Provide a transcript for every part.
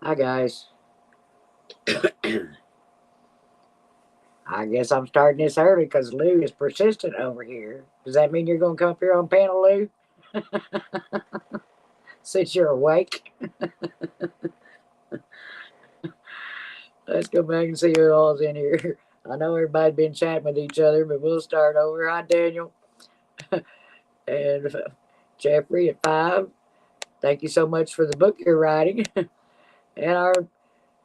Hi, guys. I guess I'm starting this early because Lou is persistent over here. Does that mean you're going to come up here on panel, Lou? Since you're awake? Let's go back and see who all's in here. I know everybody's been chatting with each other, but we'll start over. Hi, Daniel. And Jeffrey at 5. Thank you so much for the book you're writing. And our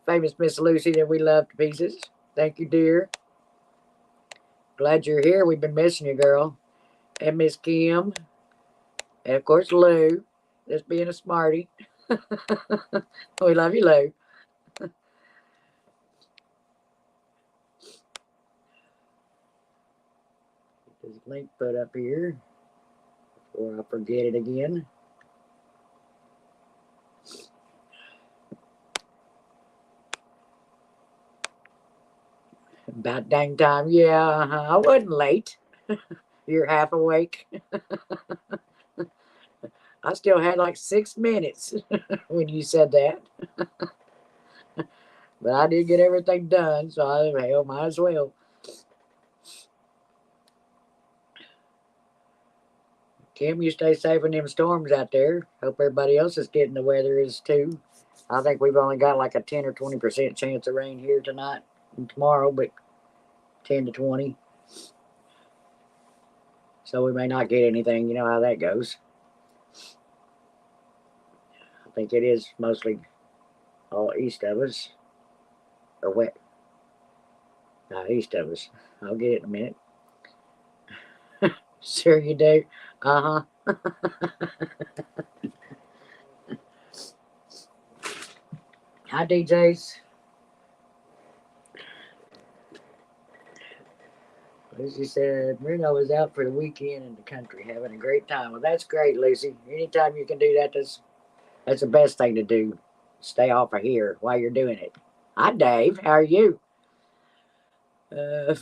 famous Miss Lucy that we love to pieces. Thank you, dear. Glad you're here. We've been missing you, girl. And Miss Kim. And of course, Lou. Just being a smarty. We love you, Lou. Get this link put up here before I forget it again. About dang time. Yeah, I wasn't late. You're half awake. I still had like 6 minutes when you said that. But I did get everything done, so hell, might as well. Kim, you stay safe in them storms out there. Hope everybody else is getting the weather is too. I think we've only got like a 10 or 20% chance of rain here tonight and tomorrow, but 10 to 20. So we may not get anything. You know how that goes. I think it is mostly all east of us. Or west. East of us. I'll get it in a minute. Sure you do. Uh-huh. Hi, DJs. Lucy said, Reno is out for the weekend in the country, having a great time. Well, that's great, Lucy. Anytime you can do that, that's the best thing to do. Stay off of here while you're doing it. Hi, Dave. How are you? I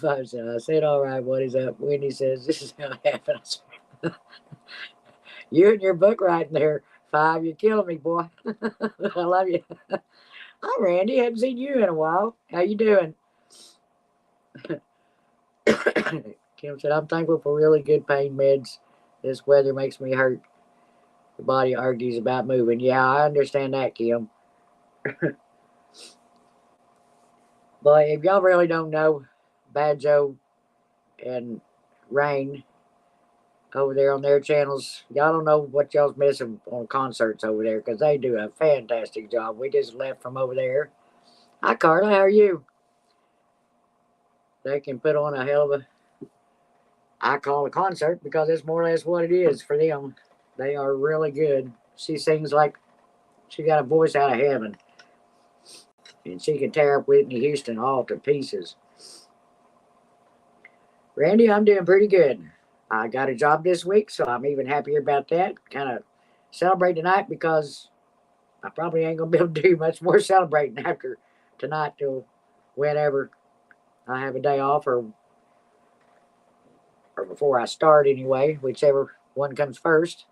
said, all right, what is up? Wendy says, this is how it happens. You and your book writing there, 5. You're killing me, boy. I love you. Hi, Randy. Haven't seen you in a while. How you doing? Kim said, I'm thankful for really good pain meds. This weather makes me hurt. The body argues about moving. Yeah, I understand that, Kim. But if y'all really don't know, Bad Joe and Rain over there on their channels, y'all don't know what y'all's missing on concerts over there because they do a fantastic job. We just left from over there. Hi, Carla. How are you? They can put on a hell of a, I call it a concert because it's more or less what it is for them. They are really good. She sings like she got a voice out of heaven. And she can tear up Whitney Houston all to pieces. Randy, I'm doing pretty good. I got a job this week, so I'm even happier about that. Kind of celebrate tonight because I probably ain't going to be able to do much more celebrating after tonight till whenever I have a day off or before I start anyway, whichever one comes first.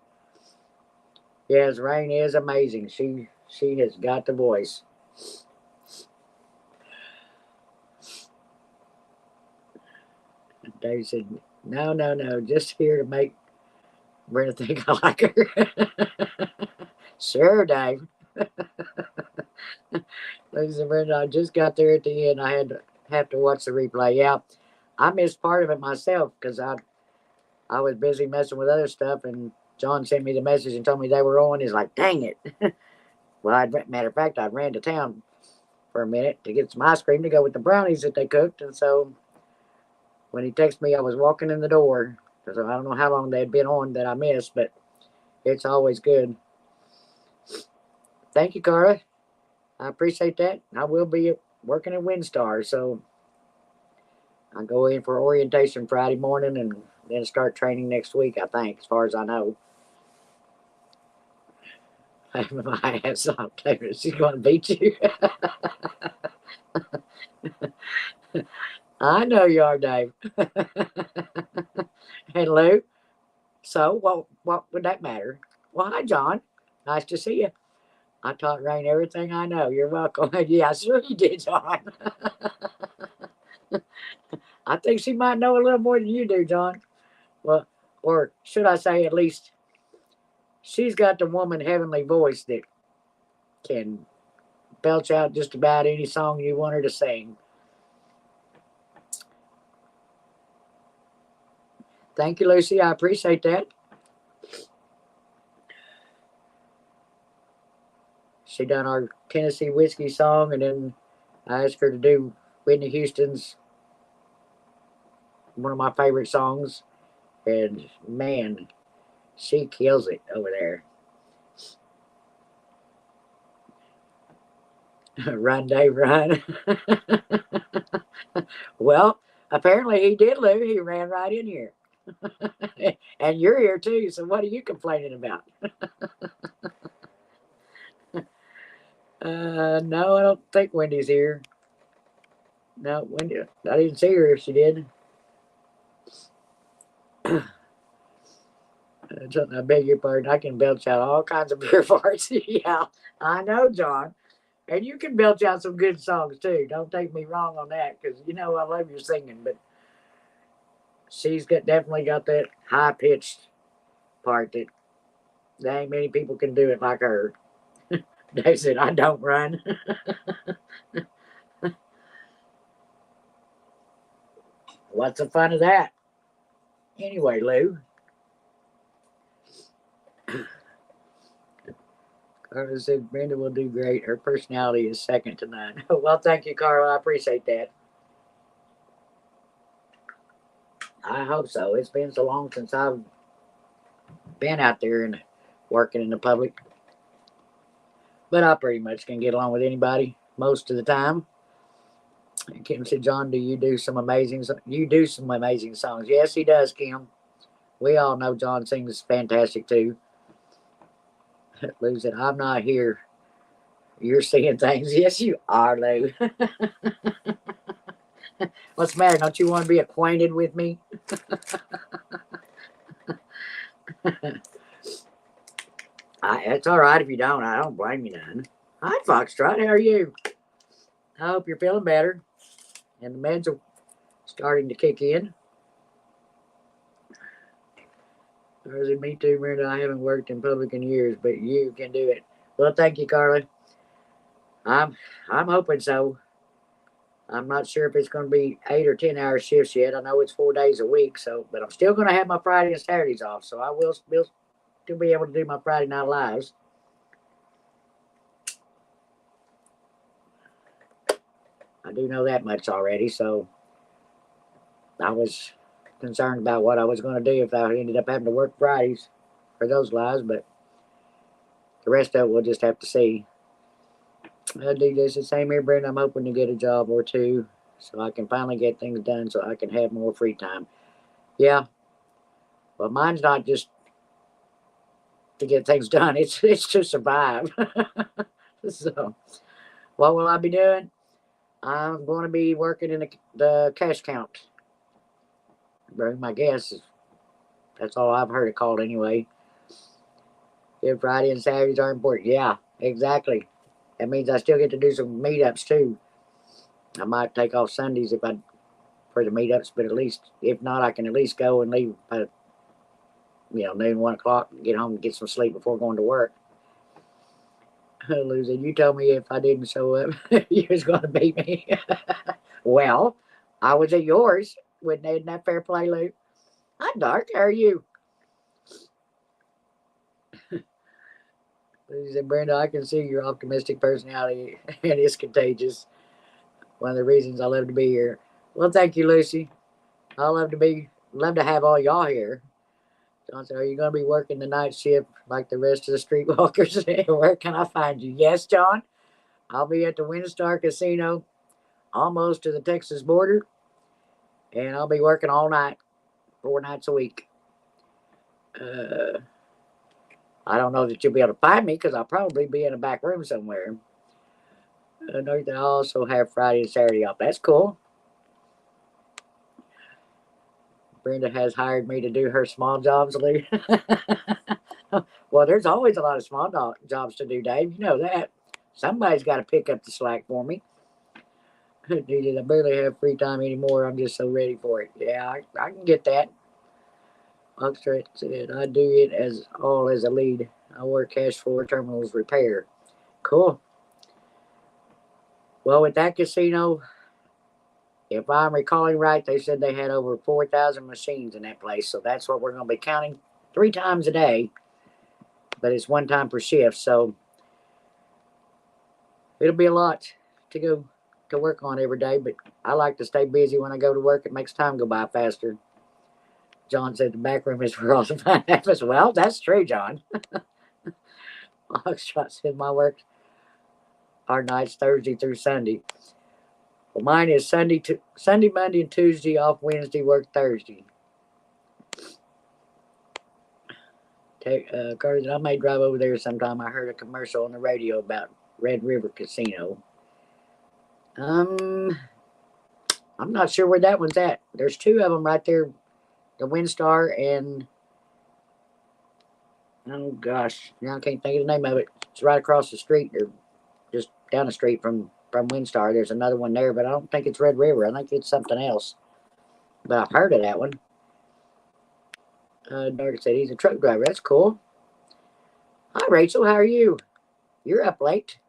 Yes, Rain is amazing. She has got the voice. Dave said, no, just here to make Brenda think I like her. Sure, Dave. Ladies and Brenda, I just got there at the end. I have to watch the replay. Yeah, I missed part of it myself because I was busy messing with other stuff, and John sent me the message and told me they were on. He's like, dang it. Well, matter of fact, I ran to town for a minute to get some ice cream to go with the brownies that they cooked, and so when he texted me, I was walking in the door. So I don't know how long they had been on that I missed, but it's always good. Thank you, Cara. I appreciate that. I will be working at WinStar, so I go in for orientation Friday morning and then start training next week, I think, as far as I know. My ass off, David. She's going to beat you. I know you are, Dave. And Lou, so what would that matter? Well, hi, John. Nice to see you. I taught Rain everything I know. You're welcome. Yeah, sure you did, John. I think she might know a little more than you do, John. Well, or should I say, at least she's got the woman heavenly voice that can belch out just about any song you want her to sing. Thank you, Lucy. I appreciate that. She done our Tennessee whiskey song, and then I asked her to do Whitney Houston's one of my favorite songs, and man, she kills it over there. Run, Dave, run. Well, apparently he did, Lou. He ran right in here. And you're here too, so what are you complaining about? No, I don't think Wendy's here. No, Wendy, I didn't see her if she did. I beg your pardon. I can belch out all kinds of beer farts. Yeah, I know, John. And you can belch out some good songs too. Don't take me wrong on that, because you know I love your singing. But she's definitely got that high pitched part that there ain't many people can do it like her. They said I don't run. What's the fun of that? Anyway, Lou. Carla said Brenda will do great. Her personality is second to none. Well, thank you, Carla. I appreciate that. I hope so. It's been so long since I've been out there and working in the public. But I pretty much can get along with anybody most of the time. And Kim said, John, do you do some amazing songs? Yes, he does, Kim. We all know John sings fantastic too. Lou said, I'm not here. You're seeing things. Yes, you are, Lou. What's the matter? Don't you want to be acquainted with me? It's all right if you don't. I don't blame you none. Hi, Foxtrot. How are you? I hope you're feeling better. And the meds are starting to kick in. Or is it me too, Brenda? I haven't worked in public in years, but you can do it. Well, thank you, Carly. I'm hoping so. I'm not sure if it's going to be 8 or 10 hour shifts yet. I know it's 4 days a week, but I'm still going to have my Friday and Saturdays off, so I will still be able to do my Friday night lives. I do know that much already, so I was concerned about what I was going to do if I ended up having to work Fridays for those lives, but the rest of it we'll just have to see. I do this the same here, Brenda. I'm hoping to get a job or two so I can finally get things done so I can have more free time. Yeah. Well, mine's not just to get things done. It's to survive. So, what will I be doing? I'm going to be working in the cash count. My guess is that's all I've heard it called anyway. If Friday and Saturdays are important, yeah, exactly. That means I still get to do some meetups too. I might take off Sundays for the meetups, but at least if not, I can at least go and leave at noon, 1 o'clock, and get home and get some sleep before going to work. Lou said, you told me if I didn't show up, you was going to beat me. Well, I was at yours. Isn't that fair play, Lou? Hi, Dark. How are you? Lou said, Brenda, I can see your optimistic personality, and it's contagious. One of the reasons I love to be here. Well, thank you, Lucy. I love to have all y'all here. John said, are you going to be working the night shift like the rest of the streetwalkers? Where can I find you? Yes, John. I'll be at the WinStar Casino, almost to the Texas border, and I'll be working all night, 4 nights a week. I don't know that you'll be able to find me because I'll probably be in a back room somewhere. I also have Friday and Saturday off. That's cool. Brenda has hired me to do her small jobs, Lou. Well, Well, there's always a lot of small jobs to do, Dave. You know that. Somebody's got to pick up the slack for me. Jesus, I barely have free time anymore. I'm just so ready for it. Yeah, I can get that. Oxford said, I do it as all as a lead. I work cash floor terminals repair. Cool. Well, with that casino, if I'm recalling right, they said they had over 4,000 machines in that place. So that's what we're going to be counting 3 times a day. But it's 1 time per shift. So it'll be a lot to go to work on every day. But I like to stay busy when I go to work. It makes time go by faster. John said the back room is where all the fun happens. Well, that's true, John. Foxtrot said my work are nights Thursday through Sunday. Well, mine is Sunday, Monday, and Tuesday off. Wednesday, work Thursday. Carter, I may drive over there sometime. I heard a commercial on the radio about Red River Casino. I'm not sure where that one's at. There's 2 of them right there, the WinStar and oh gosh, now I can't think of the name of it. It's right across the street, or just down the street from WinStar. There's another one there, but I don't think it's Red River. I think it's something else. But I've heard of that one. Dark said he's a truck driver. That's cool. Hi, Rachel. How are you? You're up late.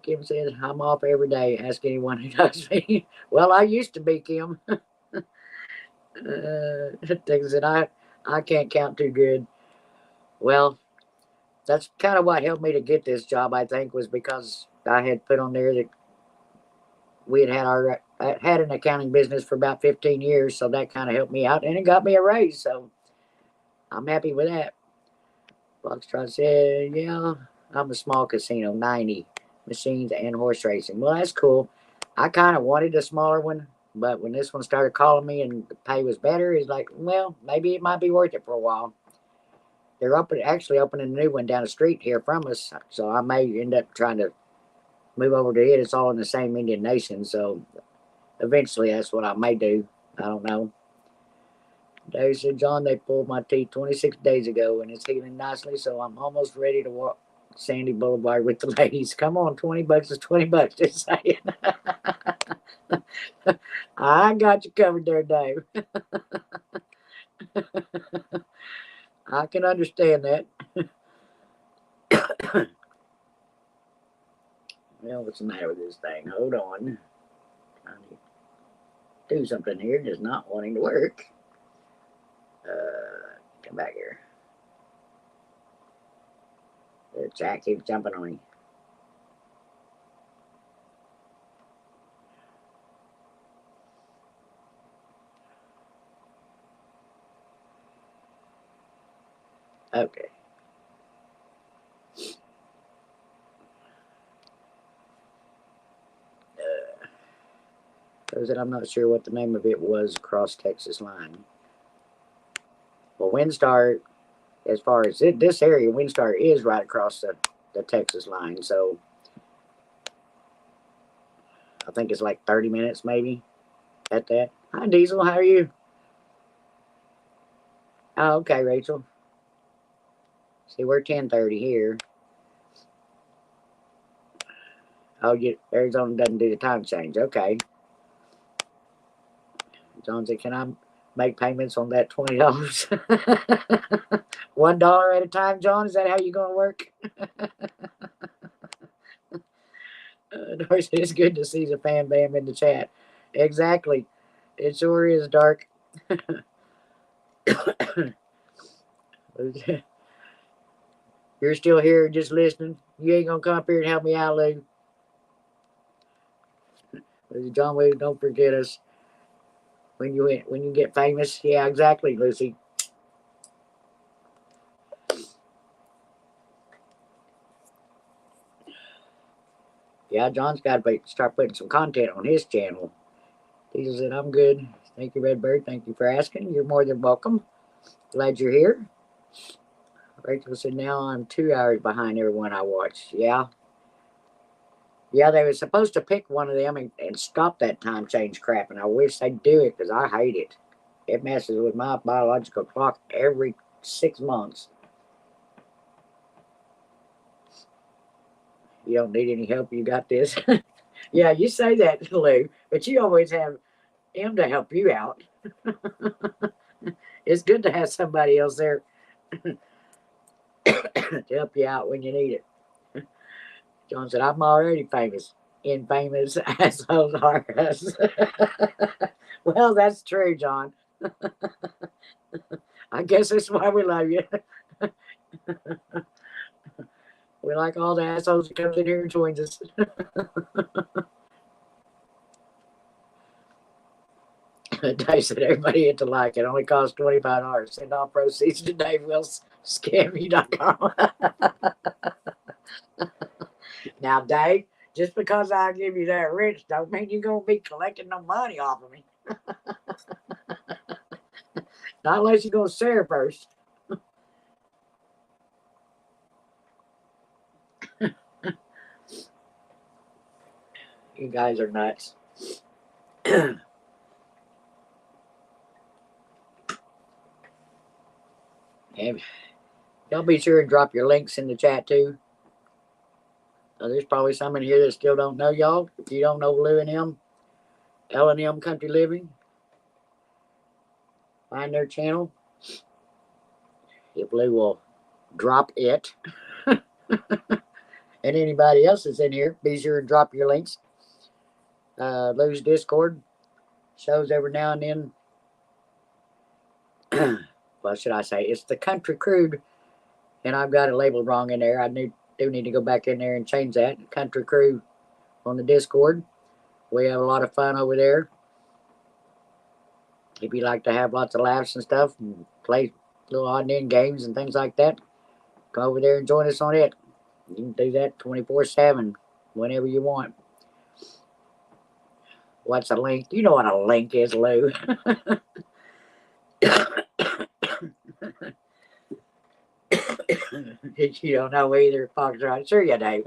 Kim said, I'm off every day. Ask anyone who knows me. Well, I used to be, Kim. Things that I can't count too good. Well, that's kind of what helped me to get this job, I think, was because I had put on there that we had an accounting business for about 15 years, so that kind of helped me out, and it got me a raise, so I'm happy with that. Foxtrot said, yeah, I'm a small casino, 90 machines and horse racing. Well, that's cool. I kind of wanted a smaller one, but when this one started calling me and the pay was better, it's like, well, maybe it might be worth it for a while. They're actually opening a new one down the street here from us, so I may end up trying to move over to it. It's all in the same Indian nation, so eventually that's what I may do. I don't know. Dave said, John, they pulled my teeth 26 days ago and it's healing nicely, so I'm almost ready to walk Sandy Boulevard with the ladies. Come on, $20 is $20, just saying. I got you covered there, Dave. I can understand that. Well, what's the matter with this thing? Hold on. Trying to do something here, just not wanting to work. Come back here. The chat keeps jumping on me. Okay. I'm not sure what the name of it was across Texas line. Well, WinStar, as far as this area, WinStar is right across the Texas line. So I think it's like 30 minutes maybe at that. Hi, Diesel. How are you? Oh, okay, Rachel. See, we're 10:30 here. Oh, Arizona doesn't do the time change. Okay. John said, can I make payments on that $20? $1 at a time, John? Is that how you're going to work? Darcy, it's good to see the fan bam in the chat. Exactly. It sure is, Dark. You're still here just listening. You ain't going to come up here and help me out, Lou. John, Wade, don't forget us. When you get famous. Yeah, exactly, Lucy. Yeah, John's got to start putting some content on his channel. Diesel said, I'm good. Thank you, Redbird. Thank you for asking. You're more than welcome. Glad you're here. Rachel said, now I'm 2 hours behind everyone I watch. Yeah. Yeah, they were supposed to pick one of them and stop that time change crap, and I wish they'd do it because I hate it. It messes with my biological clock every 6 months. You don't need any help. You got this. Yeah, you say that, Lou, but you always have him to help you out. It's good to have somebody else there to help you out when you need it. John said, I'm already famous. Infamous assholes are us. Well, that's true, John. I guess that's why we love you. We like all the assholes that comes in here and joins us. Dave said everybody hit the like. It only costs $25. Send all proceeds to DaveWillsScammy.com. Now, Dave, just because I give you that rich don't mean you're going to be collecting no money off of me. Not unless you're going to share first. You guys are nuts. And y'all be sure and drop your links in the chat too. There's probably some in here that still don't know y'all. If you don't know Lou and M, L&M Country Living, find their channel. If Lou will drop it. And anybody else that's in here, be sure and drop your links. Lou's Discord shows every now and then. What should I say? It's the Country Crude, and I've got it labeled wrong in there. I do need to go back in there and change that. Country Crude on the Discord. We have a lot of fun over there. If you like to have lots of laughs and stuff and play little odd and end games and things like that, come over there and join us on it. You can do that 24/7 whenever you want. What's a link? You know what a link is, Lou. You don't know either, Foxtrot. Sure you do.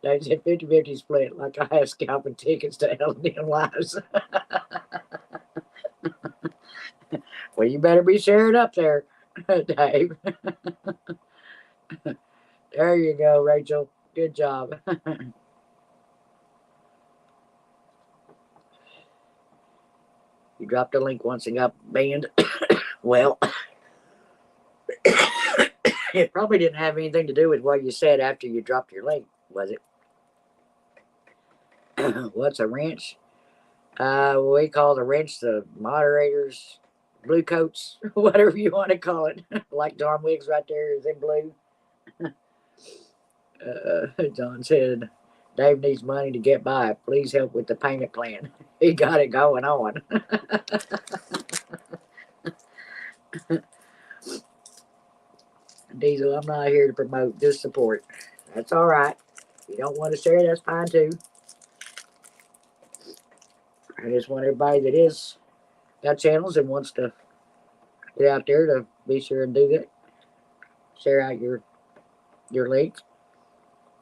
Dave said 50-50 split, like I have scalping tickets to L&M Lives. Well, you better be sharing up there, Dave. There you go, Rachel. Good job. You dropped a link once and got banned. Well, it probably didn't have anything to do with what you said after you dropped your link, was it? What's a wrench? We call the wrench the moderators, blue coats, whatever you want to call it. Like Darn Wiggs right there is in blue. John said, Dave needs money to get by. Please help with the payment plan. He got it going on. Diesel, I'm not here to promote, just support. That's all right. If you don't want to share, that's fine too. I just want everybody that is got channels and wants to get out there to be sure and do that. Share out your link.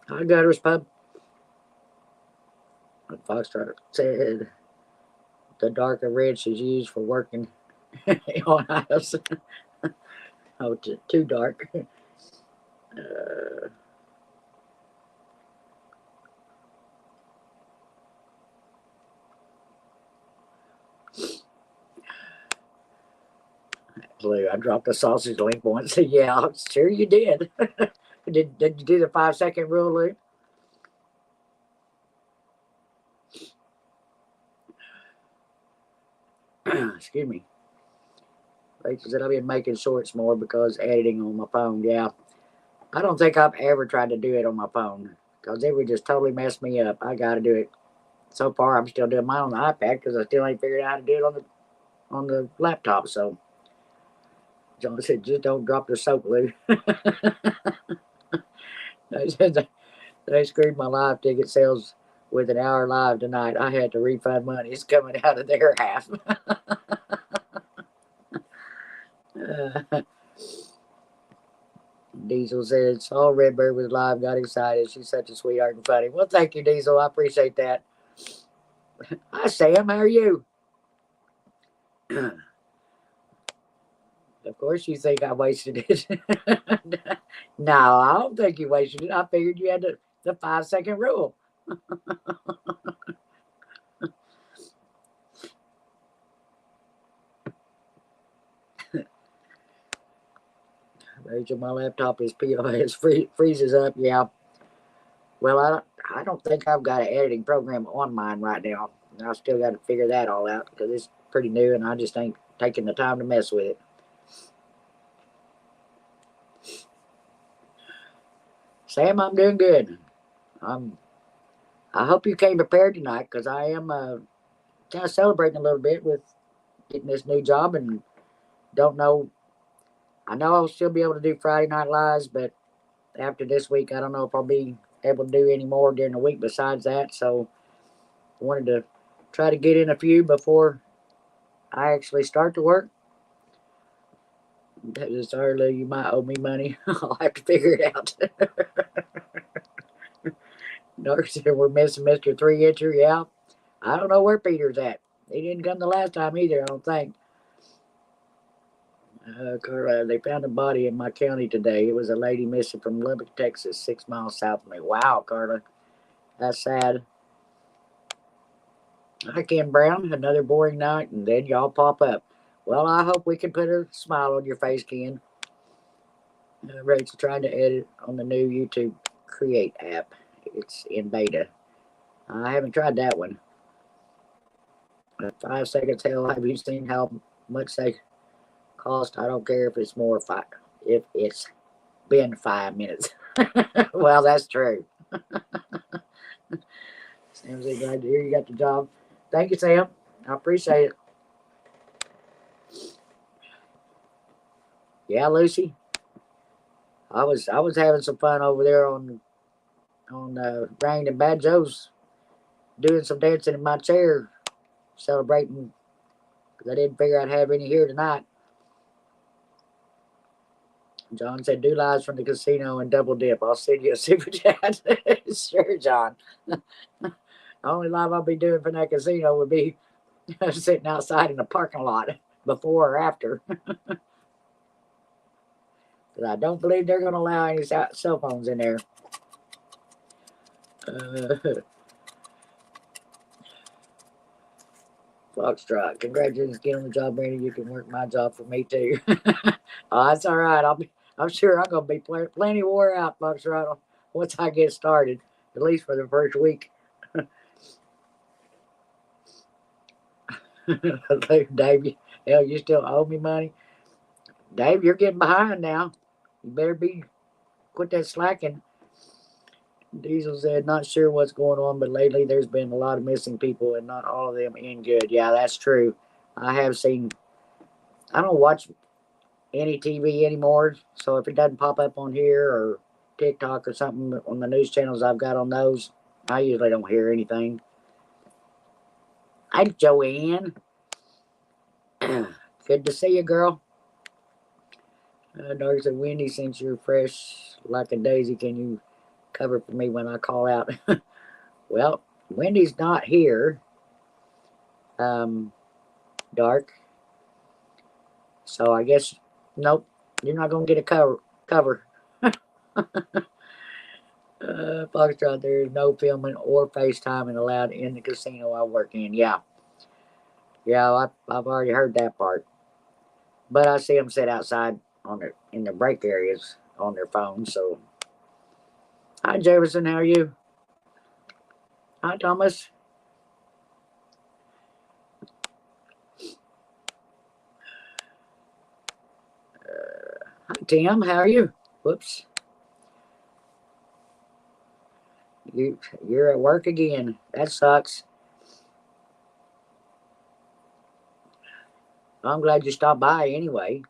I got her pub. Foxtrot said the darker wrench is used for working on house. Oh, too dark. Lou, I dropped the sausage link once. Yeah, sure you did. Did you do the 5-second rule, Lou? Excuse me. Rachel said I've been making shorts more because editing on my phone. Yeah. I don't think I've ever tried to do it on my phone because it would just totally mess me up. I got to do it. So far, I'm still doing mine on the iPad because I still ain't figured out how to do it on the laptop. So John said, just don't drop the soap, Lou. They screwed my live ticket sales with an hour live tonight. I had to refund money. It's coming out of their half. Diesel said, saw Redbird was live, got excited. She's such a sweetheart and funny. Well, thank you, Diesel. I appreciate that. Hi, Sam. How are you? Of course you think I wasted it. No, I don't think you wasted it. I figured you had the 5 second rule. Rachel, my laptop is POS freezes up. Yeah. Well, I don't think I've got an editing program on mine right now. I still got to figure that all out because it's pretty new and I just ain't taking the time to mess with it. Sam, I'm doing good. I hope you came prepared tonight because I am kind of celebrating a little bit with getting this new job and don't know. I know I'll still be able to do Friday Night Lives, but after this week, I don't know if I'll be able to do any more during the week besides that. So I wanted to try to get in a few before I actually start to work. Sorry, Lou, you might owe me money. I'll have to figure it out. Nurse said we're missing Mr. 3-incher. Yeah. I don't know where Peter's at. He didn't come the last time either, I don't think. Carla, they found a body in my county today. It was a lady missing from Lubbock, Texas, 6 miles south of me. Wow, Carla. That's sad. Hi, Ken Brown. Another boring night, and then y'all pop up. Well, I hope we can put a smile on your face, Ken. Rachel trying to edit on the new YouTube Create app. It's in beta. I haven't tried that one. 5 seconds, hell, have you seen how much they cost? I don't care if it's more if it's been 5 minutes. Well, that's true. Sam's glad to hear you got the job. Thank you, Sam. I appreciate it. Yeah, Lucy. I was having some fun over there on Rain and Bad Joe's, doing some dancing in my chair, celebrating because I didn't figure I'd have any here tonight. John said, do lives from the casino and double dip. I'll send you a super chat. Sure, John. The only live I'll be doing from that casino would be sitting outside in the parking lot before or after. Because I don't believe they're going to allow any cell phones in there. Foxtrot, congratulations again on the job, Brandon. You can work my job for me too. Oh, that's all right. I'm sure I'm gonna be plenty wore out, Foxtrot, once I get started, at least for the first week. Dave, hell, you still owe me money, Dave. You're getting behind now. You better quit that slacking. Diesel said, not sure what's going on, but lately there's been a lot of missing people and not all of them in good. Yeah, that's true. I have seen, I don't watch any TV anymore, so if it doesn't pop up on here or TikTok or something on the news channels I've got on those, I usually don't hear anything. Hi, Joanne. Good to see you, girl. Dark said, Wendy, since you're fresh like a daisy, can you cover for me when I call out? Well, Wendy's not here. Dark. So I guess nope, you're not gonna get a cover. Foxtrot, there is no filming or FaceTiming allowed in the casino I work in. Yeah, I've already heard that part. But I see them sit outside in the break areas on their phones. So, hi Jefferson, how are you? Hi Thomas. Hi Tim, how are you? Whoops. You're at work again. That sucks. I'm glad you stopped by anyway.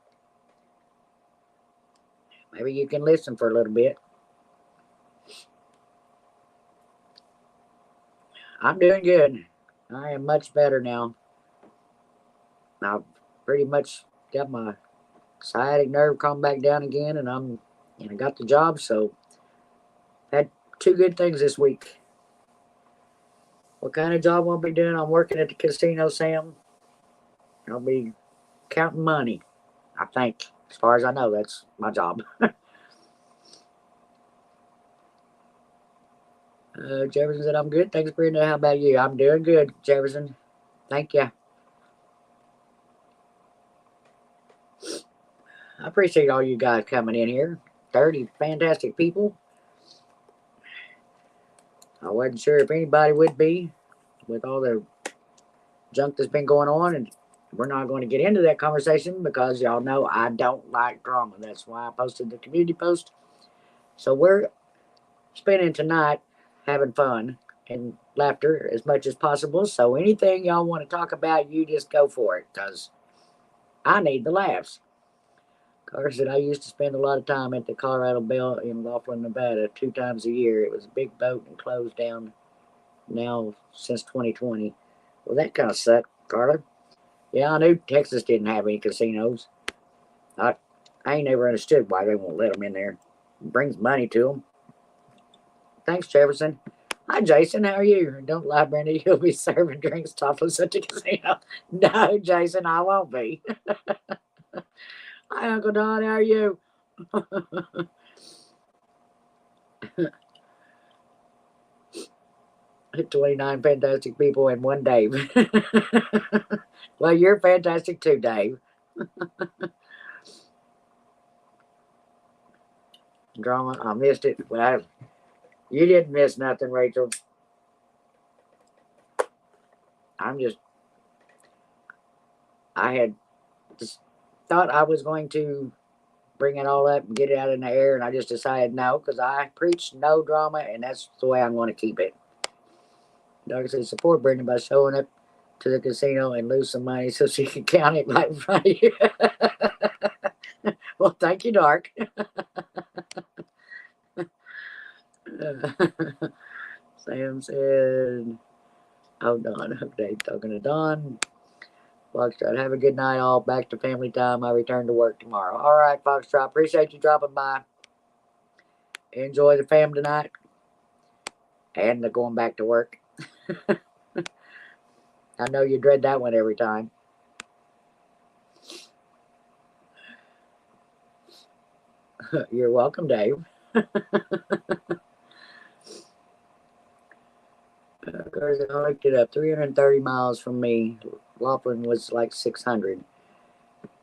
Maybe you can listen for a little bit. I'm doing good. I am much better now. I've pretty much got my sciatic nerve calmed back down again, and I got the job. So had two good things this week. What kind of job I'll be doing? I'm working at the casino, Sam. I'll be counting money. I think, as far as I know, that's my job. Jefferson said, I'm good. Thanks, Brenda. How about you? I'm doing good, Jefferson. Thank you. I appreciate all you guys coming in here. 30 fantastic people. I wasn't sure if anybody would be with all the junk that's been going on, and we're not going to get into that conversation because y'all know I don't like drama. That's why I posted the community post. So we're spending tonight having fun and laughter as much as possible. So anything y'all want to talk about, you just go for it because I need the laughs. Carter said, I used to spend a lot of time at the Colorado Bell in Laughlin, Nevada 2 times a year. It was a big boat and closed down now since 2020. Well, that kind of sucked, Carter. Yeah, I knew Texas didn't have any casinos. I ain't never understood why they won't let them in there. It brings money to them. Thanks, Jefferson. Hi, Jason. How are you? Don't lie, Brenda. You'll be serving drinks topless at the casino. No, Jason, I won't be. Hi, Uncle Don. How are you? 29 fantastic people in one day. Well, you're fantastic too, Dave. Drama, I missed it. Well, you didn't miss nothing, Rachel. I had just thought I was going to bring it all up and get it out in the air, and I just decided no, because I preach no drama, and that's the way I'm going to keep it. Doctor says, support Brenda by showing up to the casino and lose some money so she can count it right in front of you. Well, thank you, Dark. Sam said, oh, Don, update, talking to Don. Foxtrot, have a good night all. Back to family time. I return to work tomorrow. All right, Foxtrot, appreciate you dropping by. Enjoy the fam tonight. And the going back to work. I know you dread that one every time. You're welcome, Dave. I looked it up. 330 miles from me. Laughlin was like 600.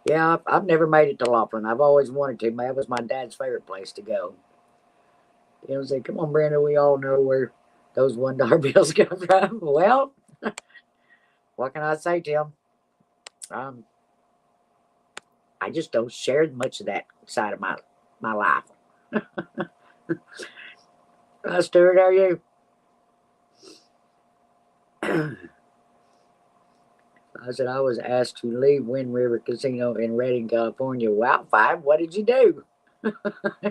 Yeah, I've never made it to Laughlin. I've always wanted to. That was my dad's favorite place to go. You know, say, come on, Brandon, we all know where those $1 bills come from. Well, what can I say, Tim? I just don't share much of that side of my life. Stuart, how are you? I said I was asked to leave Wind River Casino in Redding, California. Wow, 5. What did you do?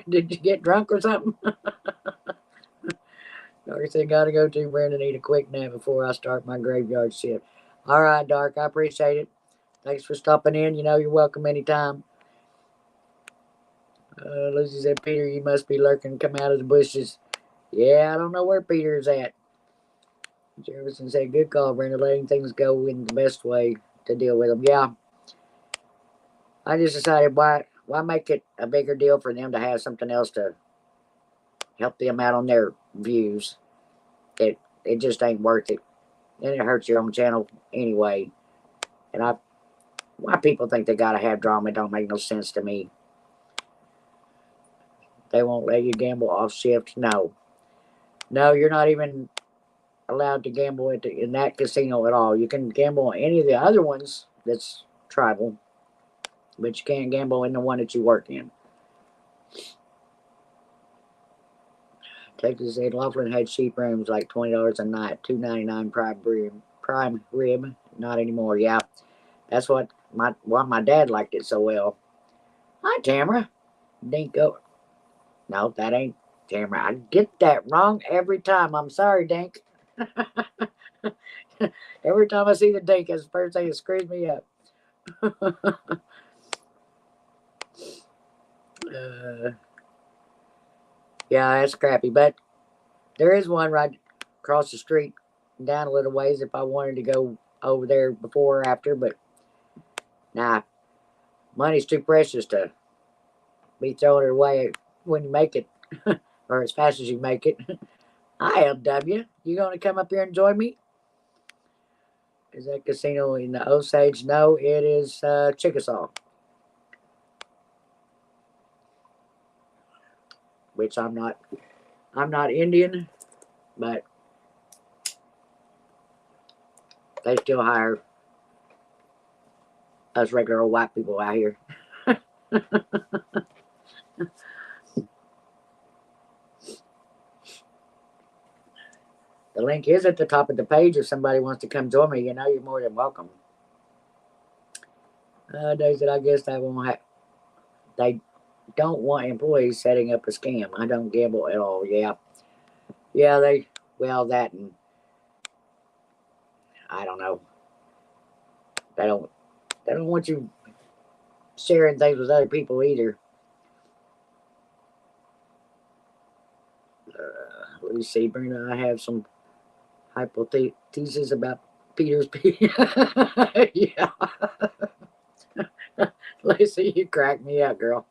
Did you get drunk or something? Dark said, gotta go to Brandon, eat a quick nap before I start my graveyard shift. All right, Dark, I appreciate it. Thanks for stopping in. You know you're welcome anytime. Lucy said, Peter, you must be lurking. Come out of the bushes. Yeah, I don't know where Peter's at. Jefferson said, good call, Brenda, letting things go in the best way to deal with them. Yeah. I just decided why make it a bigger deal for them to have something else to help them out on their views. It just ain't worth it. And it hurts your own channel anyway. And why people think they gotta have drama don't make no sense to me. They won't let you gamble off shift. No, you're not even allowed to gamble in that casino at all. You can gamble on any of the other ones that's tribal, but you can't gamble in the one that you work in. Texas said Laughlin had cheap rooms like $20 a night, $2.99 prime rib. Not anymore. Yeah, that's why my dad liked it so well. Hi, Tamara. Dinko. No, that ain't Tamara. I get that wrong every time. I'm sorry, Dink. Every time I see the Dink, that's the first thing that screws me up. Yeah, that's crappy. But there is one right across the street, down a little ways if I wanted to go over there before or after. But nah, money's too precious to be throwing it away when you make it, or as fast as you make it. Hi, LW. You going to come up here and join me? Is that casino in the Osage? No, it is Chickasaw. Which I'm not Indian, but they still hire us regular old white people out here. The link is at the top of the page. If somebody wants to come join me, you're more than welcome. Days that I guess they don't want employees setting up a scam. I don't gamble at all. Yeah, that, and I don't know. They don't want you sharing things with other people either. Let me see, Brenda. I have some hypotheses about Peter's yeah. Lacey, you crack me up, girl.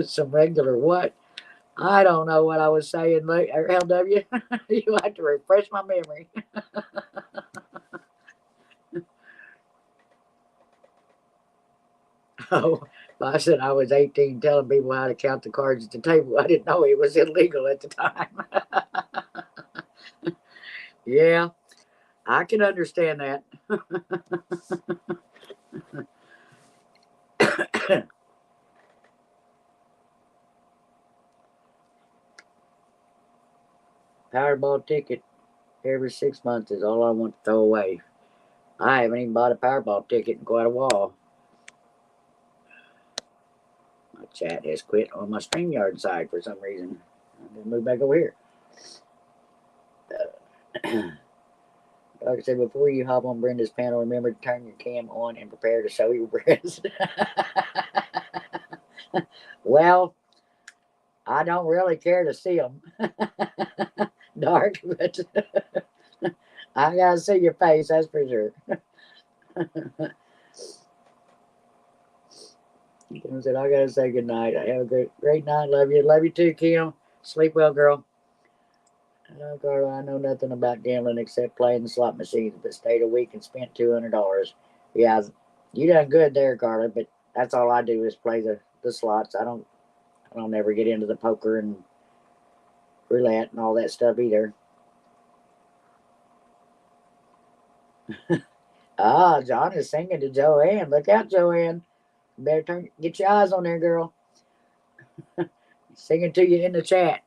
Some regular what? I don't know what I was saying, LW. You have to refresh my memory. Oh, I said I was 18 telling people how to count the cards at the table. I didn't know it was illegal at the time. Yeah, I can understand that. Powerball ticket every 6 months is all I want to throw away. I haven't even bought a Powerball ticket in quite a while. My chat has quit on my Streamyard side for some reason. I'm going to move back over here. Like I said, before you hop on Brenda's panel, remember to turn your cam on and prepare to show your breasts. Well, I don't really care to see them. Dark, but I got to see your face, that's for sure. Kim said, I got to say good night. Have a great night. Love you. Love you too, Kim. Sleep well, girl. Carla, I know nothing about gambling except playing the slot machines, but stayed a week and spent $200. Yeah, you done good there, Carla, but that's all I do is play the slots. I don't ever get into the poker and roulette and all that stuff either. John is singing to Joanne. Look out, Joanne. You better get your eyes on there, girl. Singing to you in the chat.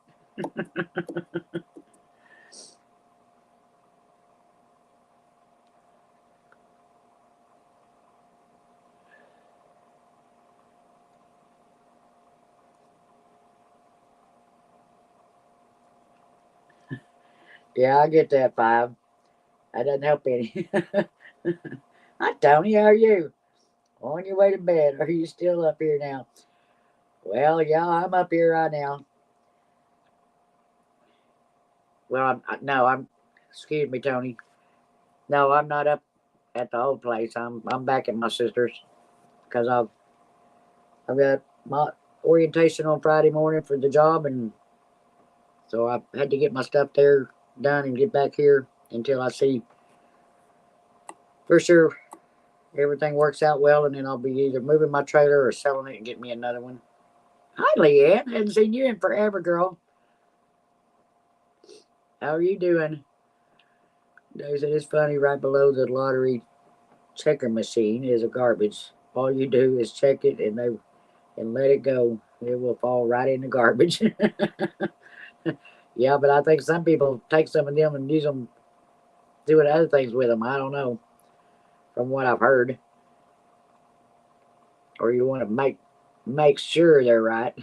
Yeah, I get that 5. That doesn't help any. Hi, Tony. How are you? On your way to bed? Are you still up here now? Well, yeah, I'm up here right now. Well, I'm. Excuse me, Tony. No, I'm not up at the old place. I'm back at my sister's because I've got my orientation on Friday morning for the job, and so I had to get my stuff there done and get back here until I see for sure everything works out well, and then I'll be either moving my trailer or selling it and get me another one. Hi, Leanne. Hadn't seen you in forever, girl. How are you doing? They said it's funny, right below the lottery checker machine is a garbage. All you do is check it and let it go. It will fall right in the garbage. Yeah, but I think some people take some of them and use them doing other things with them. I don't know. From what I've heard. Or you want to make sure they're right.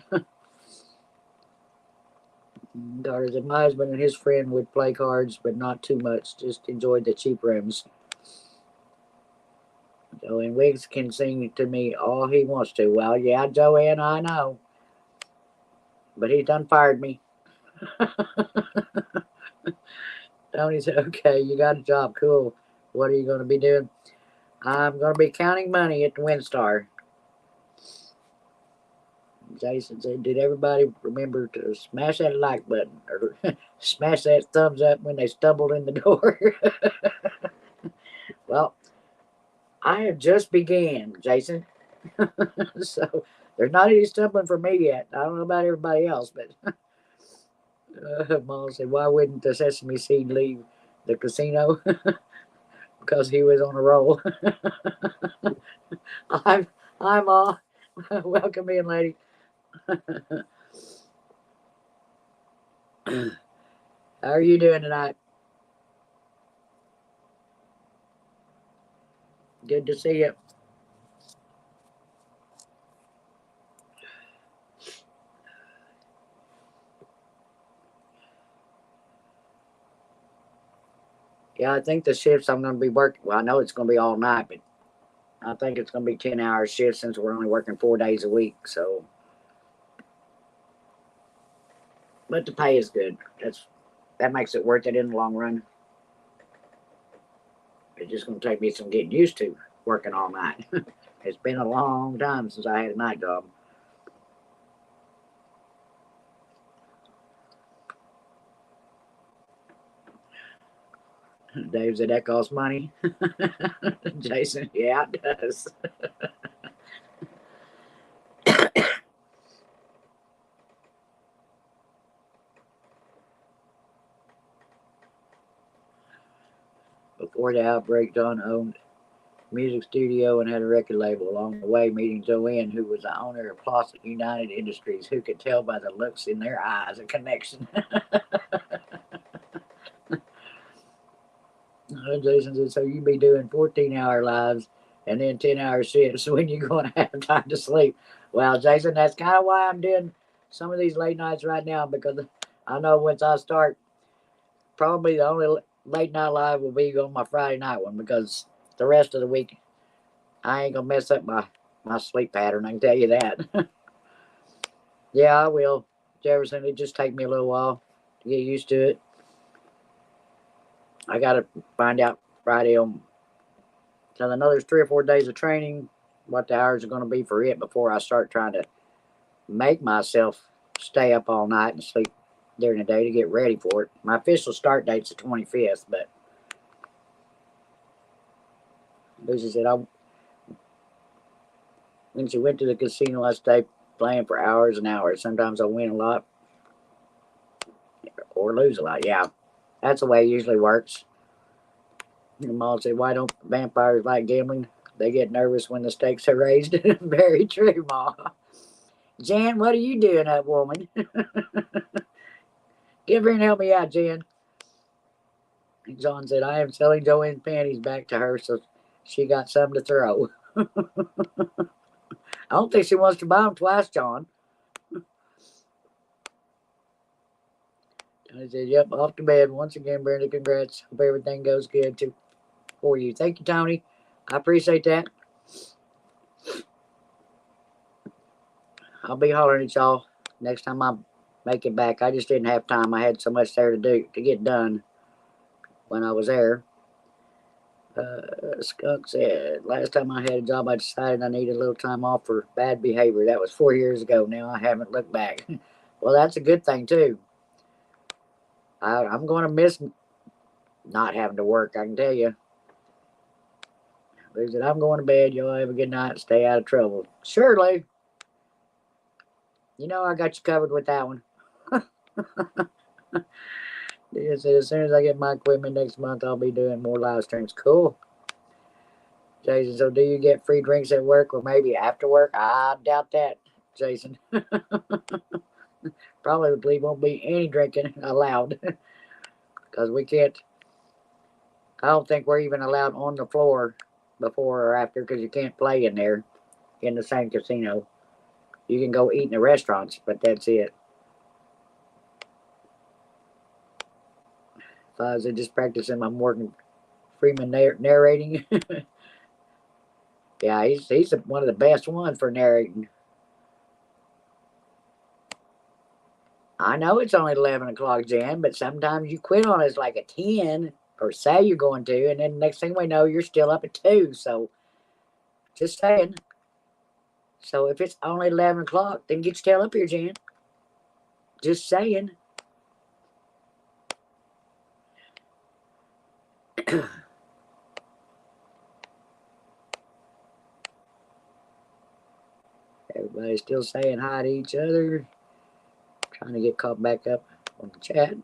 Daughter said, my husband and his friend would play cards, but not too much. Just enjoyed the cheap rooms. Joanne Wiggs can sing to me all he wants to. Well, yeah, Joanne, I know. But he done fired me. Tony said, okay, you got a job. Cool. What are you going to be doing? I'm going to be counting money at the WinStar. Jason said, did everybody remember to smash that like button or smash that thumbs up when they stumbled in the door? Well, I have just began, Jason. So there's not any stumbling for me yet. I don't know about everybody else, but Mom said, why wouldn't the Sesame Seed leave the casino? Because he was on a roll. I'm all welcome in, lady. How are you doing tonight? Good to see you. Yeah, I think the shifts I'm going to be working, well, I know it's going to be all night, but I think it's going to be 10-hour shifts since we're only working 4 days a week. So, but the pay is good. That makes it worth it in the long run. It's just going to take me some getting used to working all night. It's been a long time since I had a night job. Dave said that costs money. Jason, yeah, it does. Before the outbreak, John owned a music studio and had a record label. Along the way, meeting Joanne, who was the owner of Fawcett United Industries, who could tell by the looks in their eyes a connection. Jason said, so you be doing 14-hour lives and then 10-hour shifts when you're going to have time to sleep. Well, Jason, that's kind of why I'm doing some of these late nights right now, because I know once I start, probably the only late night live will be on my Friday night one, because the rest of the week I ain't gonna mess up my sleep pattern. I can tell you that. Yeah, I will, Jefferson. It just take me a little while to get used to it. I gotta find out Friday on. So another 3 or 4 days of training, what the hours are going to be for it before I start trying to make myself stay up all night and sleep during the day to get ready for it. My official start date's the 25th, but Lucy said when she went to the casino, I stayed playing for hours and hours. Sometimes I win a lot or lose a lot. Yeah, that's the way it usually works. Your mom said, why don't vampires like gambling? They get nervous when the stakes are raised. Very true, Ma. Jan, what are you doing up, woman? Get here and help me out, Jan. John said, I am selling Joanne's panties back to her so she got some to throw. I don't think she wants to buy them twice, John. I said, yep, off to bed. Once again, Brenda, congrats. Hope everything goes good for you. Thank you, Tony. I appreciate that. I'll be hollering at y'all next time I make it back. I just didn't have time. I had so much there to get done when I was there. Skunk said, last time I had a job, I decided I needed a little time off for bad behavior. That was 4 years ago. Now I haven't looked back. Well, that's a good thing, too. I'm going to miss not having to work, I can tell you. They said, I'm going to bed. Y'all have a good night. Stay out of trouble. Surely. You know I got you covered with that one. They said, as soon as I get my equipment next month, I'll be doing more live streams. Cool. Jason, so do you get free drinks at work or maybe after work? I doubt that, Jason. Probably won't be any drinking allowed because we can't. I don't think we're even allowed on the floor before or after because you can't play in there in the same casino. You can go eat in the restaurants, but that's it. If I was just practicing my Morgan Freeman narrating, yeah, he's one of the best ones for narrating. I know it's only 11 o'clock, Jan, but sometimes you quit on us like a 10. or say you're going to, and then the next thing we know, you're still up at 2. So, just saying. So, if it's only 11 o'clock, then get your tail up here, Jan. Just saying. Everybody's still saying hi to each other. Trying to get caught back up on the chat.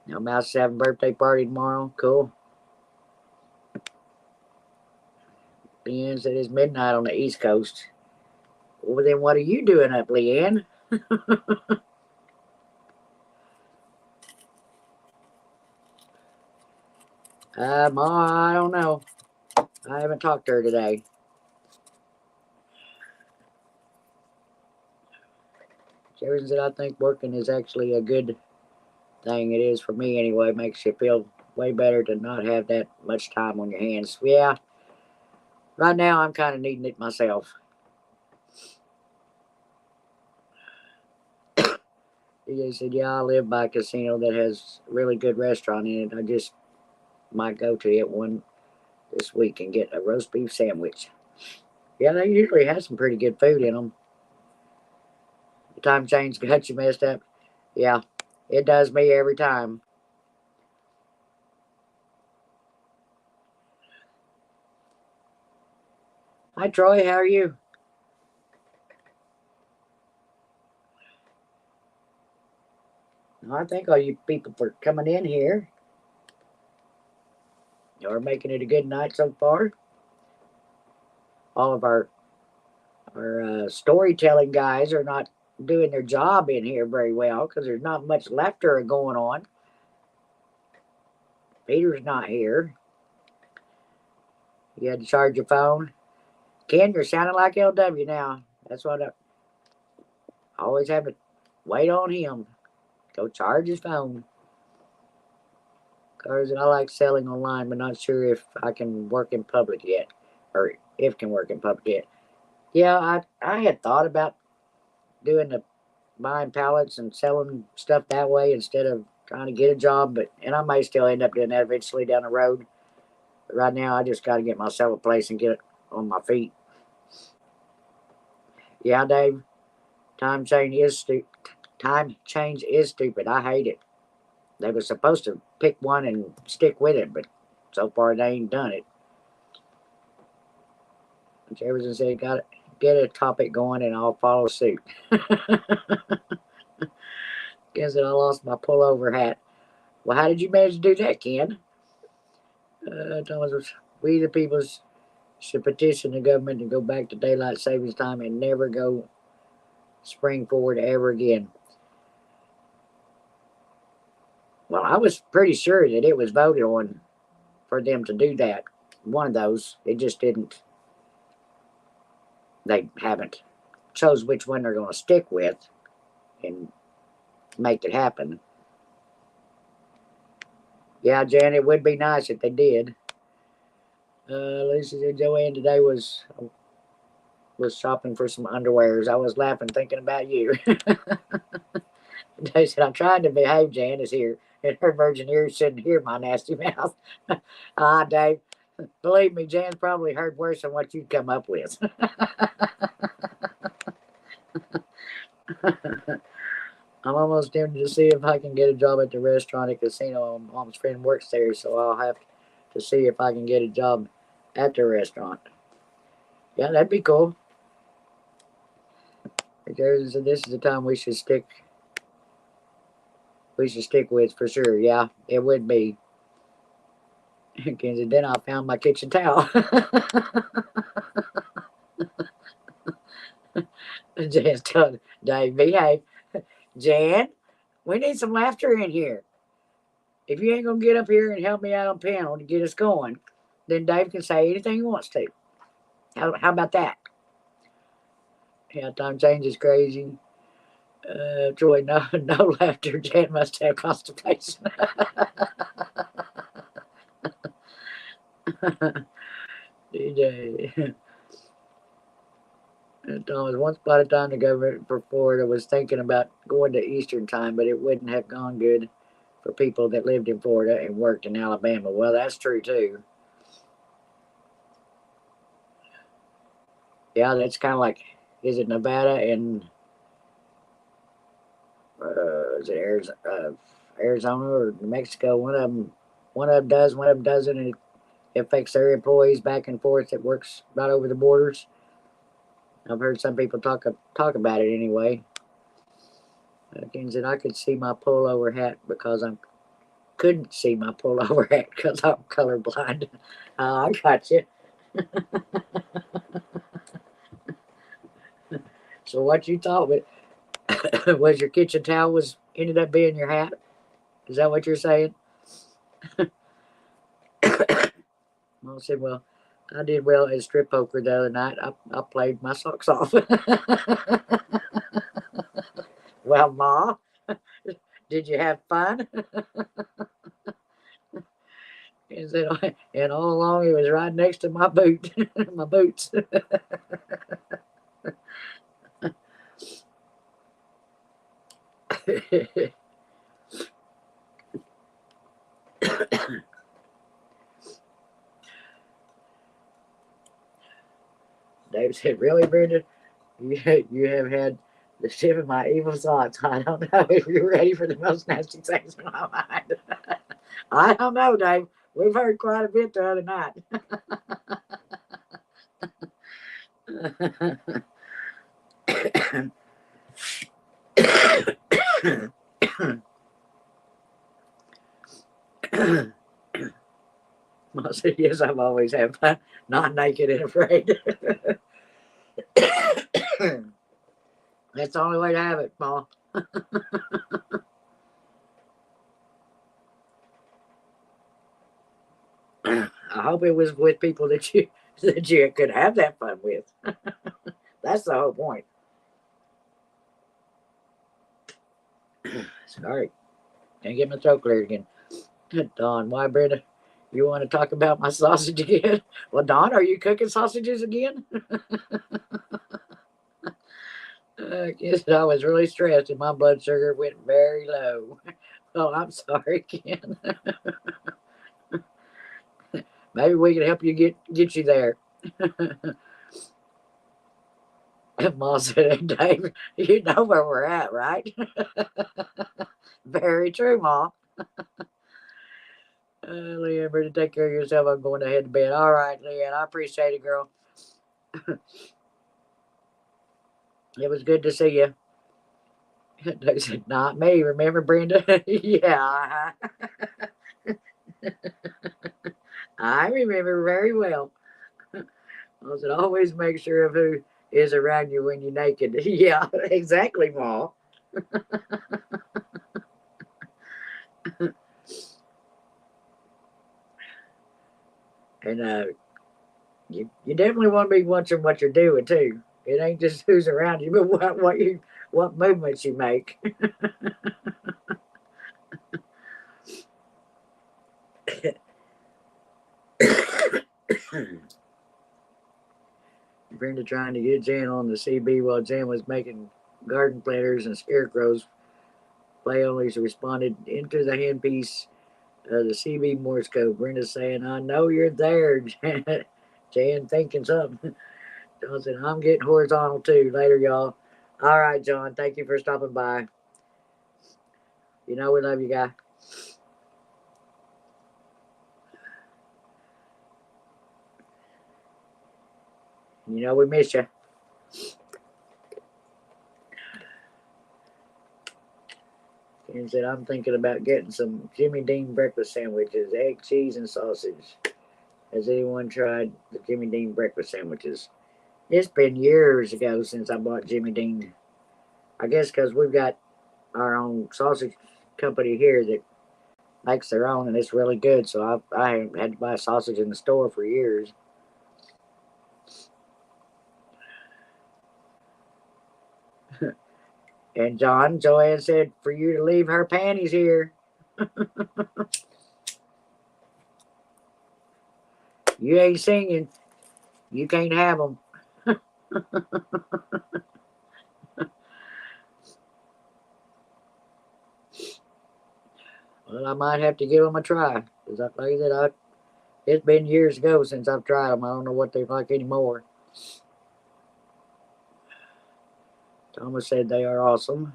Now, Mouse having a birthday party tomorrow. Cool. Leanne said it's midnight on the East Coast. Well, then what are you doing up, Leanne? Ma, I don't know. I haven't talked to her today. Jefferson said, I think working is actually a good thing. It is for me anyway. It makes you feel way better to not have that much time on your hands. Yeah. Right now, I'm kind of needing it myself. DJ said, yeah, I live by a casino that has a really good restaurant in it. I just might go to it one this week and get a roast beef sandwich. Yeah, they usually have some pretty good food in them. The time change got you messed up. Yeah, it does me every time. Hi, Troy. How are you? I thank all you people for coming in here. You're making it a good night so far. All of our storytelling guys are not doing their job in here very well because there's not much laughter going on. Peter's not here. You had to charge your phone. Ken, you're sounding like LW now. That's what I always have to wait on him. Go charge his phone. Cars that I like selling online, but not sure if I can work in public yet, or if can work in public yet. Yeah, I had thought about doing the buying pallets and selling stuff that way instead of trying to get a job, and I may still end up doing that eventually down the road. But right now, I just got to get myself a place and get it on my feet. Yeah, Dave. Time change is stupid. Time change is stupid. I hate it. They were supposed to pick one and stick with it, but so far they ain't done it. Jefferson said, "Got to get a topic going, and I'll follow suit." Ken said, "I lost my pullover hat." Well, how did you manage to do that, Ken? Thomas, we the people should petition the government to go back to daylight savings time and never go spring forward ever again. Well, I was pretty sure that it was voted on for them to do that. One of those. It just didn't. They haven't chose which one they're going to stick with and make it happen. Yeah, Jan, it would be nice if they did. Lisa said Joanne today was shopping for some underwears. I was laughing thinking about you. They said, I'm trying to behave, Jan is here, and her virgin ears shouldn't hear my nasty mouth. Dave, believe me, Jan's probably heard worse than what you'd come up with. I'm almost tempted to see if I can get a job at the restaurant at casino. My mom's friend works there, so I'll have to see if I can get a job at the restaurant. Yeah, that'd be cool. This is the time we should stick with for sure. Yeah, it would be. Then I found my kitchen towel. Jan's telling Dave, behave. Jan, we need some laughter in here. If you ain't gonna get up here and help me out on piano to get us going, then Dave can say anything he wants to. How about that? Yeah, time change is crazy. Troy, no laughter. Jan must have constipation. DJ. Thomas, once upon a time, the government for Florida was thinking about going to Eastern time, but it wouldn't have gone good for people that lived in Florida and worked in Alabama. Well, that's true too. Yeah, that's kind of like, is it Nevada and is it Arizona or New Mexico? One of them does, one of them doesn't, and it affects their employees back and forth. It works right over the borders. I've heard some people talk about it anyway. Again, said I could see my pullover hat because I couldn't see my pullover hat because I'm colorblind. I got you. So what you thought was your kitchen towel was ended up being your hat? Is that what you're saying? Well, I said, well, I did well at strip poker the other night. I played my socks off. Well, Ma, did you have fun? And all along he was right next to my boot, my boots. Dave said, really, Brenda? You have had the tip of my evil thoughts. I don't know if you're ready for the most nasty things in my mind. I don't know, Dave. We've heard quite a bit the other night. I said, yes, I've always had fun, not naked and afraid. That's the only way to have it, Ma. I hope it was with people that you could have that fun with. That's the whole point. Sorry, can't get my throat cleared again. Don, why, Brenda? You want to talk about my sausage again? Well, Don, are you cooking sausages again? I guess I was really stressed and my blood sugar went very low. Oh, I'm sorry, Ken. Maybe we can help you get you there. Ma said, Dave, you know where we're at, right? Very true, Ma. Leanne, better take care of yourself. I'm going to head to bed. All right, Leanne, I appreciate it, girl. It was good to see you. Doug said, not me. Remember, Brenda? Yeah. I remember very well. I said, always make sure of who is around you when you're naked. Yeah, exactly, Ma. And you definitely want to be watching what you're doing too. It ain't just who's around you, but what movements you make. Brenda trying to get Jan on the CB while Jan was making garden planters and scarecrows. Play only responded into the handpiece of the CB Morse code. Brenda saying, I know you're there, Jan. Jan thinking something. John said, I'm getting horizontal too. Later, y'all. All right, John. Thank you for stopping by. You know we love you, guy. You know we miss you. Ken said, I'm thinking about getting some Jimmy Dean breakfast sandwiches, egg, cheese, and sausage. Has anyone tried the Jimmy Dean breakfast sandwiches? It's been years ago since I bought Jimmy Dean. I guess because we've got our own sausage company here that makes their own, and it's really good. So I haven't had to buy sausage in the store for years. And Joanne said for you to leave her panties here. You ain't singing. You can't have them. Well, I might have to give them a try. Because like I said, it's been years ago since I've tried them. I don't know what they're like anymore. Thomas said they are awesome.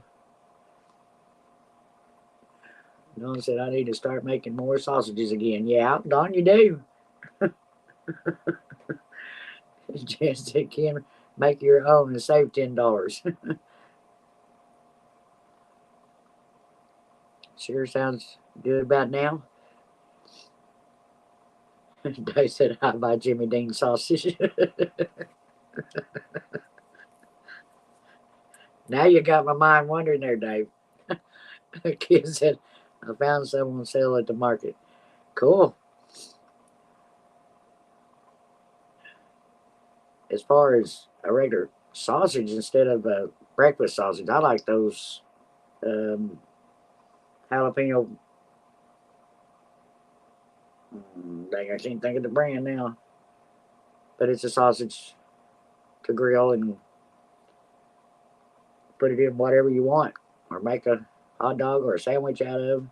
Don said I need to start making more sausages again. Yeah, Don, you do. Jen said, Kim, make your own and save $10. Sure sounds good about now. Dave said, I buy Jimmy Dean sausage. Now you got my mind wondering there, Dave. Kid said, I found someone sell at the market. Cool. As far as a regular sausage instead of a breakfast sausage, I like those jalapeno. Dang, I can't think of the brand now. But it's a sausage to grill and put it in whatever you want, or make a hot dog or a sandwich out of.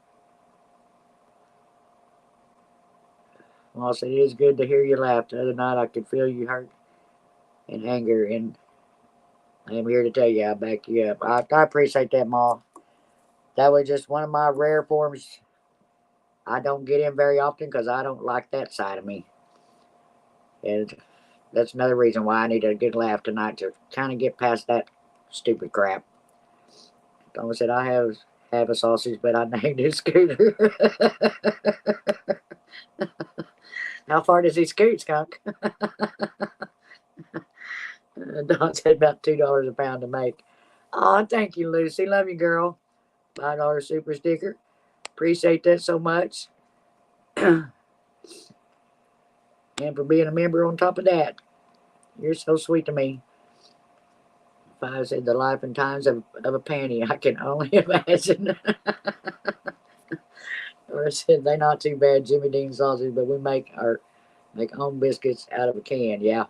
Well, it is good to hear you laugh. The other night I could feel you hurt and anger, and I am here to tell you I back you up. I appreciate that, Ma. That was just one of my rare forms. I don't get in very often because I don't like that side of me. And that's another reason why I need a good laugh tonight to kind of get past that stupid crap. Thomas said, I have a sausage, but I named it Scooter. How far does he scoot, skunk? Don said about $2 a pound to make. Oh, thank you, Lucy. Love you, girl. $5 super sticker. Appreciate that so much. And for being a member on top of that. You're so sweet to me. Five said the life and times of a panty. I can only imagine. Or said they're not too bad, Jimmy Dean sausage, but we make home biscuits out of a can. Yeah.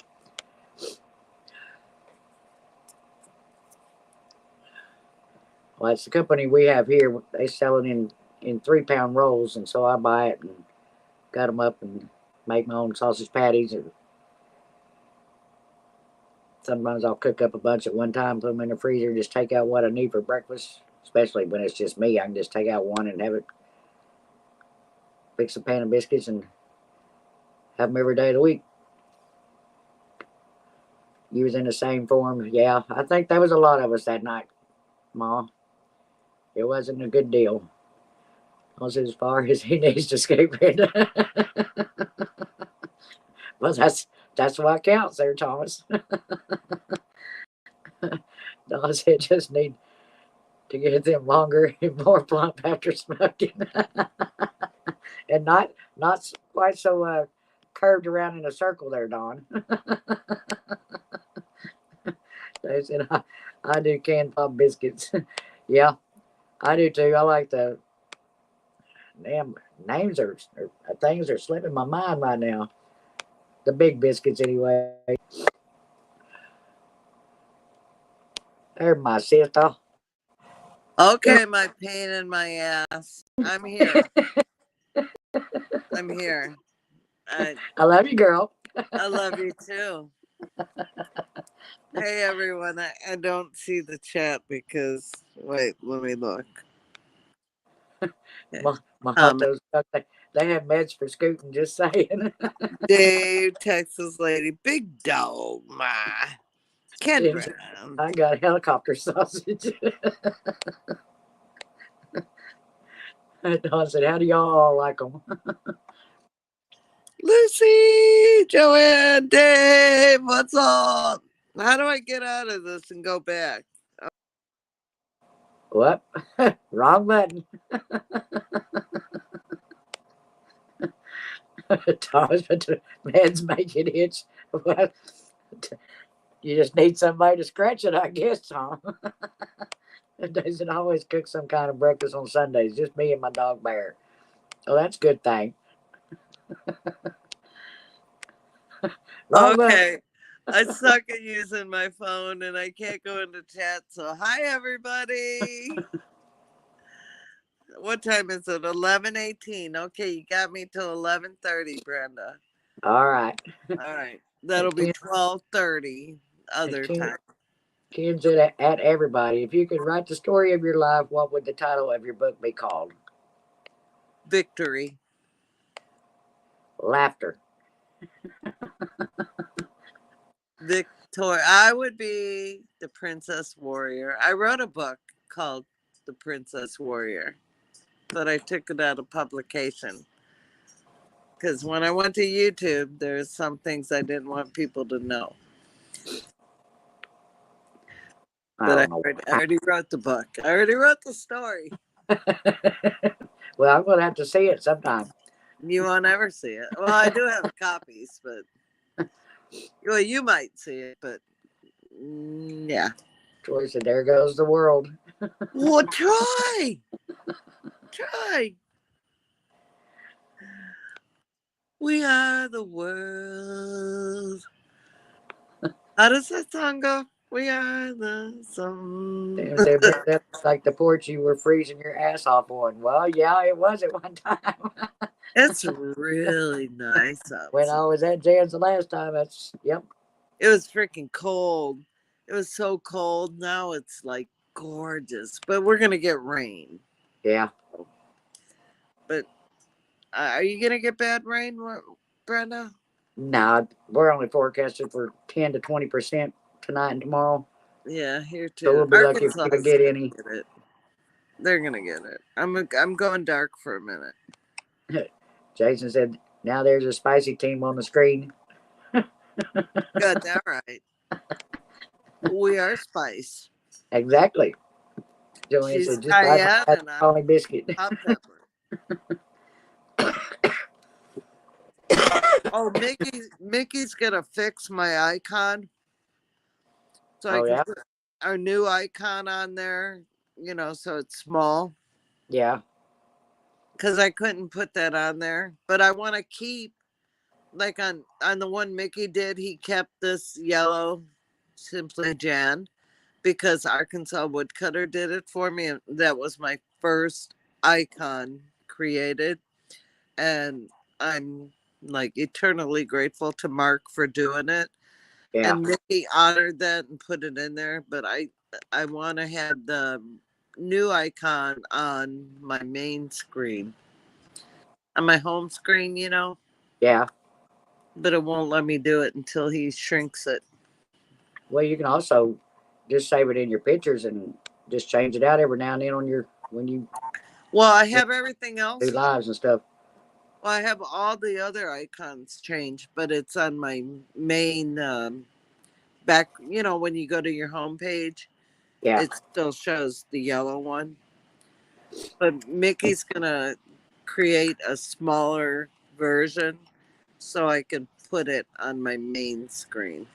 Well, it's the company we have here. They sell it in 3-pound rolls, and so I buy it and cut them up and make my own sausage patties. Or sometimes I'll cook up a bunch at one time, put them in the freezer, just take out what I need for breakfast. Especially when it's just me, I can just take out one and have it, fix a pan of biscuits and have them every day of the week. You was in the same form. Yeah, I think there was a lot of us that night, Ma. It wasn't a good deal. Also, as far as he needs to escape it. Well, that's what counts there, Thomas. Don said just need to get them longer and more plump after smoking. And not quite so curved around in a circle there, Don. They said I do canned pop biscuits. Yeah, I do too. I like the damn names or things are slipping my mind right now. The big biscuits anyway. There's my sister. Okay, my pain in my ass. I'm here. I'm here. I love you, girl. I love you too. Hey everyone, I don't see the chat because wait, let me look. My autos, they have meds for scooting, just saying. Dave, Texas lady, big dog, ma. Ken Brown. I got helicopter sausage. Don said, how do y'all all like them? Lucy, Joanne, Dave, what's up? How do I get out of this and go back? What? Wrong button. Thomas, but the meds make it itch. Well, you just need somebody to scratch it, I guess, Tom. Doesn't always cook some kind of breakfast on Sundays. Just me and my dog Bear. Oh, that's a good thing. Okay. I suck at using my phone and I can't go into chat. So, hi, everybody. What time is it? 11:18. Okay, you got me till 11:30, Brenda. All right. All right. That'll be 12:30 other time. Kids at everybody. If you could write the story of your life, what would the title of your book be called? Victory. Laughter. I would be the Princess Warrior. I wrote a book called The Princess Warrior, but I took it out of publication. Because when I went to YouTube, there's some things I didn't want people to know. But I already wrote the book. I already wrote the story. Well, I'm going to have to see it sometime. You won't ever see it. Well, I do have copies, but well, you might see it, but yeah. Troy said, "There goes the world." Well, try. Try. We are the world. How does that song go? We are the sun. That's like the porch you were freezing your ass off on. Well, yeah, it was at one time. It's really nice outside. When I was at Jan's the last time, yep. It was freaking cold. It was so cold. Now it's like gorgeous, but we're gonna get rain. Yeah. But are you gonna get bad rain, Brenda? No, we're only forecasted for 10 to 20% tonight and tomorrow. Yeah, here too. So we'll be lucky if we can get any. They're gonna get it. I'm going dark for a minute. Jason said, "Now there's a spicy team on the screen." Got that right. We are Spice. Exactly. Joanne said, "Just call me Biscuit." Hot pepper. Oh, Mickey's gonna fix my icon, so I can put our new icon on there. You know, so it's small. Yeah. Because I couldn't put that on there, but I want to keep, like on the one Mickey did, he kept this yellow Simply Jan because Arkansas Woodcutter did it for me, and that was my first icon created, and I'm like eternally grateful to Mark for doing it. Yeah. And Mickey honored that and put it in there, but I want to have the new icon on my main screen, on my home screen, you know. Yeah. But it won't let me do it until he shrinks it. Well, you can also just save it in your pictures and just change it out every now and then on your Well, I have everything else. Do lives and stuff. Well, I have all the other icons changed, but it's on my main back. You know, when you go to your home page, it still shows the yellow one. But Mickey's gonna create a smaller version so I can put it on my main screen.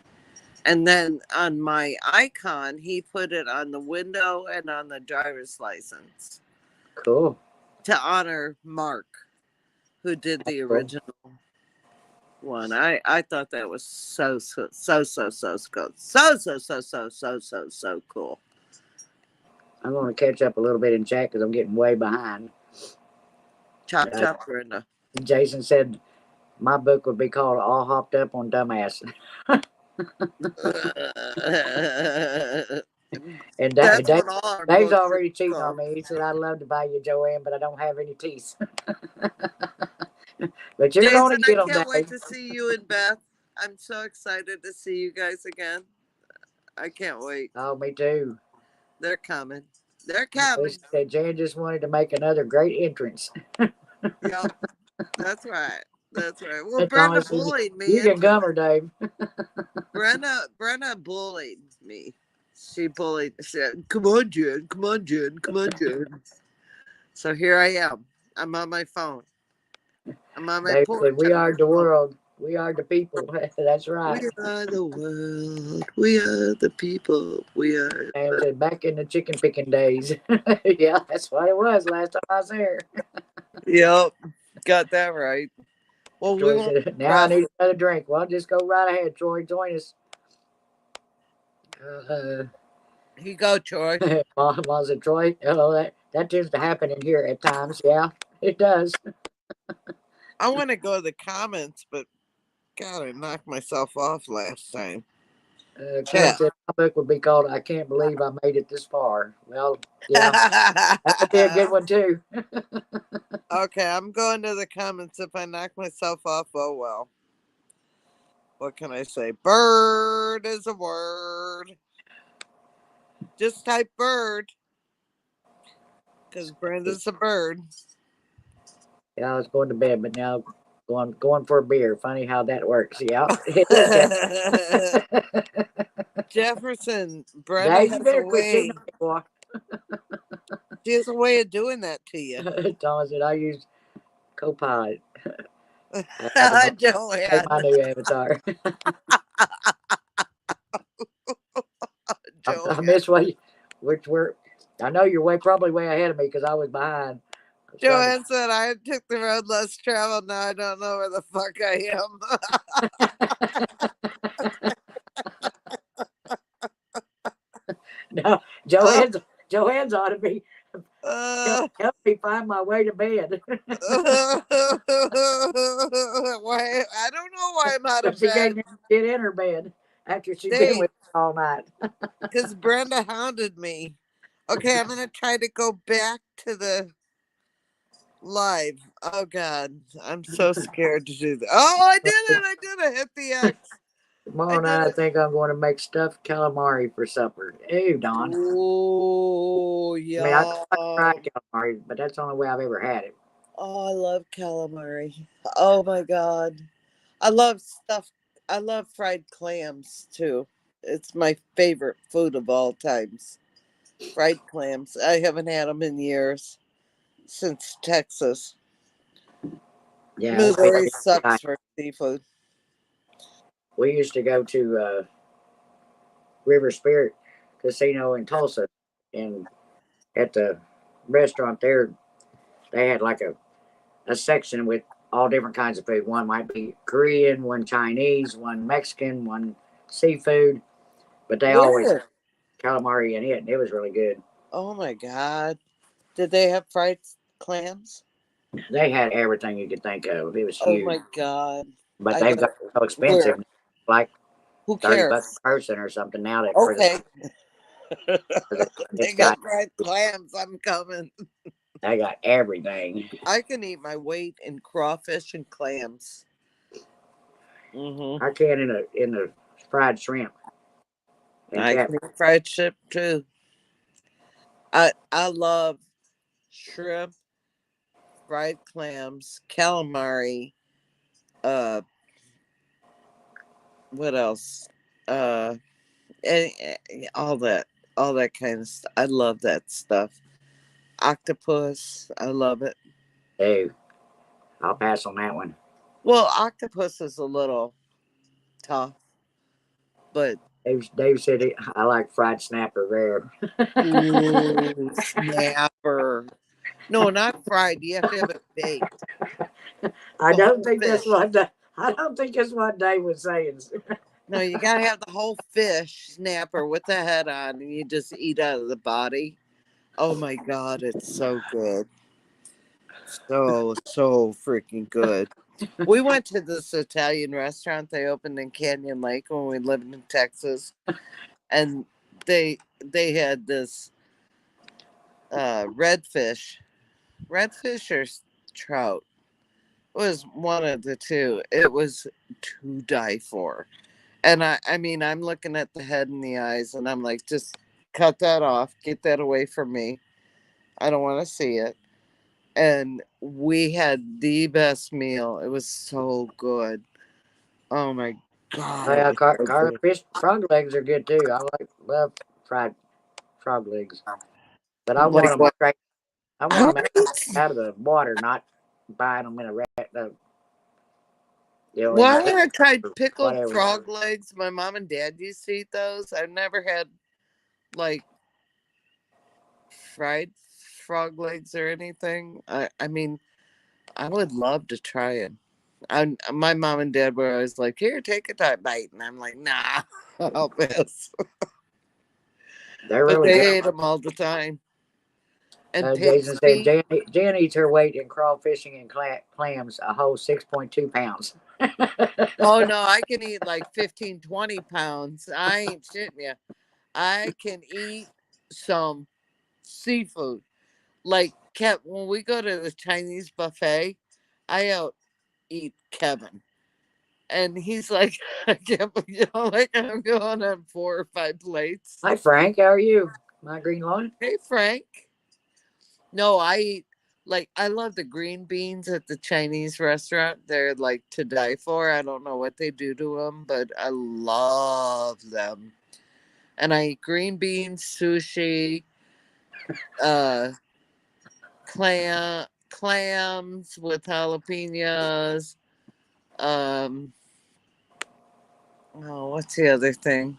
And then on my icon, he put it on the window and on the driver's license. Cool. To honor Mark, who did the original one. I thought that was so cool. So cool. I'm going to catch up a little bit in chat because I'm getting way behind. Chop, Brenda. Jason said my book would be called All Hopped Up on Dumbass. And Dave's already cheating on me. He said, "I'd love to buy you Joanne, but I don't have any teeth." But you're going to get them. I can't wait to see you and Beth. I'm so excited to see you guys again. I can't wait. Oh, me too. They're coming. They're coming. Said Jan just wanted to make another great entrance. Yep, that's right. That's right. Well, Brenda bullied me. You can come her, Dave. Brenda bullied me. She bullied. She said, "Come on, Jen. Come on, Jen. Come on, Jen." So here I am. I'm on my phone. I'm on my porch. We are the world. We are the people. That's right. We are the world. We are the people. We are. And back in the chicken picking days. Yeah, that's what it was last time I was there. Yep. Got that right. Well, Troy said, now I need another drink. Well, just go right ahead, Troy. Join us. Uh, You go, Troy. was it Troy? Hello, that tends to happen in here at times. Yeah, it does. I want to go to the comments, but God, I knocked myself off last time. Karen Chat. said my book would be called "I Can't Believe I Made It This Far." Well, yeah, that would be a good one too. Okay, I'm going to the comments. If I knock myself off, oh well. What can I say? Bird is a word. Just type bird. Because Brenda's a bird. Yeah, I was going to bed, but now going for a beer. Funny how that works. Yeah, it is. Jefferson, Now Brenda you has a better quit cheating way. on me, boy. She has a way of doing that to you. Thomas said I use Copilot. As my Joanne. new avatar. I Joanne. missed which were. I know you're probably way ahead of me because I was behind. Joanne said, I took the road less traveled. Now I don't know where the fuck I am. No, Joanne's ought to be help me find my way to bed. Why? I don't know why I'm out of She bed. can't get in her bed after she's been Dave, with me all night. because Brenda hounded me. Okay, I'm gonna try to go back to the live. Oh God, I'm so scared to do that. Oh, I did it! I did it! Hit the X. Tomorrow night, I think I'm going to make stuffed calamari for supper. Ew, Don. Oh, I mean, I yeah. like fried calamari, but that's the only way I've ever had it. Oh, I love calamari. Oh my God. I love stuffed. I love fried clams too. It's my favorite food of all times. Fried clams. I haven't had them in years since Texas. Yeah, Missouri sucks for seafood. we used to go to River Spirit Casino in Tulsa, and at the restaurant there, they had like a section with all different kinds of food. One might be Korean, one Chinese, one Mexican, one seafood, but they always had calamari in it, and it was really good. Oh my God. Did they have fried clams? They had everything you could think of. It was Oh huge. my God. But they've got so expensive, like Who $30 cares? a person or something now. That Okay. They it's got got fried clams. I'm coming. they got everything. I can eat my weight in crawfish and clams. I can in the fried shrimp. I can eat fried shrimp too. I love shrimp, fried clams, calamari. What else? And all that kind of stuff. I love that stuff. Octopus, I love it. Hey, I'll pass on that one. Well, octopus is a little tough, but Dave said I like fried snapper rare. ooh, snapper. No, not fried. You have to have it baked. I The don't whole think fish. I don't think that's what Dave was saying. No, you gotta have the whole fish snapper with the head on, and you just eat out of the body. Oh my God, it's so good. So freaking good. We went to this Italian restaurant they opened in Canyon Lake when we lived in Texas, and they had this redfish or trout. It was one of the two. It was to die for. And I mean, I'm looking at the head and the eyes, and I'm like, just cut that off, get that away from me. I don't want to see it. And we had the best meal. It was so good. Oh my God. Yeah, fish frog legs are good too. Love fried frog legs, but I want them straight. I want them out of the water, not buying them in a rat. Well, I want to try pickled whatever. frog legs. My mom and dad used to eat those. I've never had like fried frog legs or anything. I mean, I would love to try it. My mom and dad were always like, "Here, take a bite," and I'm like, "Nah, I'll pass." They're but really they good. ate them all the time. And Jason pig's said feet. Jan eats her weight in crawfishing and clams, a whole 6.2 pounds. Oh no, I can eat like 15, 20 pounds. I ain't shitting you. I can eat some seafood. Like when we go to the Chinese buffet, I out eat Kevin. And he's like, I can't believe, like I'm going on 4 or 5 plates. Hi Frank, how are you? My green lawn. Hey Frank. No, I eat like I love the green beans at the Chinese restaurant. They're like to die for. I don't know what they do to them, but I love them. And I eat green beans, sushi, uh, clams with jalapenos. Um, oh, what's the other thing?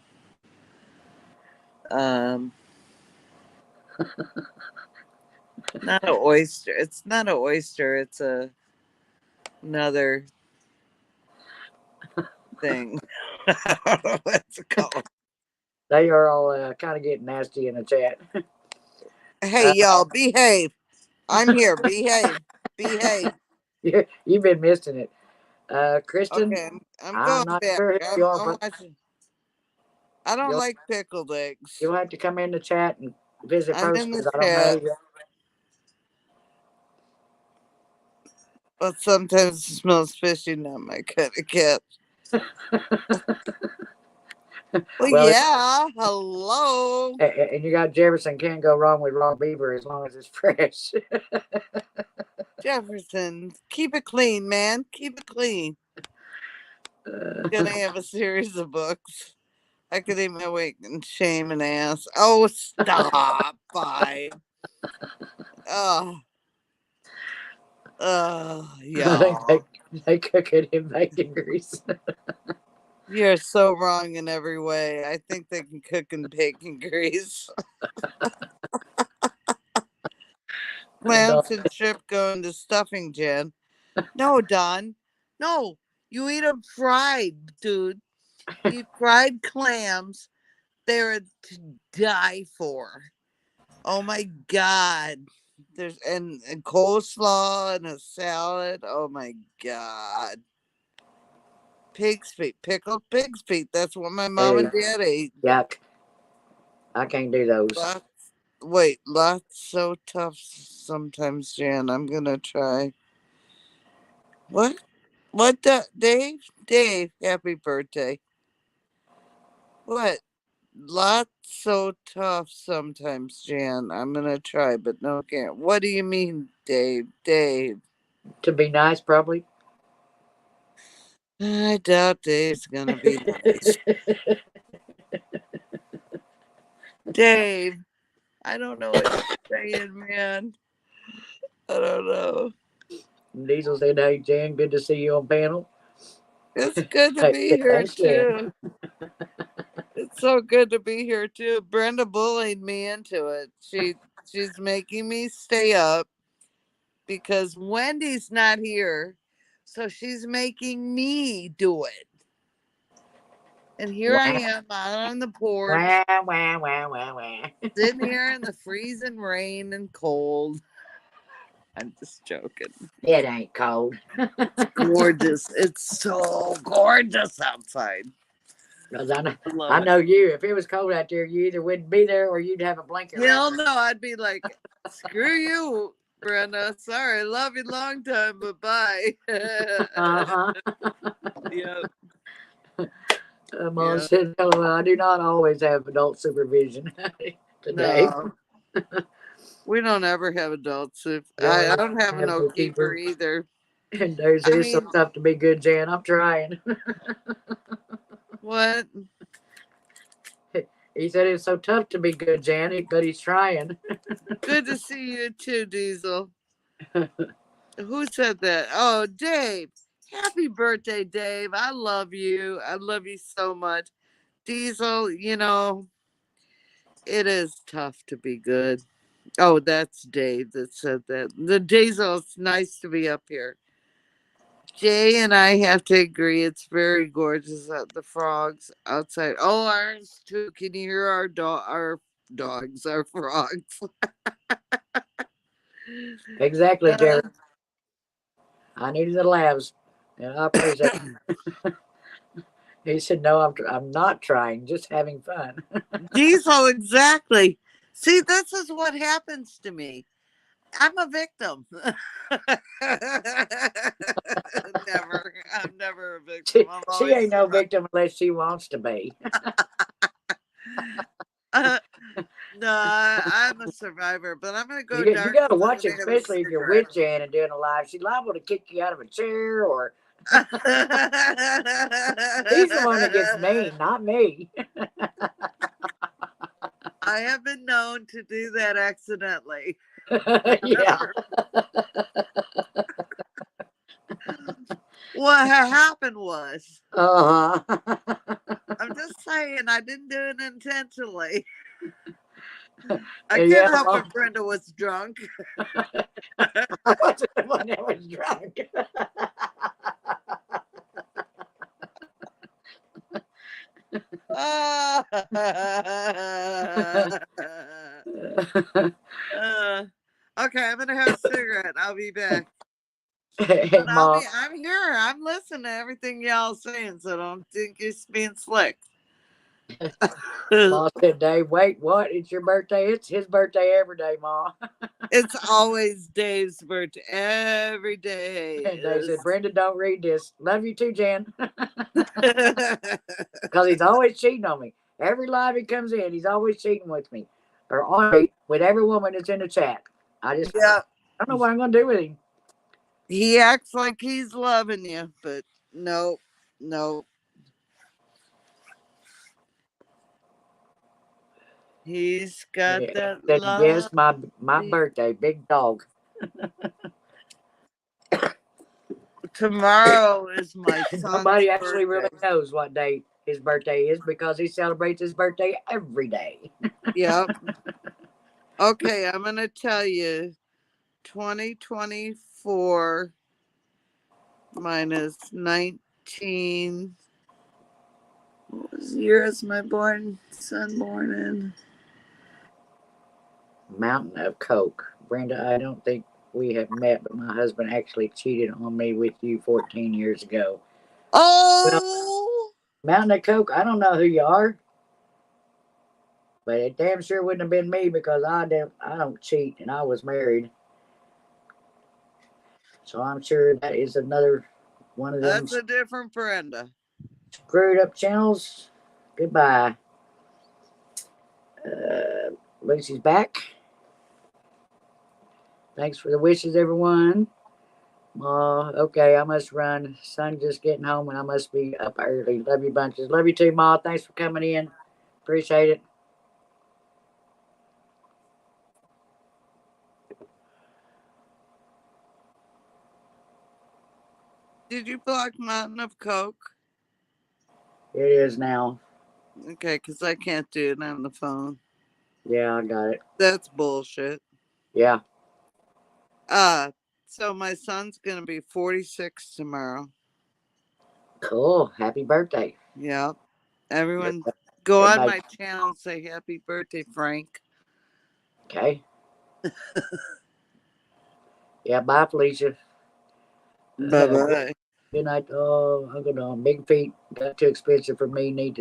Um, not an oyster. It's not an oyster. It's another thing. I don't know what it's called. They are all kind of getting nasty in the chat. Hey, y'all, behave. I'm here. Behave. Behave. You've been missing it. Kristen, Okay, I'm I'm going not back. sure who you are, I'm but watching. I don't you'll, like pickled eggs. you'll have to come in the chat and visit I'm first in the because I don't know chat, you. but sometimes it smells fishy, not my kind of cat. Well, Well, yeah. Hello, and you got Jefferson. Can't go wrong with raw beaver as long as it's fresh. Jefferson. Keep it clean, man. Keep it clean. Gonna have a series of books. I could eat my weight in shame and ass. Oh, stop. Fine. Oh, I think y'all. they cook it in bacon grease. You're so wrong in every way. I think they can cook in bacon grease. No. Clams and shrimp go into stuffing, Jen. No, Don. No, you eat them fried, dude. You fried clams. They're to die for. Oh my God. There's and coleslaw and a salad. Oh my God. Pig's feet, pickled pig's feet. That's what my mom and dad ate. Yuck. I can't do those. Wait, lots so tough sometimes, Jan. I'm gonna try. What? What the Dave? Dave, happy birthday. What? Lots so tough sometimes, Jan. I'm gonna try, but no can't. What do you mean, Dave? Dave. To be nice, probably. I doubt Dave's gonna be nice. Dave, I don't know what you're saying, man. I don't know. Diesel said, "Hey Jan, good to see you on panel." It's good to Hey, be here thanks, Jan. too. It's so good to be here too. Brenda bullied me into it. She's making me stay up because Wendy's not here. So she's making me do it. And here I Wow, am out on the porch, wow, wow, wow, wow, wow. sitting here in the freezing rain and cold. I'm just joking. It ain't cold. Gorgeous. It's so gorgeous outside. Because I I love I it. know you. If it was cold out there, you either wouldn't be there or you'd have a blanket Hell wrapper. no, I'd be like, screw you, Brenda. Sorry, love you long time, but bye. Uh-huh. Yep. Mom Yeah. said, "Oh, well, I do not always have adult supervision today." No. We don't ever have adult soup. You don't I ever don't have have no to keep keeper her. either. And there's I it's so mean, tough to be good, Jan. I'm trying. what? He said it's so tough to be good, Jan, but he's trying. Good to see you too, Diesel. Who said that? Oh, Dave. Happy birthday, Dave. I love you. I love you so much. Diesel, it is tough to be good. Oh, that's Dave that said that. The Diesel, it's nice to be up here. Jay and I have to agree, it's very gorgeous. The frogs outside. Oh, ours too. Can you hear our dogs are frogs. Exactly, Jerry. I needed the laughs, and I appreciate it. He said, "No, I'm not trying, just having fun." Diesel, exactly. See, this is what happens to me. I'm a victim. Never. I'm never a victim. I'm She always ain't no survivor. victim unless she wants to be. No, I'm a survivor, but I'm gonna go You dark got to because I'm watch it, gonna have a especially if you're cigarette. with Jan and doing a live. She's liable to kick you out of a chair, or she's the one that gets mean, not me. I have been known to do that accidentally. Yeah. What happened was, Uh huh. I'm just saying, I didn't do it intentionally. I Yeah. can't help if Brenda was drunk. I wasn't the one that was drunk. Uh, okay, I'm gonna have a cigarette. I'll be back. Hey, But Mom. I'm here. I'm listening to everything y'all saying, so don't think it's being slick. Ma said, Dave, wait, what? It's your birthday? It's his birthday every day, Ma. It's always Dave's birthday. Every day And Dave is. said, Brenda, don't read this. Love you too, Jan. Because he's always cheating on me. Every live he comes in, he's always cheating with me. Or on me with every woman that's in the chat. I Yeah. don't know what I'm going to do with him. He acts like he's loving you, but no, no. He's got Yeah, that said, love. yes, my birthday, big dog. Tomorrow is my son's Nobody actually birthday. really knows what day his birthday is because he celebrates his birthday every day. Yep. Okay, I'm going to tell you 2024 minus 19. What was the year is my son born in? Mountain of Coke. Brenda, I don't think we have met, but my husband actually cheated on me with you 14 years ago. Well, Oh! Mountain of Coke, I don't know who you are, but it damn sure wouldn't have been me because I don't cheat and I was married. So I'm sure that is another one of them That's a different Brenda. screwed up channels. Goodbye. Lucy's back. Thanks for the wishes, everyone. Okay, I must run. Sun just getting home and I must be up early. Love you bunches. Love you too, Ma. Thanks for coming in. Appreciate it. Did you block Mountain of Coke? It is now. Okay, because I can't do it on the phone. Yeah, I got it. That's bullshit. Yeah. So my son's gonna be 46 tomorrow. Cool. Happy birthday. Yep. Everyone go on my channel and say happy birthday, Frank. Okay. Yeah, bye, Felicia. Bye-bye. Good night. Oh, Uncle Don. Big feet got too expensive for me. Need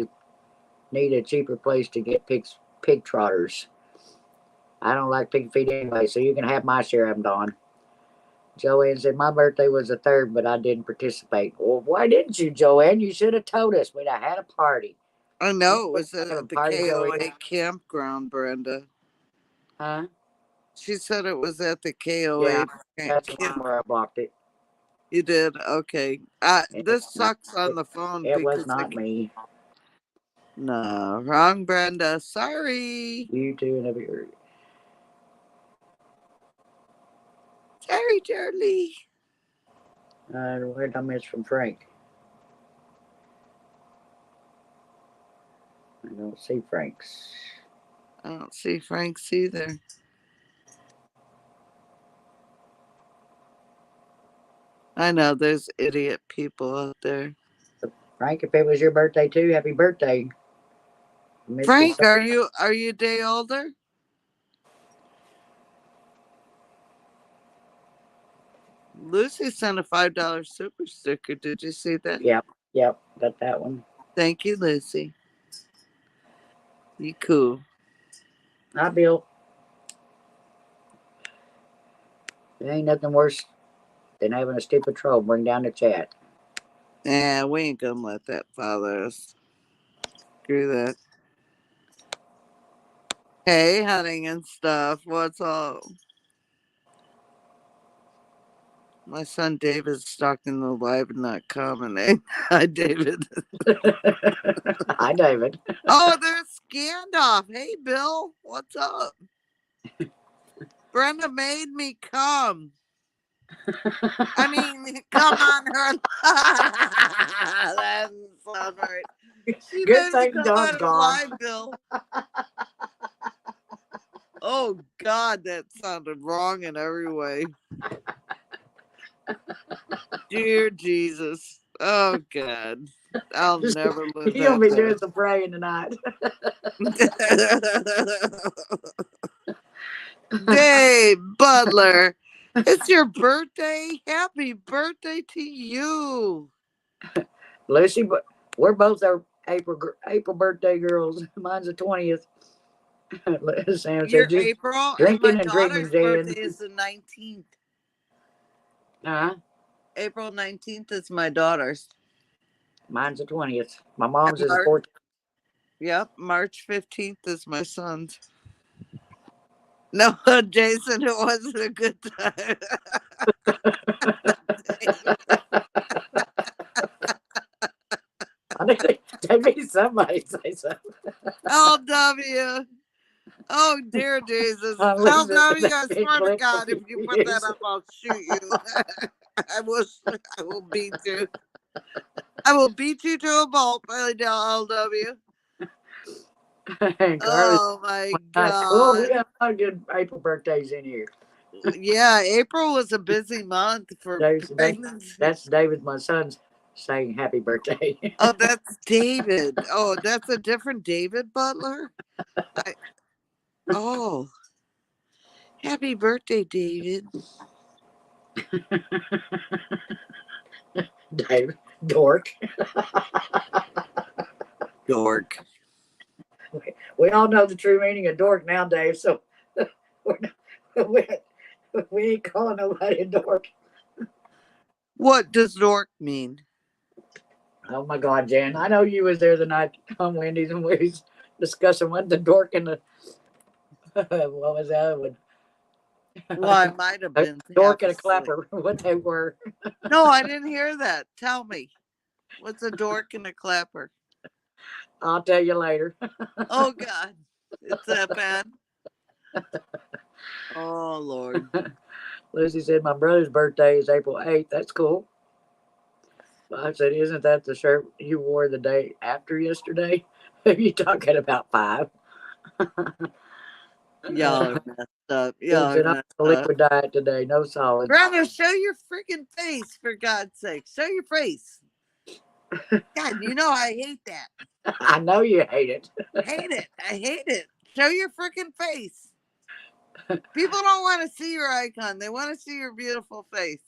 a cheaper place to get pig trotters. I don't like pig feet anyway, so you can have my share of them, Don. Joanne said my birthday was the 3rd, but I didn't participate. Well, why didn't you, Joanne? You should have told us. We'd have had a party. I know it was at the Party, KOA Joanne. campground, Brenda. Huh? She said it was at the KOA Yeah, that's camp. where I blocked it. You did? Okay. This sucks on the phone It was because not me. No, wrong Brenda. Sorry. You too, and every. Sorry, Charlie. Where'd I miss from Frank? I don't see Frank's. I don't see Frank's either. I know there's idiot people out there. Frank, if it was your birthday too, happy birthday. Frank, are you a day older? Lucy sent a $5 super sticker. Did you see that? Yep, got that one. Thank you, Lucy. You cool. Hi, Bill. There ain't nothing worse than having a stupid troll bring down the chat. Yeah, we ain't gonna let that bother us. Screw that. Hey, hunting and stuff. What's up? My son David's stalking the live and not commenting. Hi, David. Hi, David. Oh, there's Scandalf. Hey, Bill. What's up? Brenda made me come. I mean, come on her. That doesn't sound right. She Good made me thing come Don's on her gone. live, Bill. Oh, God, that sounded wrong in every way. Dear Jesus. Oh, God. I'll never live You'll be that doing some praying tonight. Dave Butler, it's your birthday. Happy birthday to you. Lucy, but we're both our April birthday girls. Mine's the 20th. Sam You're said, just April, and my drinking and daughter's dreaming, birthday Jan. is the 19th. Uh-huh. April 19th is my daughter's. Mine's the 20th. My mom's is the March, 14th. yep, March 15th is my son's. No, Jason, it wasn't a good time. I think maybe somebody say something. LW. Oh, dear Jesus. Listen, LW, I that swear to clip God, if you put that is- up, I'll shoot you. I will beat you. I will beat you to a pulp, LW. Carly, Oh, my cool. We God. got a lot of good April birthdays in here. Yeah, April was a busy month for pregnancy. That's David, my son's, saying happy birthday. Oh, that's David. Oh, that's a different David Butler? Oh, happy birthday, David. David, dork. Dork. We all know the true meaning of dork now, Dave, so we ain't calling nobody a dork. What does dork mean? Oh my God, Jan! I know you was there the night on Wendy's and we was discussing what the dork and the what was that other one? Well, I might have been. Dork and a clapper. What they were? No, I didn't hear that. Tell me, what's a dork and a clapper? I'll tell you later. Oh God, it's that bad. Oh Lord. Lucy said my brother's birthday is April 8th. That's cool. I said, isn't that the shirt you wore the day after yesterday? Who are you talking about, 5? Y'all are messed up. Y'all said, I'm on a liquid diet today, no solids. Brother, show your freaking face, for God's sake. Show your face. God, you know I hate that. I know you hate it. Hate it. I hate it. Show your freaking face. People don't want to see your icon. They want to see your beautiful face.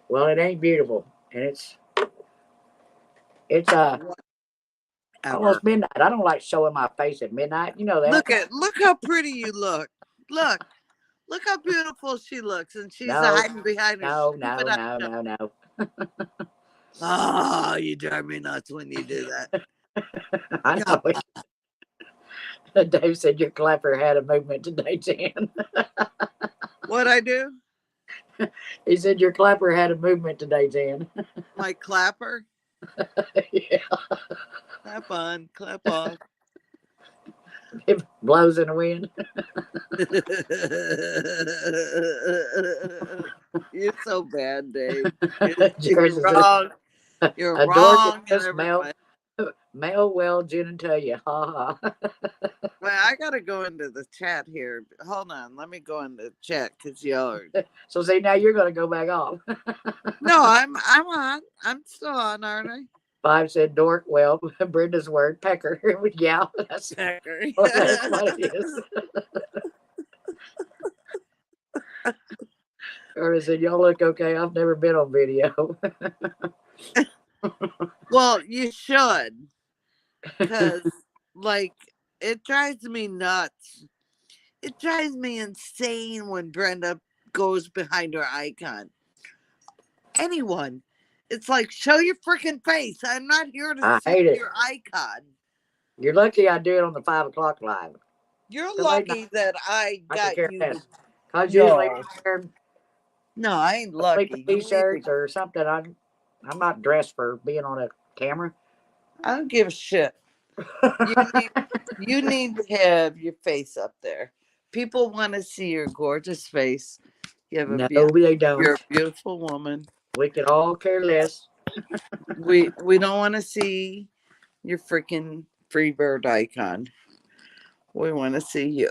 Well, it ain't beautiful. And it's almost midnight. I don't like showing my face at midnight. You know that. Look how pretty you look. Look how beautiful she looks, and she's hiding behind her. No. Oh, you drive me nuts when you do that. I know it. Dave said your clapper had a movement today, Jan. What'd I do? He said your clapper had a movement today, Jan. My clapper? Yeah. Clap on, clap off. It blows in the wind. You're so bad, Dave. You're wrong. You're wrong. Mail well, Jen, and tell you. Ha ha. Well, I gotta go into the chat here. Hold on, let me go into the chat because y'all are. So see, now you're gonna go back off. No, I'm on. I'm still on, aren't I? 5 said dork. Well, Brenda's word, pecker. Yeah, that's, Pecker. well, that's what it is. Or said, y'all look okay. I've never been on video. Well, you should, because like it drives me nuts. It drives me insane when Brenda goes behind her icon. Anyone, it's like show your freaking face. I'm not here to I see hate it. your icon. You're lucky I do it on the 5 o'clock live. You're The late night, lucky that I I could got care you. less. Because usually No, I'm wearing no, I ain't sleeping lucky. You need t-shirts to. or something. I'm not dressed for being on a camera. I don't give a shit. You need. You need to have your face up there. People want to see your gorgeous face. You have a No, beautiful. they You're don't. a beautiful woman. We could all care less. We don't want to see your freaking Freebird icon. We want to see you.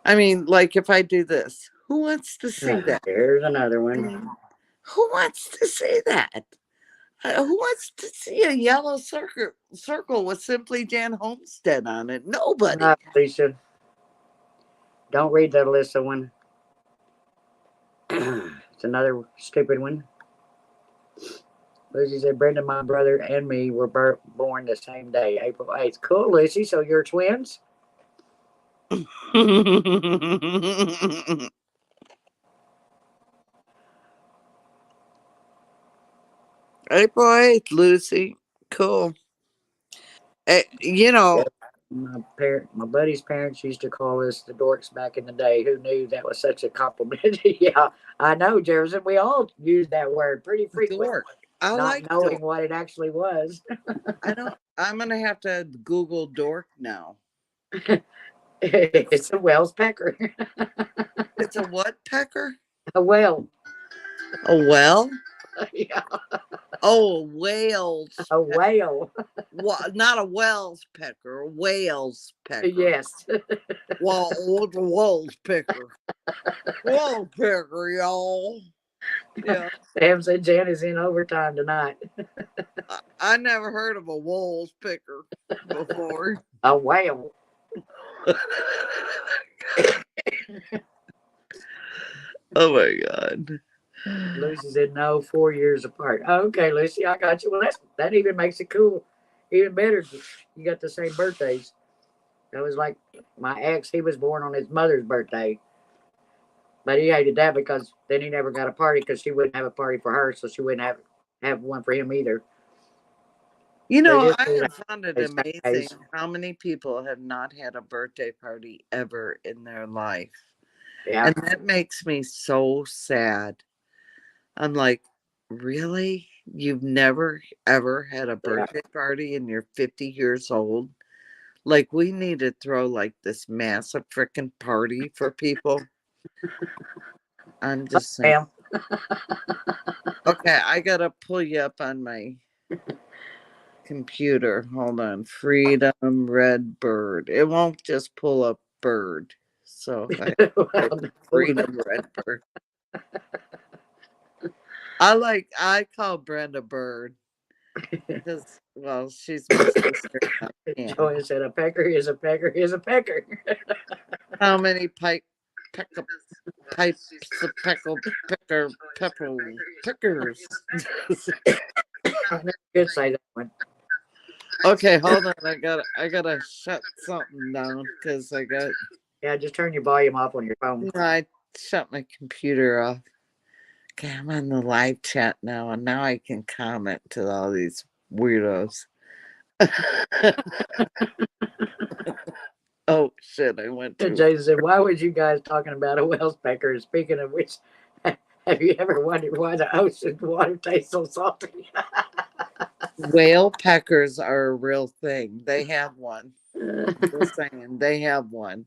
I mean, like if I do this, who wants to see that? Here's another I one. mean, who wants to see that? Who wants to see a yellow circle with Simply Jan Homestead on it? Nobody. Lisa, don't read the Alyssa one. It's another stupid one. Lucy said, Brenda, my brother, and me were born the same day, April 8th. Cool, Lucy. So you're twins? April 8th, Lucy. Cool. You Yeah. know, My buddy's parents used to call us the dorks back in the day. Who knew that was such a compliment? Yeah, I know, Jefferson. We all use that word pretty frequently, dork. I not like knowing dork. what it actually was. I don't. I'm gonna have to Google dork now. It's a Wells pecker. It's a what pecker? A whale. A well? Yeah, Oh, whales. a whale. Not a Wells pecker. A whales pecker. Yes. Well, what's a Wells pecker? Wells pecker, y'all. Yeah. Sam said Jan is in overtime tonight. I never heard of a Wells pecker before. A whale. Oh my God. Lucy said no, 4 years apart. Oh, okay, Lucy, I got you. Well, that even makes it cool, even better. You got the same birthdays. That was like my ex. He was born on his mother's birthday, but he hated that because then he never got a party because she wouldn't have a party for her, so she wouldn't have one for him either. You They know, just I do have found it that amazing nowadays. how many people have not had a birthday party ever in their life. Yeah, And that makes me so sad. I'm like, really? You've never ever had a yeah. birthday party and you're 50 years old? Like, we need to throw like this massive freaking party for people. I'm just saying. Sam. Okay, I gotta pull you up on my computer. Hold on. Freedom Red Bird. It won't just pull up bird. So I Well, Freedom Red Bird. I call Brenda Bird because well, she's my sister. Joanne said a pecker is a pecker is a pecker. How many pipes of pecker pickers? I never could say that one. Okay, hold on. I gotta shut something down because Yeah, just turn your volume off on your phone. I shut my computer off. Okay, I'm on the live chat now, and now I can comment to all these weirdos. Oh shit! I went to. Jason said, "Why would you guys talking about a Wells pecker? Speaking of which, have you ever wondered why the ocean water tastes so salty?" Whale peckers are a real thing. They have one. Just saying, they have one.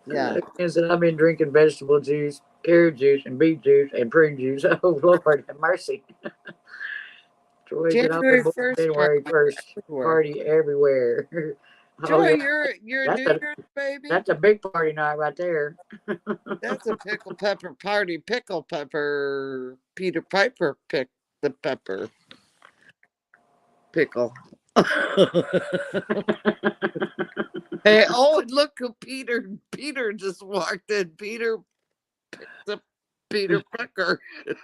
Yeah. Ken said, "I've been drinking vegetable juice, carrot juice, and beet juice, and prune juice. Oh Lord, have mercy." Troy said, "I've been January born 1st January party 1st. everywhere. Party everywhere." Oh Joy, yeah, you're a that's New a Year's baby. that's a big party night right there. That's a pickle pepper party. Pickle pepper Peter Piper pick the pepper pickle. Hey, oh, and look who Peter just walked in. Peter picked up Peter Pecker.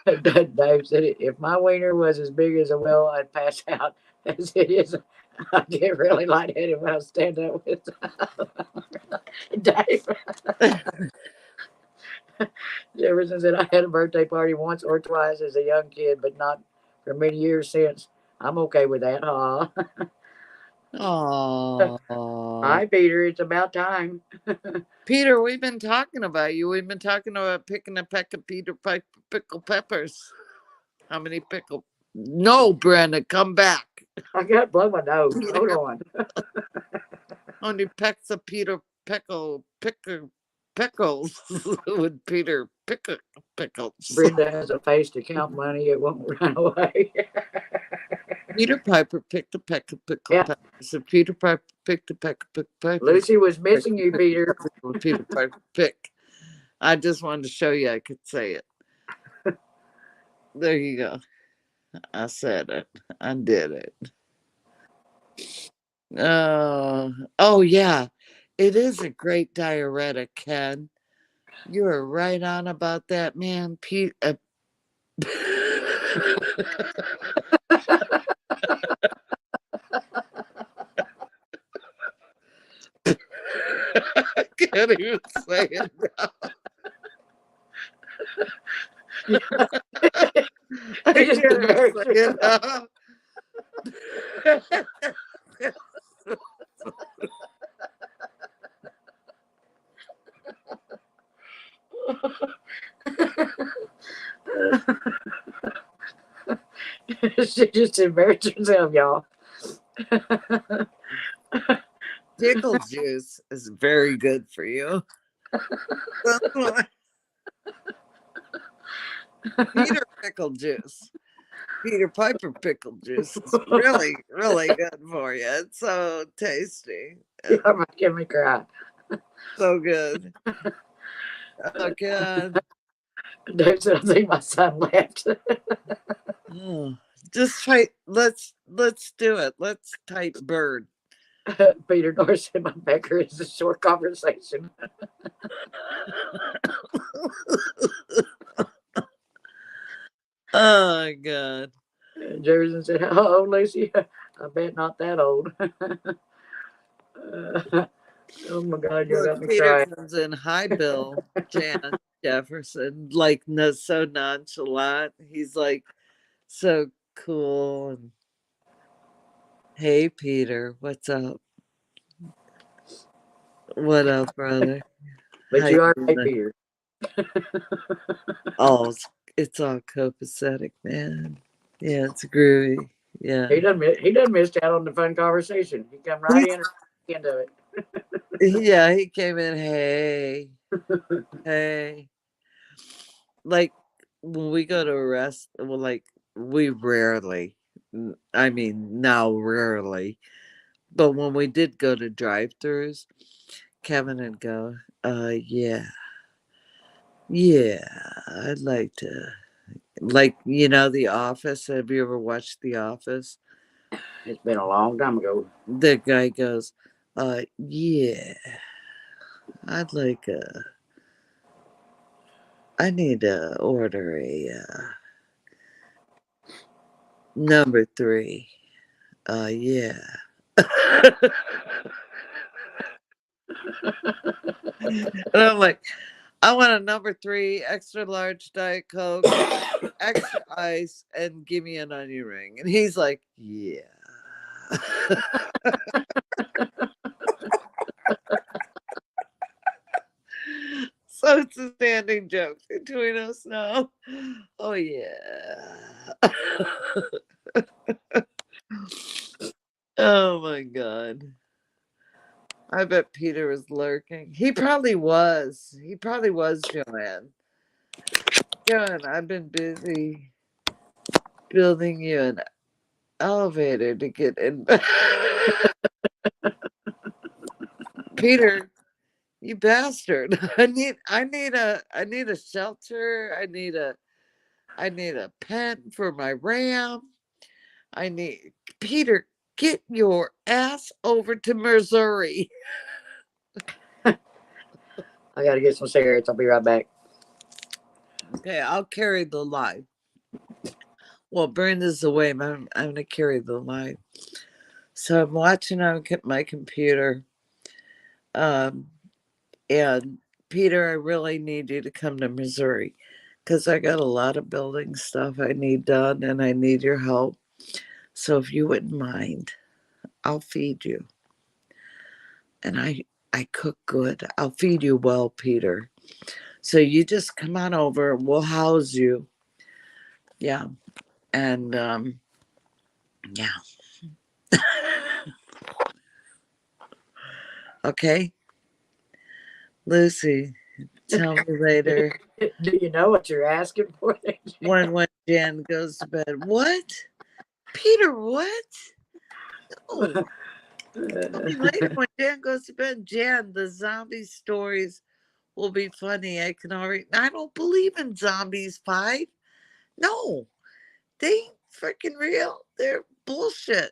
Dave said, if my wiener was as big as a well, I'd pass out as it is. I get really lightheaded when I stand up with Dave. Jefferson said, I had a birthday party once or twice as a young kid, but not for many years since. I'm okay with that. Aw. Oh, Hi, Peter. It's about time. Peter, we've been talking about you. We've been talking about picking a peck of pickle peppers. How many pickle? No, Brenda, come back. I got to blow my nose. Hold on. How many pecks of pickles with Peter pickles? Brenda has a face to count money. It won't run away. Peter Piper picked a peck of pickle Yeah. peppers. So Peter Piper picked a peck of pickle peppers. Lucy was missing you, Peter. Peter Piper pick. I just wanted to show you I could say it. There you go. I said it. I did it. Oh yeah. It is a great diuretic, Ken. You are right on about that, man. Pete. I can't even say it now. I can't even say it now. She just embarrassed herself, y'all. Pickle juice is very good for you. Peter pickle juice. Peter Piper pickle juice is really, really good for you. It's so tasty. Y'all might give me cry. So good. Oh God. Dave said, I think my son left. Oh, just try. Let's do it. Let's type bird. Peter Norris said, my pecker is a short conversation. Oh my God. Jefferson said, how old, Lucy? I bet not that old. Oh my God, you got me Peter crying. comes in. Hi, Bill. Jan Jefferson, like so nonchalant. He's like so cool. And hey, Peter, what's up? What up, brother? But How you are doing? right, Peter. Oh, it's all copacetic, man. Yeah, it's groovy. Yeah. He doesn't miss out on the fun conversation. He come right in into it. Yeah, he came in. Hey. Like when we go to a well, like we rarely, I mean, now rarely, but when we did go to drive-throughs, Kevin would go, yeah, I'd like to, like, The Office. Have you ever watched The Office? It's been a long time ago. The guy goes, yeah, I'd like I need to order a number 3. Yeah. And I'm like, I want a number 3 extra large Diet Coke, extra ice, and give me an onion ring. And he's like, yeah. So it's a standing joke between us now. Oh yeah. Oh my God. I bet Peter was lurking. He probably was. Joanne. Joanne, I've been busy building you an elevator to get in. Peter, you bastard. I need a shelter. I need a I need a pen for my RAM. I need Peter, get your ass over to Missouri. I got to get some cigarettes. I'll be right back. Okay, I'll carry the live. Well, Brenda's away, but I'm going to carry the live. So I'm watching on my computer. And Peter, I really need you to come to Missouri because I got a lot of building stuff I need done and I need your help. So if you wouldn't mind, I'll feed you. And I cook good. I'll feed you well, Peter. So you just come on over. We'll house you. Yeah. And yeah. Okay. Lucy, tell me later. Do you know what you're asking for? when Jan goes to bed. What? Peter, what? Oh. Tell me later when Jan goes to bed. Jan, the zombie stories will be funny. I don't believe in zombies 5. No, they ain't freaking real. They're bullshit.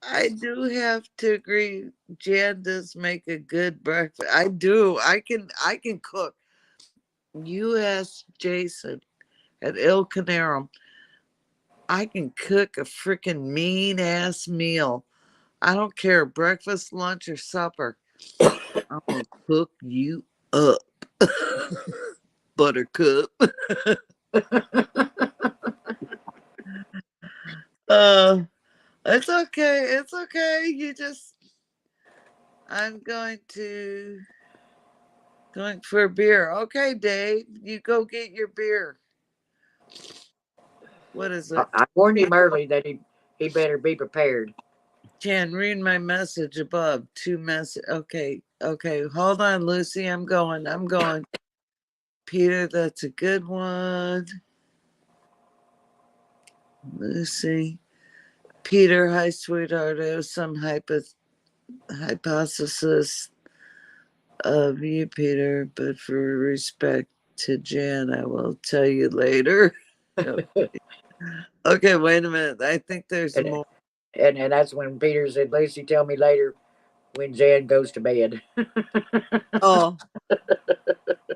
I do have to agree. Jan does make a good breakfast. I do. I can cook. You ask Jason at Il Canarum. I can cook a freaking mean ass meal. I don't care, breakfast, lunch, or supper. I'm gonna cook you up. Buttercup. It's okay. It's okay. I'm going for a beer. Okay, Dave, you go get your beer. What is it? I warned him early that he better be prepared. Jan, read my message above. 2 message. Okay. Hold on, Lucy. I'm going. Peter, that's a good one. Lucy. Peter, hi, sweetheart. I have some hypothesis of you, Peter, but for respect to Jan, I will tell you later. Okay, wait a minute. I think there's more. And that's when Peter said, Lucy, tell me later when Jan goes to bed. Oh.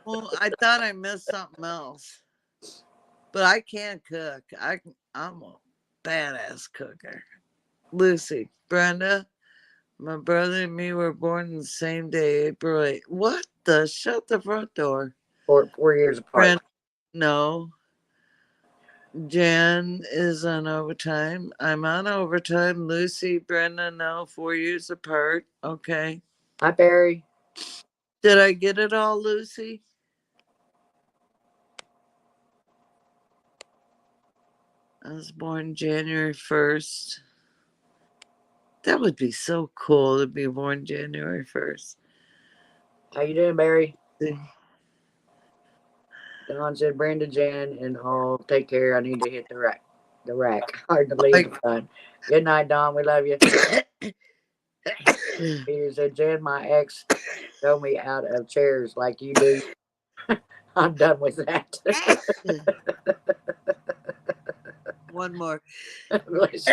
Well, I thought I missed something else. But I can cook. I'm a badass cooker. Lucy, Brenda, my brother and me were born the same day, April 8th. What the? Shut the front door. 4 years apart. Brenda, no. Jan is on overtime. I'm on overtime. Lucy, Brenda, no. 4 years apart. Okay. Hi, Barry. Did I get it all, Lucy? I was born January 1st. That would be so cool to be born January 1st. How you doing, Barry? Don said, Brenda, Jan, and all take care. I need to hit the rack. Hard to leave the fun. Good night, Don. We love you. Peter said, Jan, my ex throw me out of chairs like you do. I'm done with that. One more. Bless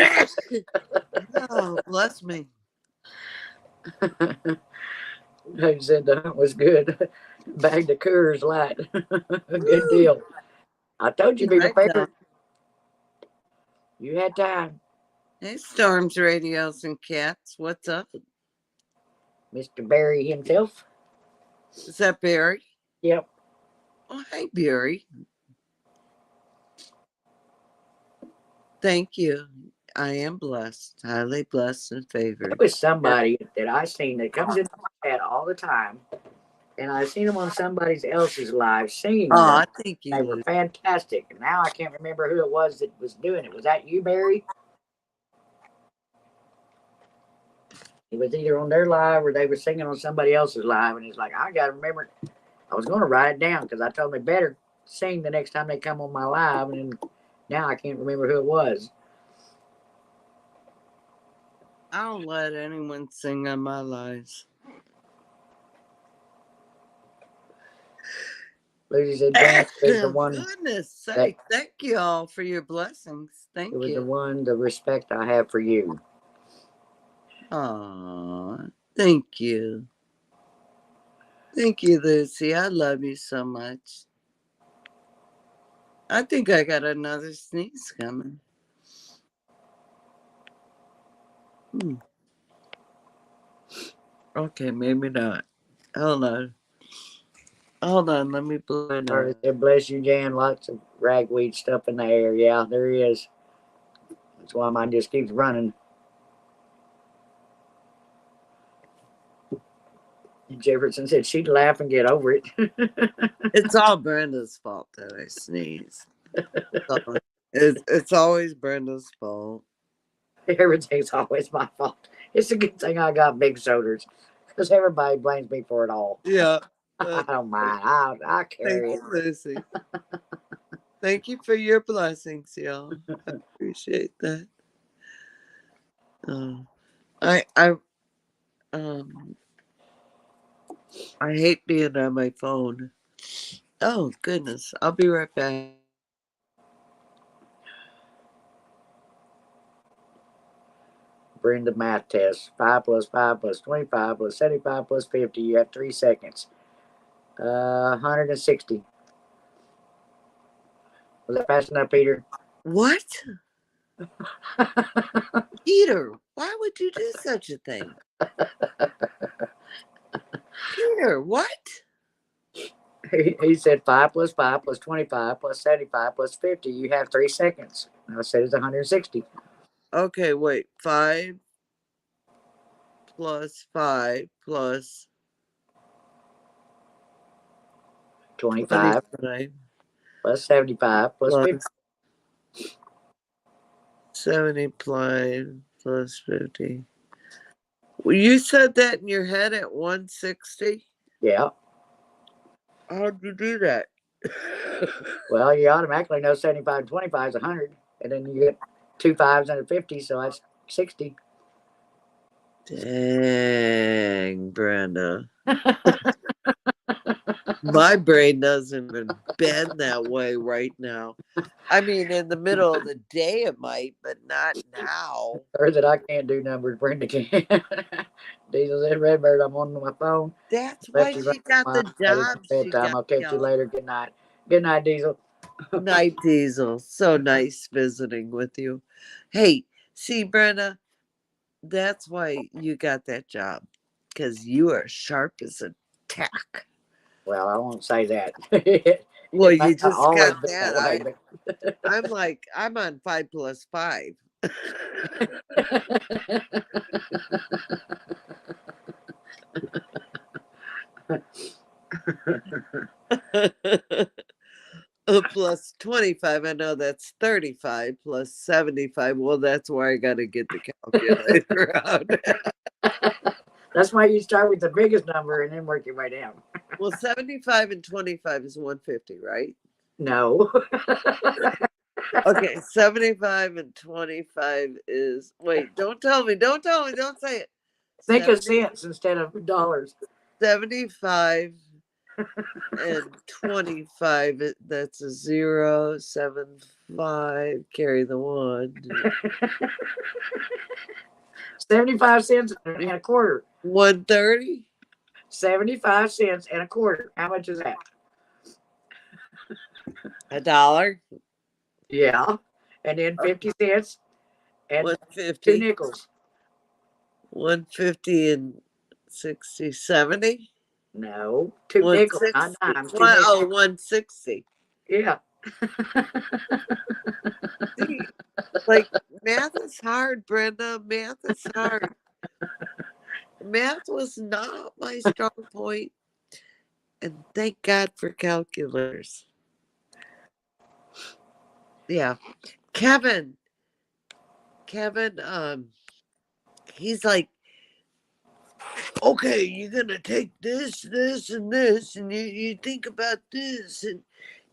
Oh, bless me. He said the hunt was good. Bagged the Coors Light. Good deal. I told you to be prepared. You had time. Hey, Storms, Radios, and Cats. What's up? Mr. Barry himself. Is that Barry? Yep. Oh, hi, Barry. Thank you. I am blessed, highly blessed and favored. There was somebody that I seen that comes in my chat all the time, and I seen them on somebody else's live singing. Oh, I think they were fantastic. And now I can't remember who it was that was doing it. Was that you, Barry? It was either on their live or they were singing on somebody else's live, and he's like, I gotta remember. I was going to write it down because I told them they better sing the next time they come on my live, and now I can't remember who it was. I don't let anyone sing on my lives. Lucy said, Jan, it was the one Goodness that sake. Thank you all for your blessings. it Thank was the you. one, the respect I have for you. Aw, thank you. Thank you, Lucy. I love you so much. I think I got another sneeze coming. Okay, maybe not. Hold on. Hold on, let me blow it Or out. said, bless you, Jan. Lots of ragweed stuff in the air. Yeah, there is. That's why mine just keeps running. Jefferson said she'd laugh and get over it. It's all Brenda's fault that I sneeze. It's always Brenda's fault. Everything's always my fault. It's a good thing I got big shoulders because everybody blames me for it all. Yeah. I don't mind. I Thank carry it. you, Lucy. Thank you for your blessings, y'all. I appreciate that. I hate being on my phone. Oh goodness, I'll be right back. Brenda math test. 5 plus 5 plus 25 plus 75 plus 50. You have 3 seconds. 160. Was that fast enough, Peter? What? Peter, why would you do such a thing? Peter, what? He said 5 plus 5 plus 25 plus 75 plus 50. You have 3 seconds. I said it's 160. Okay, wait. 5 plus 5 plus 25 25 plus 75 plus 50. plus 75 plus 50. Well, you said that in your head at 160? Yeah. How'd you do that? Well, you automatically know 75 and 25 is 100. And then you get 2 5s and a 50, so that's 60. Dang, Brenda. My brain doesn't even bend that way right now. I mean, in the middle of the day it might, but not now. Or that I can't do numbers, Brenda can. Diesel said, Redbird, I'm on my phone. That's why Left you right she got the ready job for she bedtime. got, I'll catch you y'all. later. Good night. Good night, Diesel. Night, Diesel. So nice visiting with you. Hey, see, Brenda, that's why you got that job, because you are sharp as a tack. Well, I won't say that. Well, It may you not just always got be that. that way, I'm on 5 plus 5. Plus 25. I know that's 35 plus 75. Well, that's where I got to get the calculator out. That's why you start with the biggest number and then work your way down. Well, 75 and 25 is 150, right? No. Okay, 75 and 25 is, wait, don't tell me, don't say it. Think of 70, cents instead of dollars. 75 and 25, that's a 0, 7, 5, carry the 1. 75 cents and a quarter. 130? 75 cents and a quarter. How much is that? $1? Yeah. And then 50 cents and 2 150? nickels. 150 and 60, 70? No, 2 nickels, not 160. dimes, 2 nickels. 160. Yeah. See, like, math is hard, Brenda. Math is hard. Math was not my strong point, and thank God for calculators. Yeah. Kevin, he's like, okay, you're gonna take this, and this, and you think about this, and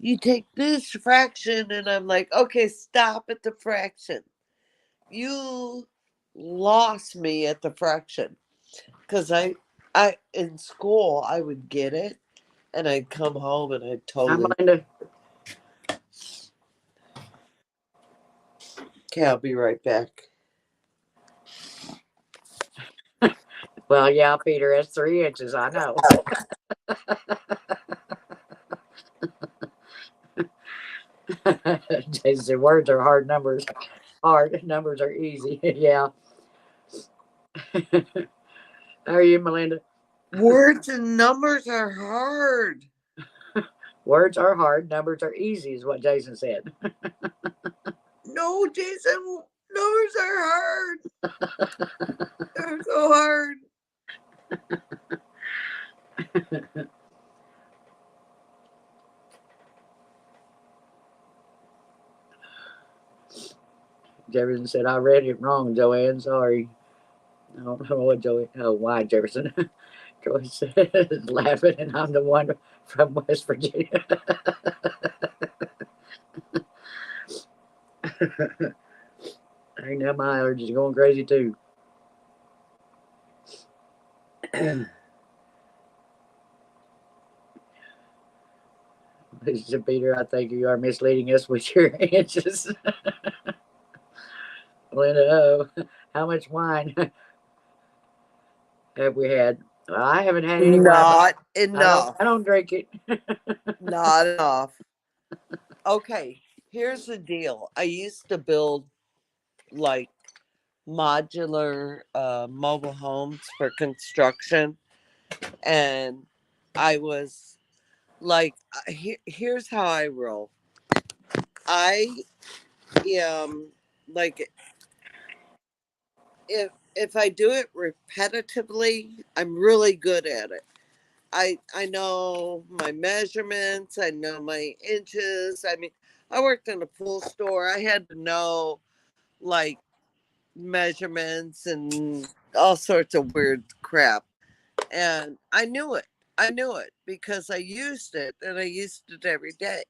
you take this fraction, and I'm like, okay, stop at the fraction. You lost me at the fraction, because I in school I would get it, and I'd come home and I'd Hi, totally. Melinda. Okay, I'll be right back. Well, yeah, Peter, that's 3 inches. I know. Jason said, words are hard, numbers hard. Numbers are easy. Yeah. How are you, Melinda? Words and numbers are hard. Words are hard, numbers are easy, is what Jason said. No, Jason, numbers are hard. They're so hard. Jefferson said, I read it wrong, Joanne. Sorry. I don't know what Joanne. Oh, why, Jefferson? Joy said, laughing, and I'm the one from West Virginia. I know my allergies are going crazy too. Mr. Peter, I think you are misleading us with your inches. Linda, oh, how much wine have we had? Well, I haven't had any wine. Not enough. I don't drink it. Not enough. Okay, here's the deal. I used to build like modular mobile homes for construction, and I was like, here's how I roll. I like, if I do it repetitively, I'm really good at it. I know my measurements, I know my inches. I mean, I worked in a pool store. I had to know like measurements and all sorts of weird crap. And I knew it. I knew it because I used it, and I used it every day.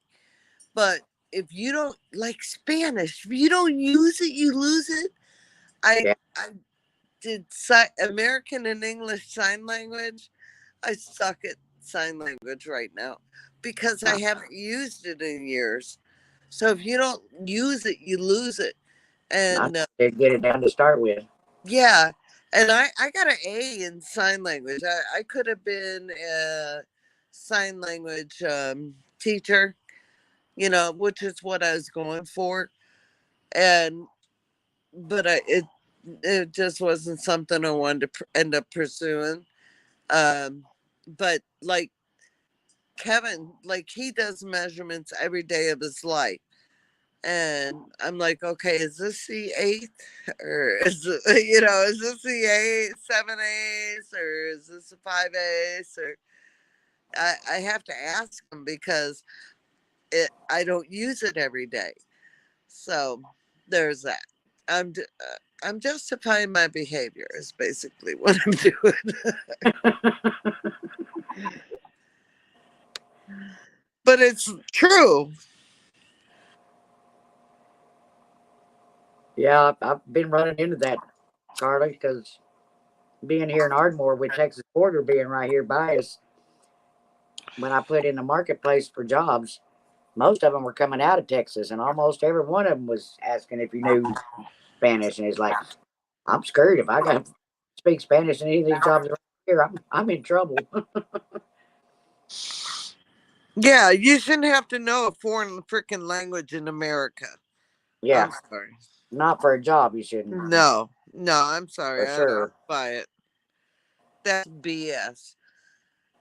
But if you don't like Spanish, if you don't use it, you lose it. Yeah. I did American and English Sign Language. I suck at sign language right now because I haven't used it in years. So if you don't use it, you lose it. And didn't get it down to start with. yeah, and I got an A in sign language. I could have been a sign language teacher, which is what I was going for. And but it just wasn't something I wanted to end up pursuing. But like Kevin, like he does measurements every day of his life. And I'm like, okay, is this the 8th, or is it, is this the 7/8, or is this the 5/8, or I have to ask him because I don't use it every day. So there's that. I'm justifying my behavior is basically what I'm doing. But it's true. Yeah, I've been running into that, Carly, because being here in Ardmore with Texas border being right here by us, when I put in the marketplace for jobs, most of them were coming out of Texas, and almost every one of them was asking if you knew Spanish, and it's like, I'm screwed if I got to speak Spanish in any of these jobs right here. I'm in trouble. Yeah, you shouldn't have to know a foreign freaking language in America. Yeah, I'm sorry. not for a job. You shouldn't. No, I'm sorry. For I sure. don't buy it. That's BS.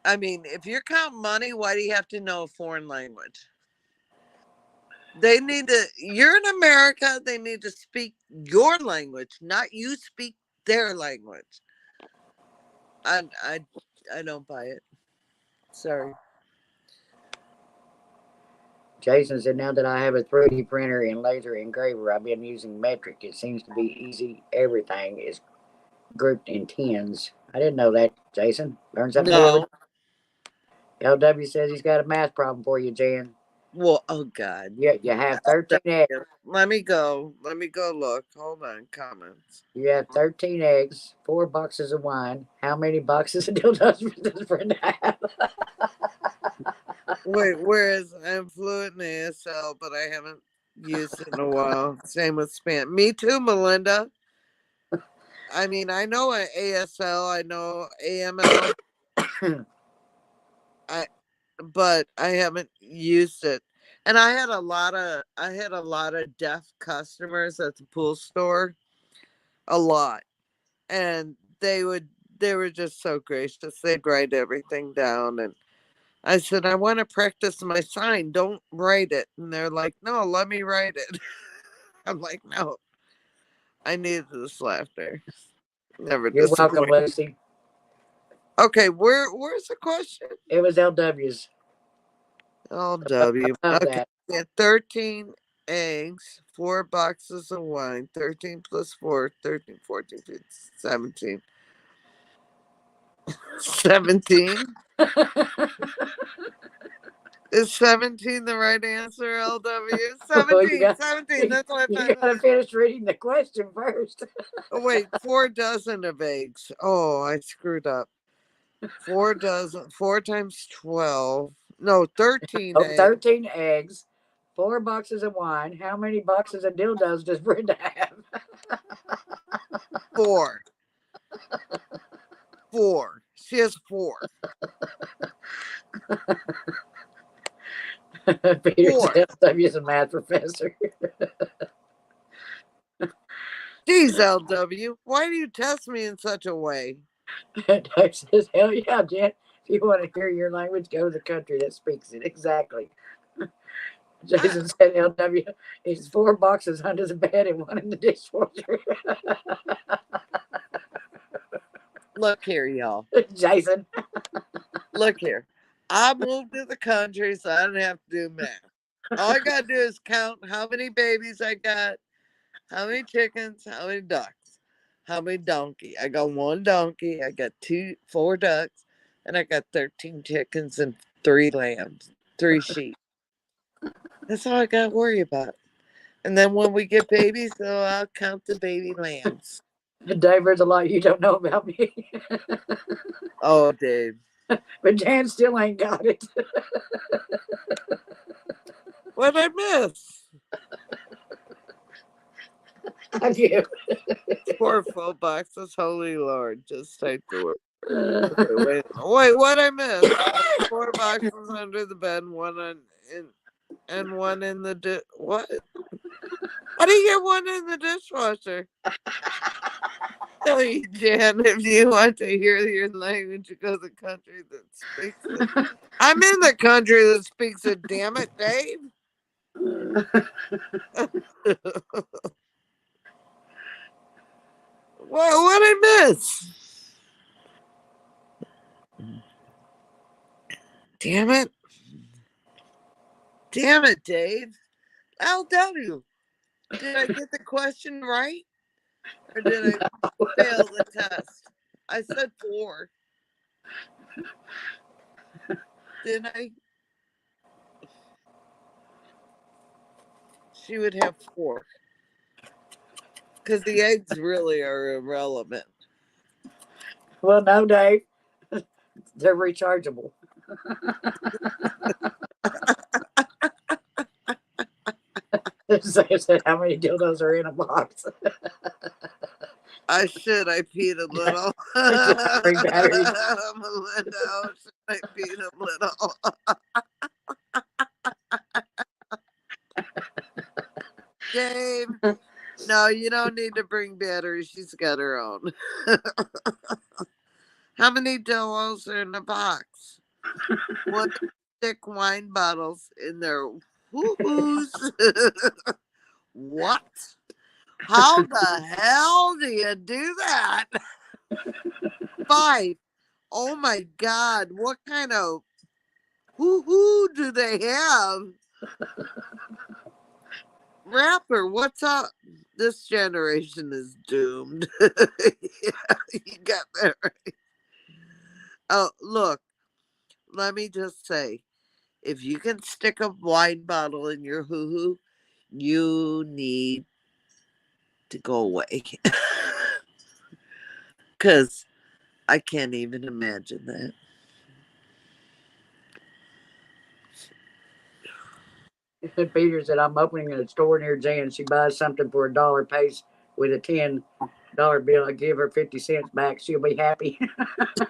I mean, if you're counting money, why do you have to know a foreign language? They need to. You're in America. They need to speak your language, not you speak their language. I don't buy it. Sorry. Jason said, now that I have a 3D printer and laser engraver, I've been using metric. It seems to be easy. Everything is grouped in tens. I didn't know that, Jason. Learn something new. LW says he's got a math problem for you, Jan. Well, oh God. You have 13 eggs. Let me go look. Hold on, comments. You have 13 eggs, 4 boxes of wine. How many boxes of dildos does Brenda have? Whereas I'm fluent in ASL, but I haven't used it in a while. Same with Span. Me too, Melinda. I mean, I know ASL, I know AML, but I haven't used it. And I had a lot of deaf customers at the pool store, a lot, and they were just so gracious. They'd write everything down, and I said, I want to practice my sign. Don't write it. And they're like, no, let me write it. I'm like, no, I needed this laughter. Never You're welcome, disappoint. Lucy. Okay, where's the question? It was LW's. LW. Love Okay, that. yeah, 13 eggs, 4 boxes of wine, 13 plus 4, 13, 14, 15, 17. 17? Is 17 the right answer, LW? Well, 17, 17. That's what I you thought. gotta finish reading the question first. Oh, wait, 4 dozen of eggs. Oh, I screwed up. 4 dozen, 4 times 12. No, 13 Oh, eggs. 13 eggs, 4 boxes of wine. How many boxes of dildos does Brenda have? 4. 4. She has 4. Peter's 4. LW's a math professor. Geez, LW, why do you test me in such a way? Dave says, hell yeah, Jen. If you want to hear your language, go to the country that speaks it. Exactly. Jason said LW is 4 boxes under the bed and 1 in the dishwasher. Look here, y'all. Jason. Look here. I moved to the country, so I don't have to do math. All I got to do is count how many babies I got, how many chickens, how many ducks, how many donkey. I got 1 donkey, I got 4 ducks, and I got 13 chickens and 3 lambs, 3 sheep. That's all I got to worry about. And then when we get babies, so I'll count the baby lambs. Dave, there's a lot you don't know about me. Oh, Dave. But Jan still ain't got it. What'd I miss? I do. 4 full boxes, holy Lord. Just type the word. Okay, wait, what'd I miss? 4 boxes under the bed, and 1 in the what? How do you get 1 in the dishwasher? Tell you, Jan, if you want to hear your language, you go to the country that speaks it. I'm in the country that speaks it, damn it, Dave. What I miss? Damn it. Damn it, Dave. LW. Did I get the question right? Or did I fail the test? I said 4. Didn't I? She would have 4. Because the eggs really are irrelevant. Well, no, Dave. They're rechargeable. Said how many dildos are in a box? I peed a little. Bring batteries. Melinda, I peed a little. Dave, no, you don't need to bring batteries. She's got her own. How many dildos are in the box? 1 thick wine bottles in their woo-hoos. What? How the hell do you do that? 5. Oh my God. What kind of hoo-hoo do they have? Rapper, what's up? This generation is doomed. Yeah, you got that right. Oh, look, let me just say, if you can stick a wine bottle in your hoo-hoo, you need to go away. Because I can't even imagine that. Peter said, I'm opening a store near Jan. She buys something for $1, pays with a $10 bill. I give her 50 cents back. She'll be happy.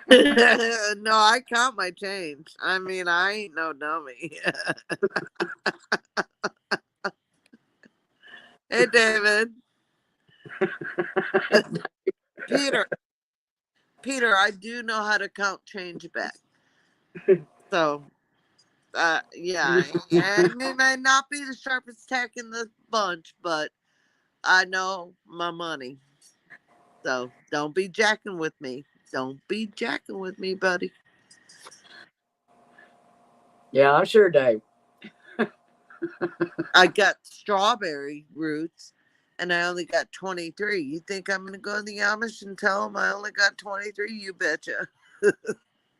No, I count my change. I mean, I ain't no dummy. Hey, David. Peter, I do know how to count change back. So, yeah, I may not be the sharpest tack in the bunch, but I know my money. So don't be jacking with me. Don't be jacking with me, buddy. Yeah, I'm sure, Dave. I got strawberry roots and I only got 23. You think I'm going to go to the Amish and tell them I only got 23? You betcha.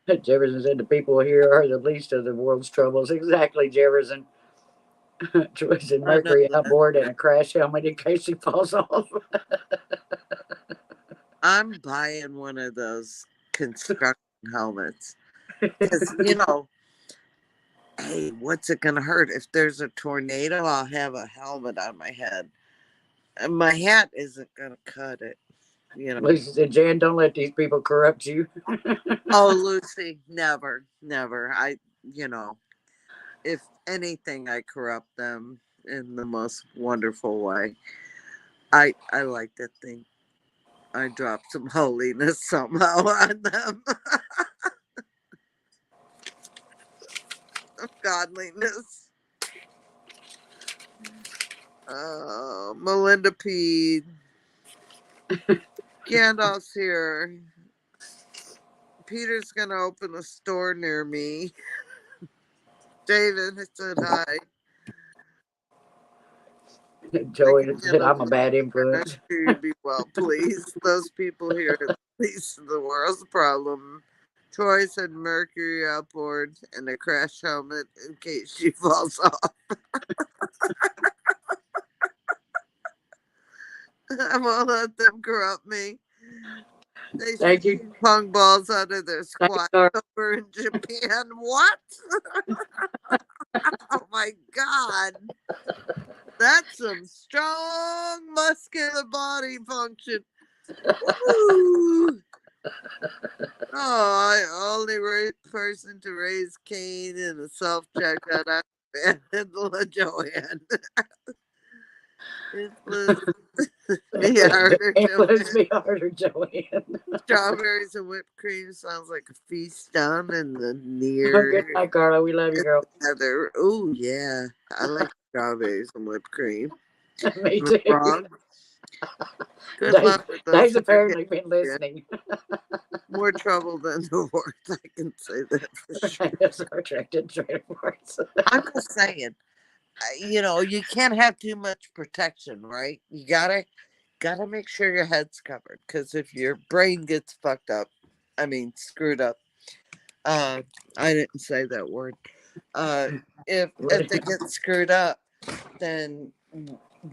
Jefferson said the people here are the least of the world's troubles. Exactly, Jefferson. Joyce and Mercury outboard and a crash helmet in case he falls off. I'm buying one of those construction helmets. Because, you know, hey, what's it going to hurt? If there's a tornado, I'll have a helmet on my head. And my hat isn't going to cut it. You know. Lucy said, Jan, don't let these people corrupt you. Oh, Lucy, never. You know, if anything, I corrupt them in the most wonderful way. I like to think I dropped some holiness somehow on them. Of godliness. Melinda P. Gandalf's here. Peter's gonna open a store near me. David said hi. Joey said, I'm a bad influence. I'm sure you'd be well pleased. Those people here are the least of the world's problem. Troy said Mercury outboard and a crash helmet in case she falls off. I won't let them corrupt me. They Thank shoot you. pong balls out of their squat over in Japan. What? Oh my God. That's some strong muscular body function. Woo! Oh, only person to raise Cain in a self-checkout. I abandoned Joanne. Influence me harder, Joanne. Strawberries and whipped cream sounds like a feast down in the near. Good night, Carla. We love you, girl. Oh, yeah. I like strawberries and whipped cream. Me too. Wrong. Good luck with those. Dave's apparently been listening. More trouble than divorce. I can say that for sure. I'm just saying, you know, you can't have too much protection, right? You gotta make sure your head's covered, because if your brain gets fucked up, I mean screwed up. I didn't say that word. If they get screwed up, then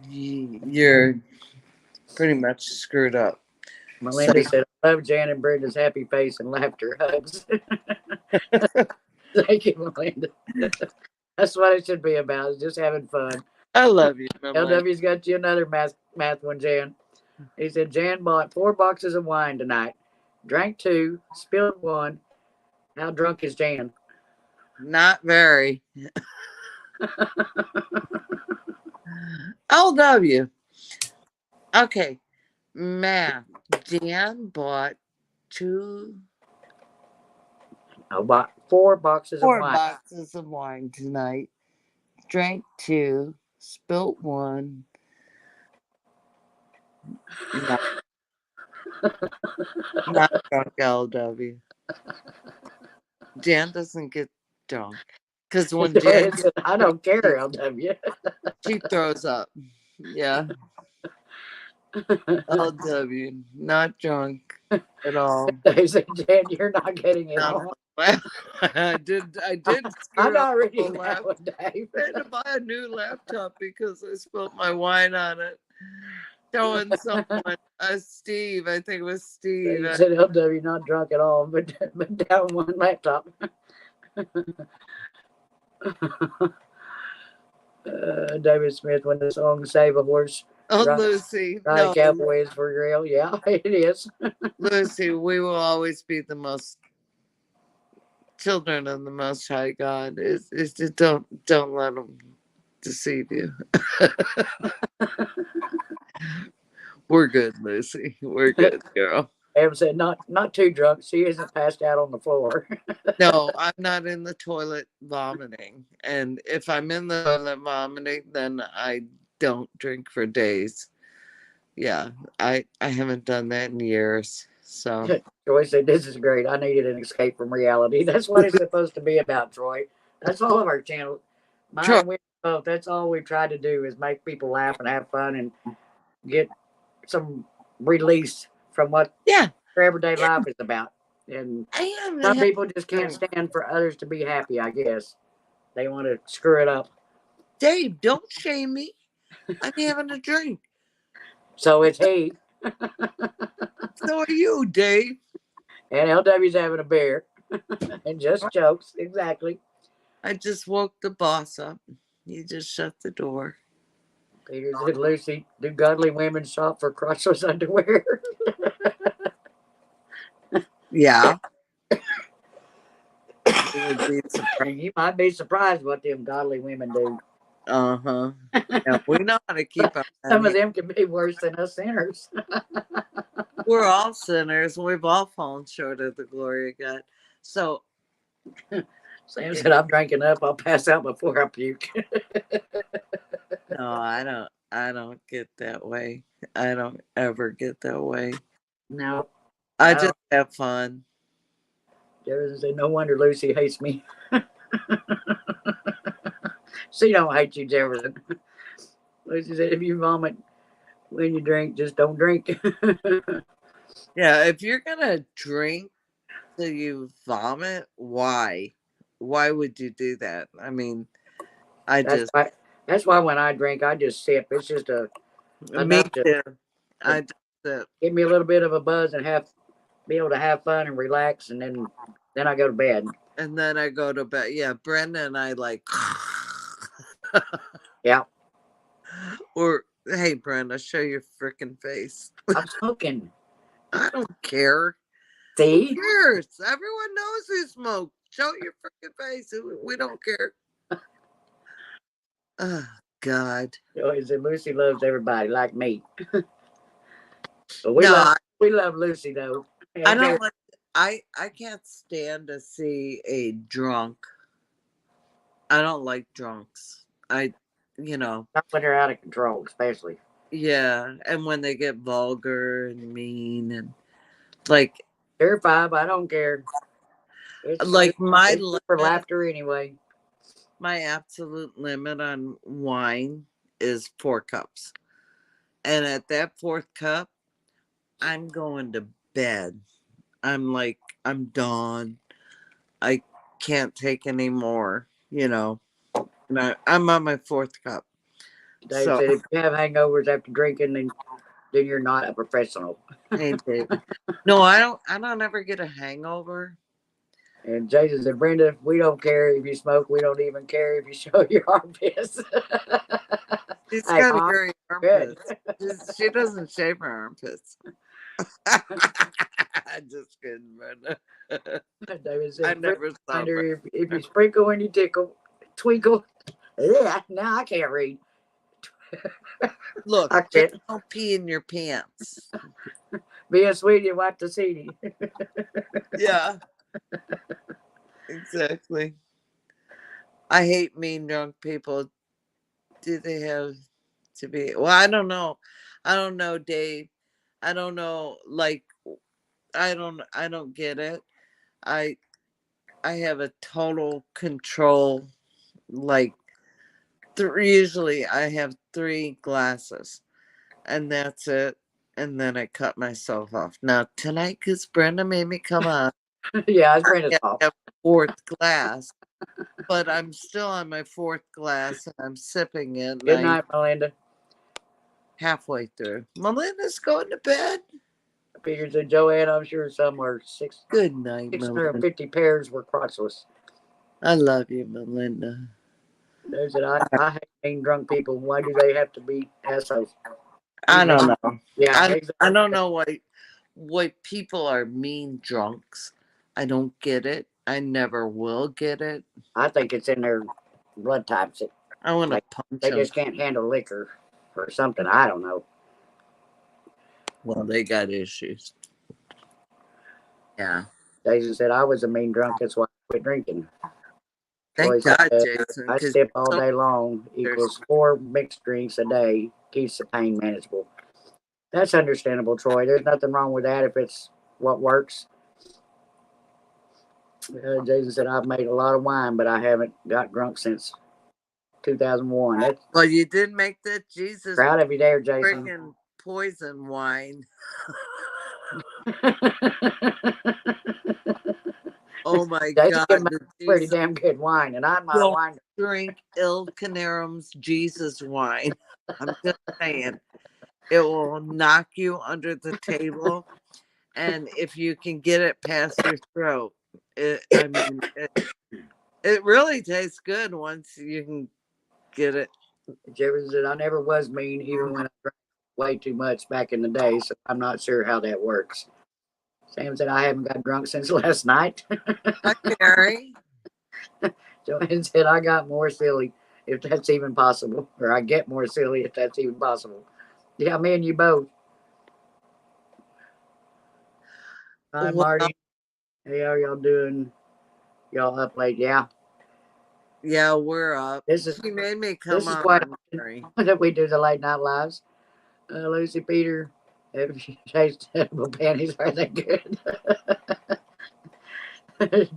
you're pretty much screwed up. Melinda said, I love Jan and Brenda's happy face and laughter hugs. Thank you, Melinda. That's what it should be about, is just having fun. I love you. LW's got you another math one, Jan. He said, Jan bought 4 boxes of wine tonight, drank 2, spilled 1. How drunk is Jan? Not very. LW. Okay. Math. Jan bought 4 boxes of wine. 4 boxes of wine tonight. Drank 2, spilt 1. No. Not drunk, LW. Jan doesn't get drunk. Because when Jan said, I don't care, LW. She throws up. Yeah. LW, not drunk at all. They said, Jan, you're not getting it on. Well, I did. I'm not reading that one, Dave. I had to buy a new laptop because I spilled my wine on it. Showing someone, Steve, I think it was Steve. He said, LW, not drunk at all, but down one laptop. David Smith, when the song "Save a Horse, Oh, Ride, Lucy, Ride a no, Cowboy" is for real. Yeah, it is. Lucy, we will always be the most children of the Most High God. It's just don't let them deceive you. We're good, Lucy. We're good, girl. Evan said, not too drunk. She isn't passed out on the floor. No, I'm not in the toilet vomiting. And if I'm in the toilet vomiting, then I don't drink for days. Yeah, I haven't done that in years. So Troy said, "This is great. I needed an escape from reality." That's what it's supposed to be about, Troy. That's all of our channels. Troy, Mine, we both. That's all we try to do is make people laugh and have fun and get some release from what yeah, their everyday yeah, life is about. And I am some having people just a can't drink. stand for others to be happy, I guess. They want to screw it up. Dave, don't shame me. I'm having a drink. So it's he. So are you, Dave. And LW's having a beer. And just jokes. Exactly. I just woke the boss up. You just shut the door. Peter said, "Lucy, do godly women shop for crotchless underwear?" Yeah. You would be surprised. You might be surprised what them godly women do. Uh-huh. Yeah, we know how to keep up. Some of them can be worse than us sinners. We're all sinners. We've all fallen short of the glory of God. So Sam said, "I'm drinking up. I'll pass out before I puke." no, I don't get that way. I don't ever get that way. No, I I just don't. have fun. Jefferson said, "No wonder Lucy hates me." She don't hate you, Jefferson. Lucy said, "If you vomit when you drink, just don't drink." Yeah, if you're gonna drink till you vomit, why? Why would you do that? I mean, I That's just why. That's why when I drink, I just sip. It's just me enough too. to I just give me a little bit of a buzz and be able to have fun and relax, and then I go to bed. and then I go to bed. Yeah, Brenda and I like Yeah, or hey Brenda, show your freaking face. I'm smoking. I don't care. Who See? cares? Everyone knows who smokes. Show your freaking face. We don't care. Oh God. Joey said Lucy loves everybody like me. But No, we love Lucy though. I And don't like I can't stand to see a drunk. I don't like drunks. You know, not when they're out of control, especially. yeah, and when they get vulgar and mean and like They're five, I don't care. like my It's for limit, laughter anyway. my absolute limit on wine is 4 cups. And at that fourth cup, I'm going to bed. I'm like, I'm done. I can't take any more, you know. And I'm on my fourth cup. Dave So, said if you have hangovers after drinking, then you're not a professional. hey, David. No, I don't ever get a hangover. And Jason said, "Brenda, we don't care if you smoke. We don't even care if you show your armpits." She's Hey, got Mom, hairy good. armpits. She doesn't shave her armpits. Just kidding, Brenda. David I said, never saw Brenda. "Reminder, if you sprinkle and you tickle, twinkle." Yeah, now I can't read. Look, I just quit. don't pee in your pants. Be a sweetie, wipe the seedy. Yeah, exactly. I hate mean drunk people. Do they have to be? Well, I don't know. I don't know, Dave. I don't know. Like, I don't get it. I I have a total control. Like, usually I have 3 glasses, and that's it. And then I cut myself off. Now tonight, because Brenda made me come on, Yeah, it's Brenda's I fault. have a fourth glass, but I'm still on my fourth glass, and I'm sipping it. And Good I night, Melinda. halfway through. Melinda's going to bed. Peter said, "Joanne, I'm sure somewhere Good night, Melinda. 650 pairs were crotchless." I love you, Melinda. They said, I hate mean drunk people. Why do they have to be assholes? I don't know. Yeah, I don't know why people are mean drunks. I don't get it. I never will get it. I think it's in their blood types. I want to Like, punch they them. just can't handle liquor or something. I don't know. Well, they got issues. Yeah. Jason said I was a mean drunk. That's why I quit drinking. Troy Thank God, said, Jason. I 'cause sip all so- day long equals 4 mixed drinks a day. Keeps the pain manageable. That's understandable, Troy. There's nothing wrong with that if it's what works. Jason said, I've made a lot of wine, but I haven't got drunk since 2001. That's Well, you did make that Jesus proud of you there, Jason. freaking poison wine. Oh my Jason can God. make pretty damn good wine, and I'm not a Don't wine. drink Il Canerum's Jesus wine. I'm just saying. It will knock you under the table. And if you can get it past your throat, it really tastes good once you can get it. Jason said, I never was mean, even when I drank way too much back in the day, so I'm not sure how that works. Sam said, I haven't got drunk since last night. Hi, Carrie. Joanne said, I got more silly, if that's even possible. Or I get more silly, if that's even possible. Yeah, me and you both. Hi, Well, Marty. Hey, how y'all doing? Y'all up late? Yeah. yeah, we're up. This is She made me come this is why on. Carrie. that we do the late night lives. Lucy Peter, if you chased edible panties, are they good?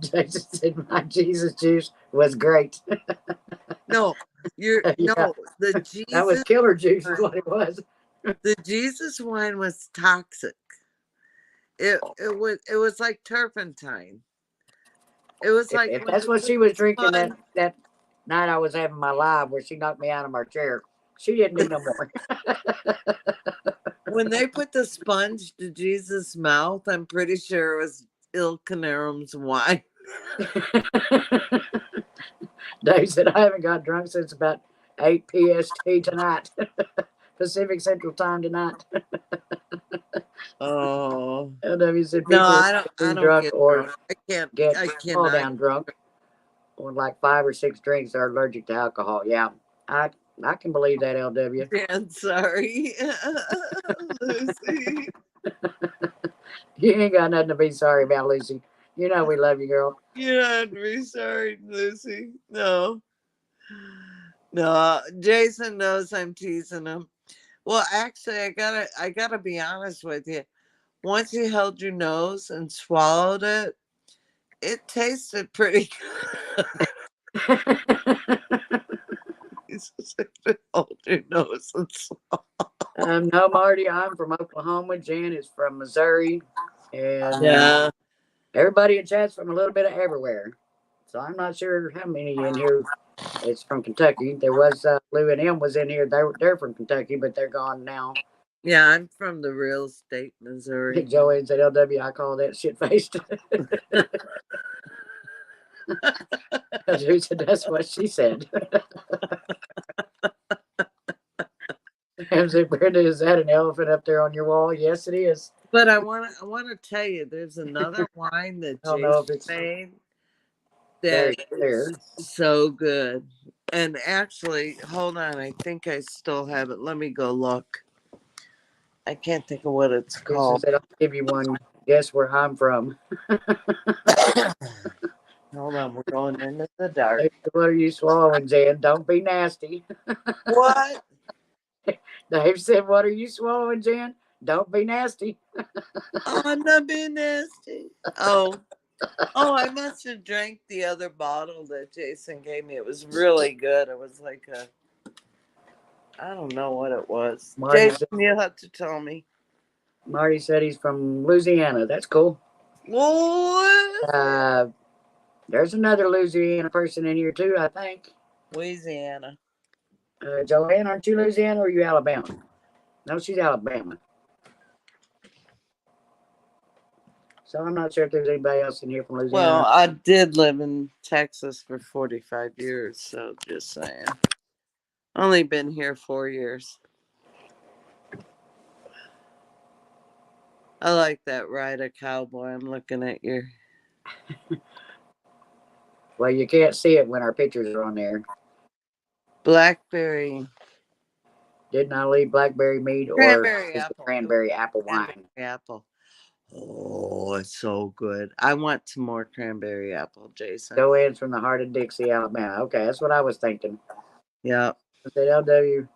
Jason said my Jesus juice was great. No, you're Yeah, no the that was Jesus killer juice, is what it was. the Jesus wine was toxic. It was like turpentine. It was like If when that's you what put she was the drinking sponge. that night I was having my live where she knocked me out of my chair, she didn't need no more. When they put the sponge to Jesus' mouth, I'm pretty sure it was Il Canerum's wine. Dave said I haven't got drunk since about 8 PST tonight. Pacific Central Time tonight. Oh LW said no, people I being don't drunk get or drunk. I can't. get I fall cannot. down drunk or like 5 or 6 drinks are allergic to alcohol. Yeah, I I can believe that, LW. Dan, sorry, Lucy. You ain't got nothing to be sorry about, Lucy. You know we love you, girl. You don't have to be sorry, Lucy. No, no. Jason knows I'm teasing him. Well, actually, I gotta be honest with you. Once you held your nose and swallowed it, it tasted pretty good. Hold your nose and swallow. No, Marty, I'm from Oklahoma. Jan is from Missouri. And Yeah. everybody in chat's from a little bit of everywhere. So I'm not sure how many in here is from Kentucky. There was Lou and M was in here. They're from Kentucky, but they're gone now. Yeah, I'm from the real state, Missouri. Joey said LW, I call that shit faced. Who said that's what she said? Sam said, Brenda, is that an elephant up there on your wall? Yes, it is. But I wanna tell you, there's another wine that I don't know if Jason it's made very that clear. is so good. And actually, hold on, I think I still have it. Let me go look. I can't think of what it's Jason called. said, I'll give you one. Guess where I'm from. Hold on, we're going into the dark. What are you swallowing, Jan? Don't be nasty. What? Dave said, what are you swallowing, Jan? Don't be nasty. I'm not being nasty. Oh, I must have drank the other bottle that Jason gave me. It was really good. It was like I don't know what it was. Marty Jason, you'll have to tell me. Marty said he's from Louisiana. That's cool. What? There's another Louisiana person in here too, I think. Louisiana. Joanne, aren't you Louisiana or are you Alabama? No, she's Alabama. So I'm not sure if there's anybody else in here from Well, Louisiana. I did live in Texas for 45 years, so just saying. Only been here 4 years. I like that ride a cowboy. I'm looking at your Well, you can't see it when our pictures are on there. blackberry, Didn't I leave blackberry mead or cranberry is the apple. cranberry apple Cranberry wine? apple. Oh, it's so good. I want some more cranberry apple, Jason. Joanne's from the heart of Dixie, Alabama. Okay, that's what I was thinking. Yeah. I said, LW,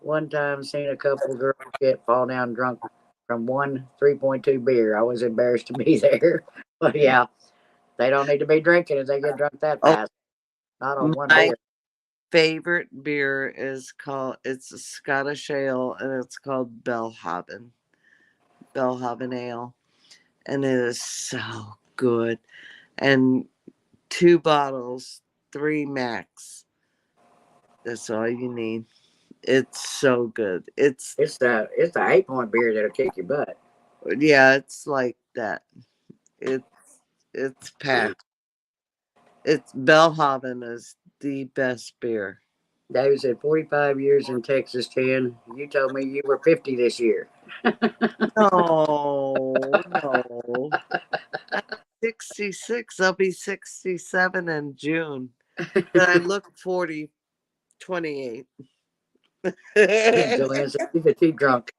one time seen a couple girls fall down drunk from one 3.2 beer. I was embarrassed to be there. But yeah, they don't need to be drinking if they get drunk that Oh, fast. Not on one my beer. favorite beer is it's a Scottish ale, and it's called Bellhaven Ale, and it is so good. And 2 bottles, 3 max. That's all you need. It's so good. It's the 8 point beer that'll kick your butt. Yeah, it's like that. It's packed. It's Bellhaven is the best beer. David said 45 years in Texas, Chan. You told me you were 50 this year. No, no. I'm 66. I'll be 67 in June. And I look 40, 28. Joanne said she's a cheap drunk.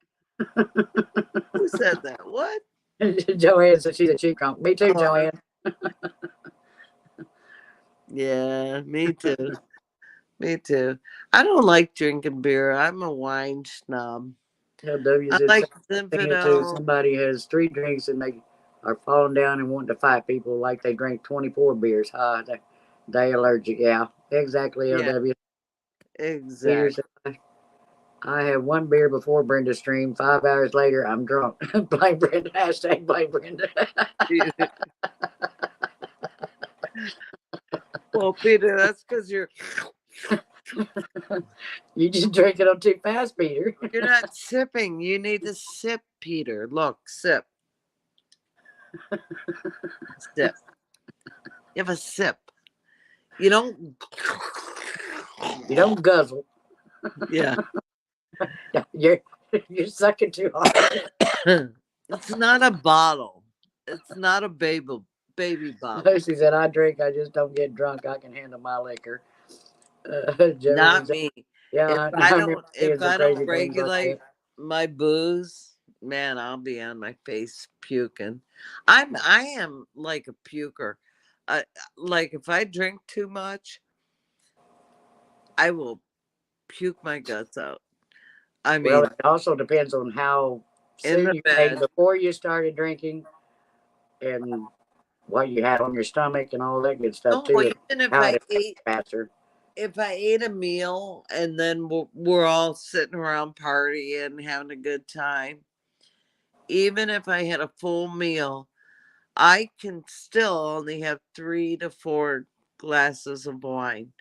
Who said that? What? Joanne said she's a cheap drunk. Me too, Oh, Joanne. yeah, me too. Me too. I don't like drinking beer. I'm a wine snob. LW I said like same thing too. Zinfandel. Somebody has 3 drinks and they are falling down and wanting to fight people like they drank 24 beers. They allergic. Yeah, exactly, Yeah, LW. Peter exactly. said, I had one beer before Brenda's stream. 5 hours later, I'm drunk. Blame Brenda. Hashtag blame Brenda. Well, Peter, that's because you're You just drinking them too fast, Peter. not sipping. You need to sip, Peter. Look, sip. Sip. You have a sip. You don't. You don't guzzle. Yeah. You're sucking too hard. It's not a bottle. It's not a baby bottle. Lucy said, I drink, I just don't get drunk. I can handle my liquor. Not Joanne's, me. yeah, I remember seeing If some I don't crazy things like regulate that. my booze, man, I'll be on my face puking. I am like a puker. Like if I drink too much, I will puke my guts out. I Well, mean, it also depends on how in soon the you ate bed. before you started drinking and what you had on your stomach and all that good stuff Oh, too. even if How I it affects ate you faster. if I ate a meal and then we're all sitting around partying, having a good time, even if I had a full meal, I can still only have 3 to 4 glasses of wine.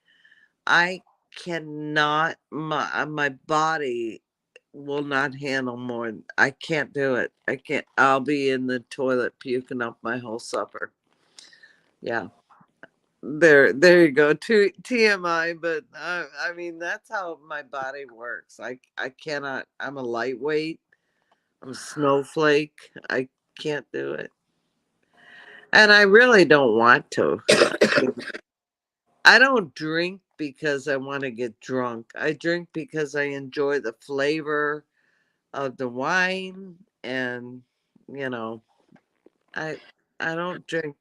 I cannot, my body will not handle more. I can't do it. I can't. I'll be in the toilet puking up my whole supper. Yeah. There you go. TMI, but I mean that's how my body works. I cannot. I'm a lightweight. I'm a snowflake. I can't do it, and I really don't want to. I don't drink because I want to get drunk. I drink because I enjoy the flavor of the wine, and you know, I I don't drink.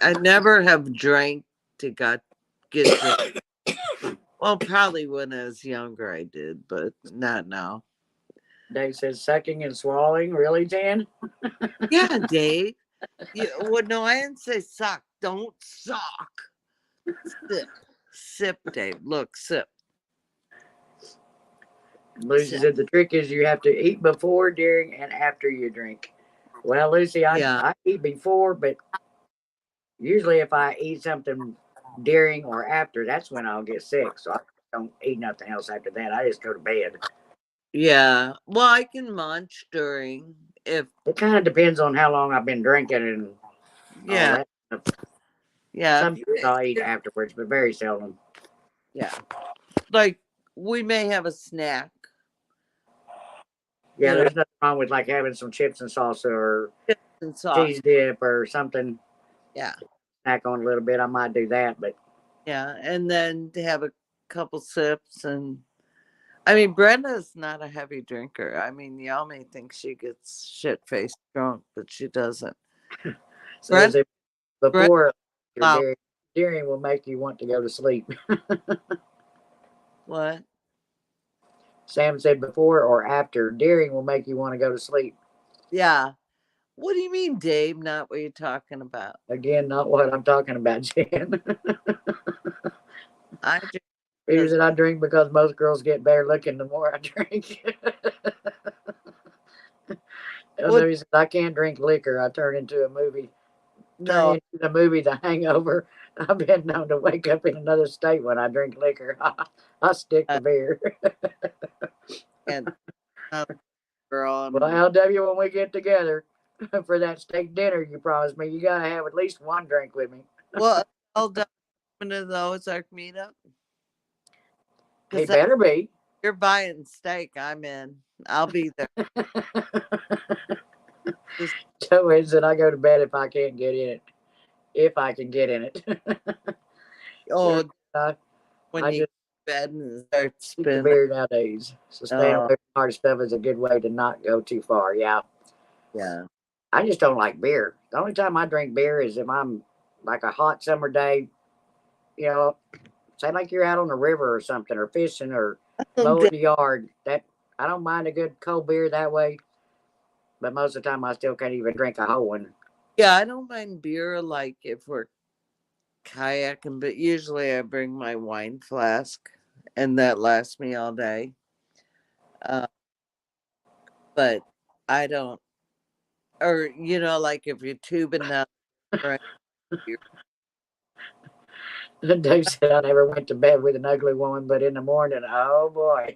I never have drank to get drunk. Well, probably when I was younger, I did, but not now. Dave says sucking and swallowing. Really, Jan? Yeah, Dave. Well, no, I didn't say suck. Don't suck. Sip. Sip, Dave. Look, sip. Lucy Sip. said the trick is you have to eat before, during, and after you drink. Well, Lucy, Yeah. I eat before, but usually if I eat something during or after, that's when I'll get sick. So I don't eat nothing else after that. I just go to bed. Yeah. Well, I can munch during if It kind of depends on how long I've been drinking and all yeah, that stuff. yeah, Sometimes I'll eat afterwards, but very seldom. yeah, like we may have a snack. Yeah, there's nothing wrong with like having some chips and salsa or Chips and sauce. cheese dip or something. Yeah, Snack on a little bit. I might do that, but yeah, and then to have a couple sips. And I mean, Brenda's not a heavy drinker. I mean, y'all may think she gets shit faced drunk, but she doesn't. says Brenda, if Brenda, before your wow, dairy will make you want to go to sleep. what? Sam said before or after dairy will make you want to go to sleep. Yeah. What do you mean, Dave? Not what you're talking about. Again, not what I'm talking about, Jen. I drink Peter because said I drink because most girls get better looking the more I drink. what? He said I can't drink liquor. I turn into a movie. Turn No, into the movie The Hangover. I've been known to wake up in another state when I drink liquor. I stick to I beer. can't. Girl, Well, LW, when we get together for that steak dinner you promised me, you gotta have at least one drink with me. well, I'll dive into the Ozark meetup He because better be. you're buying steak. I'm in. I'll be there. Just, Joe said I go to bed if I can't get in it. If I can get in it. oh, I, when I you just get in bed and start keep the spinning. beer nowadays. So staying away Oh, from hard stuff is a good way to not go too far. Yeah. yeah. I just don't like beer. The only time I drink beer is if I'm like a hot summer day, you know, say like you're out on the river or something, or fishing or mowing the yard. That I don't mind a good cold beer that way, but most of the time I still can't even drink a whole one. Yeah, I don't mind beer like if we're kayaking, but usually I bring my wine flask and that lasts me all day. Uh, but I don't, or like if you're tubing out, right? Dave said I never went to bed with an ugly woman, but in the morning, oh boy,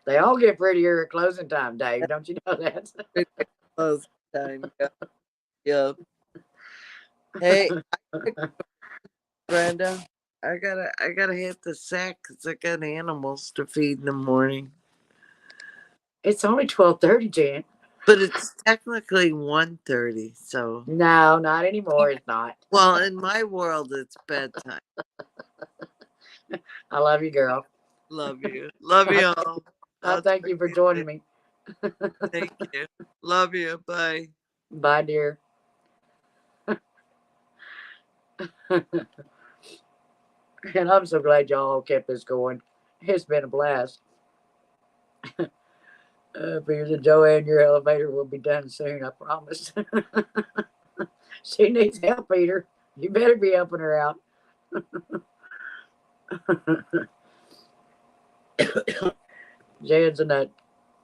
they all get prettier at closing time. Dave, don't you know that? Close time. Yeah. Yeah. Hey, Brenda, I gotta hit the sack because I got animals to feed in the morning. It's only 12:30, Jan. But it's technically 1:30, so No, not anymore. It's not. well, in my world, it's bedtime. I love you, girl. Love you. Love you all. I I'll thank talk you for to you joining later. me. Thank you. Love you. Bye. Bye, dear. And I'm so glad y'all kept this going. It's been a blast. Peter and Joanne, your elevator will be done soon, I promise. She needs help, Peter. You better be helping her out. Jan's a nut.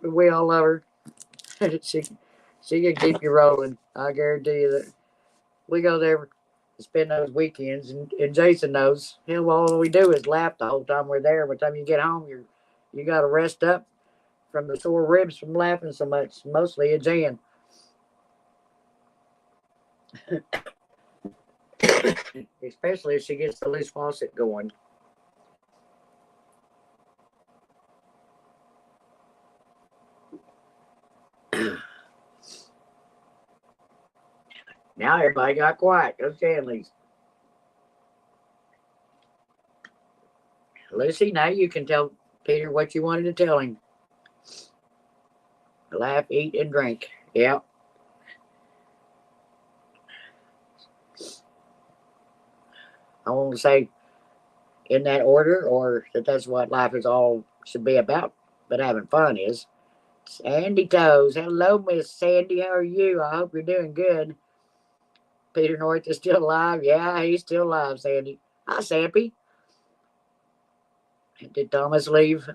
We all love her. she, she can keep you rolling. I guarantee you that we go there to spend those weekends, and Jason knows. Hell, all we do is laugh the whole time we're there. By the time you get home, you got to rest up from the sore ribs from laughing so much. Mostly at Jan. Especially if she gets the loose faucet going. Now everybody got quiet. Go Stanley's. Lucy, now you can tell Peter what you wanted to tell him. Laugh, eat, and drink. Yep. I won't say in that order or that that's what life is all should be about, but having fun is. Sandy Toes. Hello, Miss Sandy. How are you? I hope you're doing good. Peter North is still alive. Yeah, he's still alive, Sandy. Hi, Sampy. Did Thomas leave?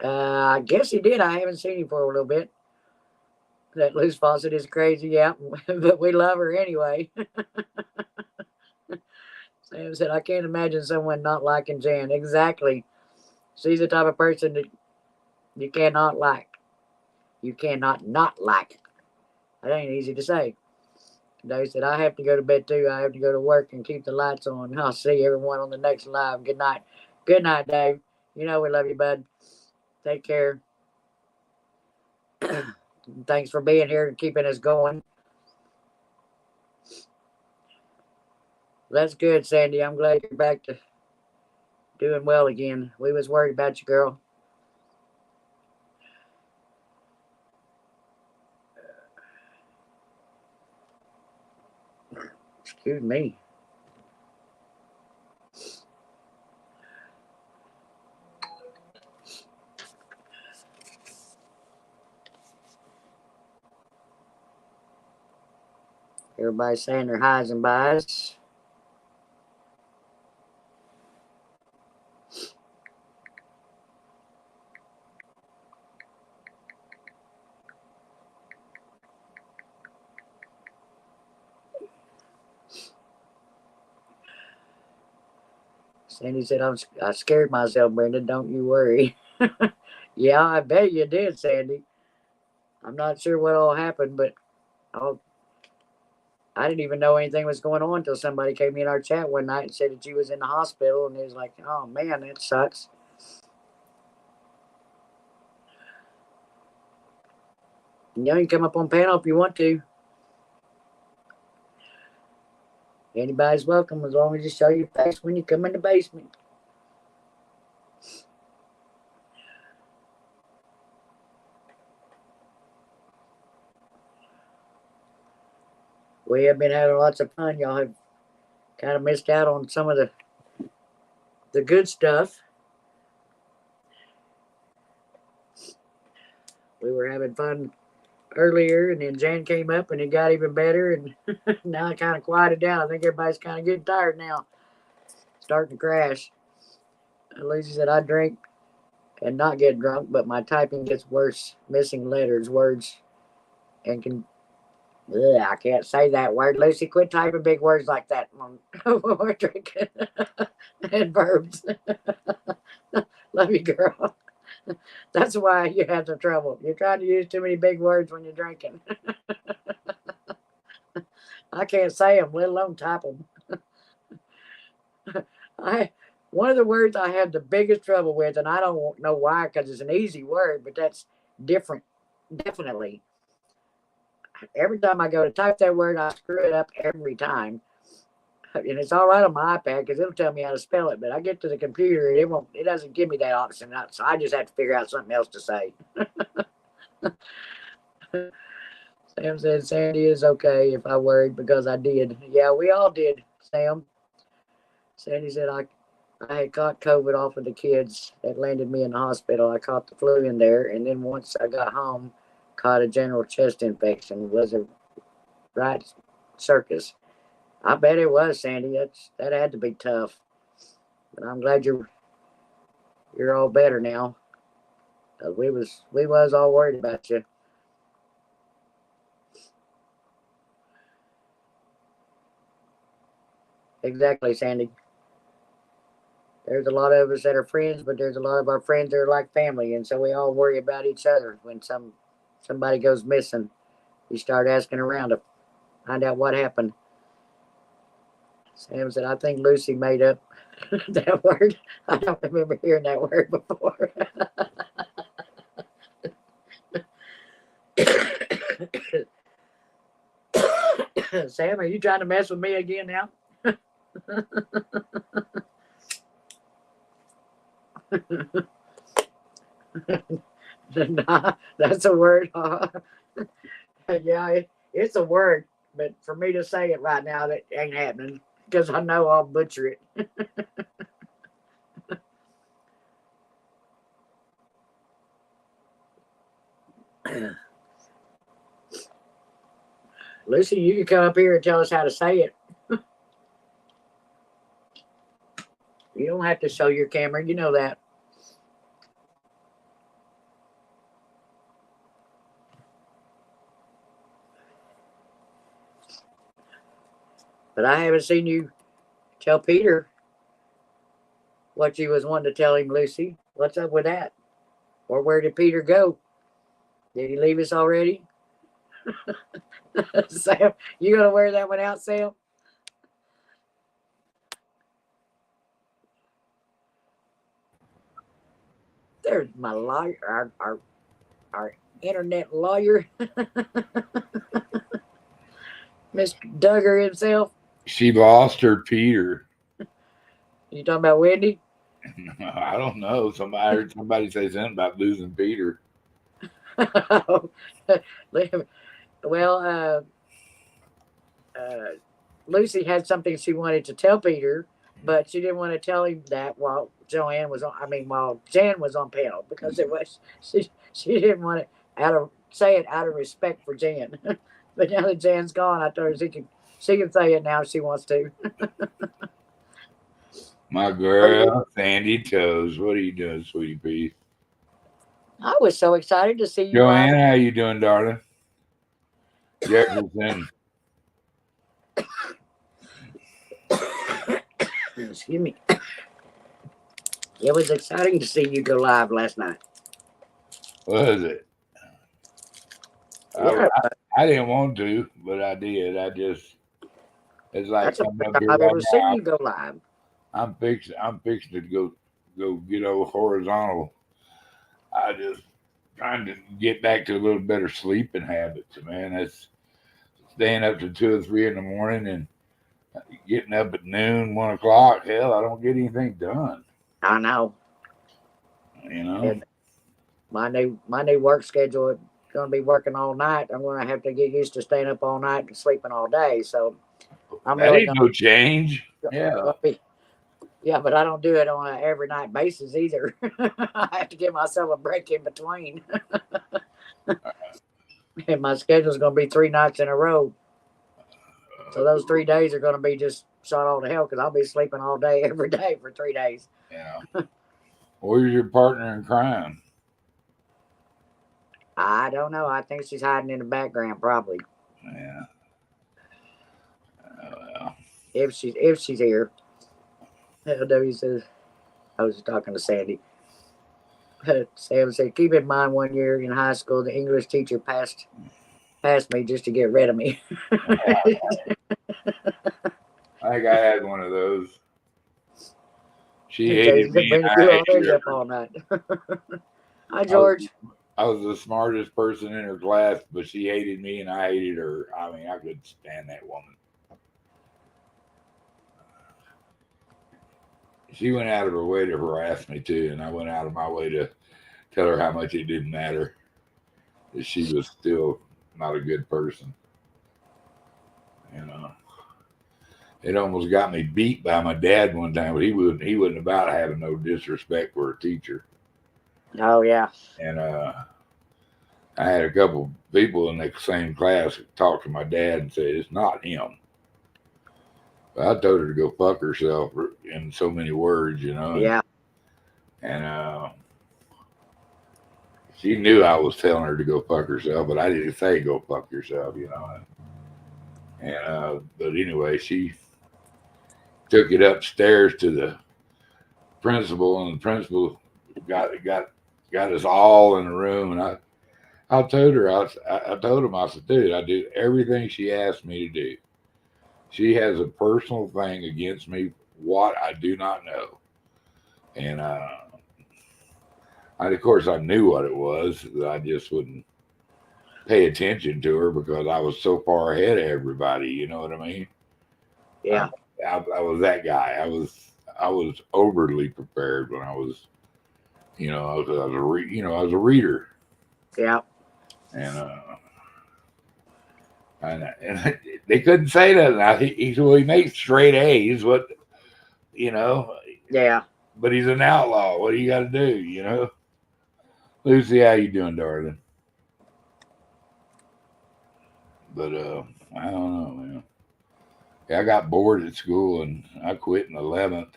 I guess he did. I haven't seen him for a little bit. That loose faucet is crazy, yeah, but we love her anyway. Sam said, I can't imagine someone not liking Jan. Exactly. She's the type of person that You cannot like. You cannot not like. That ain't easy to say. Dave said, I have to go to bed too. I have to go to work and keep the lights on. I'll see everyone on the next live. Good night. Good night, Dave. You know we love you, bud. Take care. Thanks for being here and keeping us going. That's good, Sandy. I'm glad you're back to doing well again. We was worried about you, girl. Excuse me. Everybody's saying their highs and buys. Sandy said, I scared myself, Brenda. Don't you worry. Yeah, I bet you did, Sandy. I'm not sure what all happened, but I didn't even know anything was going on until somebody came in our chat one night and said that you was in the hospital, and it was like, oh man, that sucks. You know, you can come up on panel if you want to. Anybody's welcome as long as you show your face when you come in the basement. We have been having lots of fun. Y'all have kind of missed out on some of the good stuff. We were having fun earlier, and then Jan came up, and it got even better, and now it kind of quieted down. I think everybody's kind of getting tired now, starting to crash. Lucy said, I drink and not get drunk, but my typing gets worse, missing letters, words, and can. Ugh, I can't say that word. Lucy, quit typing big words like that when we're drinking. And verbs. Love you, girl. That's why you have the trouble. You're trying to use too many big words when you're drinking. I can't say them, let alone type them. One of the words I have the biggest trouble with, and I don't know why, because it's an easy word, but that's different. Definitely. Every time I go to type that word, I screw it up every time. And it's all right on my iPad because it'll tell me how to spell it. But I get to the computer and it won't. It doesn't give me that option. So I just have to figure out something else to say. Sam said Sandy is okay if I worried because I did. Yeah, we all did, Sam. Sandy said I had caught COVID off of the kids that landed me in the hospital. I caught the flu in there, and then once I got home, caught a general chest infection. Was a right circus. I bet it was, Sandy. That had to be tough. But I'm glad you're all better now. We was all worried about you. Exactly, Sandy. There's a lot of us that are friends, but there's a lot of our friends that are like family, and so we all worry about each other. When somebody goes missing, you start asking around to find out what happened. Sam said, I think Lucy made up that word. I don't remember hearing that word before. Sam, are you trying to mess with me again now? Nah, that's a word. Yeah, it's a word, but for me to say it right now, that ain't happening because I know I'll butcher it. Lucy, you can come up here and tell us how to say it. You don't have to show your camera. You know that. But I haven't seen you tell Peter what you was wanting to tell him, Lucy. What's up with that? Or where did Peter go? Did he leave us already? Sam, you gonna wear that one out, Sam? There's my lawyer, our internet lawyer, Mr. Duggar himself. She lost her Peter. You talking about Wendy? I don't know. I heard somebody say something about losing Peter. Well, Lucy had something she wanted to tell Peter, but she didn't want to tell him that while Jan was on panel, because it was she didn't want to say it out of respect for Jan. But now that Jan's gone, I told her she can say it now if she wants to. My girl, Sandy Toes. What are you doing, sweetie pea? I was so excited to see you. Joanne, how you doing, darling? Jefferson. Excuse me. It was exciting to see you go live last night. Was it? Yeah. I didn't want to, but I did. It's like That's the first time I've ever seen you go live. I'm fixing to go get over horizontal. I just trying to get back to a little better sleeping habits, man. That's staying up to 2 or 3 in the morning and getting up at noon, 1 o'clock. Hell, I don't get anything done. I know. You know. And my new work schedule is going to be working all night. I'm going to have to get used to staying up all night and sleeping all day. So I'm that really ain't no change. Yeah, but I don't do it on an every night basis either. I have to give myself a break in between. And my schedule's going to be 3 nights in a row. So those 3 days are going to be just shot all to hell, because I'll be sleeping all day every day for 3 days. Yeah. Where's your partner in crime? I don't know. I think she's hiding in the background, probably. Yeah. Well. If she's here. LW says, I was talking to Sandy. Sam said, keep in mind, 1 year in high school, the English teacher passed me just to get rid of me. I think I had one of those. She hated me. And I hated her. All night. Hi, George. I was the smartest person in her class, but she hated me and I hated her. I mean, I couldn't stand that woman. She went out of her way to harass me too, and I went out of my way to tell her how much it didn't matter, that she was still not a good person. You know, it almost got me beat by my dad one time, but he wasn't about having no disrespect for a teacher. Oh yeah. And I had a couple people in that same class talk to my dad and say it's not him. But I told her to go fuck herself in so many words, you know. Yeah. And she knew I was telling her to go fuck herself, but I didn't say go fuck yourself, you know. And but anyway, she took it upstairs to the principal, and the principal got us all in the room. And I told her, I told him, I said, dude, I do everything she asked me to do. She has a personal thing against me, what I do not know. And of course, I knew what it was. I just wouldn't pay attention to her because I was so far ahead of everybody. You know what I mean? Yeah. I was that guy. I was overly prepared when I was, you know, I was a reader. Yeah. And they couldn't say that. He said, well, he makes straight A's. What, you know? Yeah. But he's an outlaw. What do you got to do, you know? Lucy, how you doing, darling? But I don't know, man. Yeah, I got bored at school and I quit in 11th.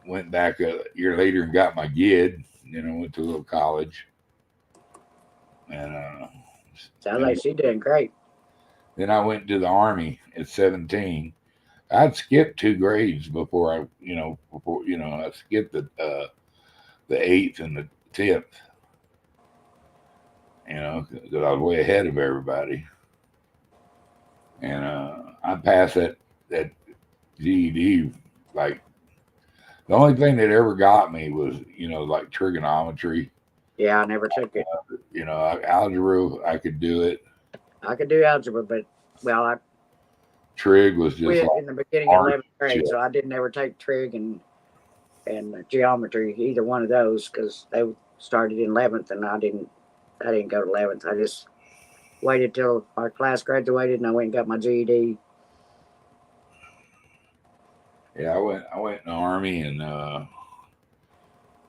Went back a year later and got my GID. You know, went to a little college. And sounds like she's doing great. Then I went to the Army at 17. I'd skipped 2 grades before I skipped the 8th and 10th. You know, because I was way ahead of everybody. And I passed that GED. Like, the only thing that ever got me was, you know, like trigonometry. Yeah, I never took it. You know, algebra, I could do it. I could do algebra, but well, I Trig was just quit like in the beginning of art 11th grade, shit. so I didn't ever take trig and geometry, either one of those, because they started in 11th, and I didn't go to 11th. I just waited till our class graduated, and I went and got my GED. Yeah, I went in the army and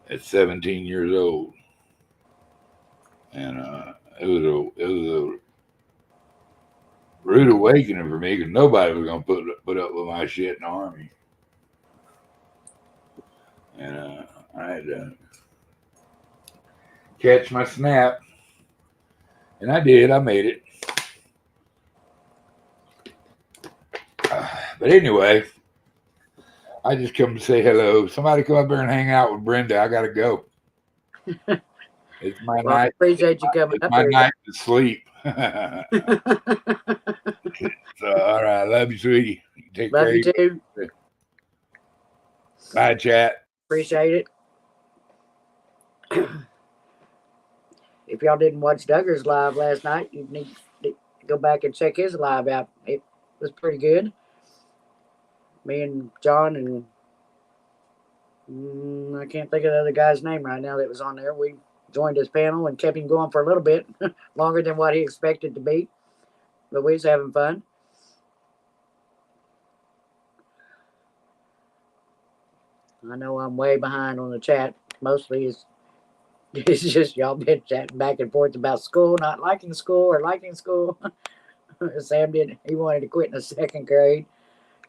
at 17 years old, and it was a rude awakening for me because nobody was gonna put up with my shit in the army, and I had to catch my snap, and I did. I made it. But anyway, I just come to say hello. Somebody come up there and hang out with Brenda. I gotta go. It's my Well, I night. appreciate you coming It's up my here. night to sleep. So, all right, I love you, sweetie. Take Love care. you too. Bye, chat. Appreciate it. If y'all didn't watch Duggar's live last night, you need to go back and check his live out. It was pretty good. Me and John and I can't think of the other guy's name right now that was on there. We joined his panel and kept him going for a little bit longer than what he expected to be, but we was having fun. I know I'm way behind on the chat. Mostly it's just y'all been chatting back and forth about school, not liking school or liking school. Sam did. He wanted to quit in the 2nd grade.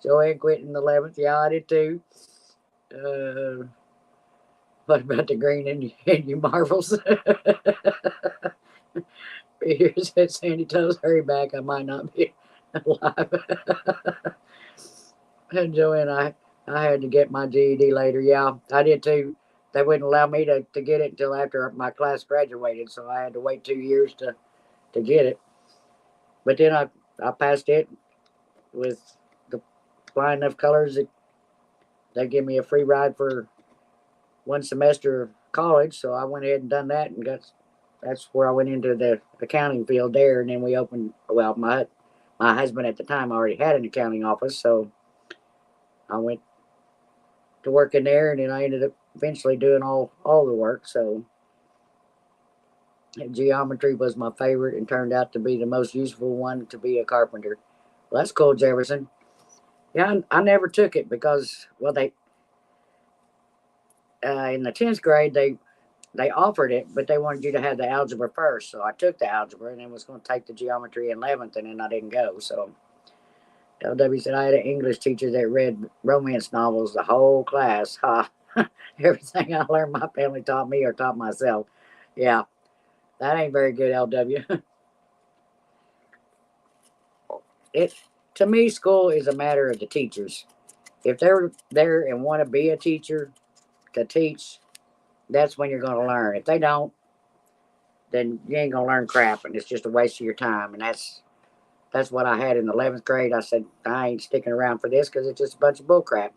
Joanne quit in the 11th. Yeah, I did too. What about the green in your marbles? Here's that Sandy Toes. Hurry back. I might not be alive. And Joanne, I had to get my GED later. Yeah, I did too. They wouldn't allow me to get it until after my class graduated, so I had to wait 2 years to get it. But then I passed it with the flying enough colors that they give me a free ride for 1 semester of college. So I went ahead and done that, and that's where I went into the accounting field there. And then we opened. Well, my husband at the time already had an accounting office, so I went to work in there, and then I ended up eventually doing all the work. So geometry was my favorite and turned out to be the most useful one to be a carpenter. Well, that's cool, Jefferson. Yeah, I never took it because, well, they in the 10th grade they offered it, but they wanted you to have the algebra first. So I took the algebra and then was going to take the geometry in 11th, and then I didn't go. So LW said I had an English teacher that read romance novels the whole class. Ha! Everything I learned my family taught me or taught myself. Yeah, that ain't very good, LW. To me, school is a matter of the teachers. If they're there and want to be a teacher to teach, that's when you're going to learn. If they don't, then you ain't going to learn crap, and it's just a waste of your time. And that's what I had in the 11th grade. I said, I ain't sticking around for this because it's just a bunch of bull crap.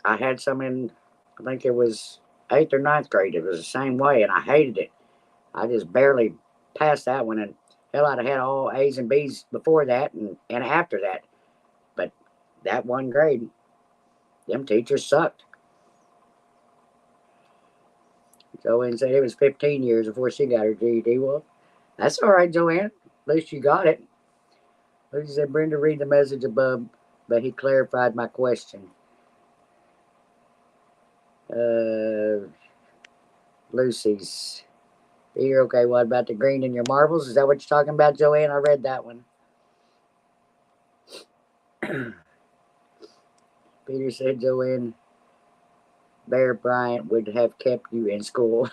I had some in, I think it was 8th or 9th grade. It was the same way, and I hated it. I just barely passed that one, and hell, I'd have had all A's and B's before that and after that. But that 1 grade, them teachers sucked. Joanne said it was 15 years before she got her GED. Well, that's all right, Joanne. At least you got it. Lucy said, Brenda, read the message above, but he clarified my question. Lucy's. You're okay. What about the green in your marbles? Is that what you're talking about, Joanne? I read that one. Peter said, Joanne, Bear Bryant would have kept you in school.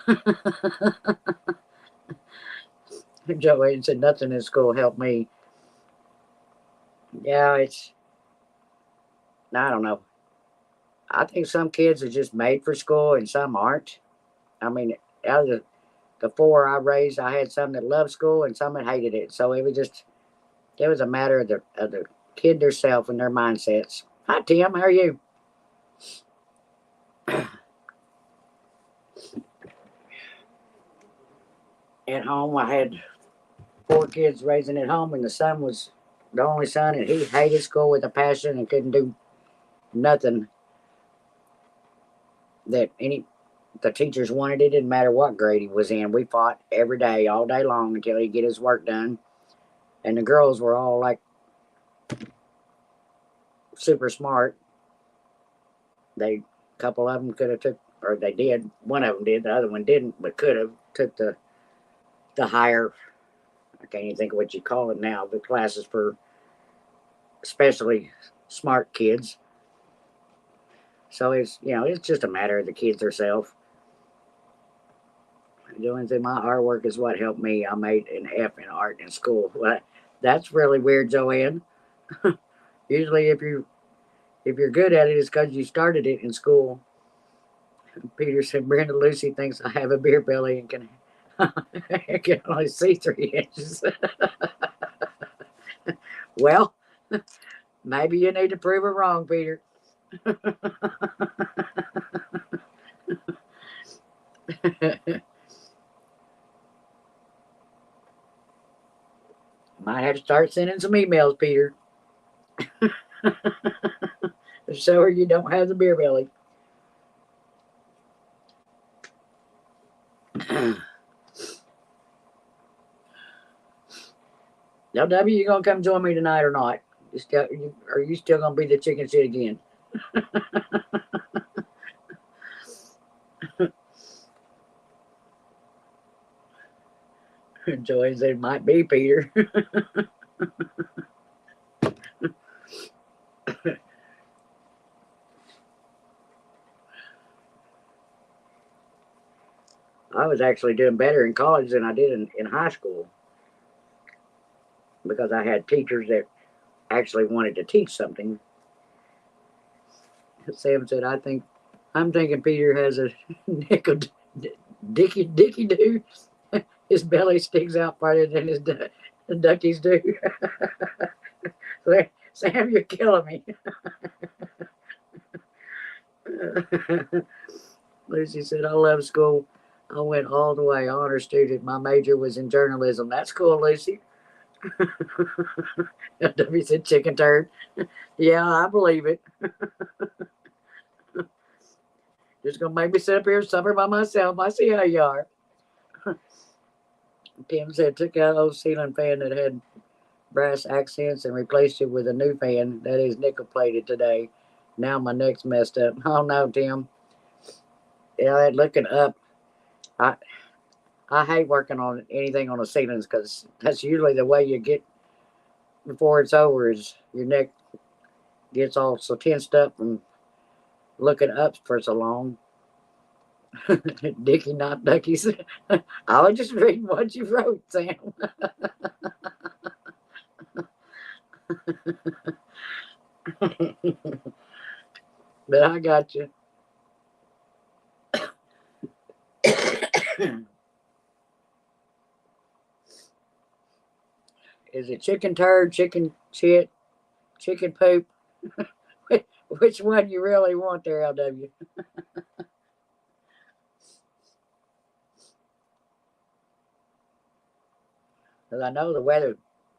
Joanne said, nothing in school helped me. Yeah, I don't know. I think some kids are just made for school and some aren't. I mean, out of the four I raised, I had some that loved school and some that hated it. So it was a matter of the kid themselves and their mindsets. Hi Tim, how are you? At home, I had four kids raising at home, and the son was the only son, and he hated school with a passion and couldn't do nothing that the teachers wanted. It didn't matter what grade he was in. We fought every day, all day long, until he'd get his work done. And the girls were all like super smart. A couple of them could have took, or they did. One of them did. The other one didn't, but could have took the higher. I can't even think of what you call it now. The classes for especially smart kids. So it's just a matter of the kids themselves. Doing through my artwork is what helped me. I made an F in art in school. Well, that's really weird, Joanne. Usually, if you're good at it, it's because you started it in school. Peter said, Brenda Lucy thinks I have a beer belly and can only see 3 inches. Well, maybe you need to prove it wrong, Peter. Might have to start sending some emails, Peter. Show her you don't have the beer belly. LW, you gonna come join me tonight or not? Are you still gonna be the chicken shit again? Joy said it might be, Peter. I was actually doing better in college than I did in high school because I had teachers that actually wanted to teach something. Sam said, I'm thinking Peter has a nickel dicky do. His belly sticks out farther than his duckies do. Sam, you're killing me. Lucy said, I love school. I went all the way, honor student. My major was in journalism. That's cool, Lucy. W said, chicken turd. Yeah, I believe it. Just gonna make me sit up here and suffer by myself. I see how you are. Tim said, took out old ceiling fan that had brass accents and replaced it with a new fan that is nickel plated today. Now my neck's messed up. Oh no, Tim. Yeah, looking up. I hate working on anything on the ceilings because that's usually the way you get before it's over is your neck gets all so tensed up from looking up for so long. Dicky, not duckies. I was just reading what you wrote, Sam. But I got you. Is it chicken turd, chicken shit, chicken poop? Which one you really want there, LW? Because I know the weather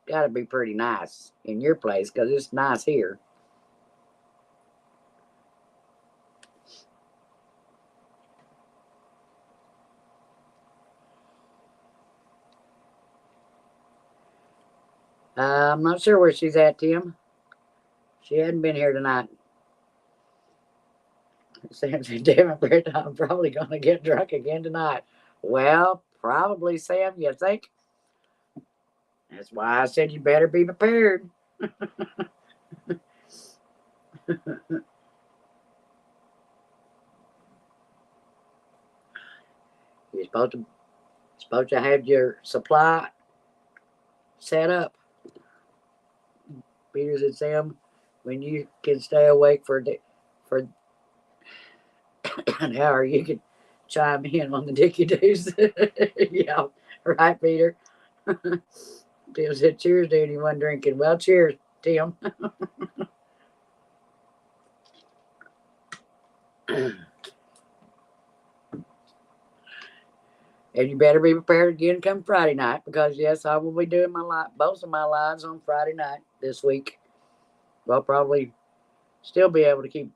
got to be pretty nice in your place because it's nice here. I'm not sure where she's at, Tim. She hadn't been here tonight. Sam said, damn it, Brett, I'm probably going to get drunk again tonight. Well, probably, Sam, you think? That's why I said you better be prepared. You're supposed to have your supply set up. Peter said, Sam, when you can stay awake for an hour, you can chime in on the Dickie Doos. Yeah, right, Peter. Tim said, cheers to anyone drinking. Well, cheers, Tim. And you better be prepared again come Friday night because, yes, I will be doing both of my lives on Friday night this week. I'll probably still be able to keep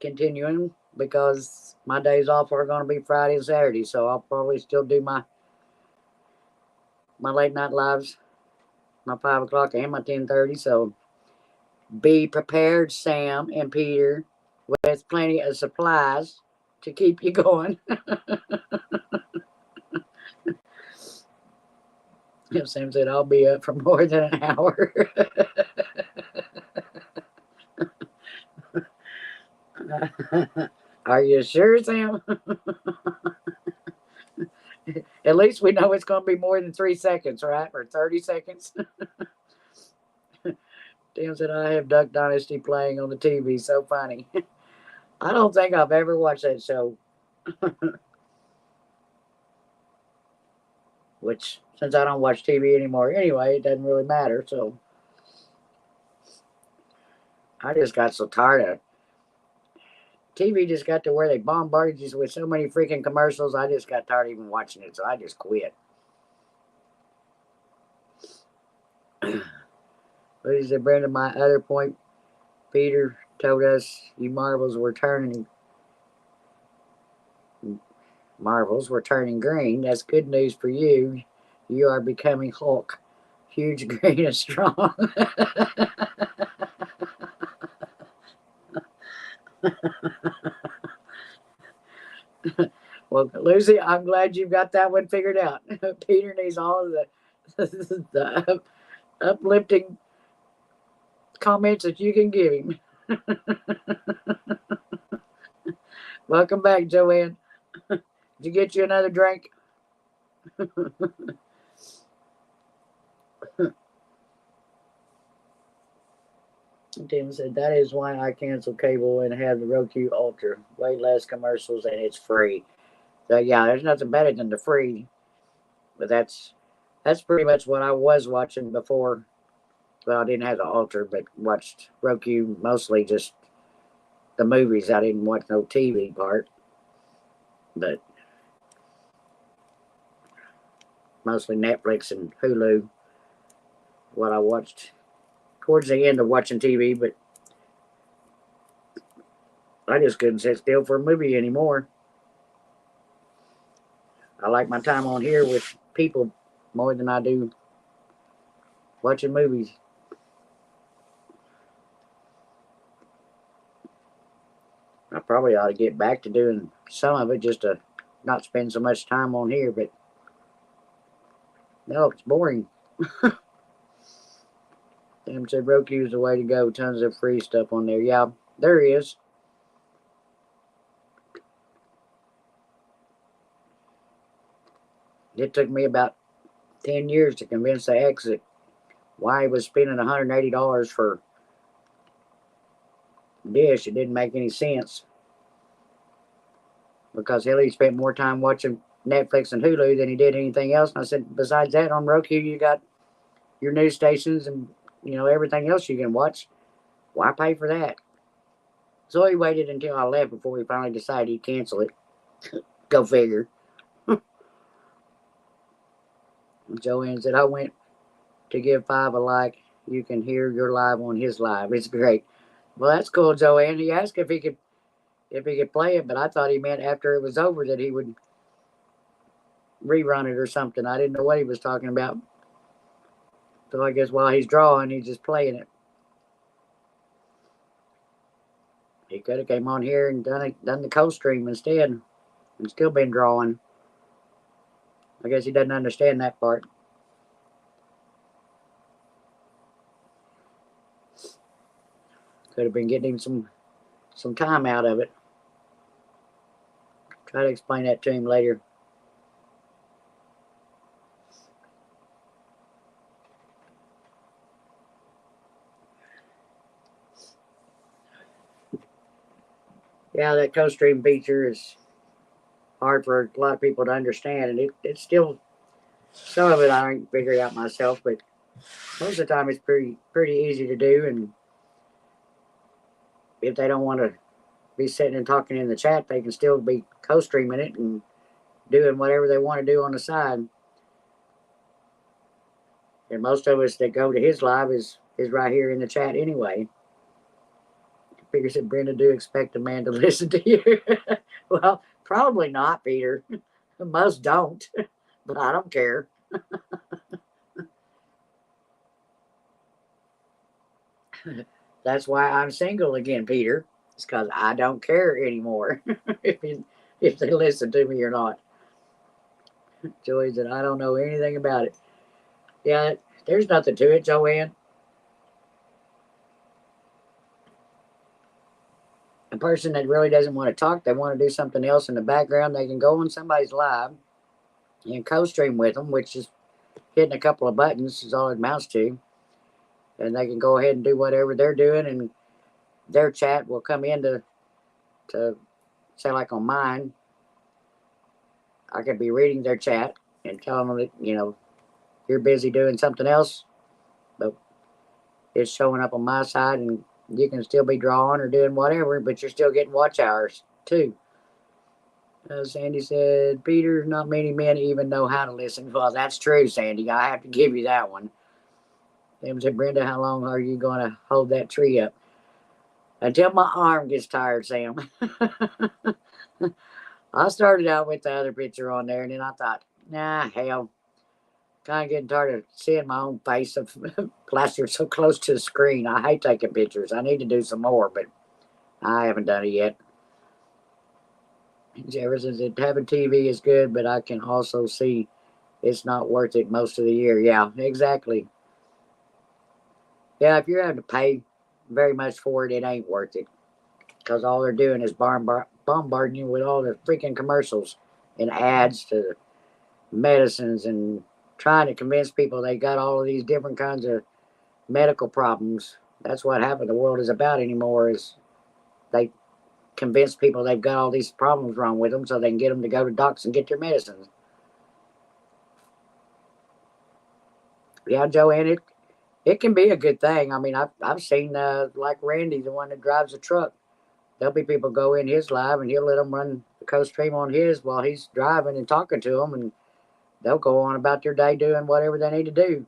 continuing because my days off are going to be Friday and Saturday. So I'll probably still do my late night lives, my 5 o'clock and my 10:30. So be prepared, Sam and Peter, with plenty of supplies to keep you going. Sam said, I'll be up for more than an hour. Are you sure, Sam? At least we know it's going to be more than 3 seconds, right? Or 30 seconds. Tim said, I have Duck Dynasty playing on the TV. So funny. I don't think I've ever watched that show. Which, since I don't watch TV anymore anyway, it doesn't really matter. So I just got so tired of TV. Just got to where they bombarded you with so many freaking commercials. I just got tired of even watching it. So I just quit. But he said, Brandon, my other point, Peter told us you marbles were turning green. That's good news for you. You are becoming Hulk. Huge, green, and strong. Well, Lucy, I'm glad you've got that one figured out. Peter needs all of the uplifting comments that you can give him. Welcome back, Joanne. Did you get you another drink? Tim said, that is why I cancel cable and have the Roku Ultra. Way less commercials and it's free. So, yeah, there's nothing better than the free. But that's pretty much what I was watching before. Well, I didn't have the Ultra, but watched Roku mostly just the movies. I didn't watch no TV part. But mostly Netflix and Hulu. What I watched towards the end of watching TV, but I just couldn't sit still for a movie anymore. I like my time on here with people more than I do watching movies. I probably ought to get back to doing some of it just to not spend so much time on here, but no, it's boring. Damn said Roku's the way to go. Tons of free stuff on there. Yeah, there is. It took me about 10 years to convince the ex that why he was spending $180 for Dish. It didn't make any sense. Because he spent more time watching Netflix and Hulu than he did anything else. And I said, besides that, on Roku, you got your news stations and, everything else you can watch. Why pay for that? So he waited until I left before he finally decided he'd cancel it. Go figure. Joanne said, I went to give 5 a like. You can hear your live on his live. It's great. Well, that's cool, Joanne. He asked if he could play it, but I thought he meant after it was over that he would rerun it or something. I didn't know what he was talking about. So I guess while he's drawing, he's just playing it. He could have came on here and done the co-stream instead and still been drawing. I guess he doesn't understand that part. Could have been getting him some time out of it. Try to explain that to him later. Yeah, that co-stream feature is hard for a lot of people to understand, and it's still some of it I ain't figured out myself, but most of the time it's pretty easy to do. And if they don't want to be sitting and talking in the chat, they can still be co-streaming it and doing whatever they want to do on the side. And most of us that go to his live is right here in the chat anyway. Peter said, Brenda, do expect a man to listen to you. Well, probably not, Peter. Most don't, but I don't care. That's why I'm single again, Peter. It's because I don't care anymore if they listen to me or not. Joey said, I don't know anything about it. Yeah, there's nothing to it, Joanne. A person that really doesn't want to talk, they want to do something else in the background, they can go on somebody's live and co-stream with them, which is hitting a couple of buttons is all it amounts to. And they can go ahead and do whatever they're doing, and their chat will come in to say, like on mine, I could be reading their chat and telling them that, you're busy doing something else, but it's showing up on my side, and you can still be drawing or doing whatever, but you're still getting watch hours too. Sandy said, Peter, not many men even know how to listen. Well, that's true, Sandy. I have to give you that one. Sam said, Brenda, how long are you going to hold that tree up? Until my arm gets tired, Sam. I started out with the other picture on there, and then I thought, nah, hell. Kind of getting tired of seeing my own face of plastered so close to the screen. I hate taking pictures. I need to do some more, but I haven't done it yet. Jefferson said, having TV is good, but I can also see it's not worth it most of the year. Yeah, exactly. Yeah, if you're having to pay very much for it, it ain't worth it. Because all they're doing is bombarding you with all the freaking commercials and ads to medicines and trying to convince people they got all of these different kinds of medical problems. That's what half of the world is about anymore, is they convince people they've got all these problems wrong with them so they can get them to go to docs and get their medicines. Yeah, Joanne, it can be a good thing. I mean, I've seen like Randy, the one that drives a truck. There'll be people go in his live and he'll let them run the co-stream on his while he's driving and talking to them, and they'll go on about their day doing whatever they need to do.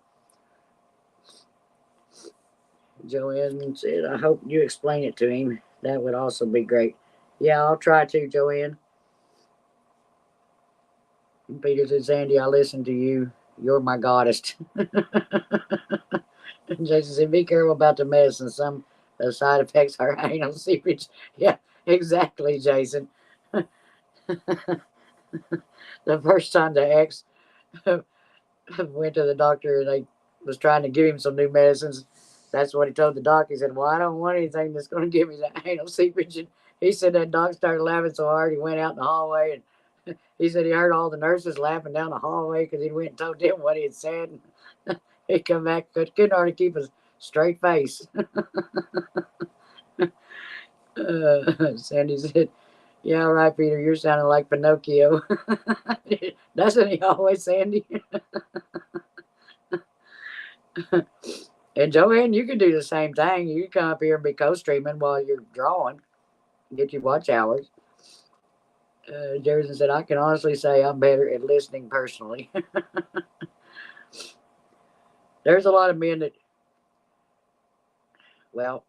Joanne said, I hope you explain it to him. That would also be great. Yeah, I'll try to, Joanne. Peter said, Sandy, I listen to you. You're my goddess. Jason said, be careful about the medicine. Some of the side effects are anal seepage. Yeah, exactly, Jason. The first time the ex went to the doctor and they was trying to give him some new medicines, that's what he told the doc. He said, well, I don't want anything that's going to give me the anal seepage. And he said that doc started laughing so hard he went out in the hallway, and he said he heard all the nurses laughing down the hallway because he went and told them what he had said. He come back, but couldn't hardly keep a straight face. Sandy said, yeah, all right, Peter, you're sounding like Pinocchio. Doesn't he always, Sandy? And Joanne, you can do the same thing. You can come up here and be co-streaming while you're drawing. Get your watch hours. Jefferson said, I can honestly say I'm better at listening personally. There's a lot of men that, well,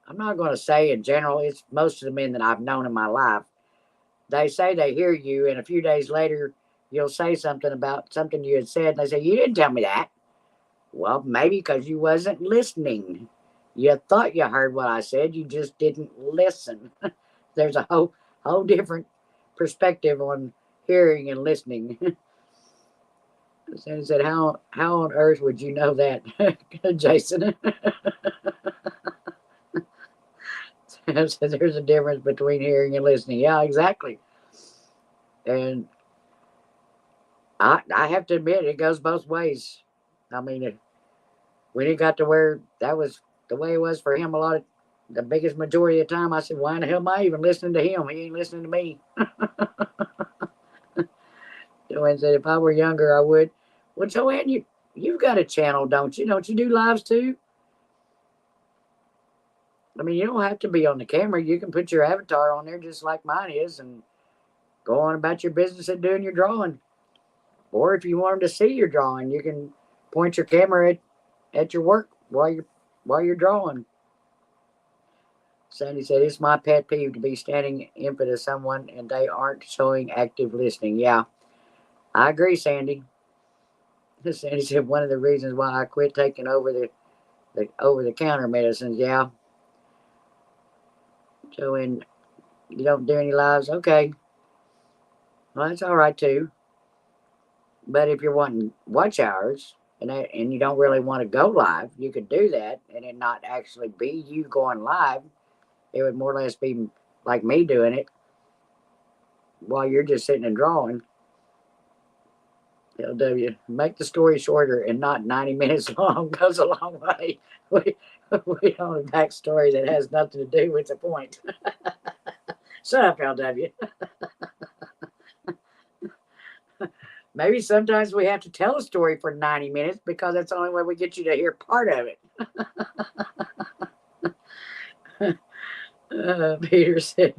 I'm not going to say in general, it's most of the men that I've known in my life. They say they hear you, and a few days later, you'll say something about something you had said, and they say, you didn't tell me that. Well, maybe because you wasn't listening. You thought you heard what I said, you just didn't listen. There's a whole different perspective on hearing and listening. Sandy said, how on earth would you know that, Jason? So there's a difference between hearing and listening. Yeah, exactly. And I have to admit, it goes both ways. I mean, when it got to where that was the way it was for him, the biggest majority of the time, I said, why in the hell am I even listening to him? He ain't listening to me. Joanne said, if I were younger, I would. Well, Joanne, you've got a channel, don't you? Don't you do lives too? I mean, you don't have to be on the camera. You can put your avatar on there just like mine is and go on about your business and doing your drawing. Or if you want them to see your drawing, you can point your camera at your work while you're drawing. Sandy said, it's my pet peeve to be standing in front of someone and they aren't showing active listening. Yeah, I agree, Sandy. Sandy said, one of the reasons why I quit taking over the over-the-counter medicines. Yeah. Joanne, you don't do any lives? Okay. Well, that's all right, too. But if you're wanting watch hours and you don't really want to go live, you could do that and it not actually be you going live. It would more or less be like me doing it while you're just sitting and drawing. LW, make the story shorter and not 90 minutes long goes a long way. We don't have a backstory that has nothing to do with the point. Shut up, LW. Maybe sometimes we have to tell a story for 90 minutes because that's the only way we get you to hear part of it. Peter said,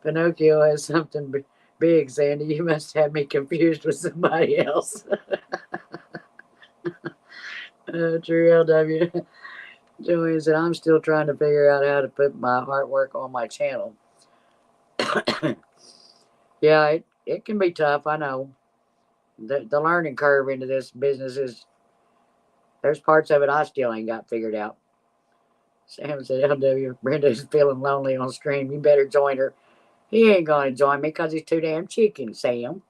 Pinocchio has something big, Sandy. You must have me confused with somebody else. True, LW. Joey said, I'm still trying to figure out how to put my artwork on my channel. Yeah, it can be tough, I know. The learning curve into this business is, there's parts of it I still ain't got figured out. Sam said, LW, Brenda's feeling lonely on stream. You better join her. He ain't going to join me because he's too damn chicken, Sam.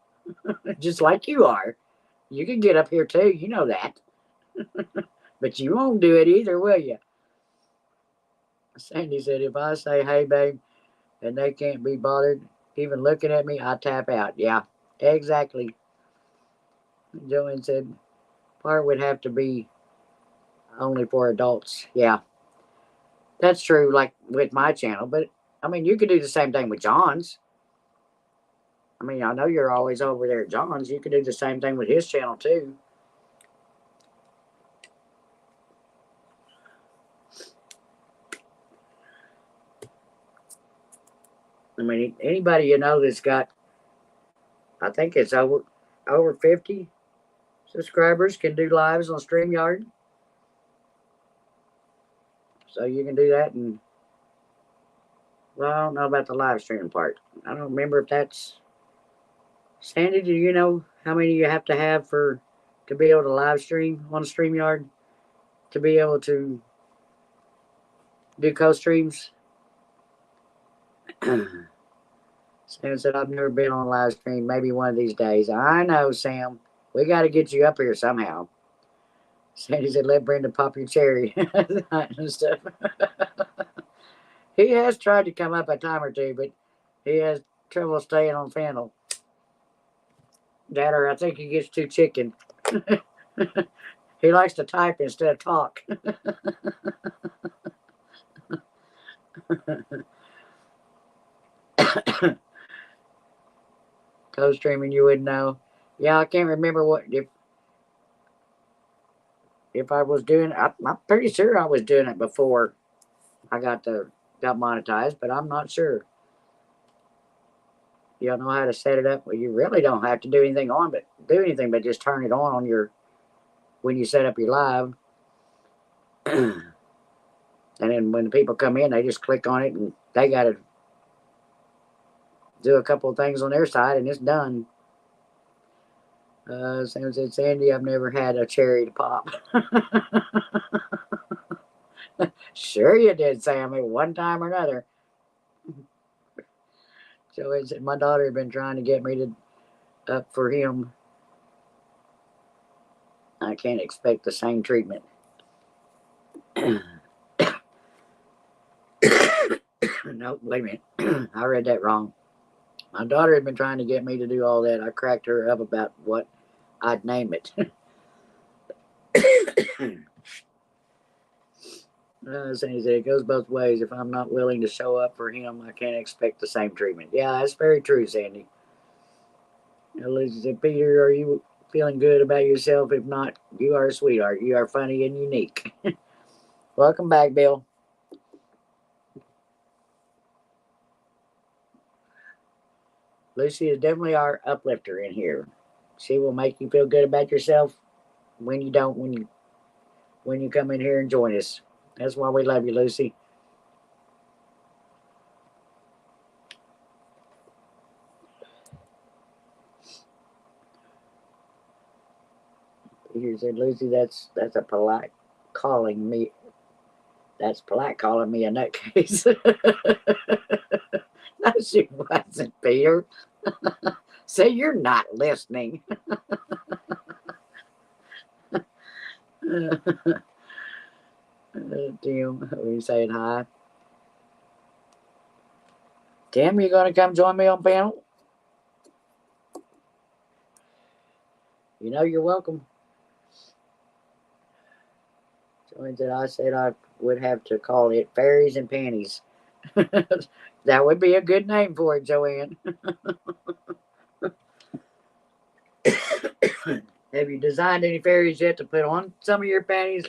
Just like you are. You can get up here too, you know that. But you won't do it either, will you? Sandy said, if I say, hey, babe, and they can't be bothered even looking at me, I tap out. Yeah, exactly. Joanne said, part would have to be only for adults. Yeah, that's true, like with my channel. But, I mean, you could do the same thing with John's. I mean, I know you're always over there at John's. You could do the same thing with his channel, too. I mean, anybody you know that's got, I think it's over 50 subscribers can do lives on Streamyard. So you can do that. And, well, I don't know about the live stream part. I don't remember if that's, Sandy, do you know how many you have to have to be able to live stream on Streamyard? To be able to do co-streams? Sam said, I've never been on a live stream. Maybe one of these days. I know, Sam. We got to get you up here somehow. Sandy said, let Brenda pop your cherry. And stuff. He has tried to come up a time or two, but he has trouble staying on Fennel. That, or I think he gets too chicken. He likes to type instead of talk. Co-streaming, you wouldn't know. Yeah, I can't remember what if I was doing. I'm pretty sure I was doing it before I got monetized, but I'm not sure. You don't know how to set it up. Well, you really don't have to do anything but just turn it on your when you set up your live. And then when the people come in, they just click on it and they got to do a couple of things on their side and it's done. Sam said, Sandy, I've never had a cherry to pop. Sure you did, Sam, at one time or another. Joey said, my daughter had been trying to get me to up for him. I can't expect the same treatment. No, wait a minute. I read that wrong. My daughter had been trying to get me to do all that. I cracked her up about what I'd name it. Sandy said, it goes both ways. If I'm not willing to show up for him, I can't expect the same treatment. Yeah, that's very true, Sandy. Lucy said, Peter, are you feeling good about yourself? If not, you are a sweetheart. You are funny and unique. Welcome back, Bill. Lucy is definitely our uplifter in here. She will make you feel good about yourself when you don't, when you come in here and join us. That's why we love you, Lucy. Peter said, Lucy, that's a polite calling me. That's polite calling me a nutcase. No, she wasn't, Peter. Say you're not listening. Tim, are you saying hi? Tim, you gonna come join me on panel? You know you're welcome. Joanne said I said I would have to call it Fairies and Panties. That would be a good name for it, Joanne. Have you designed any fairies yet to put on some of your panties,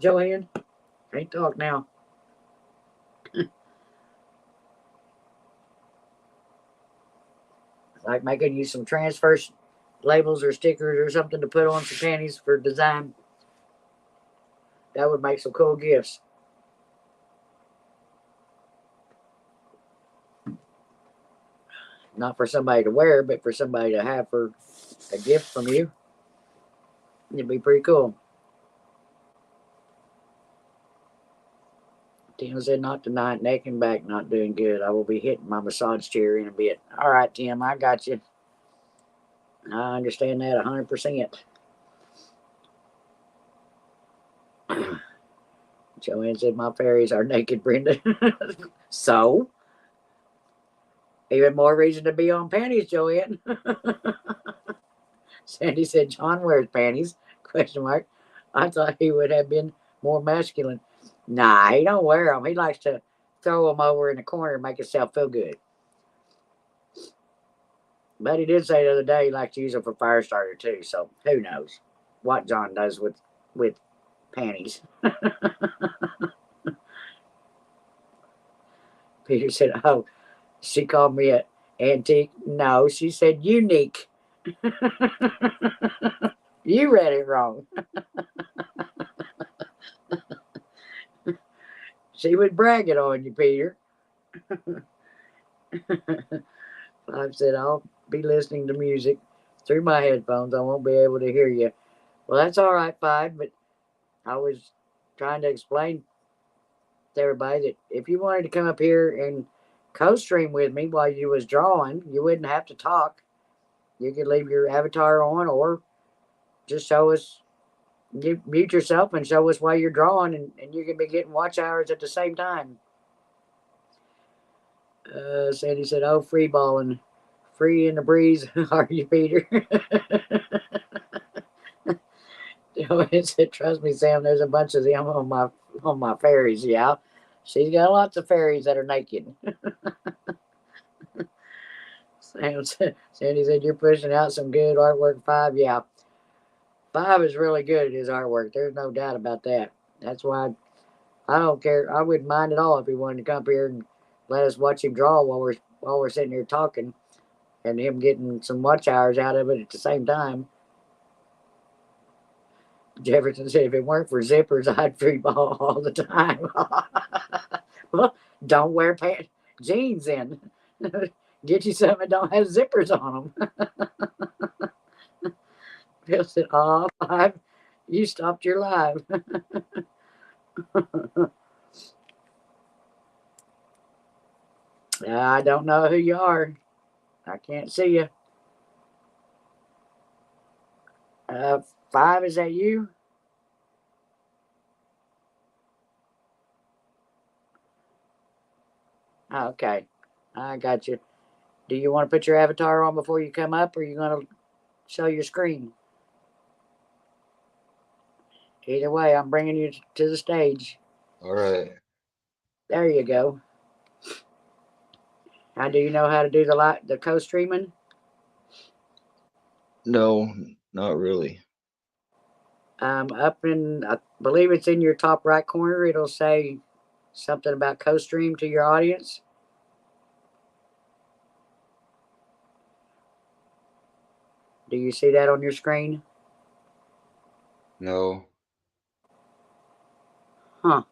Joanne? Can't talk now. Like making you some transfer labels or stickers or something to put on some panties for design. That would make some cool gifts. Not for somebody to wear, but for somebody to have for a gift from you. It'd be pretty cool. Tim said, not tonight, neck and back not doing good. I will be hitting my massage chair in a bit. All right, Tim, I got you. I understand that 100%. Joanne said, my fairies are naked, Brenda. So? Even more reason to be on panties, Joanne. Sandy said, John wears panties? Question mark. I thought he would have been more masculine. Nah, he don't wear them. He likes to throw them over in the corner and make himself feel good. But he did say the other day he likes to use them for fire starter too. So who knows what John does with panties. Peter said, oh, she called me an antique. No, she said unique. You read it wrong. She was bragging on you, Peter. I've said I'll be listening to music through my headphones. I won't be able to hear you. Well, that's all right, Five, but I was trying to explain to everybody that if you wanted to come up here and co-stream with me while you was drawing, you wouldn't have to talk. You could leave your avatar on or just show us, you mute yourself and show us while you're drawing, and you can be getting watch hours at the same time. Sandy said, oh, free balling. Free in the breeze, are you, Peter? Joanne said, trust me, Sam, there's a bunch of them on my fairies, yeah. She's got lots of fairies that are naked. Sandy said, you're pushing out some good artwork, Five. Yeah. Five is really good at his artwork. There's no doubt about that. That's why I don't care. I wouldn't mind at all if he wanted to come here and let us watch him draw while we're sitting here talking and him getting some watch hours out of it at the same time. Jefferson said, if it weren't for zippers, I'd free ball all the time. Well, don't wear jeans then. Get you something that don't have zippers on them. Bill said, oh, Five, you stopped your live. I don't know who you are. I can't see you. Five, is that you? Oh, okay. I got you. Do you want to put your avatar on before you come up, or are you going to show your screen? Either way, I'm bringing you to the stage. All right. There you go. How do you know how to do the co-streaming? No, not really. Up in, I believe it's in your top right corner. It'll say something about co-stream to your audience. Do you see that on your screen? No. Huh.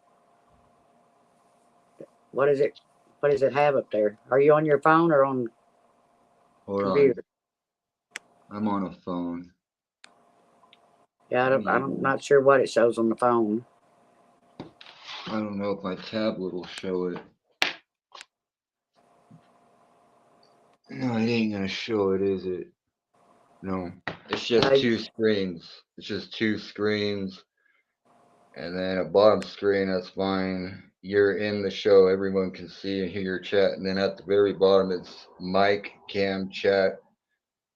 What is it? What does it have up there? Are you on your phone or on Hold computer? on. I'm on a phone. Yeah, I'm not sure what it shows on the phone. I don't know if my tablet will show it. No, it ain't gonna show it, is it? No. It's just two screens. It's just two screens. And then a bottom screen, that's fine. You're in the show. Everyone can see and hear your chat. And then at the very bottom, it's mic, cam, chat,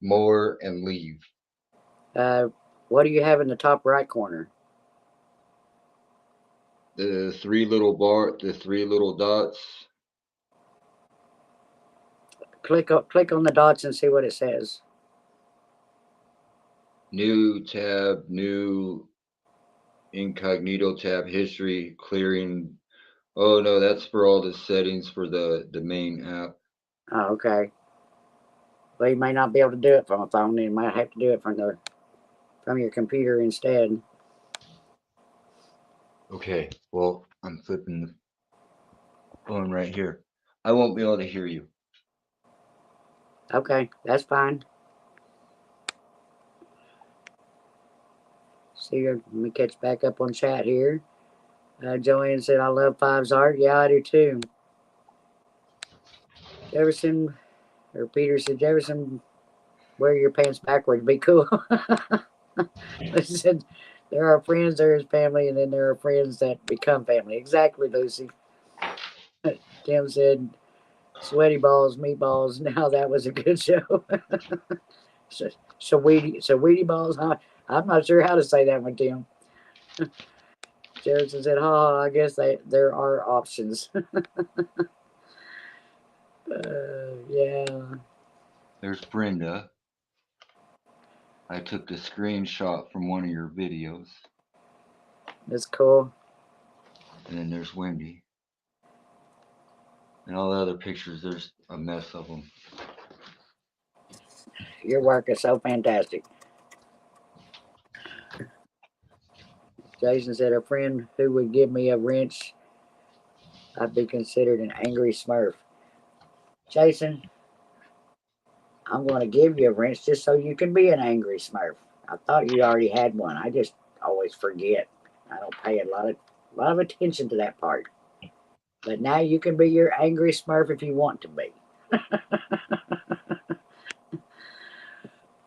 more, and leave. What do you have in the top right corner? The three little dots. Click on the dots and see what it says. New tab, new incognito tab, history, clearing. Oh no, that's for all the settings for the main app. Oh, okay. Well, you may not be able to do it from a phone. You might have to do it from your computer instead. Okay, well, I'm flipping the phone right here. I won't be able to hear you. Okay, that's fine. See, let me catch back up on chat here. Joanne said, I love Five's art. Yeah, I do too. Jefferson, or Peter said, Jefferson, wear your pants backwards. Be cool. They said, there are friends, there is family, and then there are friends that become family. Exactly, Lucy. Tim said, sweaty balls, meatballs. Now that was a good show. So Weedy balls. I'm not sure how to say that one, Tim. Jefferson said, I guess there are options. Yeah. There's Brenda. I took the screenshot from one of your videos. That's cool. And then there's Wendy. And all the other pictures, there's a mess of them. Your work is so fantastic. Jason said, a friend who would give me a wrench, I'd be considered an angry smurf. Jason, I'm going to give you a wrench just so you can be an angry smurf. I thought you already had one. I just always forget. I don't pay a lot of attention to that part. But now you can be your angry smurf if you want to be.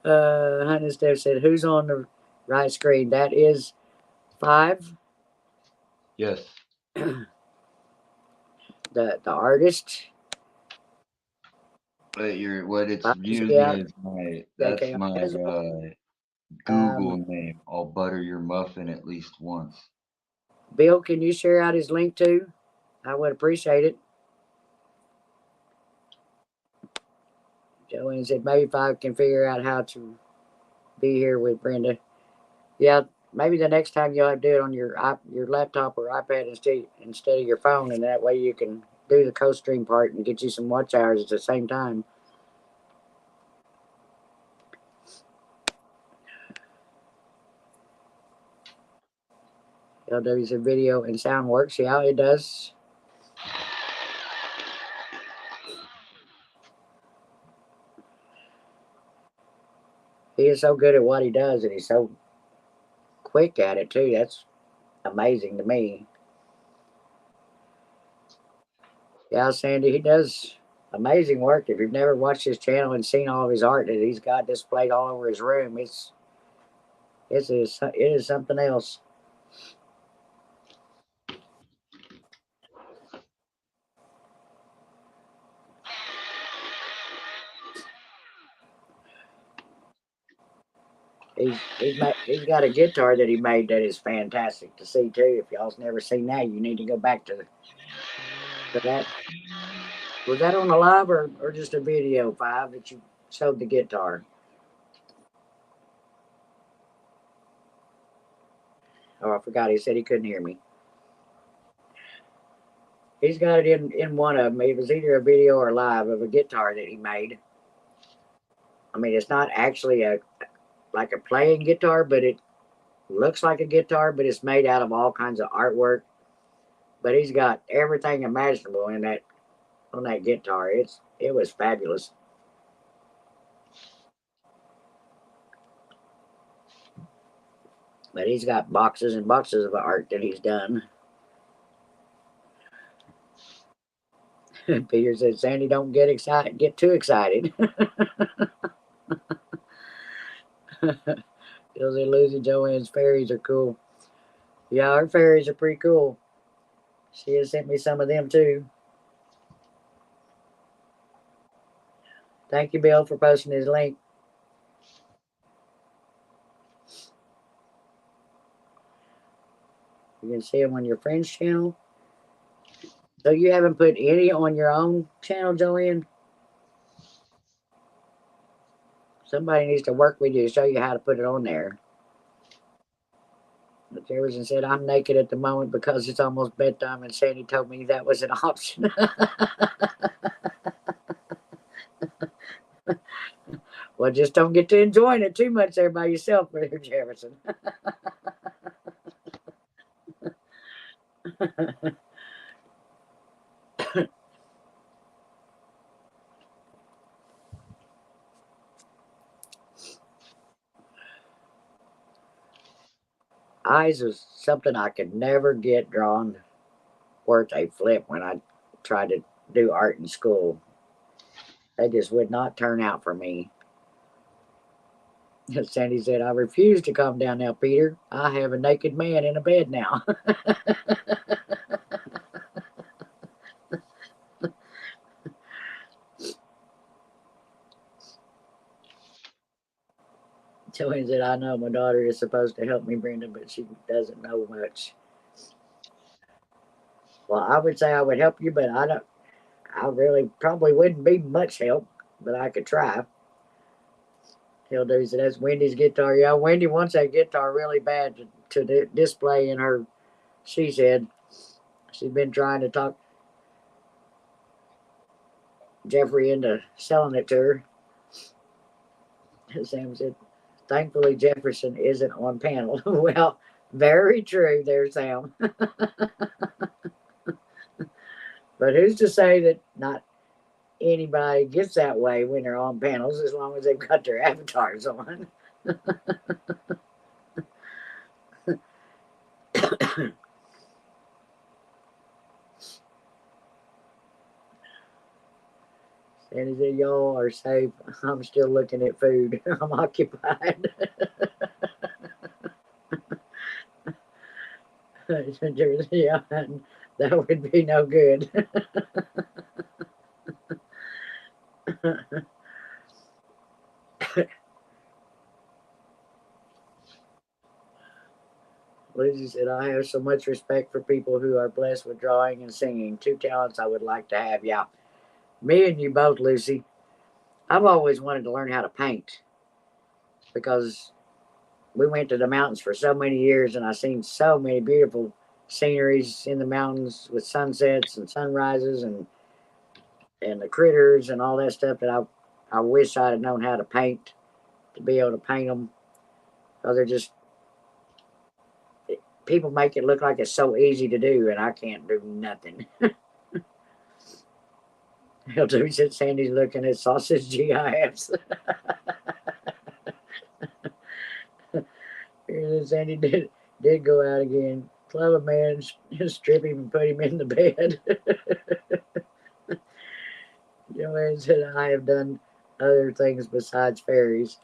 Honey Steph said, who's on the right screen? That is Five. Yes. The artist. But what it's Five, using yeah. is that's Okay. my Google name. I'll butter your muffin at least once. Bill, can you share out his link too? I would appreciate it. Joanne said maybe Five can figure out how to be here with Brenda. Yeah, maybe the next time you'll have to do it on your laptop or iPad instead of your phone, and that way you can do the co-stream part and get you some watch hours at the same time. LW said video and sound works. Yeah, it does. He is so good at what he does, and he's so quick at it too. That's amazing to me. Yeah, Sandy, he does amazing work. If you've never watched his channel and seen all of his art that he's got displayed all over his room, it is something else. He's got a guitar that he made that is fantastic to see too. If y'all's never seen that, you need to go back to that. Was that on a live or just a video, Five, that you showed the guitar? Oh, I forgot. He said he couldn't hear me. He's got it in one of them. It was either a video or live of a guitar that he made. I mean, it's not actually like a playing guitar, but it looks like a guitar, but it's made out of all kinds of artwork. But he's got everything imaginable in that on that guitar. It was fabulous. But he's got boxes and boxes of art that he's done. Peter said, Sandy, don't get excited, get too excited. Ilzy Lucy Joanne's fairies are cool. Yeah, her fairies are pretty cool. She has sent me some of them too. Thank you, Bill, for posting his link. You can see them on your friend's channel. So you haven't put any on your own channel, Joanne? Somebody needs to work with you to show you how to put it on there. But Jefferson said, I'm naked at the moment because it's almost bedtime, and Sandy told me that was an option. Well, just don't get to enjoying it too much there by yourself, Brother Jefferson. Eyes is something I could never get drawn worth a flip when I tried to do art in school. They just would not turn out for me. Sandy said, I refuse to calm down now, Peter. I have a naked man in a bed now. Joanne said, I know my daughter is supposed to help me, Brenda, but she doesn't know much. Well, I would say I would help you, but I really probably wouldn't be much help, but I could try. Hilda said, that's Wendy's guitar. Yeah, Wendy wants that guitar really bad to display in her. She said she's been trying to talk Jeffrey into selling it to her. Sam said, thankfully Jefferson isn't on panel. Well, very true there, Sam. But who's to say that not anybody gets that way when they're on panels as long as they've got their avatars on? And he said, y'all are safe. I'm still looking at food. I'm occupied. Yeah, that would be no good. Lucy said, I have so much respect for people who are blessed with drawing and singing. Two talents I would like to have. Yeah, me and you both, Lucy. I've always wanted to learn how to paint because we went to the mountains for so many years and I've seen so many beautiful sceneries in the mountains with sunsets and sunrises and the critters and all that stuff that I wish I'd have known how to paint to be able to paint them. Because they're just, people make it look like it's so easy to do and I can't do nothing. Hilton said Sandy's looking at sausage GIFs. Sandy did go out again. Club a man, strip him and put him in the bed. Joanne said, I have done other things besides fairies.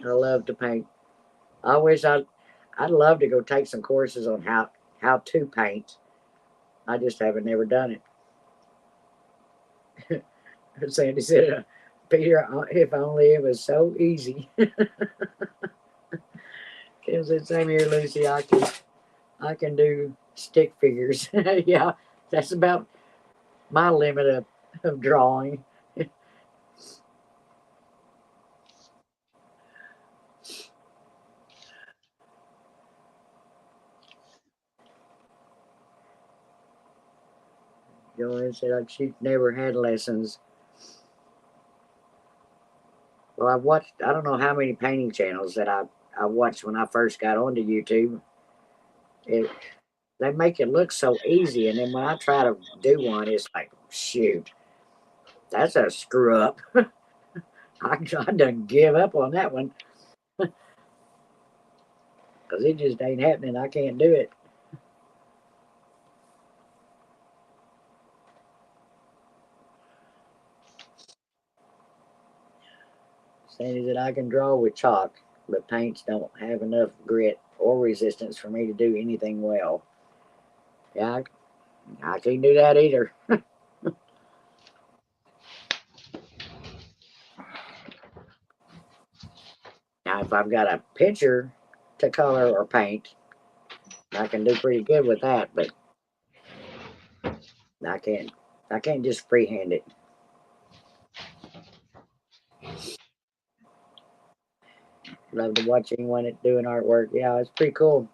I love to paint. I wish I'd love to go take some courses on how to paint. I just haven't never done it. Sandy said, Peter, if only it was so easy. Kim said, same here, Lucy. I can do stick figures. Yeah, that's about my limit of drawing. Joanne said like she never had lessons. Well, I've watched, I don't know how many painting channels that I watched when I first got onto YouTube. They make it look so easy, and then when I try to do one, it's like, shoot, that's a screw up. I done give up on that one because it just ain't happening. I can't do it. Sandy said I can draw with chalk, but paints don't have enough grit or resistance for me to do anything well. Yeah, I can't do that either. Now, if I've got a picture to color or paint, I can do pretty good with that, but I can't just freehand it. Love to watch anyone doing artwork. Yeah, it's pretty cool.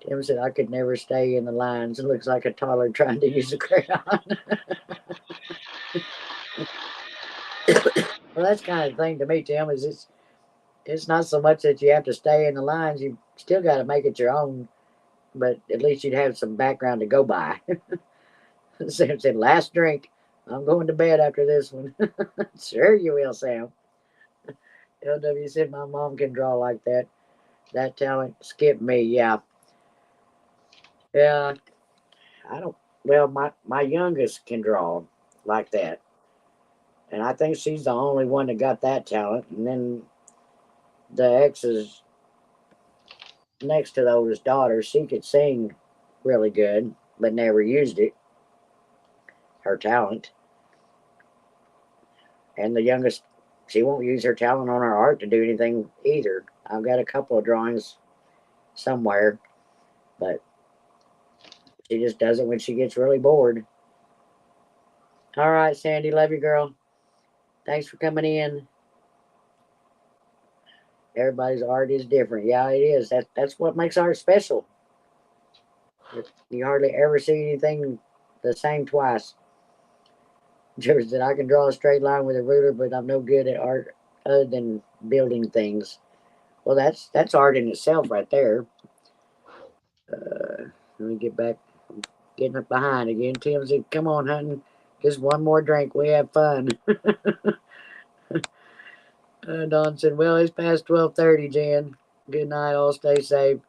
Tim said I could never stay in the lines. It looks like a toddler trying to use a crayon. Well, that's kind of thing to me, Tim, is it's not so much that you have to stay in the lines, you still got to make it your own, but at least you'd have some background to go by. Sam said, last drink. I'm going to bed after this one. Sure you will, Sam. LW said my mom can draw like that. That talent skipped me, yeah. Yeah, I don't, well, my youngest can draw like that. And I think she's the only one that got that talent. And then the ex is next to the oldest daughter. She could sing really good, but never used it, her talent. And the youngest, she won't use her talent on her art to do anything either. I've got a couple of drawings somewhere, but she just does it when she gets really bored. All right, Sandy, love you, girl. Thanks for coming in. Everybody's art is different. Yeah, it is. That's what makes art special. You hardly ever see anything the same twice. George said, I can draw a straight line with a ruler, but I'm no good at art other than building things. Well, that's art in itself right there. Let me get back. I'm getting up behind again. Tim said, come on, hunting. Just one more drink. We have fun. Don said, well, it's past 12:30, Jen. Good night. All stay safe.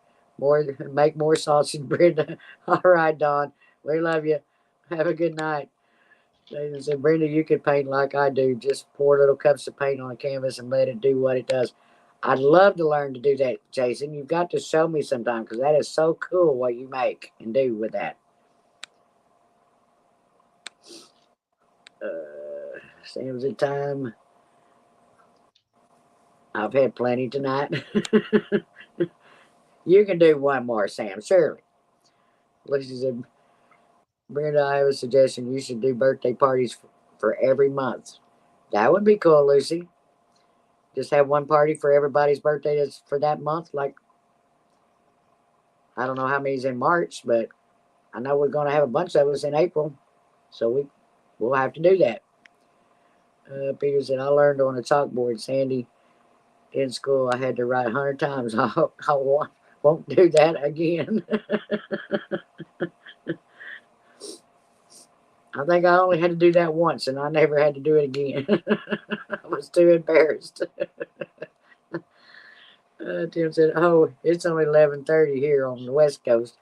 Make more sausage, Brenda. All right, Don. We love you. Have a good night. Jason said, Brenda, you can paint like I do. Just pour little cups of paint on a canvas and let it do what it does. I'd love to learn to do that, Jason. You've got to show me sometime because that is so cool what you make and do with that. Sam's at time. I've had plenty tonight. You can do one more, Sam, surely. Lucy said, Brenda, I have a suggestion. You should do birthday parties for every month. That would be cool, Lucy. Just have one party for everybody's birthday that's for that month. Like, I don't know how many's in March, but I know we're going to have a bunch of us in April. So we'll have to do that. Peter said, I learned on a chalkboard, Sandy. In school, I had to write 100 times. I won't do that again. I think I only had to do that once, and I never had to do it again. I was too embarrassed. Tim said, "Oh, it's only 11:30 here on the West Coast.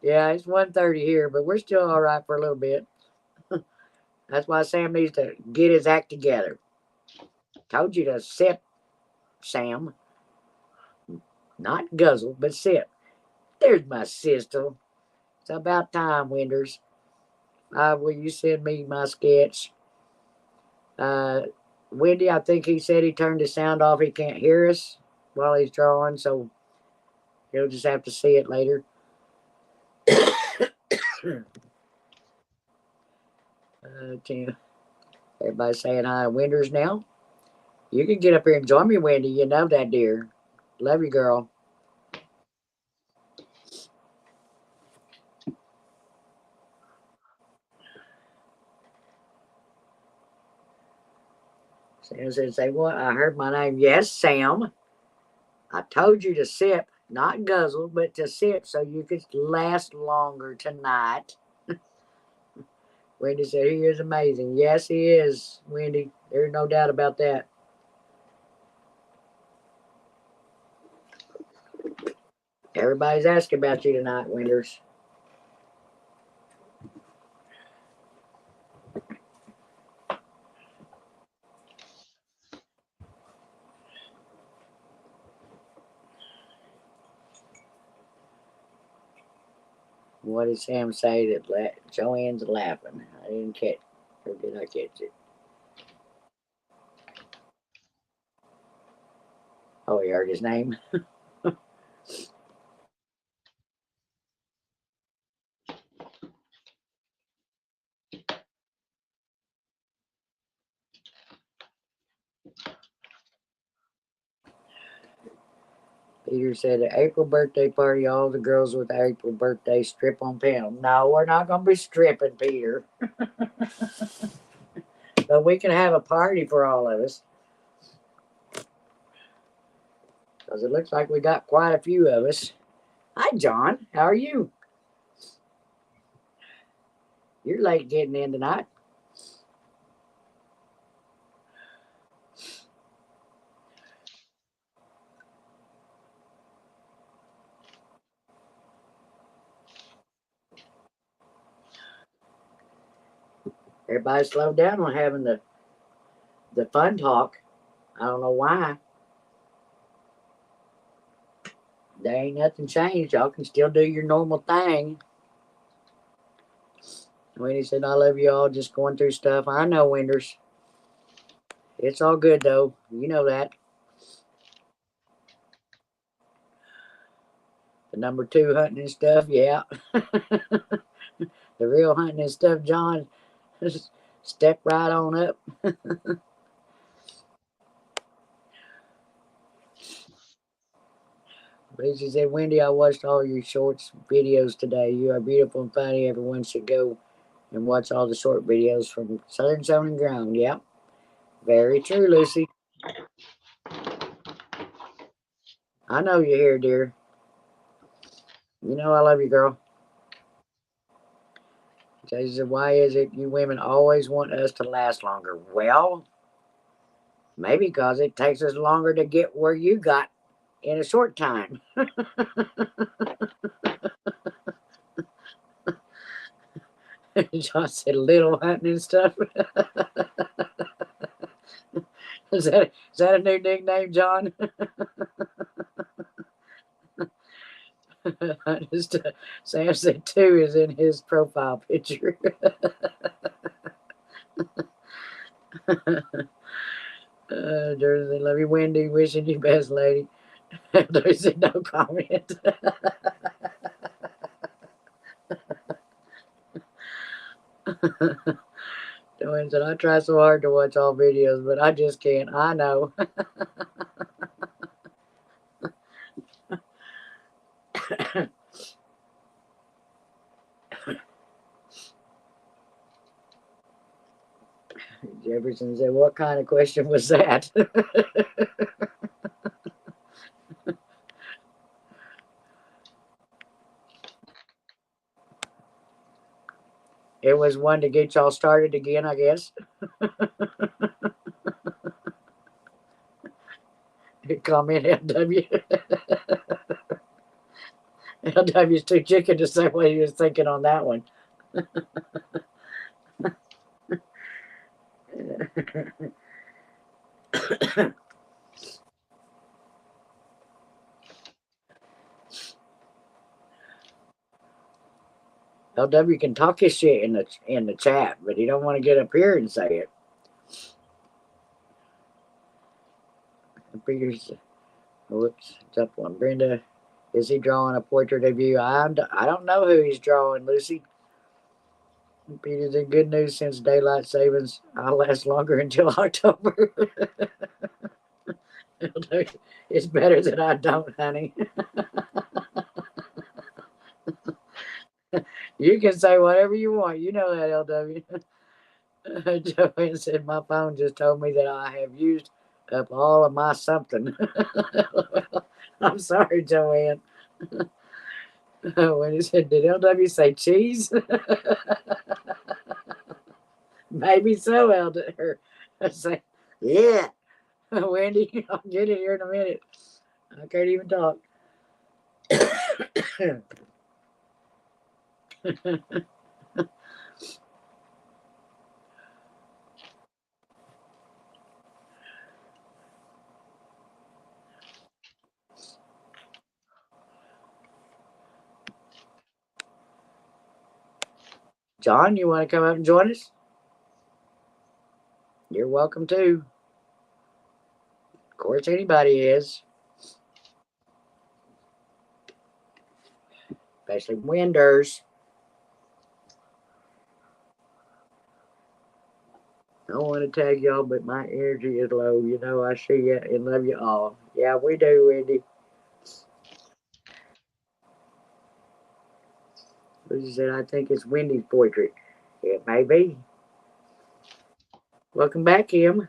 Yeah, it's 1:30 here, but we're still all right for a little bit. That's why Sam needs to get his act together. Told you to sip, Sam. Not guzzle, but sip. There's my sister. It's about time, Winders. Will you send me my sketch? Wendy, I think he said he turned his sound off. He can't hear us while he's drawing, so he'll just have to see it later. Everybody's saying hi to Winders now. You can get up here and join me, Wendy. You know that, dear. Love you, girl. Sam said, say what? I heard my name. Yes, Sam. I told you to sip, not guzzle, but to sip so you could last longer tonight. Wendy said, he is amazing. Yes, he is, Wendy. There's no doubt about that. Everybody's asking about you tonight, Winters. What did Sam say that Joanne's laughing? I didn't catch, or did I catch it? Oh, he heard his name. Peter said, an April birthday party, all the girls with April birthday strip on film. No, we're not going to be stripping, Peter. But we can have a party for all of us. Because it looks like we got quite a few of us. Hi, John. How are you? You're late getting in tonight. Everybody slowed down on having the fun talk. I don't know why. There ain't nothing changed. Y'all can still do your normal thing. Wendy said, I love you all, just going through stuff. I know, Winters. It's all good, though. You know that. The number 2 hunting and stuff, yeah. The real hunting and stuff, John, step right on up. Lucy said, Wendy, I watched all your shorts videos today. You are beautiful and funny. Everyone should go and watch all the short videos from Southern Zone and Ground. Yep. Very true, Lucy. I know you're here, dear. You know I love you, girl. She said, why is it you women always want us to last longer? Well, maybe because it takes us longer to get where you got in a short time. John said, little hunting and stuff. Is that a new nickname, John? Sam said 2 is in his profile picture. Jersey, love you, Wendy. Wishing you best, lady. There said no comment. Joanne said, I try so hard to watch all videos, but I just can't. I know. Jefferson said, what kind of question was that? It was one to get y'all started again, I guess. Comment LW. LW's too chicken to say what he was thinking on that one. LW can talk his shit in the chat, but he don't want to get up here and say it. Figures. Whoops, it's up one. Brenda, is he drawing a portrait of you? I don't know who he's drawing, Lucy. Peter's in good news since daylight savings. I'll last longer until October. It's better that I don't, honey. You can say whatever you want. You know that, LW. Joanne said, my phone just told me that I have used up all of my something. I'm sorry, Joanne. When he said, did LW say cheese? Maybe so, Elder. I say, yeah. Wendy, I'll get it here in a minute. I can't even talk. John, you want to come up and join us? You're welcome to. Of course, anybody is. Especially winders. I don't want to tag y'all, but my energy is low. You know, I see you and love you all. Yeah, we do, Wendy. Lucy said, I think it's Wendy's poetry. It may be. Welcome back, Kim.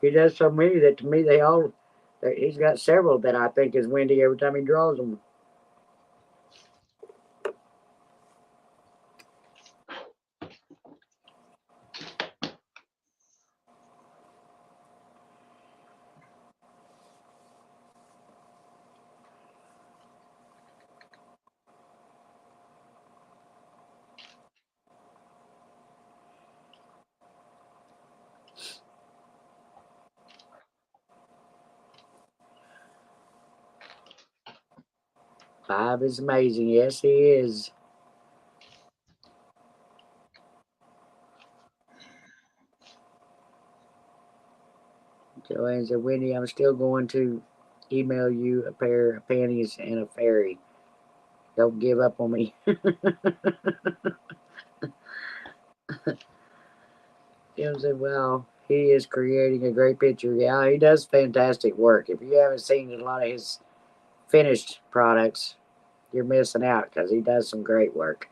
He does so many that to me he's got several that I think is Wendy every time he draws them. Five is amazing. Yes, he is. Joanne said, Wendy, I'm still going to email you a pair of panties and a fairy. Don't give up on me. Jim said, well, he is creating a great picture. Yeah, he does fantastic work. If you haven't seen a lot of his finished products, you're missing out because he does some great work.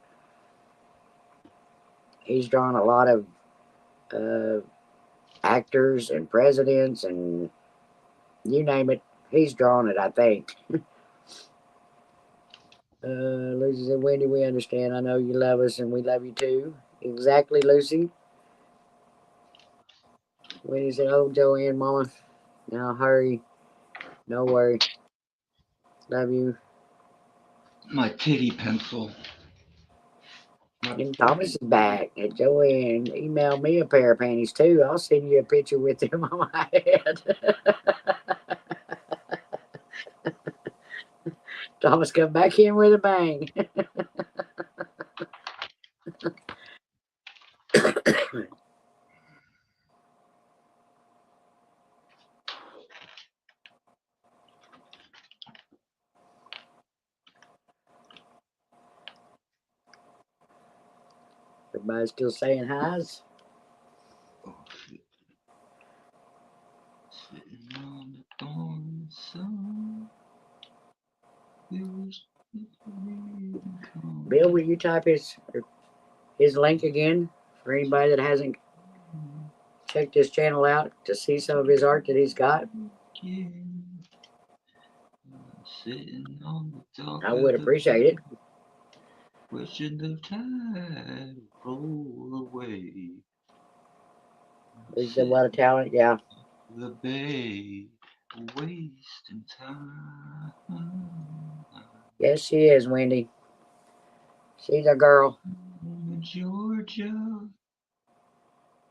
He's drawn a lot of actors and presidents and you name it. He's drawn it, I think. Lucy said, Wendy, we understand. I know you love us and we love you too. Exactly, Lucy. Wendy said, oh, Joanne, Mama, now hurry. No worry. Love you. My titty pencil. And Thomas is back. And Joanne, email me a pair of panties too. I'll send you a picture with them on my head. Thomas come back in with a bang. Everybody's still saying highs. Oh, shit. Sitting on the thorn sun. Bill, will you type his link again for anybody that hasn't checked his channel out to see some of his art that he's got? I would appreciate it. Wishing the tide roll away. He's got a lot of talent, yeah. The bay, wasting time. Yes, she is, Wendy. She's a girl. Georgia,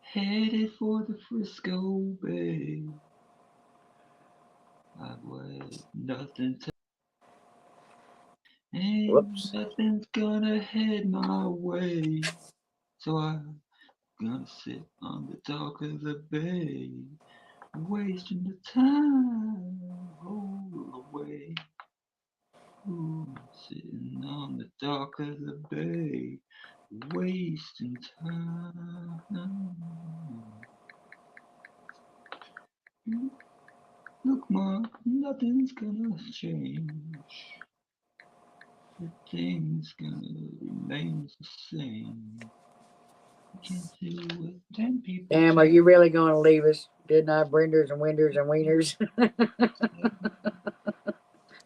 headed for the Frisco Bay. I've waited nothing to. Ain't Whoops. nothing's gonna head my way. So I'm gonna sit on the dock of the bay, wasting the time, roll away. Ooh, sitting on the dock of the bay, wasting time. Look, Mark, nothing's gonna change. Things gonna remain the same. Can't do what 10 people Damn, are you really going to leave us? Didn't I, Brenders and Winders and Wieners?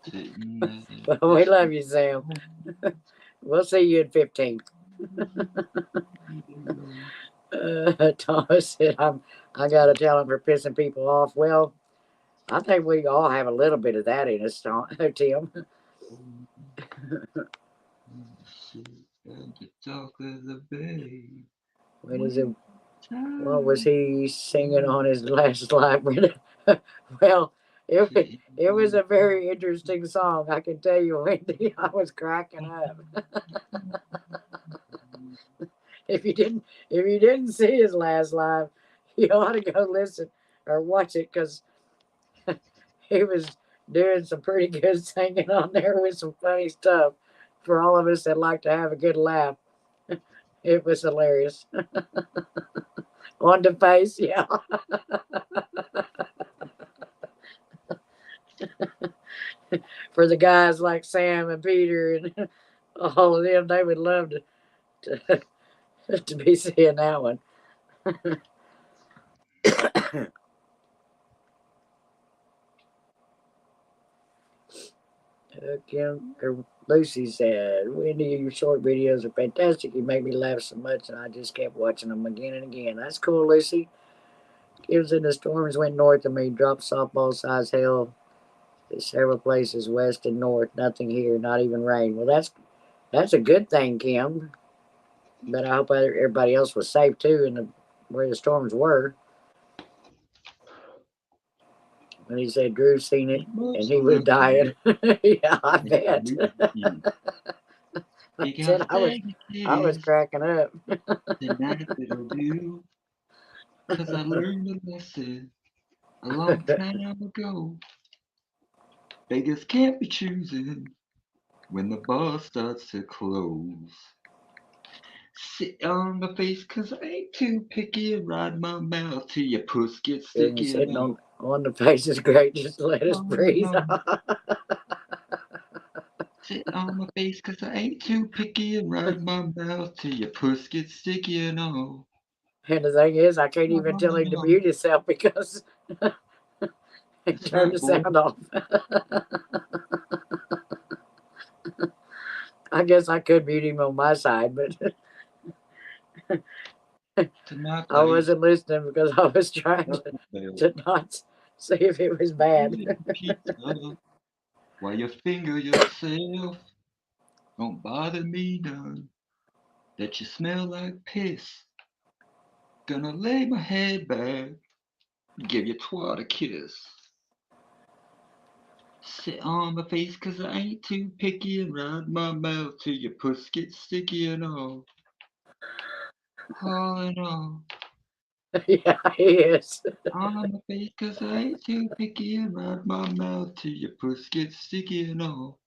sitting Well, we love you, Sam. We'll see you in 15. Thomas said, I got to tell him for pissing people off. Well, I think we all have a little bit of that in us, Tim. the talk of the bay. When is it? What was he singing on his last live? Well, it was a very interesting song. I can tell you, Wendy, I was cracking up. If you didn't see his last live, you ought to go listen or watch it because he was doing some pretty good singing on there with some funny stuff for all of us that like to have a good laugh. It was hilarious. On the face, yeah. For the guys like Sam and Peter and all of them, they would love to be seeing that one. Kim or Lucy said, Wendy, your short videos are fantastic. You make me laugh so much, and I just kept watching them again and again. That's cool, Lucy. Gives in the storms went north of me, dropped softball size hail to several places west and north. Nothing here, not even rain. Well, that's a good thing, Kim. But I hope everybody else was safe too, in where the storms were. When he said Drew's seen it and he was dying. Yeah, I bet. I said I was cracking up. Tonight it'll do. Cause I learned a lesson a long time ago. Beggars can't be choosing when the bar starts to close. Sit on my face cause I ain't too picky and ride my mouth till your puss gets sticky. Sitting on the face is great. Just let us breathe. Sit on my face cause I ain't too picky and ride my mouth till your puss gets sticky and all. And the thing is, I can't even tell him to mute himself because he turned the sound off. I guess I could mute him on my side, but I wasn't listening because I was trying to not see if it was bad. While you finger yourself, don't bother me none. That you smell like piss. Gonna lay my head back, give your twat a kiss. Sit on my face cause I ain't too picky and ride my mouth till your puss gets sticky and all. All in all. Yeah, he is. On my face cause I ain't too picky and ride my mouth till your puss gets sticky and all.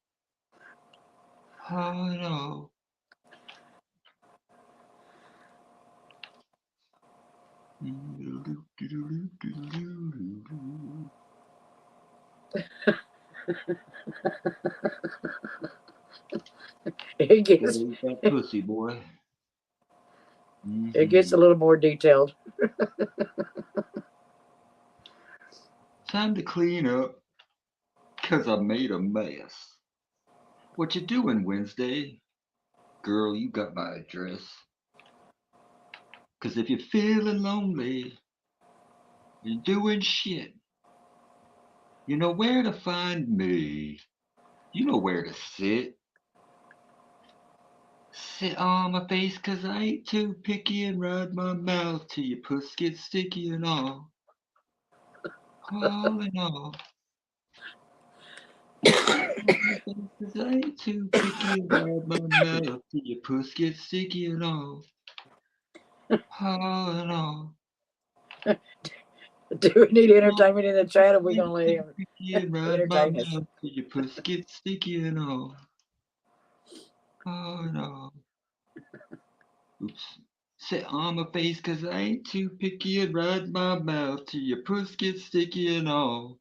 All in all. It gets that pussy boy. It gets a little more detailed. Time to clean up, cause I made a mess. What you doing Wednesday? Girl, you got my address. Cause if you're feeling lonely, you're doing shit, you know where to find me. You know where to sit. Sit on my face cause I ain't too picky and ride my mouth till your puss gets sticky and all. All in all. Cause I ain't too picky and ride my mouth till your puss gets sticky and all. All in all. Do we need entertainment in the chat, or are we gonna let him entertain us? Till your puss gets sticky and all. All in all. Oops. Sit on my face cause I ain't too picky and ride my mouth till your puss gets sticky and all.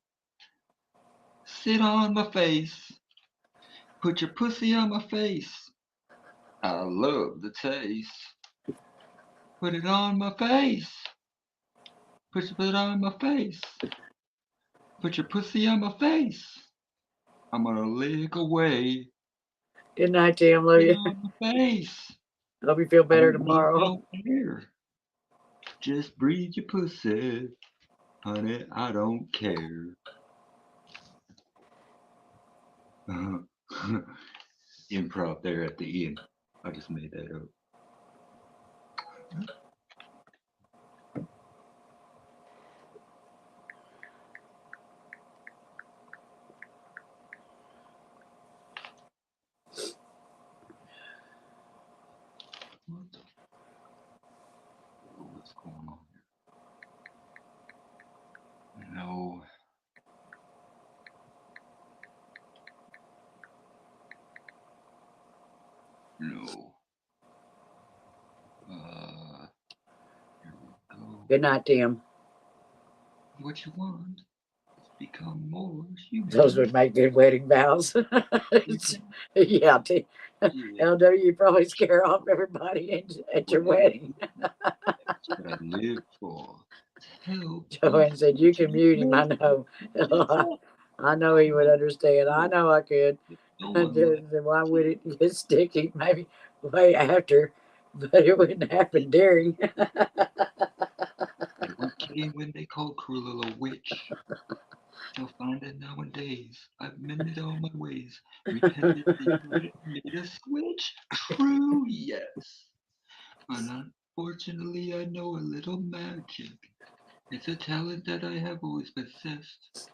Sit on my face Put your pussy on my face. I love the taste. Put it on my face. Put it on my face. Put your pussy on my face. I'm gonna lick away. Good night, Tim. Love Put it you. on my face. Hope you feel better I don't need tomorrow. no air. Just breathe your pussy. Honey, I don't care. Improv there at the end. I just made that up. What the? What's going on here? No. No. Here we go. Good night, Tim. What you want? It's become more human. Those would make good wedding vows. Yeah, Tim. Yeah, LW, you probably scare off everybody at your wedding. that's what I live for. To help. Joanne said, you can mute him. I know. I know he would understand. I know I could. No one would. Then why would it get sticky? Maybe way after, but it wouldn't happen during. They were kidding when they called Cruella a witch. They'll find it nowadays. I've mended all my ways. Repented and made a switch. True, yes. And unfortunately, I know a little magic. It's a talent that I have always possessed.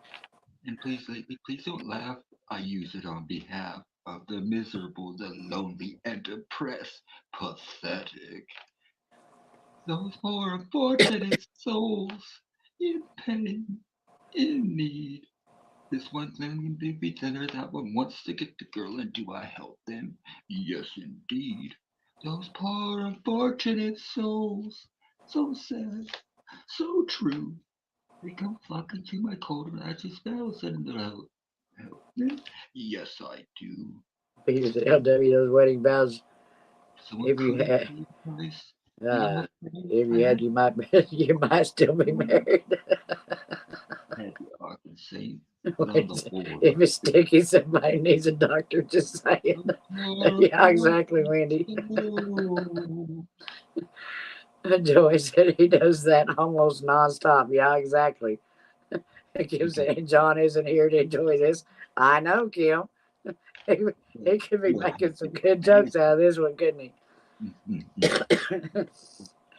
And please, lately, please don't laugh. I use it on behalf of the miserable, the lonely, and depressed. Pathetic. Those poor unfortunate souls in pain, in need. This one claiming to be tender, that one wants to get the girl, and do I help them? Yes, indeed. Those poor unfortunate souls, so sad, so true. They come flocking to my cold magic spells, and they'll help them. Yes, I do. Peter said, LW, those wedding vows. Someone If you could had, pay the price, and I'm if you afraid had, you might still be married. I had the arc and say, on the board. If it's sticky, somebody needs a doctor. Just saying. Yeah, exactly, Wendy. Joey said he does that almost nonstop. Yeah, exactly. Kim said John isn't here to enjoy this. I know, Kim. He could be making some good jokes out of this one, couldn't he?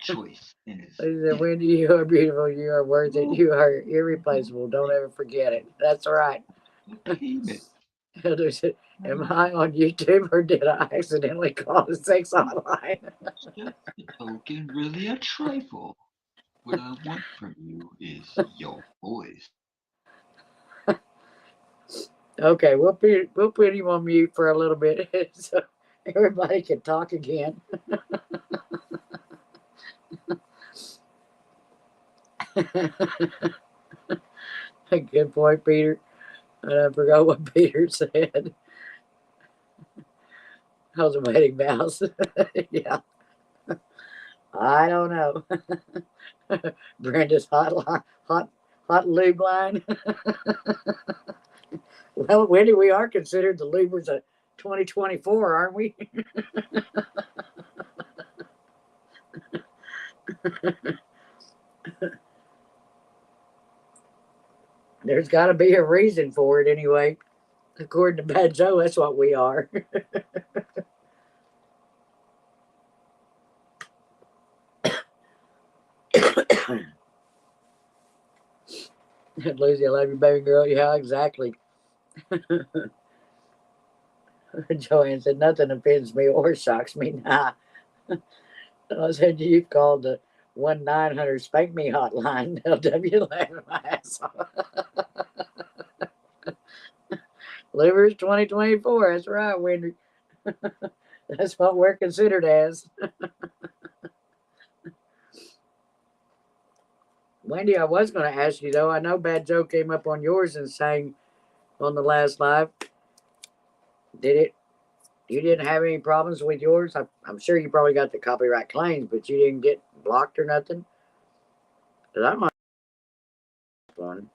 Choice. He said, Wendy, you are beautiful. You are worth it. You are irreplaceable. Don't ever forget it. That's right. Elder said, am I on YouTube or did I accidentally call the sex hotline? Just a token, really a trifle. What I want from you is your voice. Okay, we'll put him on mute for a little bit so everybody can talk again. Good point, Peter. I forgot what Peter said. How's the wedding vows? Yeah. I don't know. Brenda's hot lube line. Well, Wendy, we are considered the lubers of 2024, aren't we? There's got to be a reason for it anyway. According to Bad Joe, that's what we are. Lucy, I love you, baby girl. Yeah, exactly. Joanne said, nothing offends me or shocks me. Nah. I said, you've called the 1-900 Spank Me hotline. LW laughing my ass off. Livers 2024. That's right, Wendy. That's what we're considered as. Wendy, I was going to ask you, though. I know Bad Joe came up on yours and sang on the last live. Did it? You didn't have any problems with yours? I'm sure you probably got the copyright claims, but you didn't get blocked or nothing? Because I'm not one.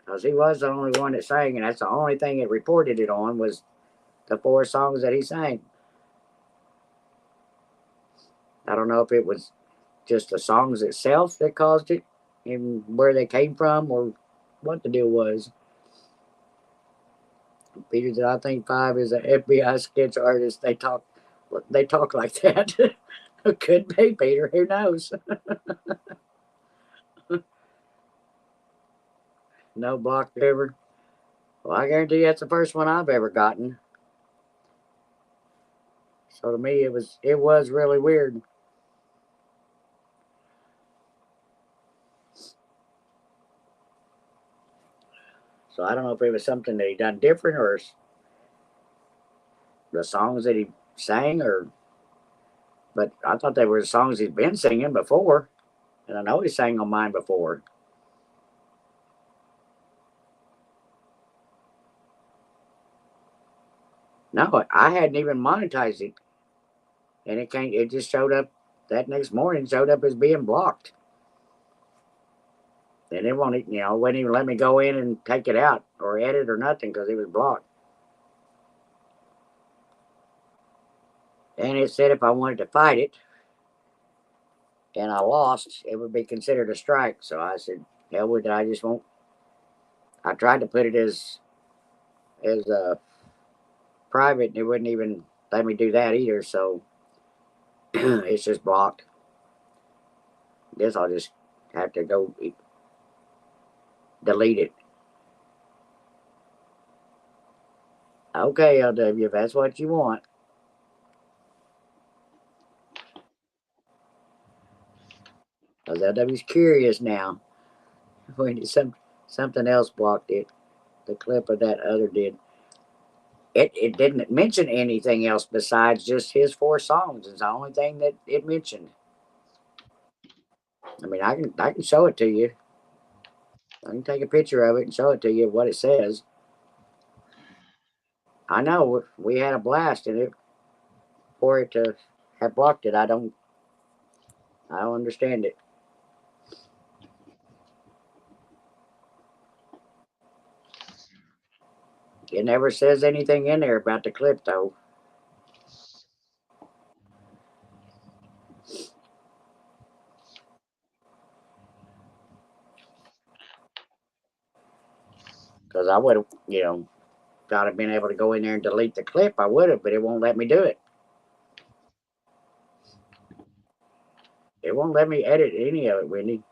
Because he was the only one that sang, and that's the only thing it reported it on was the 4 songs that he sang. I don't know if it was just the songs itself that caused it, and where they came from, or what the deal was. Peter said, "I think 5 is an FBI sketch artist. They talk like that." Could be, Peter. Who knows? No blocked ever. Well, I guarantee you that's the first one I've ever gotten. So to me, it was really weird. So I don't know if it was something that he done different, or the songs that he sang, but I thought they were the songs he's been singing before, and I know he sang on mine before. No, I hadn't even monetized it, and it came. It just showed up that next morning. Showed up as being blocked, and it wouldn't even let me go in and take it out or edit or nothing because it was blocked. And it said if I wanted to fight it, and I lost, it would be considered a strike. So I said, hell with it. I just won't. I tried to put it as private, and it wouldn't even let me do that either. So it's just blocked. Guess I'll just have to go delete it. Okay, LW, if that's what you want. Because LW's curious now. When something else blocked it, the clip of that other did. It didn't mention anything else besides just his 4 songs. It's the only thing that it mentioned. I mean, I can show it to you. I can take a picture of it and show it to you what it says. I know we had a blast in it. For it to have blocked it, I don't understand it. It never says anything in there about the clip though. Because I would have, if I'd have been able to go in there and delete the clip, I would have, but it won't let me do it. It won't let me edit any of it, Whitney.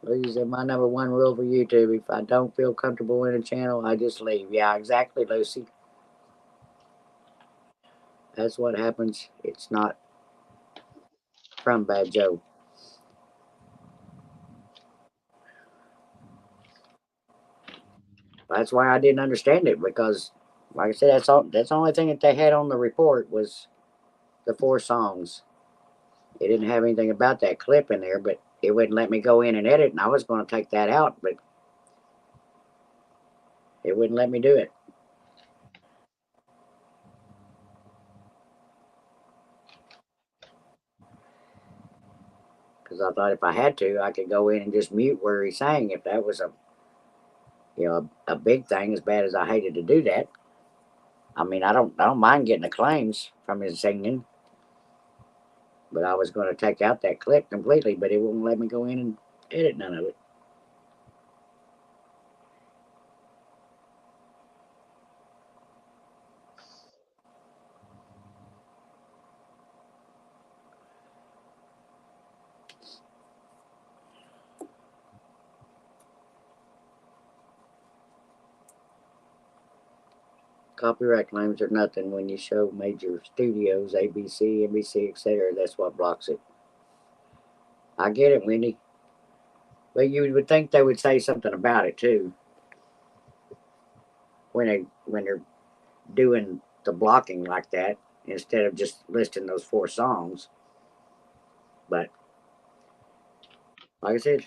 Lucy said, my number 1 rule for YouTube, if I don't feel comfortable in a channel, I just leave. Yeah, exactly, Lucy. That's what happens. It's not from Bad Joe. That's why I didn't understand it, because, like I said, that's the only thing that they had on the report was the 4 songs. It didn't have anything about that clip in there, but it wouldn't let me go in and edit, and I was going to take that out, but it wouldn't let me do it. Because I thought if I had to, I could go in and just mute where he sang. If that was a big thing, as bad as I hated to do that. I mean, I don't mind getting the claims from his singing, but I was going to take out that clip completely, but it won't let me go in and edit none of it. Copyright claims are nothing when you show major studios, ABC, NBC, etc. That's what blocks it. I get it, Wendy. But you would think they would say something about it too. When they're doing the blocking like that, instead of just listing those 4 songs. But like I said,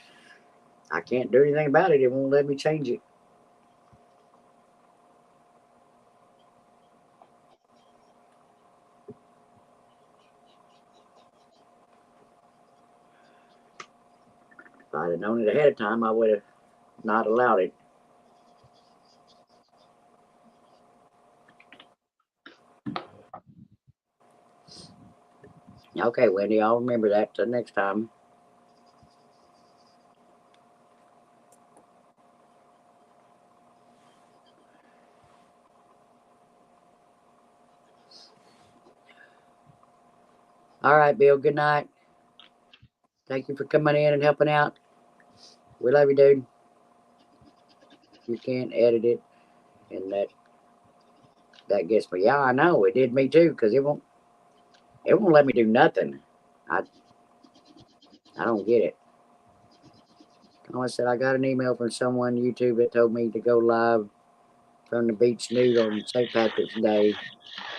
I can't do anything about it. It won't let me change it. If I'd have known it ahead of time, I would have not allowed it. Okay, Wendy, I'll remember that till next time. All right, Bill, good night. Thank you for coming in and helping out. We love you, dude. You can't edit it, and that gets me. Yeah, I know it did me too, because it won't let me do nothing. I don't get it. Thomas said I got an email from someone on YouTube that told me to go live from the beach nude on St. Patrick's Day.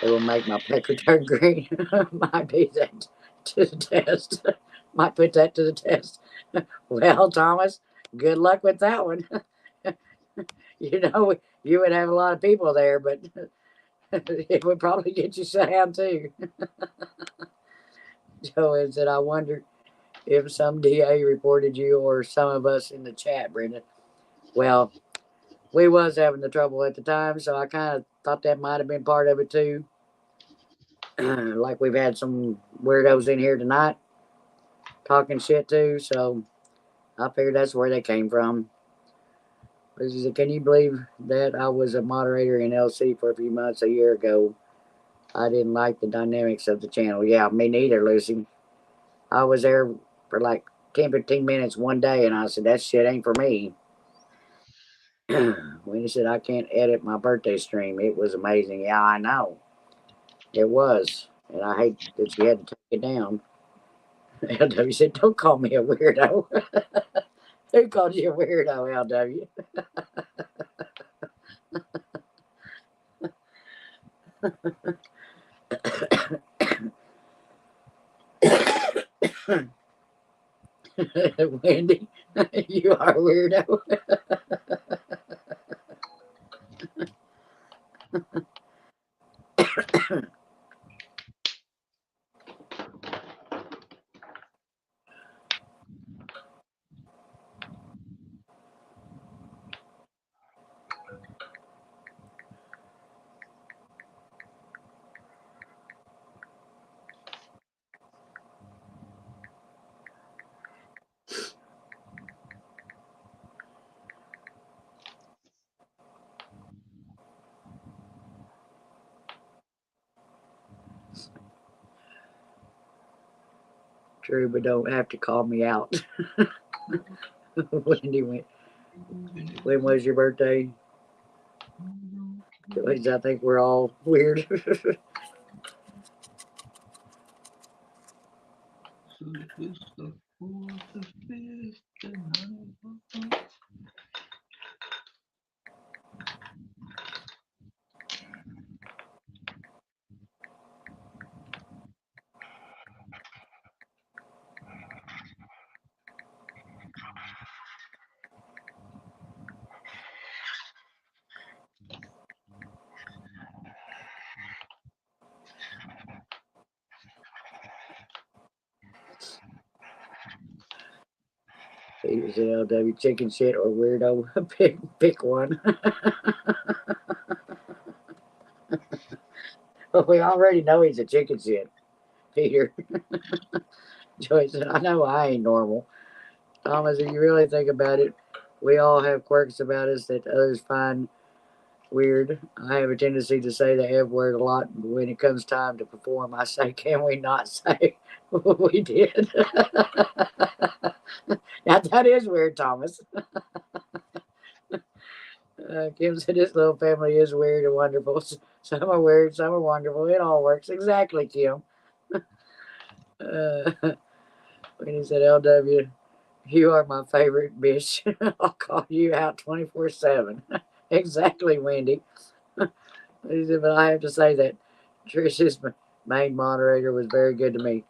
It will make my pecker turn green. Might be that to the test. Might put that to the test. Well, Thomas, good luck with that one. You know, you would have a lot of people there, but it would probably get you shut down too. Joanne said, I wonder if some DA reported you or some of us in the chat, Brenda. Well, we was having the trouble at the time, so I kind of thought that might have been part of it too. Like we've had some weirdos in here tonight talking shit too, so I figured that's where they came from. She said, can you believe that I was a moderator in LC for a few months a year ago? I didn't like the dynamics of the channel. Yeah, me neither, Lucy. I was there for like 10, 15 minutes one day, and I said, that shit ain't for me. When he said, I can't edit my birthday stream, it was amazing. Yeah, I know. It was. And I hate that you had to take it down. LW said, don't call me a weirdo. Who called you a weirdo, LW? Wendy, you are a weirdo. True, but don't have to call me out. Wendy, when was your birthday? I think we're all weird. Peter said LW chicken shit or weirdo. Pick one. Well, we already know he's a chicken shit, Peter. Joyce said, I know I ain't normal. Thomas, if you really think about it, we all have quirks about us that others find weird. I have a tendency to say the F word a lot, but when it comes time to perform, I say, can we not say we did? Now, that is weird, Thomas. Kim said, this little family is weird and wonderful. Some are weird, some are wonderful. It all works. Exactly, Kim. When he said, LW, you are my favorite bitch. I'll call you out 24/7. Exactly, Wendy. He said, but I have to say that Trish's main moderator was very good to me.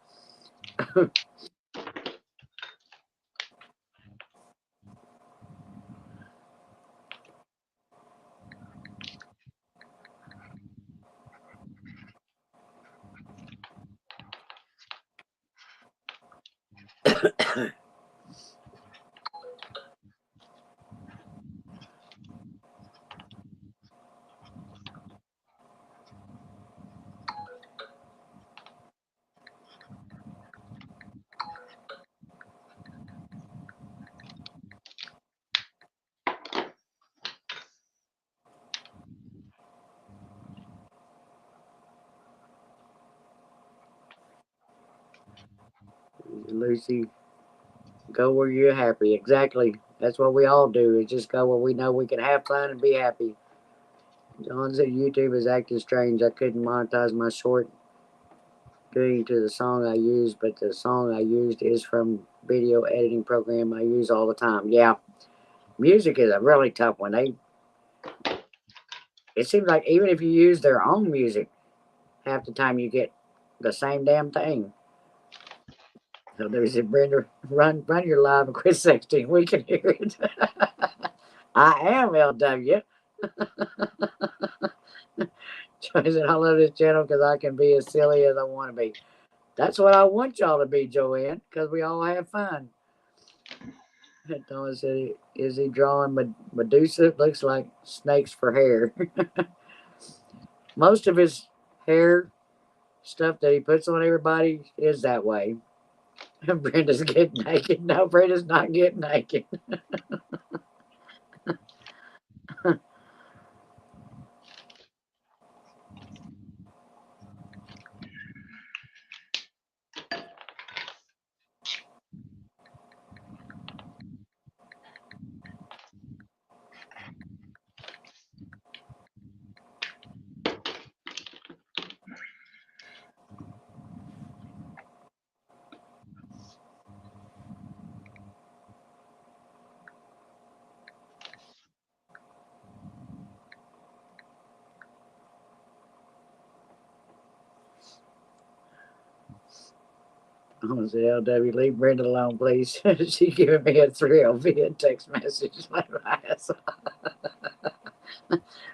Lucy, go where you're happy. Exactly. That's what we all do, is just go where we know we can have fun and be happy. John said YouTube is acting strange. I couldn't monetize my short due to the song I used, but the song I used is from video editing program I use all the time. Yeah. Music is a really tough one. It seems like even if you use their own music, half the time you get the same damn thing. So there's a Brenda, run your live and quit sexting. We can hear it. I am LW. Joey said, I love this channel because I can be as silly as I want to be. That's what I want y'all to be, Joanne, because we all have fun. Thomas said, is he drawing Medusa? Looks like snakes for hair. Most of his hair stuff that he puts on everybody is that way. Brenda's getting naked. No, Brenda's not getting naked. I'm going to say, LW, leave Brenda alone, please. She's giving me a thrill via text message.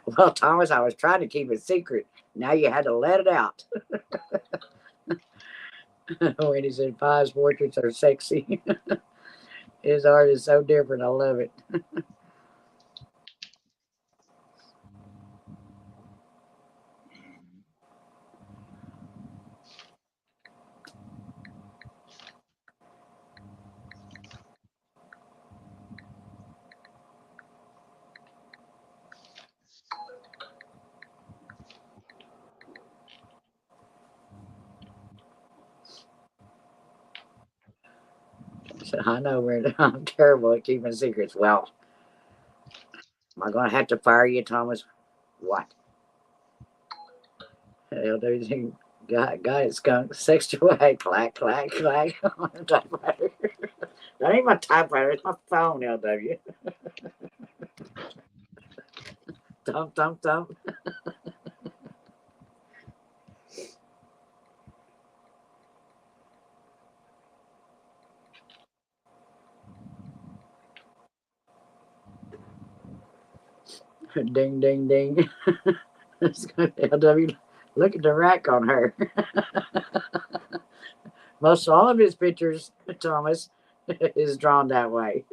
Well, Thomas, I was trying to keep it secret. Now you had to let it out. When he said Pi's portraits are sexy. His art is so different. I love it. So I know, Brenda, I'm terrible at keeping secrets. Well, am I going to have to fire you, Thomas? What? LW got it, skunk. Sexed away. Clack, clack, clack. Typewriter. That ain't my typewriter. It's my phone, LW. Thump, thump, thump. Ding, ding, ding. LW, look at the rack on her. Most all of his pictures, Thomas, is drawn that way.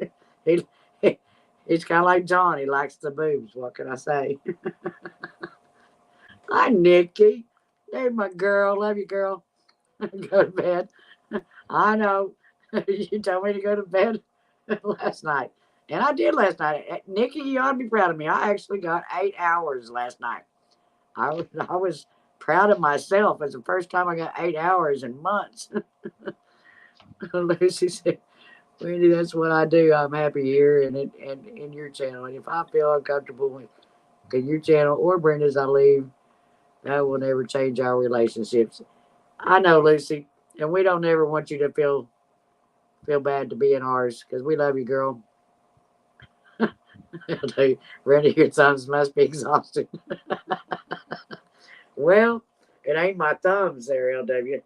He, he's kind of like John. He likes the boobs. What can I say? Hi, Nikki. There's my girl. Love you, girl. Go to bed. I know. You told me to go to bed last night. And I did last night. Nikki, you ought to be proud of me. I actually got 8 hours last night. I was proud of myself. It's the first time I got 8 hours in months. Lucy said, Wendy, that's what I do. I'm happy here and in your channel. And if I feel uncomfortable in your channel or Brenda's, I leave. That will never change our relationships. I know, Lucy. And we don't ever want you to feel bad to be in ours because we love you, girl. Brenda, your thumbs must be exhausted. Well, it ain't my thumbs there, LW.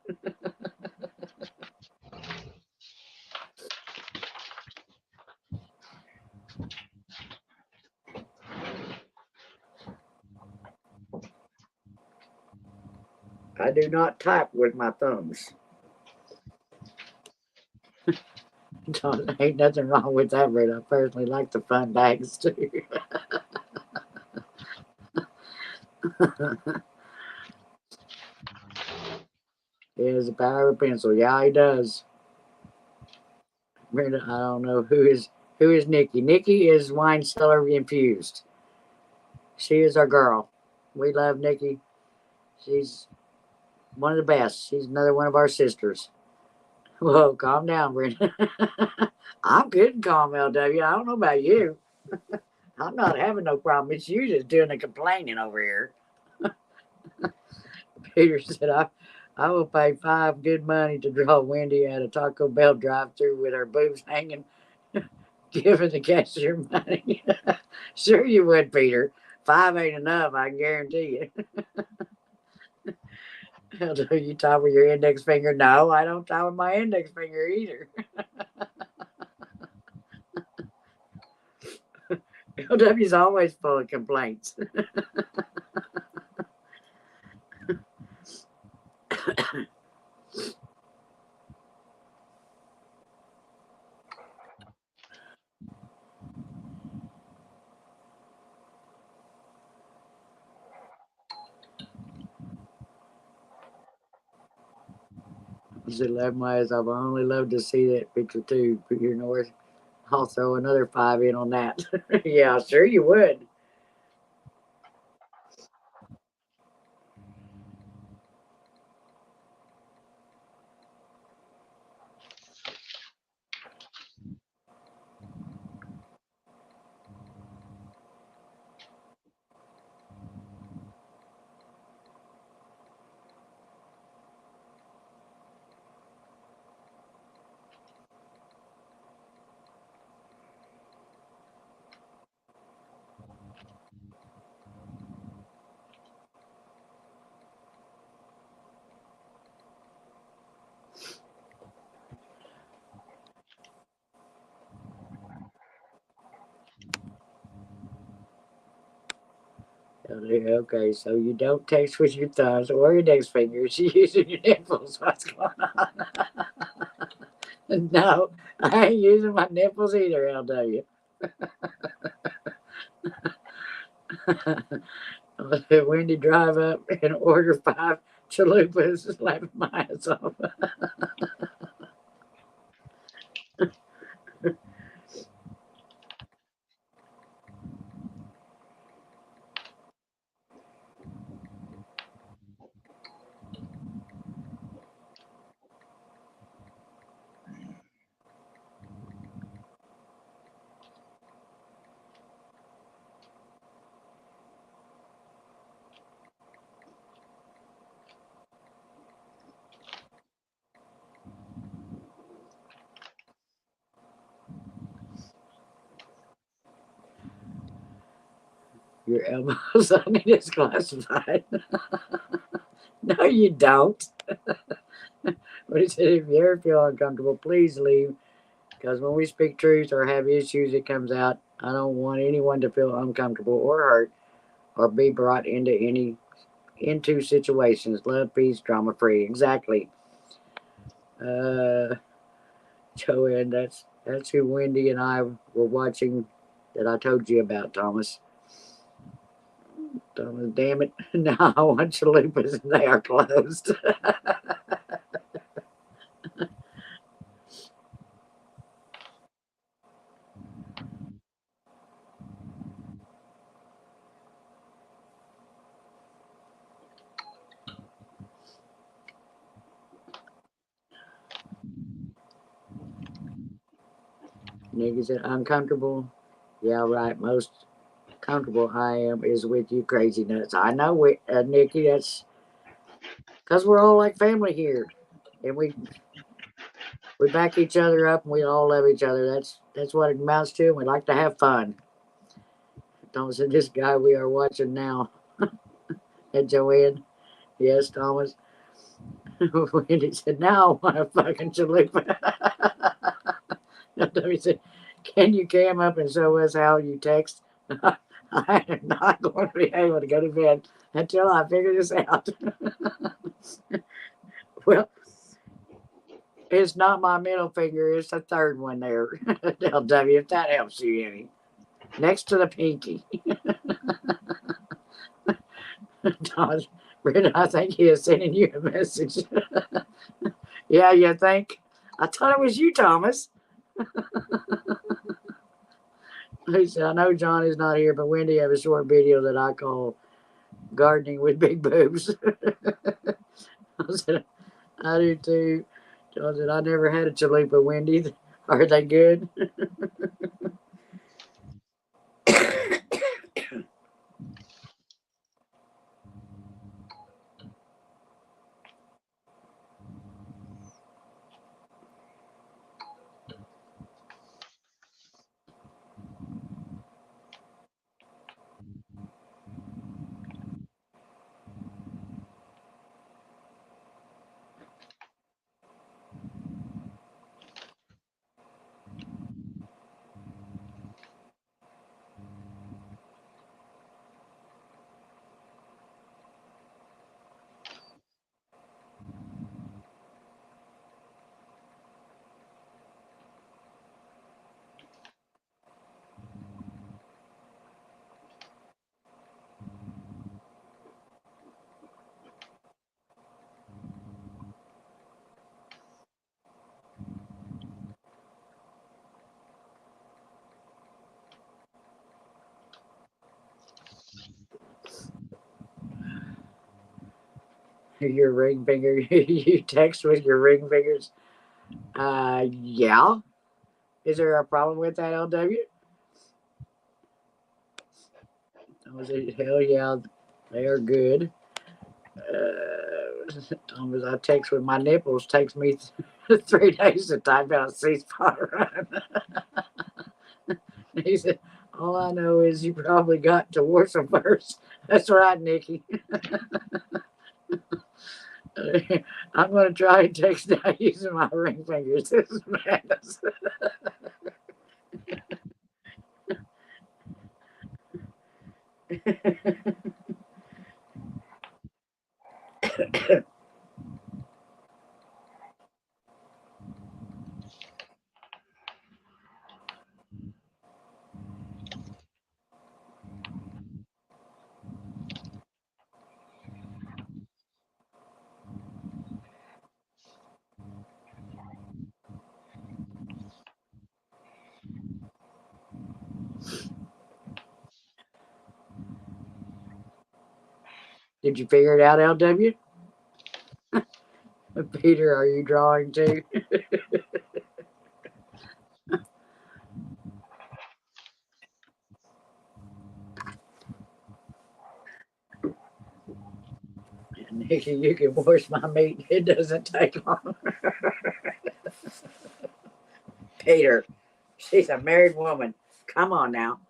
I do not type with my thumbs. Ain't nothing wrong with that, but I personally like the fun bags too. He has the power of a pencil. Yeah, he does. I don't know who is Nikki. Nikki is wine cellar infused. She is our girl. We love Nikki. She's one of the best. She's another one of our sisters. Whoa, calm down, Brenda. I'm good and calm, LW. I don't know about you. I'm not having no problem. It's you just doing the complaining over here. Peter said, I will pay $5 good money to draw Wendy at a Taco Bell drive through with her boobs hanging, giving the cashier money. Sure you would, Peter. 5 ain't enough, I can guarantee you. You tie with your index finger? No, I don't tie with my index finger either. LW's always full of complaints. He said, "Love my eyes. I've only loved to see that picture too. Put your north. I'll throw another 5 in on that." Yeah, sure you would. Okay, so you don't text with your thumbs or index fingers. You're using your nipples. What's going on? No, I ain't using my nipples either, LW. Wendy drive up and order 5 chalupas, laughing my ass off. Your elbows on it is classified. No, you don't. But he said, if you ever feel uncomfortable, please leave. Because when we speak truth or have issues, it comes out. I don't want anyone to feel uncomfortable or hurt or be brought into situations. Love, peace, drama free. Exactly. Joanne, that's who Wendy and I were watching that I told you about, Thomas. Thomas, damn it. Now I want chalupas and they are closed. Nikki said, uncomfortable. Yeah, right. Most comfortable I am is with you crazy nuts. I know, Nikki, that's because we're all like family here. And we back each other up and we all love each other. That's what it amounts to. And we like to have fun. Thomas said, this guy we are watching now. And Joanne, yes, Thomas. Wendy said, now I want a fucking chalupa. He said, can you cam up and show us how you text? I am not going to be able to go to bed until I figure this out. Well, it's not my middle finger, it's the third one there. LW, if that helps you any. Next to the pinky. Thomas, Brenda, I think he is sending you a message. Yeah, you think? I thought it was you, Thomas. He said, I know John is not here, but Wendy have a short video that I call Gardening with Big Boobs. I said, I do too. John said, I never had a chalupa, Wendy. Are they good? Your ring finger. You text with your ring fingers. Yeah. Is there a problem with that, LW? Was it, hell yeah, they are good. Tom, as I text with my nipples, takes me 3 days to type out ceasefire run. He said, all I know is you probably got to Warsaw first. That's right, Nikki. I'm going to try and text now using my ring fingers. This is madness. Did you figure it out, LW? Peter, are you drawing too? Nikki, you can wash my meat. It doesn't take long. Peter, she's a married woman. Come on now.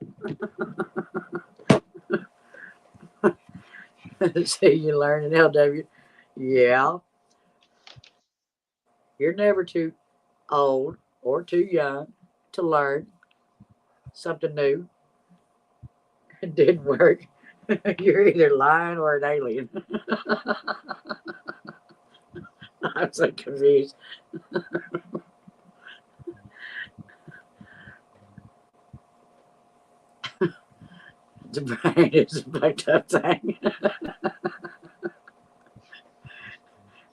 See, you learning, LW. Yeah. You're never too old or too young to learn something new. It didn't work. You're either lying or an alien. I'm so confused. The brain is a fucked up thing.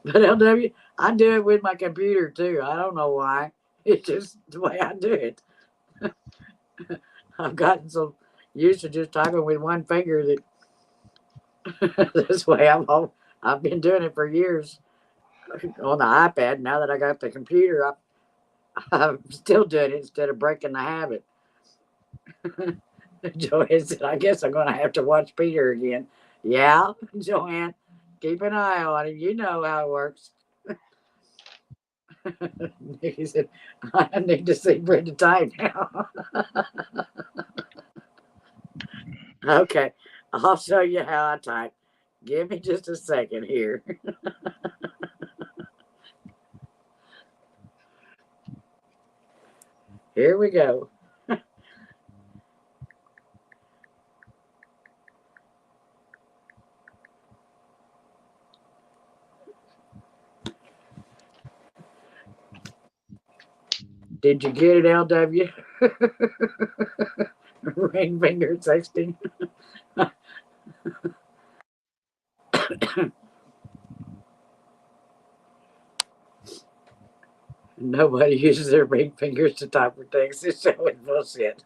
But LW, I do it with my computer too. I don't know why. It's just the way I do it. I've gotten so used to just typing with one finger that this way I've been doing it for years on the iPad. Now that I got the computer, I'm still doing it instead of breaking the habit. Joanne said, I guess I'm going to have to watch Peter again. Yeah, Joanne, keep an eye on him. You know how it works. Nikki said, I need to see Brenda type now. Okay, I'll show you how I type. Give me just a second here. Here we go. Did you get it, LW? Ring finger texting. Nobody uses their ring fingers to type for text. This show is bullshit.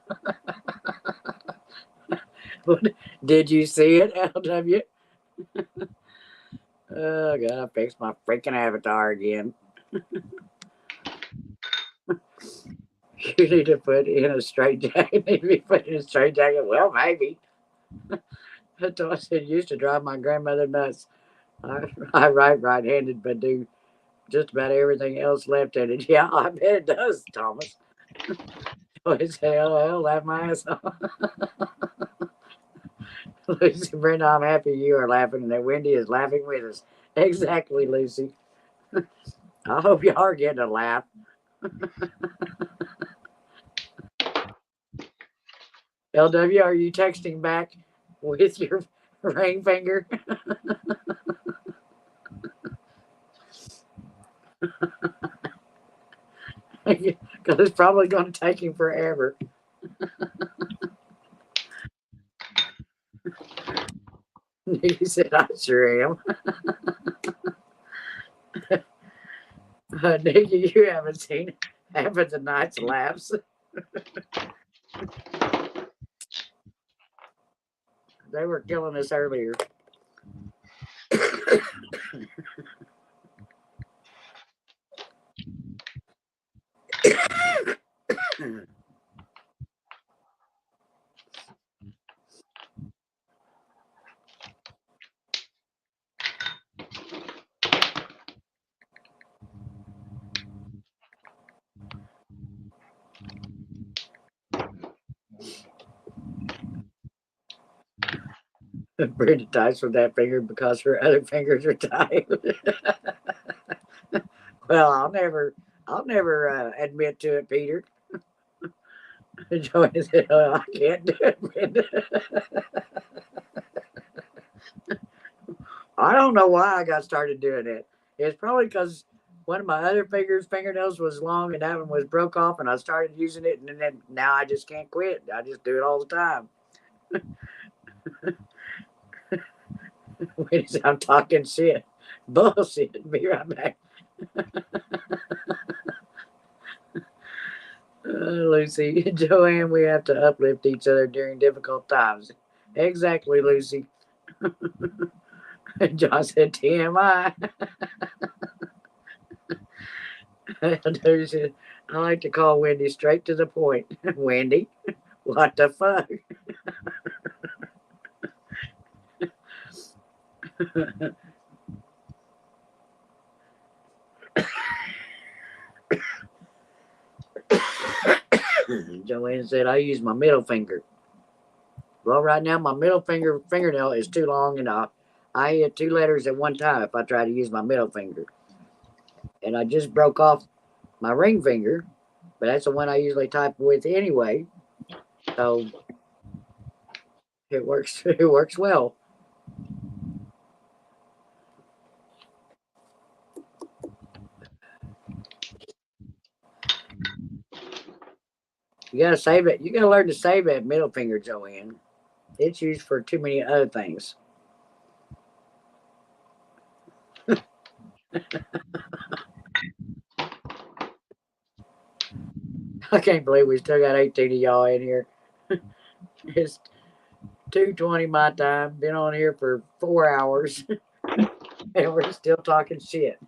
Did you see it, LW? Oh, God, I fixed my freaking avatar again. You need to put in a straight jacket. Need to be put in a straight jacket. Well, maybe. I said used to drive my grandmother nuts. I write right-handed, but do just about everything else left-handed. Yeah, I bet it does, Thomas. Joey said, "LOL, laugh my ass off." Lucy, Brenda, I'm happy you are laughing and that Wendy is laughing with us. Exactly, Lucy. I hope you are getting a laugh. LW, are you texting back with your ring finger? Because it's probably going to take him forever. He said, I sure am. Nikki, you haven't seen half of the night's laughs. They were killing us earlier. Brenda ties with that finger because her other fingers are tied. Well, I'll never admit to it, Peter. Joey said, oh, I can't do it, Brenda. I don't know why I got started doing it. It's probably because one of my other fingernails was long and that one was broke off, and I started using it, and then now I just can't quit. I just do it all the time. Wait, I'm talking shit. Bullshit. Be right back. Lucy, Joanne, we have to uplift each other during difficult times. Exactly, Lucy. John said TMI. I like to call Wendy straight to the point. Wendy, what the fuck? Joanne said, I use my middle finger. Well, right now, my middle fingernail is too long, and I hit 2 letters at one time if I try to use my middle finger. And I just broke off my ring finger, but that's the one I usually type with anyway. So it works. It works well. You gotta save it. You gotta learn to save that middle finger, Joanne. It's used for too many other things. I can't believe we still got 18 of y'all in here. It's 2:20 my time. Been on here for 4 hours, and we're still talking shit.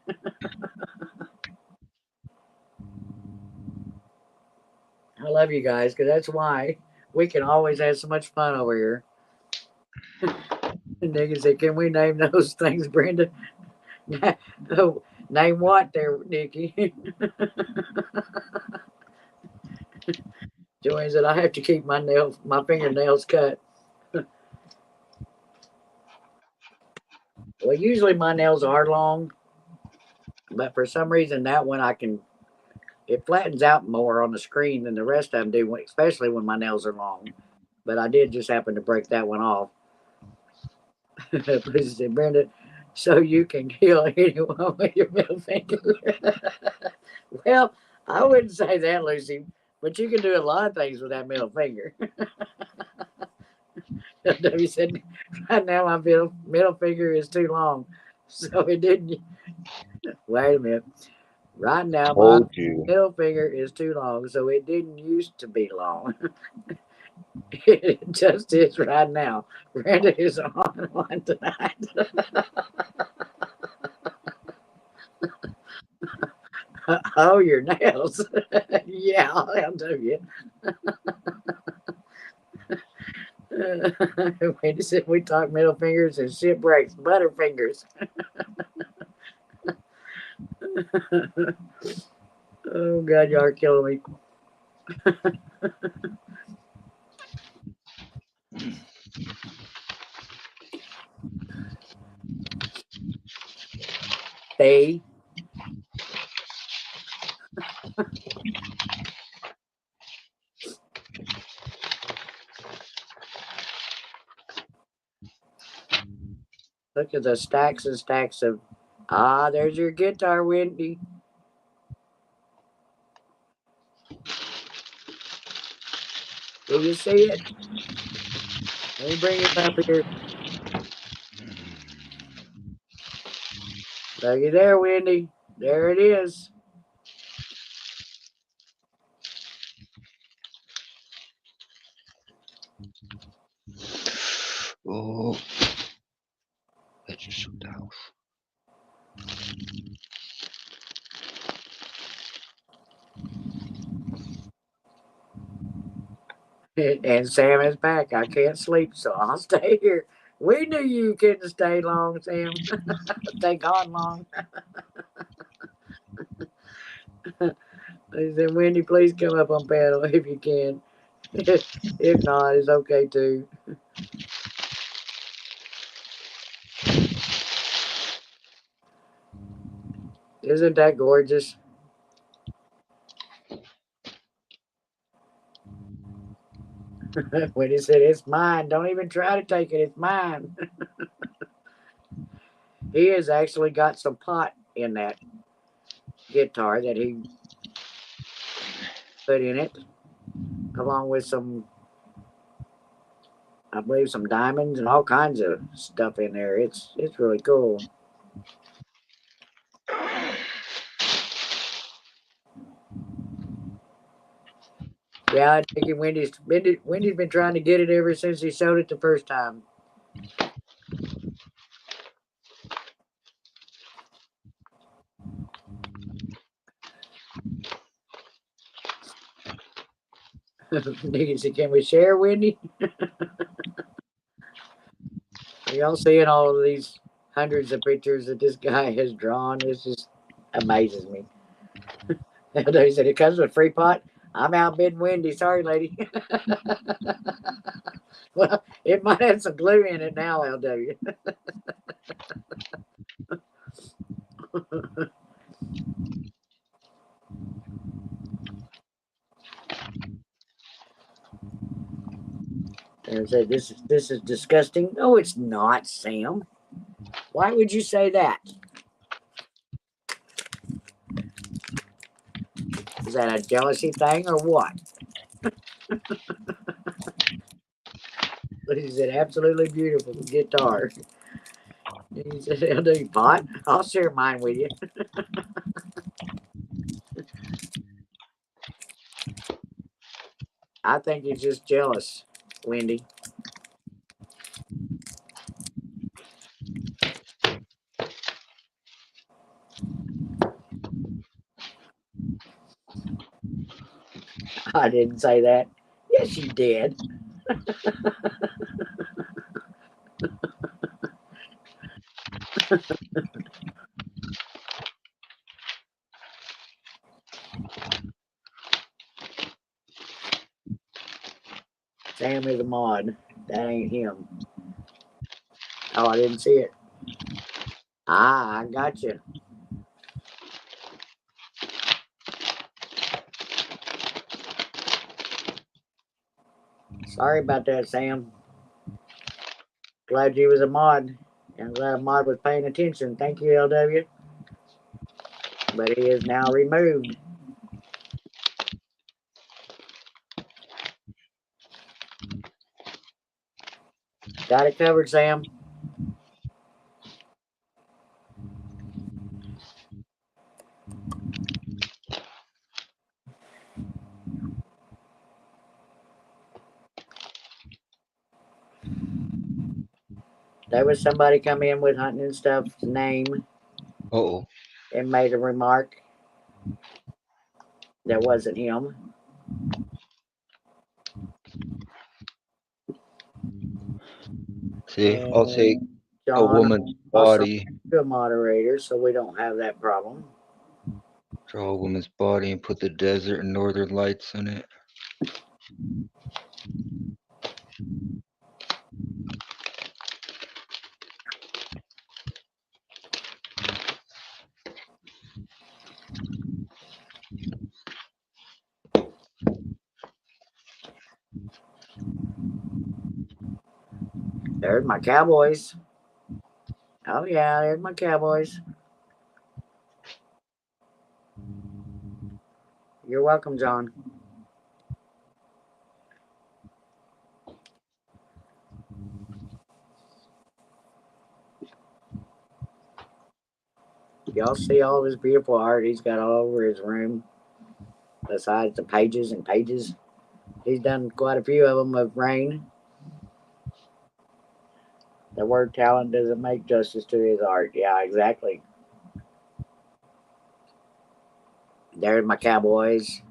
I love you guys because that's why we can always have so much fun over here. Nigga said, "Can we name those things, Brenda?" Oh, name what there, Nikki? Joanne said, I have to keep my fingernails cut. Well, usually my nails are long, but for some reason that one it flattens out more on the screen than the rest of them do, especially when my nails are long. But I did just happen to break that one off. Please say, Brenda, so you can kill anyone with your middle finger. Well, I wouldn't say that, Lucy, but you can do a lot of things with that middle finger. W said, right now my middle finger is too long, so it didn't. Wait a minute. Right now my middle finger is too long, so it didn't used to be long. It just is right now. Brenda is on one tonight. Oh, your nails. Yeah, I'll do you. Wendy said we talk middle fingers and shit breaks. Butterfingers. Oh, God, you are killing me. They. Look at the stacks and stacks of. Ah, there's your guitar, Wendy. Do you see it? Let me bring it up here. Looky there, Wendy. There it is. Oh, that's just so down. And Sam is back. I can't sleep, so I'll stay here. We knew you couldn't stay long, Sam. Stay gone long. They said, Wendy, please come up on panel if you can. If not, it's okay too. Isn't that gorgeous? Wendy said, it's mine. Don't even try to take it. It's mine. He has actually got some pot in that guitar that he put in it, along with some, I believe, some diamonds and all kinds of stuff in there. It's really cool. Yeah, I think Wendy's been trying to get it ever since he showed it the first time. Nikki said, can we share, Wendy? Are y'all seeing all of these hundreds of pictures that this guy has drawn? It just amazes me. He said, it comes with free pot. I'm outbidding Wendy. Sorry, lady. Well, it might have some glue in it now, LW. And said, this is disgusting. No, it's not, Sam. Why would you say that? Is that a jealousy thing or what? But he said, absolutely beautiful guitar. He said, I'll do pot. I'll share mine with you. I think he's just jealous, Wendy. I didn't say that. Yes, you did. Sam is a mod. That ain't him. Oh, I didn't see it. Ah, I got you. Sorry about that, Sam. Glad you was a mod. And glad a mod was paying attention. Thank you, LW. But he is now removed. Got it covered, Sam. There was somebody come in with Hunting and Stuff's name Uh-oh. and made a remark. That wasn't him. See, I'll take And a John woman's also body, a moderator, so we don't have that problem. draw a woman's body and put the desert and northern lights in it. There's my Cowboys. Oh yeah, there's my Cowboys. You're welcome, John. Y'all see all this beautiful art he's got all over his room? Besides the pages and pages. He's done quite a few of them of rain. The word talent doesn't make justice to his art. Yeah, exactly. There's my Cowboys.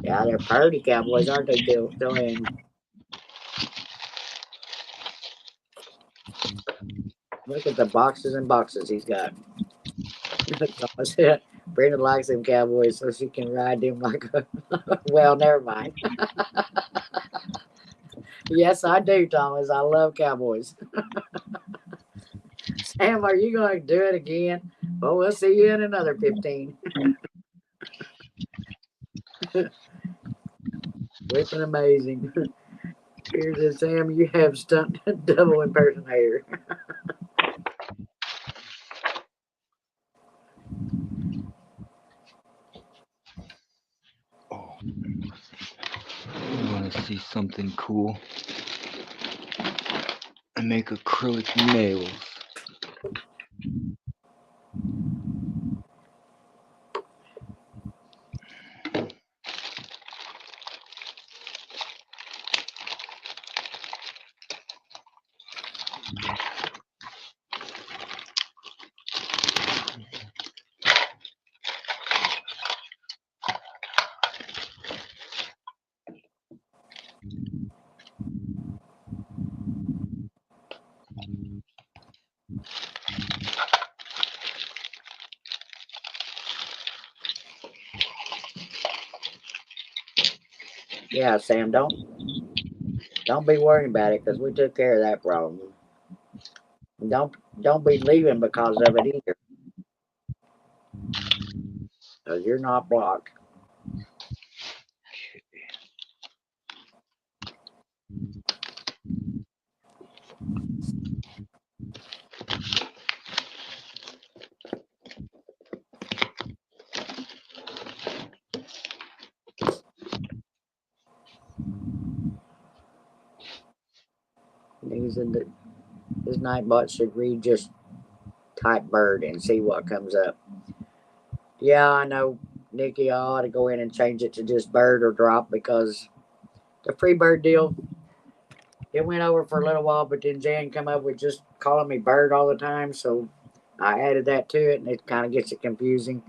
Yeah, they're party Cowboys, aren't they, Dylan? Look at the boxes and boxes he's got. Brenda likes them Cowboys so she can ride them like a... Well, never mind. Yes, I do, Thomas. I love Cowboys. Sam, are you going to do it again? Well, we'll see you in another 15. Whipping amazing. Here's a Sam, you have stunt double impersonator. Oh, I want to see something cool. I make acrylic nails. Yeah, Sam, don't be worrying about it because we took care of that problem. Don't be leaving because of it either. Because you're not blocked. His Nightbot should read just type bird and see what comes up. Yeah, I know, Nikki. I ought to go in and change it to just bird or drop because the free bird deal, it went over for a little while, but then Jan come up with just calling me bird all the time, so I added that to it, and it kind of gets it confusing.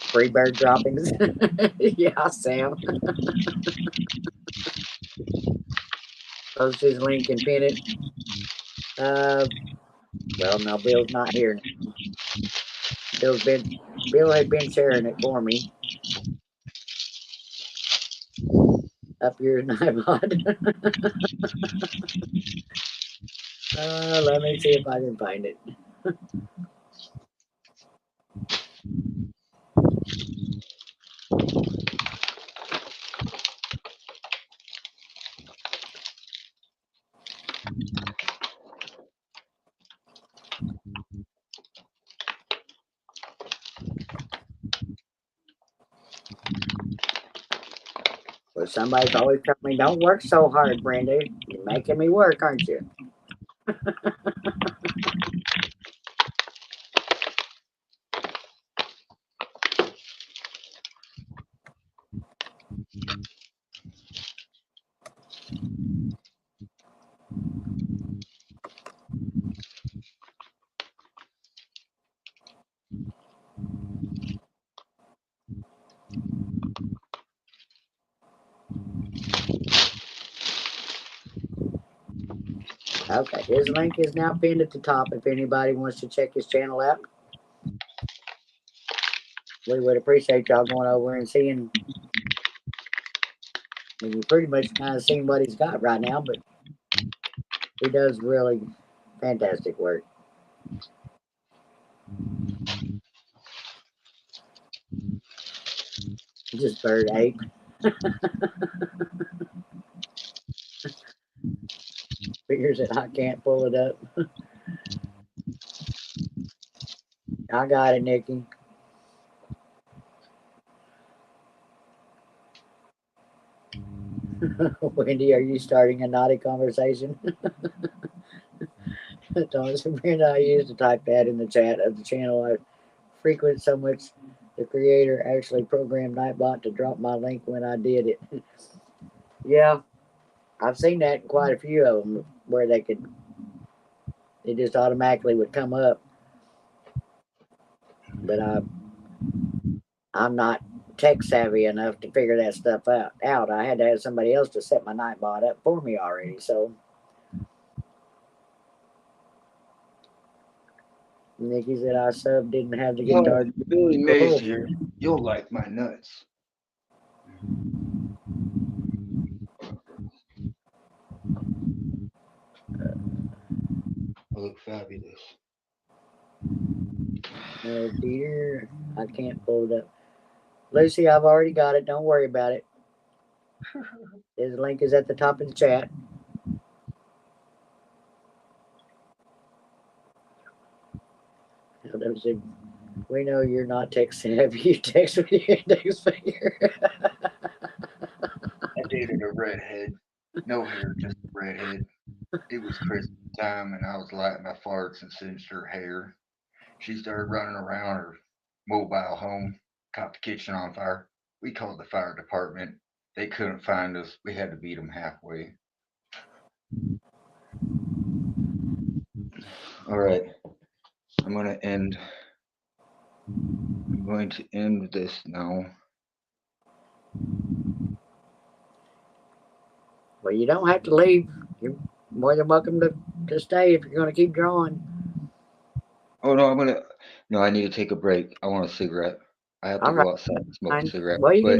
Free bird droppings. Yeah, Sam. Post his link and pin it. Well, no, Bill's not here. Bill had been sharing it for me. Up your iPod. Let me see if I can find it. Well, somebody's always telling me, don't work so hard, Brenda. You're making me work, aren't you? Okay, his link is now pinned at the top if anybody wants to check his channel out. We would appreciate y'all going over and seeing. I mean, you pretty much kind of seen what he's got right now, but he does really fantastic work. Just bird ape. Figures that I can't pull it up. I got it, Nikki. Wendy, are you starting a naughty conversation? Thomas and Brenda, I used to type that in the chat of the channel. I frequent so much the creator actually programmed Nightbot to drop my link when I did it. Yeah, I've seen that in quite a few of them where it just automatically would come up. But I'm not tech savvy enough to figure that stuff out. I had to have somebody else to set my Nightbot up for me already. So Nikki said I sub didn't have the guitar. Billy Mays here. You'll like my nuts. I look fabulous. No, dear, I can't pull it up. Lucy, I've already got it. Don't worry about it. His link is at the top of the chat. We know you're not tech savvy. You text with your index finger. I dated a redhead. No hair, just a redhead. It was Christmas time and I was lighting my farts and singed her hair. She started running around her mobile home, caught the kitchen on fire. We called the fire department. They couldn't find us. We had to beat them halfway. All right. I'm going to end this now. Well, you don't have to leave. You're more than welcome to stay if you're going to keep drawing. Oh, no, no, I need to take a break. I want a cigarette. I have to go outside and smoke a cigarette. Well, you can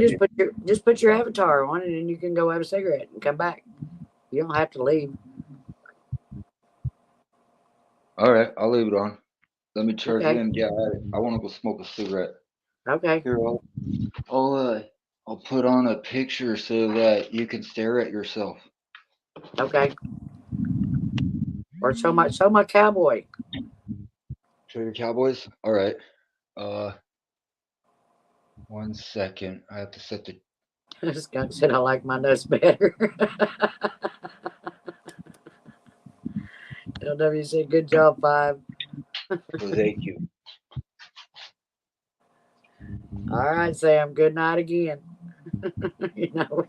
just put your avatar on and then you can go have a cigarette and come back. You don't have to leave. All right, I'll leave it on. Let me charge it in. Yeah, I want to go smoke a cigarette. Okay. Here, I'll put on a picture so that you can stare at yourself. Okay. Or show my cowboy. Show your cowboys? All right. 1 second. I have to set the. This guy said I like my nuts better. LW said good job, 5. Well, thank you. All right, Sam. Good night again. You know,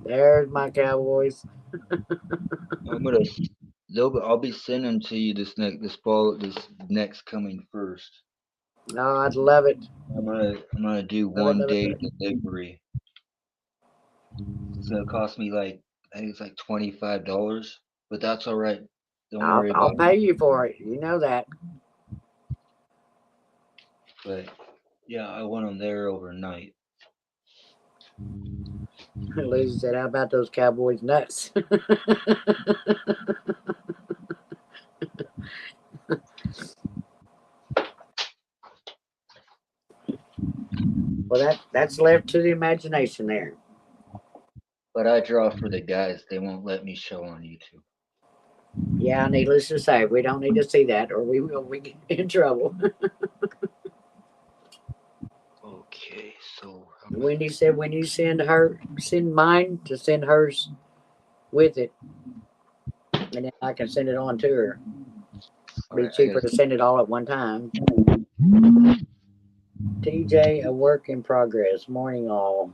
there's my cowboys. I'll be sending to you this next coming first. No, I'd love it. I'm gonna do one day delivery. It's gonna cost me I think it's like $25, but that's all right. Don't worry about it. I'll pay you for it. You know that. But yeah, I want them there overnight. Lucy said, how about those cowboys nuts? Well, that's left to the imagination there. But I draw for the guys. They won't let me show on YouTube. Yeah, needless to say, we don't need to see that or we will be in trouble. Okay, so Wendy said when you send mine to send hers with it, and then I can send it on to her. Be Alright, cheaper to send it all at one time. TJ, a work in progress. Morning all.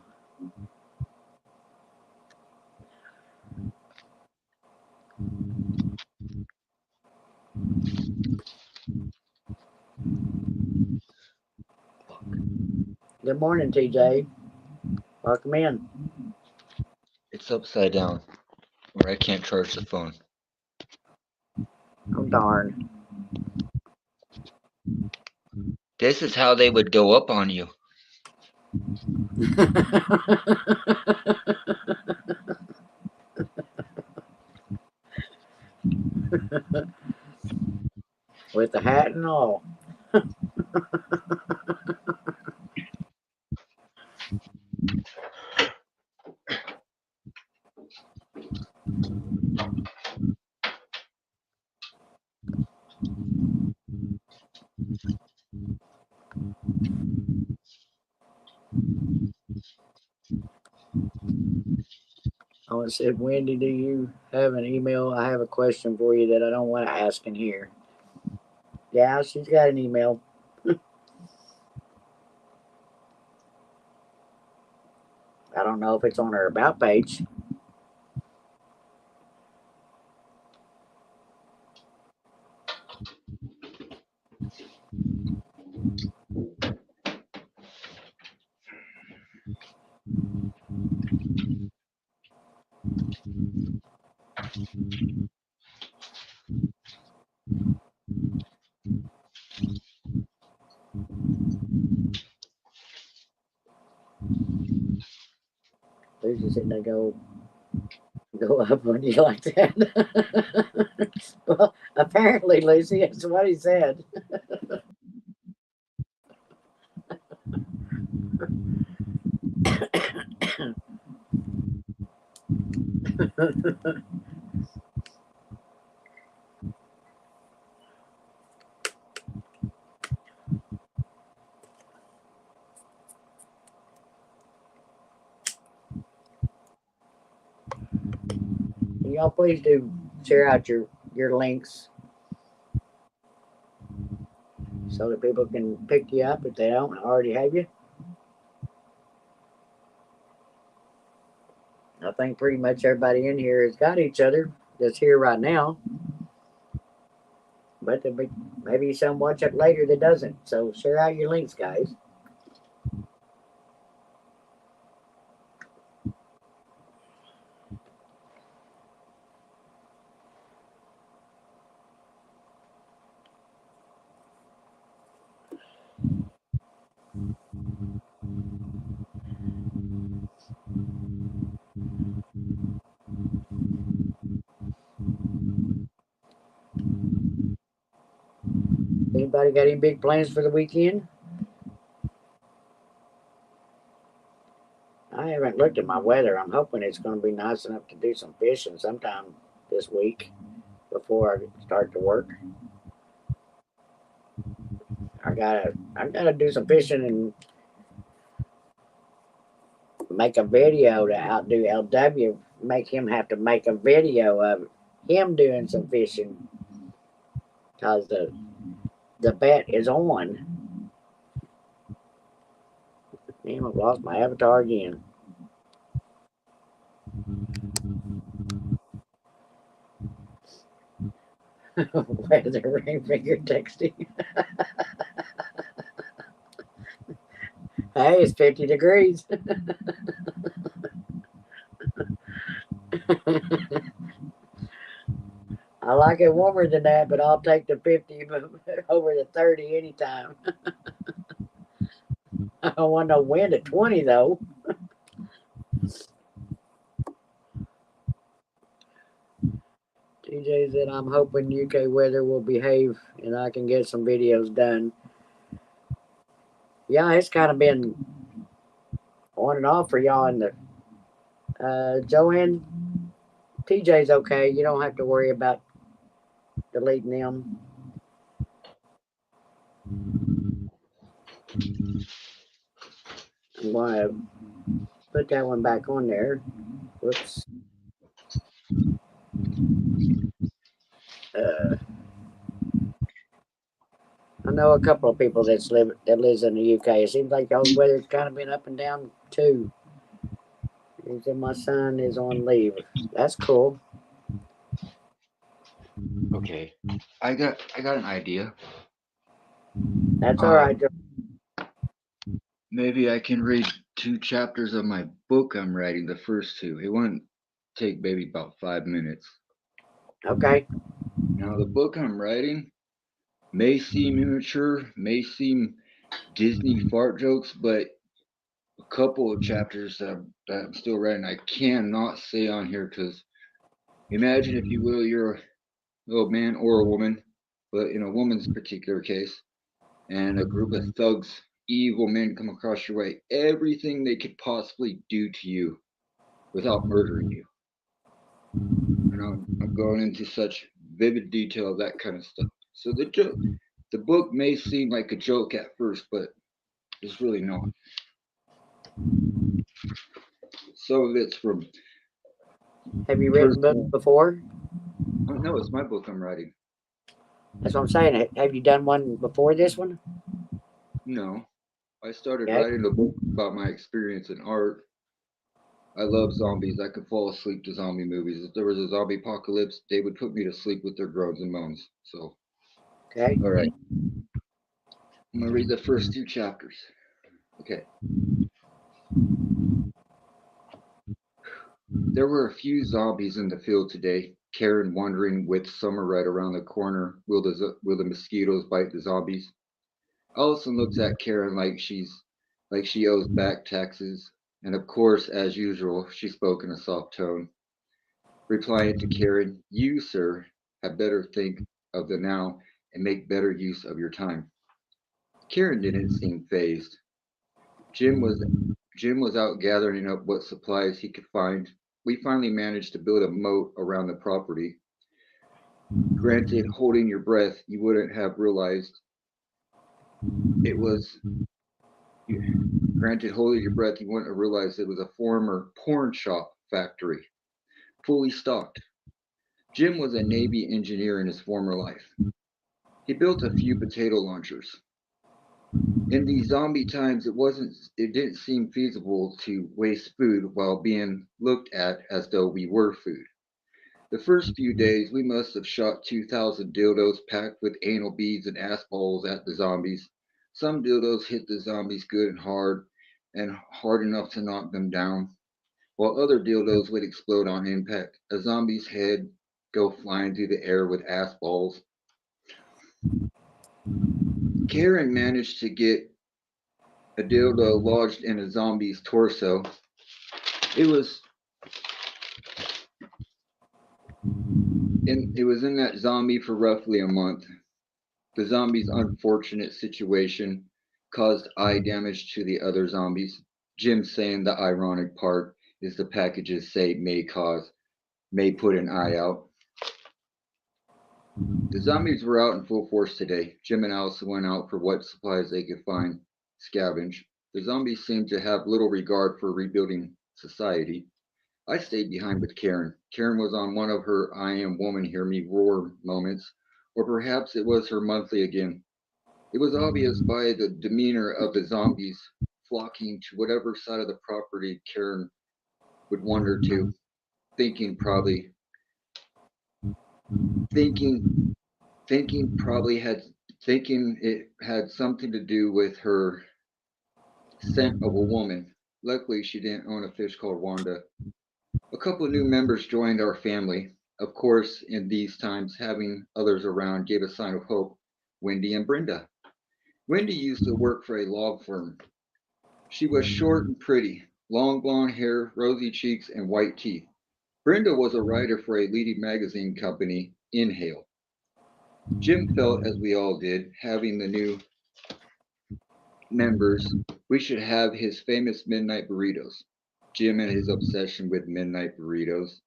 Good morning, TJ. Welcome in. It's upside down, where I can't charge the phone. Oh, darn. This is how they would go up on you. With the hat and all. I said, Wendy, do you have an email? I have a question for you that I don't want to ask in here. Yeah, she's got an email. I don't know if it's on her about page. There's just sitting there go up on you like that. Well, apparently, Lucy, that's what he said. Y'all please do share out your links so that people can pick you up if they don't already have you. I think pretty much everybody in here has got each other that's here right now. But there'll be maybe some watch it later that doesn't. So share out your links, guys. Anybody got any big plans for the weekend? I haven't looked at my weather. I'm hoping it's going to be nice enough to do some fishing sometime this week before I start to work. I gotta do some fishing and make a video to outdo LW. Make him have to make a video of him doing some fishing because the bet is on. Damn, I've lost my avatar again. Weather ring finger texting. Hey, it's 50 degrees. I like it warmer than that, but I'll take the 50 over the 30 anytime. I don't want no wind at 20 though. TJ said, I'm hoping UK weather will behave and I can get some videos done. Yeah, it's kind of been on and off for y'all in the Joanne. TJ's okay. You don't have to worry about deleting them. I'm going to Put that one back on there. Whoops. I know a couple of people that lives in the UK. It seems like y'all's weather's kind of been up and down too. He said my son is on leave. That's cool. Okay, I got an idea. That's all right. Maybe I can read 2 chapters of my book I'm writing, the first 2. It won't take maybe about 5 minutes. Okay. Now, the book I'm writing may seem immature, may seem Disney fart jokes, but a couple of chapters that I'm still writing, I cannot say on here because imagine, if you will, you're a man or a woman, but in a woman's particular case, and a group of thugs, evil men come across your way, everything they could possibly do to you without murdering you. I'm going into such vivid detail of that kind of stuff. So the book may seem like a joke at first, but it's really not. Some of it's from. Have you written books before? Oh, no, it's my book I'm writing. That's what I'm saying. Have you done one before this one? No, I started writing a book about my experience in art. I love zombies. I could fall asleep to zombie movies. If there was a zombie apocalypse, they would put me to sleep with their groans and moans. So, okay. All right. I'm going to read the first 2 chapters. Okay. There were a few zombies in the field today. Karen wondering, with summer right around the corner, will the mosquitoes bite the zombies? Allison looks at Karen like she owes back taxes, and of course, as usual, she spoke in a soft tone, replying to Karen, "You, sir, had better think of the now and make better use of your time." Karen didn't seem phased. Jim was out gathering up what supplies he could find. We finally managed to build a moat around the property. Granted, holding your breath, you wouldn't have realized it was. Granted, holding your breath, you wouldn't have realized it was a former porn shop factory, fully stocked. Jim was a Navy engineer in his former life. He built a few potato launchers. In these zombie times, it didn't seem feasible to waste food while being looked at as though we were food. The first few days, we must have shot 2,000 dildos packed with anal beads and ass balls at the zombies. Some dildos hit the zombies good and hard enough to knock them down, while other dildos would explode on impact. A zombie's head go flying through the air with ass balls. Karen managed to get a dildo lodged in a zombie's torso. It was in that zombie for roughly a month. The zombie's unfortunate situation caused eye damage to the other zombies. Jim saying the ironic part is the packages say may put an eye out. The zombies were out in full force today. Jim and Allison went out for what supplies they could find, scavenge. The zombies seemed to have little regard for rebuilding society. I stayed behind with Karen. Karen was on one of her I am woman hear me roar moments, or perhaps it was her monthly again. It was obvious by the demeanor of the zombies flocking to whatever side of the property Karen would wander to, thinking it had something to do with her scent of a woman. Luckily, she didn't own a fish called Wanda. A couple of new members joined our family. Of course, in these times, having others around gave a sign of hope. Wendy and Brenda. Wendy used to work for a law firm. She was short and pretty, long blonde hair, rosy cheeks, and white teeth. Brenda was a writer for a leading magazine company, Inhale. Jim felt, as we all did, having the new members, we should have his famous midnight burritos. Jim and his obsession with midnight burritos,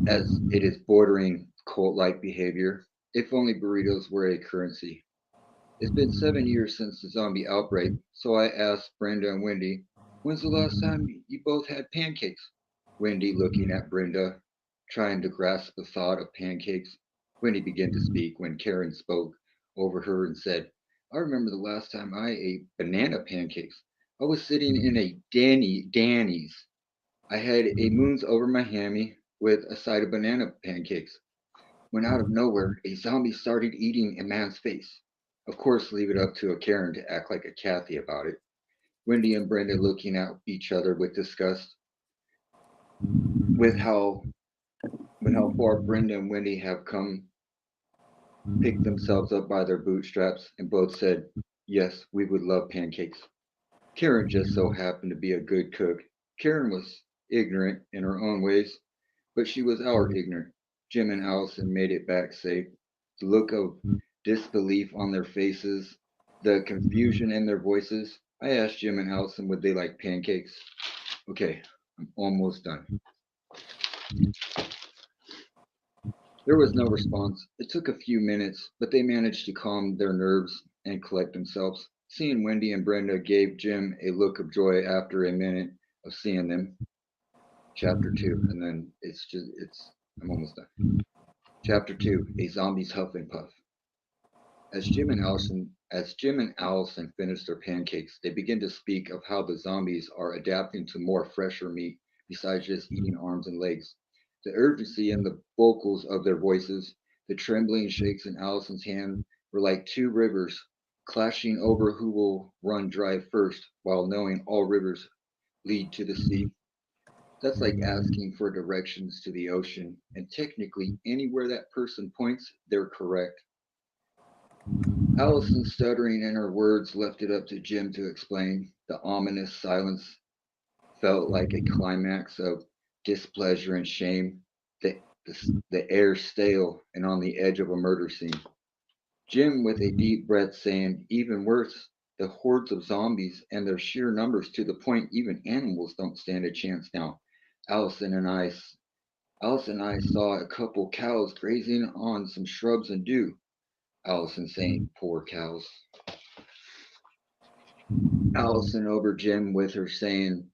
as it is bordering cult-like behavior. If only burritos were a currency. It's been 7 years since the zombie outbreak, so I asked Brenda and Wendy, When's the last time you both had pancakes? Wendy looking at Brenda, trying to grasp the thought of pancakes. Wendy began to speak when Karen spoke over her and said, I remember the last time I ate banana pancakes. I was sitting in a Danny's. I had a moons over my hammy with a side of banana pancakes. When out of nowhere, a zombie started eating a man's face. Of course, leave it up to a Karen to act like a Kathy about it. Wendy and Brenda looking at each other with disgust with how far Brenda and Wendy have come, picked themselves up by their bootstraps, and both said, yes, we would love pancakes. Karen just so happened to be a good cook. Karen was ignorant in her own ways, but she was our ignorant. Jim and Allison made it back safe. The look of disbelief on their faces, the confusion in their voices. I asked Jim and Allison would they like pancakes. Okay, I'm almost done. There was no response. It took a few minutes, but they managed to calm their nerves and collect themselves. Seeing Wendy and Brenda gave Jim a look of joy after a minute of seeing them. Chapter 2, and then I'm almost done. Chapter 2, A Zombie's Huff and Puff. As Jim and Allison finished their pancakes, they began to speak of how the zombies are adapting to more fresher meat besides just eating arms and legs. The urgency in the vocals of their voices, the trembling shakes in Allison's hand were like two rivers clashing over who will run dry first, while knowing all rivers lead to the sea. That's like asking for directions to the ocean, and technically anywhere that person points, they're correct. Allison, stuttering in her words, left it up to Jim to explain. The ominous silence felt like a climax of displeasure and shame, the air stale and on the edge of a murder scene. Jim, with a deep breath, saying, even worse, the hordes of zombies and their sheer numbers to the point even animals don't stand a chance now. Allison and I saw a couple cows grazing on some shrubs and dew. Allison saying, poor cows. Allison over Jim with her saying,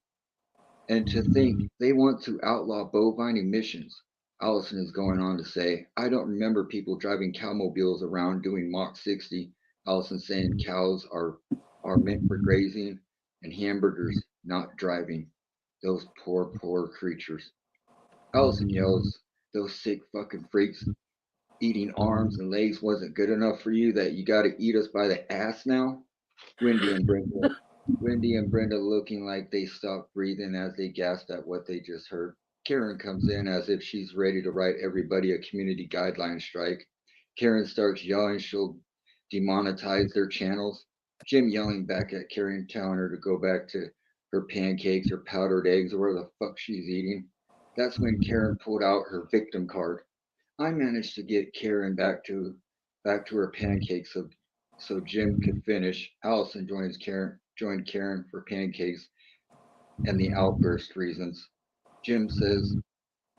and to think they want to outlaw bovine emissions. Allison is going on to say, I don't remember people driving cowmobiles around doing Mach 60. Allison saying cows are meant for grazing and hamburgers, not driving. Those poor creatures. Allison yells, those sick fucking freaks. Eating arms and legs wasn't good enough for you that you gotta eat us by the ass now? Wendy and Brenda looking like they stopped breathing as they gasped at what they just heard. Karen comes in as if she's ready to write everybody a community guideline strike. Karen starts yelling she'll demonetize their channels. Jim yelling back at Karen, telling her to go back to her pancakes or powdered eggs or whatever the fuck she's eating. That's when Karen pulled out her victim card. I managed to get Karen back to her pancakes so Jim could finish. Allison joined Karen for pancakes and the outburst reasons. Jim says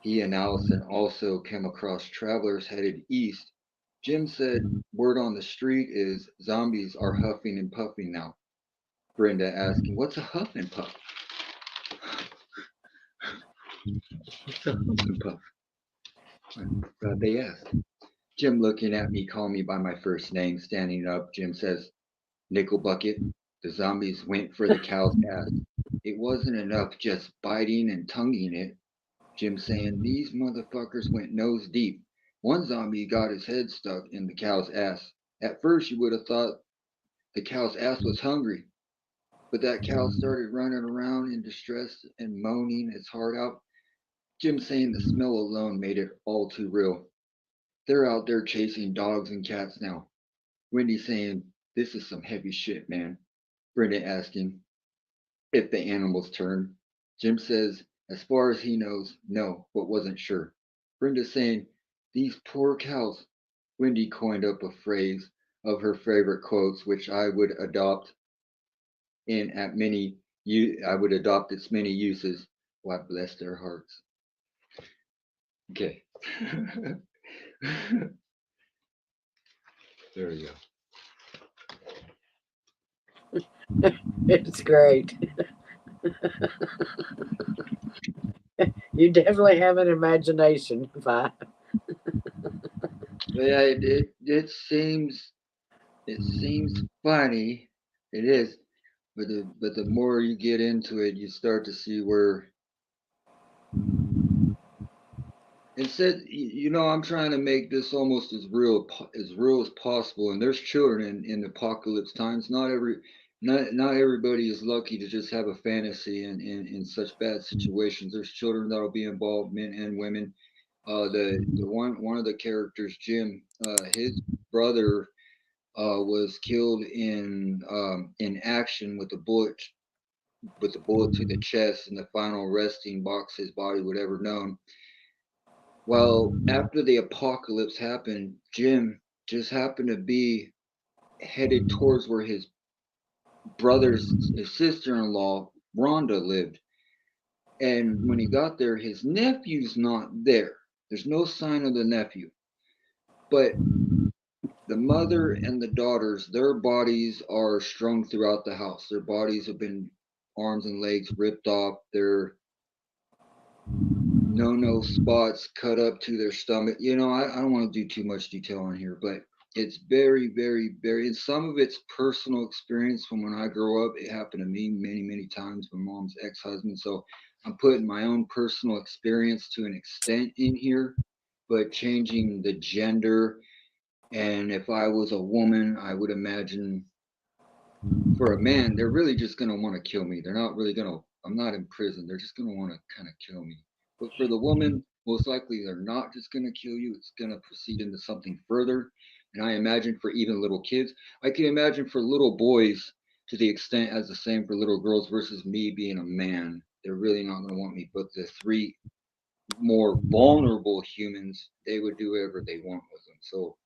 he and Allison also came across travelers headed east. Jim said word on the street is zombies are huffing and puffing now. Brenda asking, what's a huff and puff? What's a huff and puff? They asked. Jim looking at me, calling me by my first name, standing up. Jim says, Nickel Bucket, the zombies went for the cow's ass. It wasn't enough just biting and tonguing it. Jim saying, these motherfuckers went nose deep. One zombie got his head stuck in the cow's ass. At first, you would have thought the cow's ass was hungry, but that cow started running around in distress and moaning its heart out. Jim saying the smell alone made it all too real. They're out there chasing dogs and cats now. Wendy saying, this is some heavy shit, man. Brenda asking if the animals turned. Jim says, as far as he knows, no, but wasn't sure. Brenda saying, these poor cows. Wendy coined up a phrase of her favorite quotes, which I would adopt its many uses. God bless their hearts. Okay. There you go. It's great. You definitely have an imagination, Vi. Yeah, it seems funny. It is, but the more you get into it, you start to see where instead, I'm trying to make this almost as real as possible. And there's children in apocalypse times. Not everybody is lucky to just have a fantasy in such bad situations. There's children that'll be involved, men and women. The one of the characters, Jim, his brother was killed in action with a bullet to the chest, in the final resting box his body would ever known. Well, after the apocalypse happened, Jim just happened to be headed towards where his sister-in-law, Rhonda, lived. And when he got there, his nephew's not there. There's no sign of the nephew. But the mother and the daughters, their bodies are strung throughout the house. Their bodies have been, arms and legs ripped off. Their no spots cut up to their stomach. I don't want to do too much detail on here, but it's very, very, very, and some of it's personal experience from when I grew up. It happened to me many, many times. My mom's ex-husband. So I'm putting my own personal experience to an extent in here, but changing the gender. And if I was a woman, I would imagine for a man, they're really just going to want to kill me. They're not really going to, I'm not in prison. They're just going to want to kind of kill me. But for the woman, most likely they're not just going to kill you. It's going to proceed into something further. And I imagine for even little kids, I can imagine for little boys to the extent as the same for little girls versus me being a man. They're really not going to want me. But the three more vulnerable humans, they would do whatever they want with them. So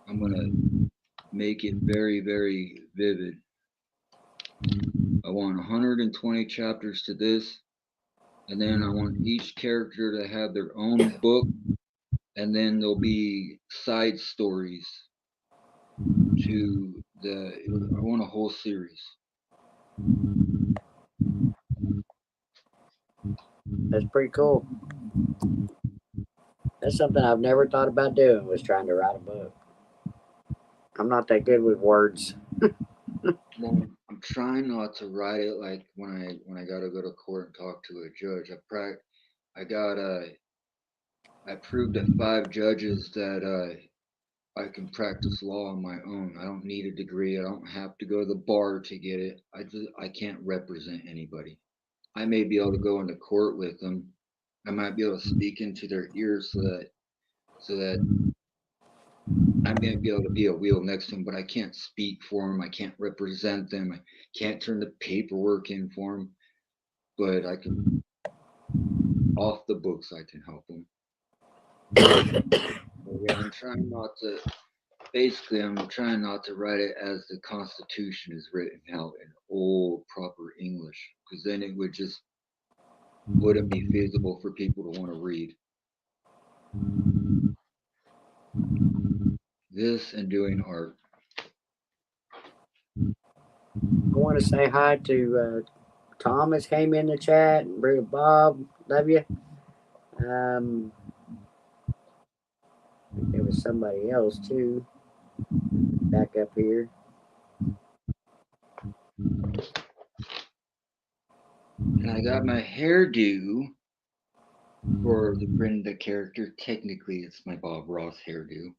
I'm going to make it very, very vivid. I want 120 chapters to this. And then I want each character to have their own book. And then there'll be side stories to I want a whole series. That's pretty cool. That's something I've never thought about doing, was trying to write a book. I'm not that good with words. Well, I'm trying not to write it like when I gotta go to court and talk to a judge. I proved to 5 judges that I can practice law on my own. I don't need a degree. I don't have to go to the bar to get it. I can't represent anybody. I may be able to go into court with them. I might be able to speak into their ears so that I may be able to be a wheel next to them, but I can't speak for them. I can't represent them. I can't turn the paperwork in for them. But I can, off the books, I can help them. Yeah, I'm trying not to write it as the Constitution is written out in old proper English, because then it wouldn't be feasible for people to want to read. This and doing art. I want to say hi to Thomas came in the chat, and Brother Bob, love you. I think there was somebody else too. Back up here. And I got my hairdo for the Brenda character. Technically, it's my Bob Ross hairdo.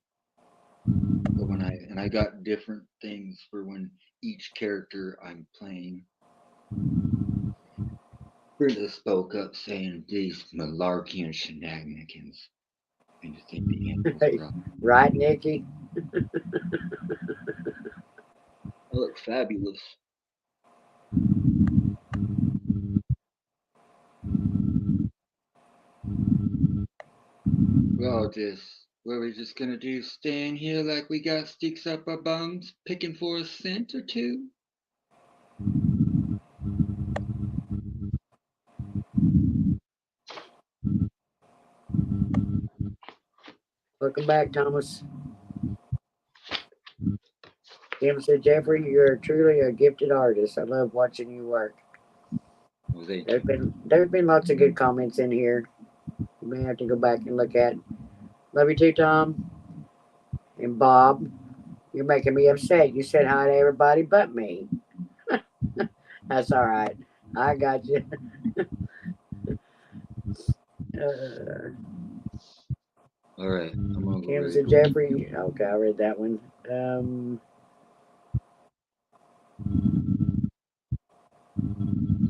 But I got different things for when each character I'm playing. Brenda spoke up saying these malarkey and shenanigans. And you think the end was right, Nikki? I look fabulous. What are we just gonna do? Stand here like we got sticks up our bums, picking for a cent or two? Welcome back, Thomas. Kim said, Jeffrey, you're truly a gifted artist. I love watching you work. It was 8. There's been lots of good comments in here. You may have to go back and look at. Love you too, Tom. And Bob, you're making me upset. You said hi to everybody but me. That's all right. I got you. All right, I'm gonna go Kim's read. and Jeffrey. Okay, I read that one.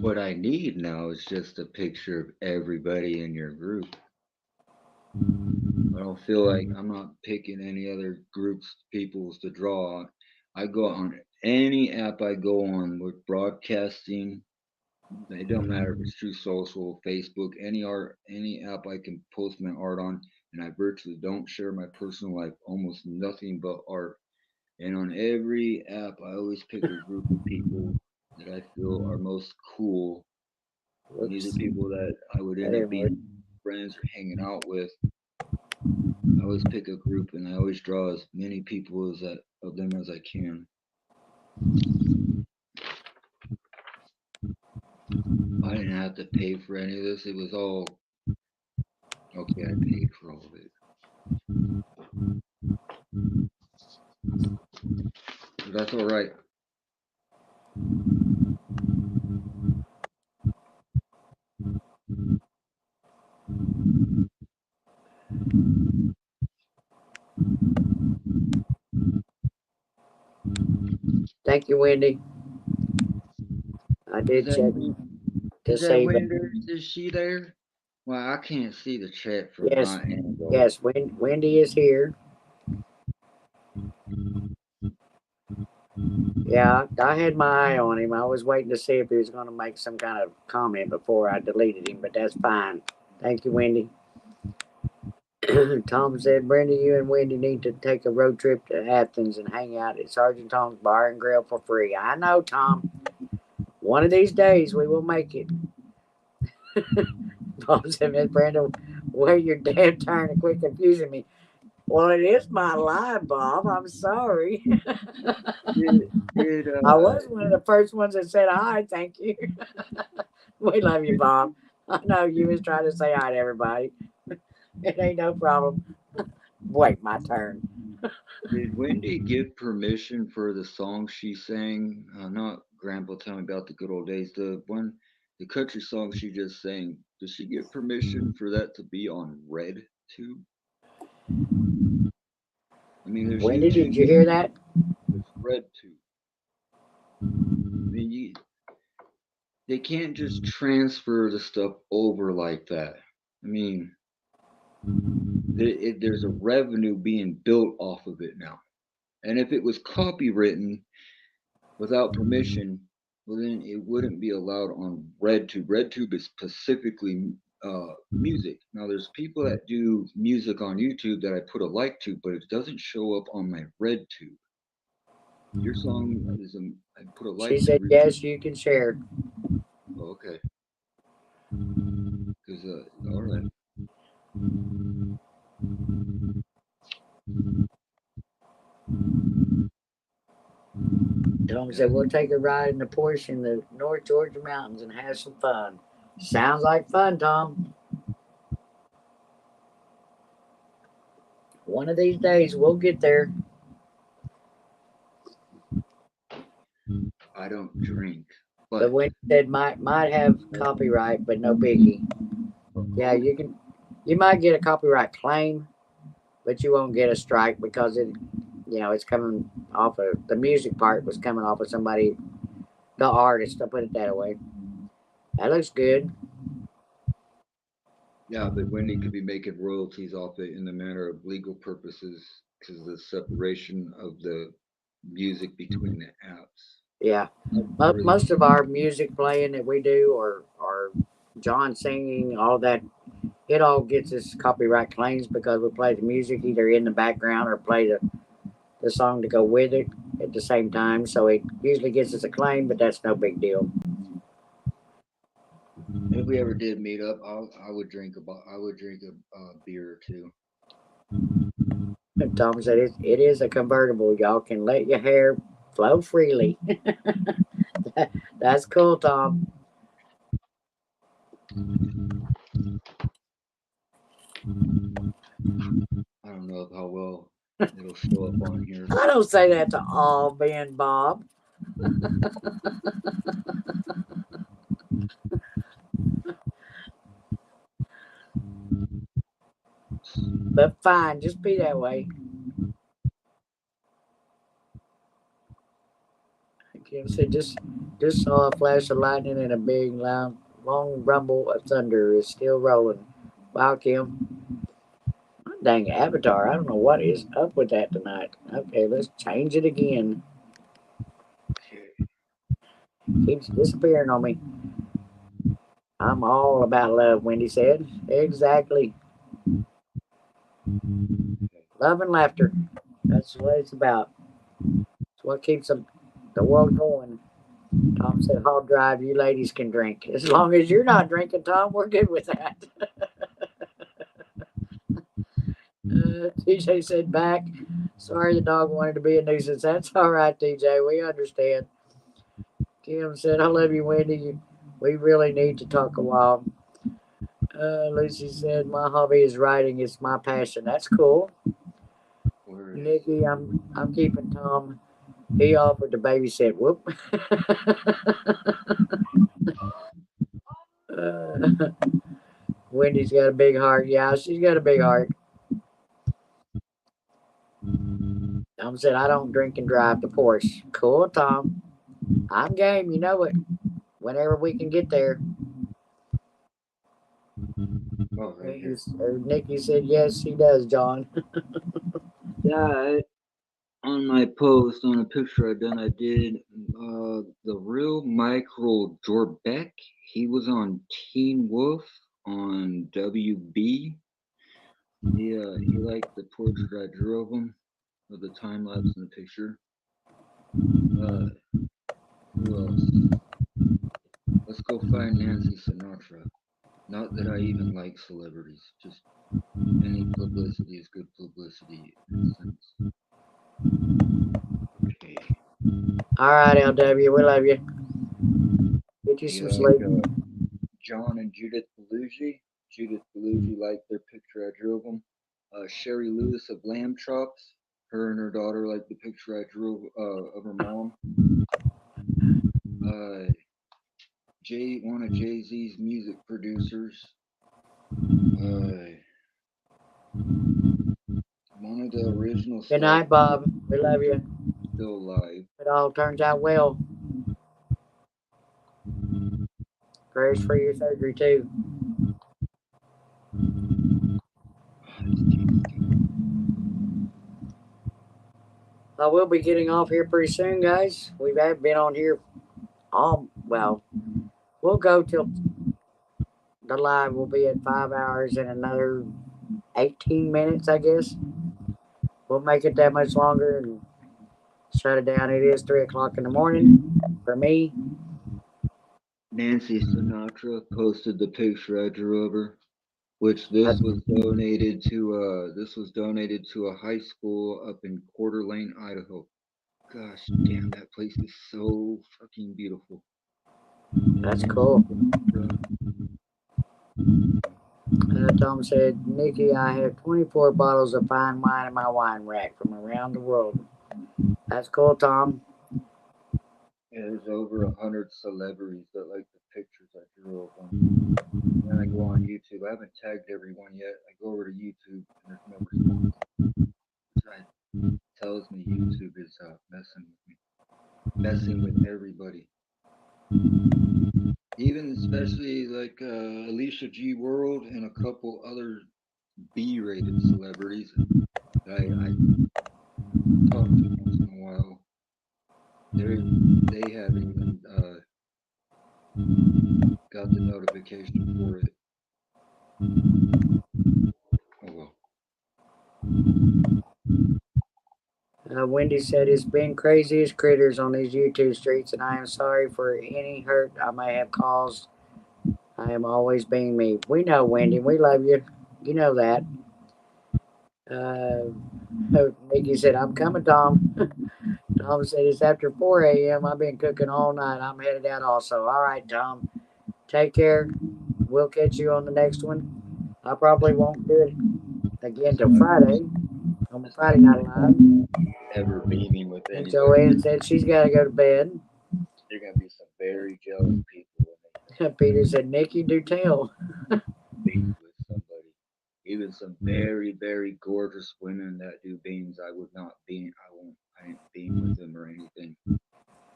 What I need now is just a picture of everybody in your group. I don't feel like I'm not picking any other groups, peoples to draw on. I go on any app I go on with broadcasting. It don't matter if it's True Social, Facebook, any art, any app I can post my art on, and I virtually don't share my personal life, almost nothing but art. And on every app, I always pick a group of people that I feel are most cool. And these are people that I would end up being friends or hanging out with. I always pick a group and I always draw as many people of them as I can. I didn't have to pay for any of this. It was all okay. I paid for all of it. But that's all right. Thank you, Wendy. I did Is check that, to is that save it. Wenders? Is she there? Well, I can't see the chat from Yes, my angle. yes. Wendy is here. Yeah, I had my eye on him. I was waiting to see if he was going to make some kind of comment before I deleted him, but that's fine. Thank you, Wendy. Tom said, Brenda, you and Wendy need to take a road trip to Athens and hang out at Sergeant Tom's Bar and Grill for free. I know, Tom. One of these days we will make it. Bob said, Miss Brenda, wait your damn turn and quit confusing me. Well, it is my line, Bob. I'm sorry. I was one of the first ones that said hi. Thank you. We love you, Bob. I know you was trying to say hi to everybody. It ain't no problem. Wait my turn. Did Wendy give permission for the song she sang? Not Grandpa Tell Me About the Good Old Days. The country song she just sang. Did she give permission for that to be on Red too? I mean, there's Wendy, YouTube. did you hear that? There's Red too. I mean, they can't just transfer the stuff over like that. I mean, there's a revenue being built off of it now. And if it was copywritten without permission, well, then it wouldn't be allowed on RedTube. RedTube is specifically music. Now, there's people that do music on YouTube that I put a like to, but it doesn't show up on my RedTube. Your song is I put a like. She said, yes, you can share. Oh, okay. Because, all right. Tom said, we'll take a ride in the Porsche in the North Georgia mountains and have some fun. Sounds like fun, Tom. One of these days, we'll get there. I don't drink. But when he said might have copyright, but no biggie. Yeah, you might get a copyright claim, but you won't get a strike because it's coming off of the music part was coming off of somebody, the artist. I'll put it that way. That looks good. Yeah, but Wendy could be making royalties off it in the manner of legal purposes because of the separation of the music between the apps. Yeah, most of our music playing that we do, or John singing, all that, it all gets us copyright claims because we play the music either in the background or play the song to go with it at the same time. So it usually gets us a claim, but that's no big deal. If we ever did meet up, I would drink a beer or two. Tom said it is a convertible. Y'all can let your hair flow freely. That's cool, Tom. I don't know how well it'll show up on here. I don't say that to all Ben Bob. But fine, just be that way. Kim said, just saw a flash of lightning and a big long rumble of thunder is still rolling. Wow, Kim. Dang Avatar, I don't know what is up with that tonight. Okay, let's change it again. Keeps disappearing on me. I'm all about love, Wendy said. Exactly. Love and laughter. That's what it's about. It's what keeps the world going. Tom said, hog drive, you ladies can drink. As long as you're not drinking, Tom, we're good with that. TJ said back. Sorry the dog wanted to be a nuisance. That's all right, TJ. We understand. Kim said, I love you, Wendy. We really need to talk a while. Lucy said, my hobby is writing. It's my passion. That's cool. Nikki, I'm keeping Tom. He offered to babysit. Whoop. Wendy's got a big heart. Yeah, she's got a big heart. Tom said, I don't drink and drive the Porsche. Cool, Tom. I'm game. You know it. Whenever we can get there. Oh, right here. Nikki said, yes, he does, John. Yeah, on my post, on a picture I did the real Michael Jorbeck. He was on Teen Wolf on WB. He liked the portrait I drew of him, of the time lapse in the picture. Who else? Let's go find Nancy Sinatra. Not that I even like celebrities, just any publicity is good publicity in a sense. Okay. All right, LW, we love you. Get you some sleep. John and Judith Belushi. Judith Belushi liked their picture I drew of them. Sherry Lewis of Lamb Chops. Her and her daughter liked the picture I drew of her mom. One of Jay-Z's music producers. One of the original. Good night, Bob. We love you. Still alive. It all turns out well. Prayers for your surgery too. I will be getting off here pretty soon, guys. We've been on here we'll go till the live will be at 5 hours and another 18 minutes, I guess. We'll make it that much longer and shut it down. It is 3 o'clock in the morning for me. Nancy Sinatra posted the picture I drew of her, which this was donated to a high school up in Coeur d'Alene, Idaho. Gosh damn, that place is so fucking beautiful. That's cool. Tom said, Nikki, I have 24 bottles of fine wine in my wine rack from around the world. That's cool, Tom. There's over 100 celebrities that like the pictures I drew of them. Then I go on YouTube. I haven't tagged everyone yet. I go over to YouTube and there's no response. It tells me YouTube is messing with me. Messing with everybody. Even especially like Alicia G. World and a couple other B-rated celebrities that I talk to once in a while. They haven't even got the notification for it. Oh well. Wendy said it's been crazy as critters on these YouTube streets, and I am sorry for any hurt I may have caused. I am always being me. We know, Wendy. We love you. You know that. Nikki said, I'm coming, Tom. Tom said, it's after 4 a.m. I've been cooking all night. I'm headed out also. All right, Tom. Take care. we'll catch you on the next one. I probably won't do it again till Friday on Friday Night Live. Ever beaming with And anybody. Joanne said she's got to go to bed. You're gonna be some very jealous people when Peter said, Nikki, do tell. they beam with somebody. Even some very, very gorgeous women that do beams, I would not beam. I didn't beam with them or anything.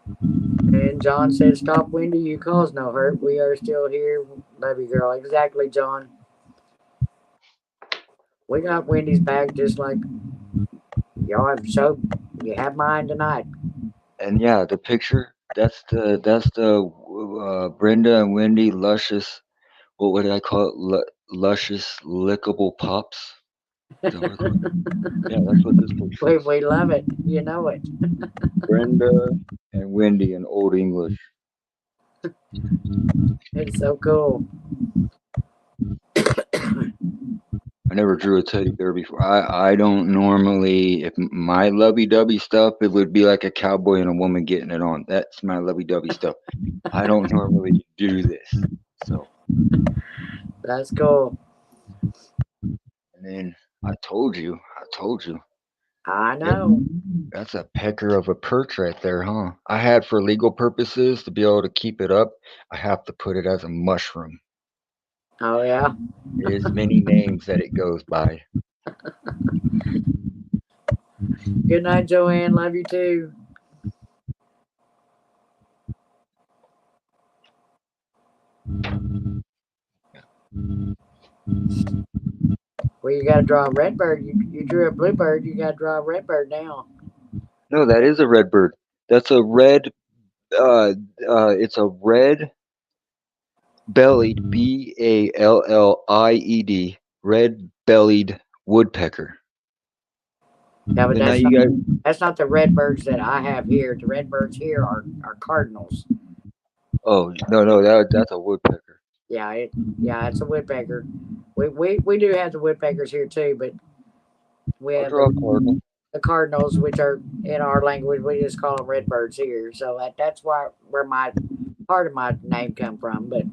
And John said, stop, Wendy. You cause no hurt. We are still here. Love you, girl. Exactly, John. We got Wendy's back just like y'all have showed. You have mine tonight. And yeah, the picture. That's the Brenda and Wendy luscious. What would I call it? Luscious lickable pops. Is that what I call it? Yeah, that's what this picture is. We love it. You know it. Brenda and Wendy in Old English. It's so cool. I never drew a teddy bear before. I don't normally, if my lovey-dovey stuff, it would be like a cowboy and a woman getting it on. That's my lovey-dovey stuff. I don't normally do this. So, That's cool. and then I told you, I know. that's a pecker of a perch right there, huh? I had for legal purposes to be able to keep it up, I have to put it as a mushroom. Oh, yeah. There's many names that it goes by. Good night, Joanne. Love you too. Well, you got to draw a red bird. You drew a blue bird. You got to draw a red bird now. No, that is a red bird. That's a red. It's a red bellied Balllied red bellied woodpecker. Yeah, but So now that's you not, guys. that's not the red birds that I have here. The red birds here are cardinals. Oh no, that's a woodpecker. Yeah, it's a woodpecker. We do have the woodpeckers here too, but we I'll have draw a cardinal. the cardinals, which are in our language, we just call them red birds here. So that's where my part of my name come from. But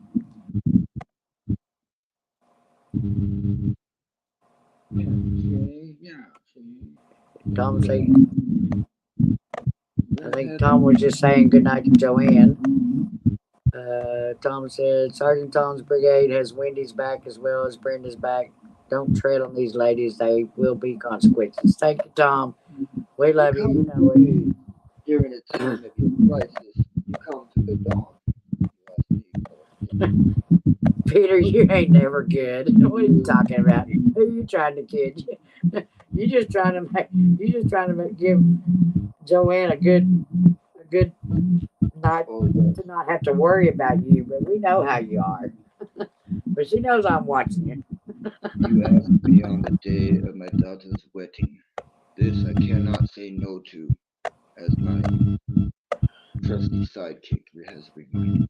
Tom say, I think Tom was just saying good night to Joanne. Tom said Sergeant Tom's brigade has Wendy's back as well as Brenda's back. Don't tread on these ladies; they will be consequences. Thank you, Tom. We love you. You know it. During a time of your crisis, you come to the dawn. Peter, you ain't never good. What are you talking about? Who are you trying to kid? You just trying to give Joanne a good night to not have to worry about you. But we know how you are. But she knows I'm watching you. You asked me on the day of my daughter's wedding. This I cannot say no to, as my trusty sidekick has reminded me.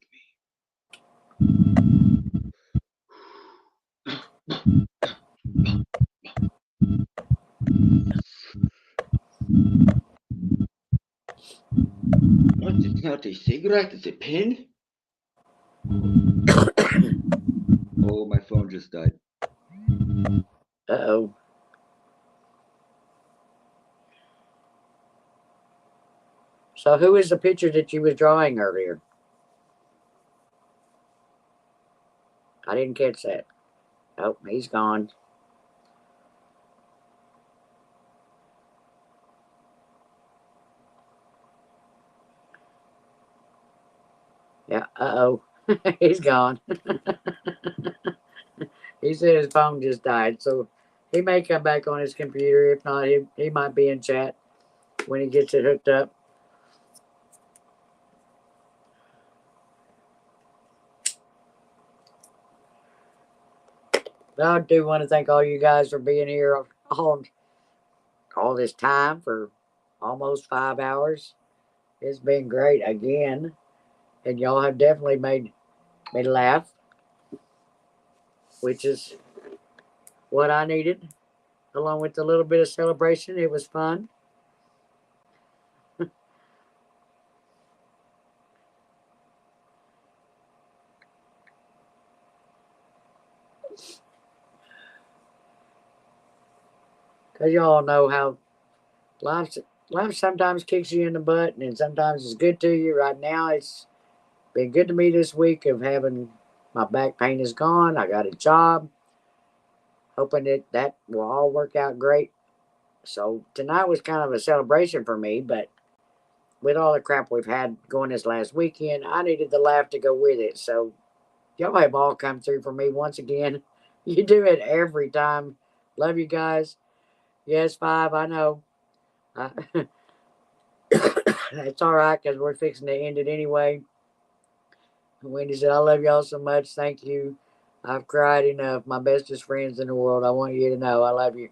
It's not a cigarette, it's a pin. Oh, my phone just died. Uh-oh. So who is the picture that you was drawing earlier? I didn't catch that. Oh, he's gone. Yeah, uh-oh. He's gone. He said his phone just died, so he may come back on his computer. If not, he might be in chat when he gets it hooked up. But I do want to thank all you guys for being here all this time for almost 5 hours. It's been great again, and y'all have definitely made me laugh, which is what I needed, along with a little bit of celebration. It was fun. Because y'all know how life sometimes kicks you in the butt and sometimes it's good to you. Right now, it's been good to me this week of having my back pain is gone. I got a job. Hoping that will all work out great. So tonight was kind of a celebration for me, but with all the crap we've had going this last weekend, I needed the laugh to go with it. So y'all have all come through for me once again. You do it every time. Love you guys. Yes, 5, I know. Uh, it's all right because we're fixing to end it anyway. Wendy said, I love y'all so much. Thank you. I've cried enough. My bestest friends in the world. I want you to know I love you.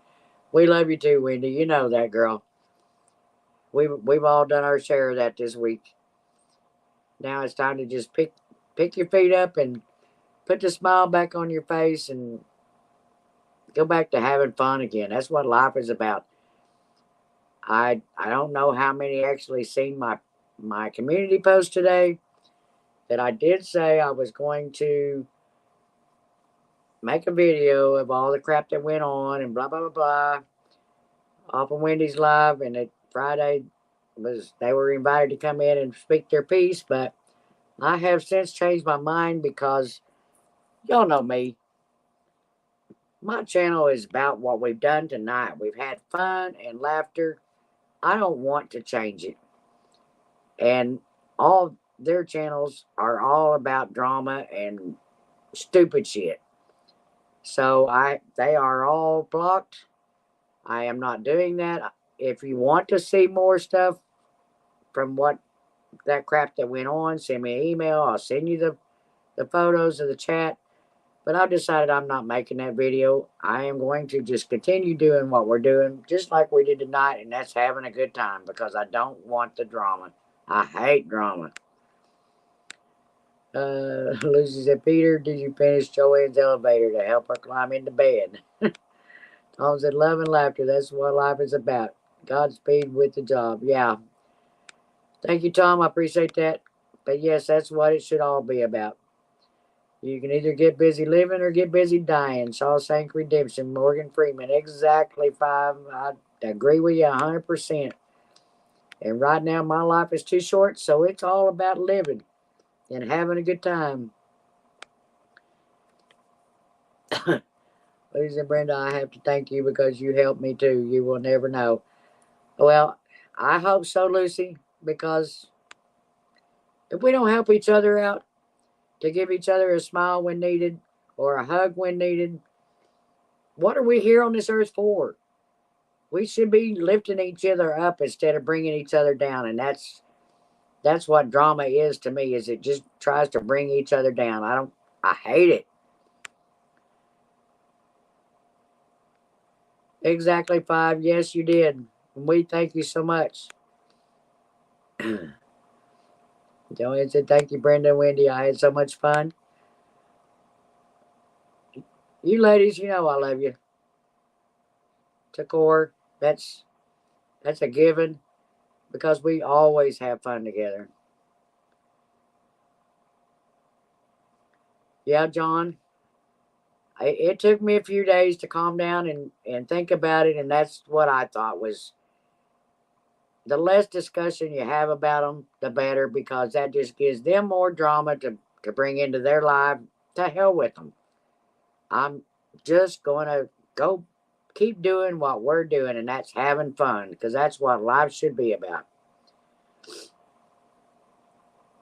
We love you too, Wendy. You know that, girl. We've all done our share of that this week. Now it's time to just pick your feet up and put the smile back on your face and go back to having fun again. That's what life is about. I don't know how many actually seen my community post today that I did say I was going to make a video of all the crap that went on and blah blah blah blah off of Wendy's live, and it Friday was they were invited to come in and speak their piece, but I have since changed my mind because y'all know me. My channel is about what we've done tonight. We've had fun and laughter. I don't want to change it. And all their channels are all about drama and stupid shit. So they are all blocked. I am not doing that. If you want to see more stuff from what that crap that went on, send me an email. I'll send you the photos of the chat. But I've decided I'm not making that video. I am going to just continue doing what we're doing, just like we did tonight, and that's having a good time because I don't want the drama. I hate drama. Lucy said, Peter, did you finish Joanne's elevator to help her climb into bed? Tom said, love and laughter. That's what life is about. Godspeed with the job. Yeah. Thank you, Tom. I appreciate that. But yes, that's what it should all be about. You can either get busy living or get busy dying. Shawshank Redemption, Morgan Freeman. Exactly, 5. I agree with you 100%. And right now, my life is too short, so it's all about living and having a good time. Ladies and Brenda, I have to thank you because you helped me too. You will never know. Well, I hope so, Lucy, because if we don't help each other out, to give each other a smile when needed or a hug when needed, what are we here on this earth for? We should be lifting each other up instead of bringing each other down, and that's what drama is to me. Is it just tries to bring each other down? I hate it. Exactly, 5. Yes, you did. We thank you so much. Joanne said, thank you, Brenda and Wendy. I had so much fun. You ladies, you know I love you. Takor, that's a given because we always have fun together. Yeah, John, it took me a few days to calm down and think about it, and that's what I thought was the less discussion you have about them, the better, because that just gives them more drama to bring into their life. To hell with them. I'm just going to go keep doing what we're doing, and that's having fun, because that's what life should be about.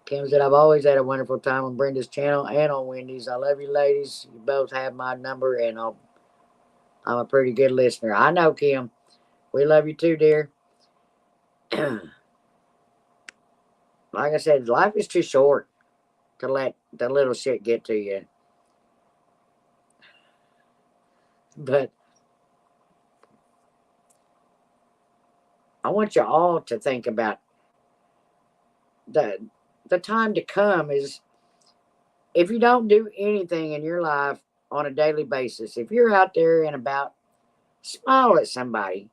Kim said, I've always had a wonderful time on Brenda's channel and on Wendy's. I love you, ladies. You both have my number, and I'm a pretty good listener. I know, Kim. We love you too, dear. Like I said, life is too short to let the little shit get to you. But I want you all to think about the time to come is if you don't do anything in your life on a daily basis, if you're out there and about, smile at somebody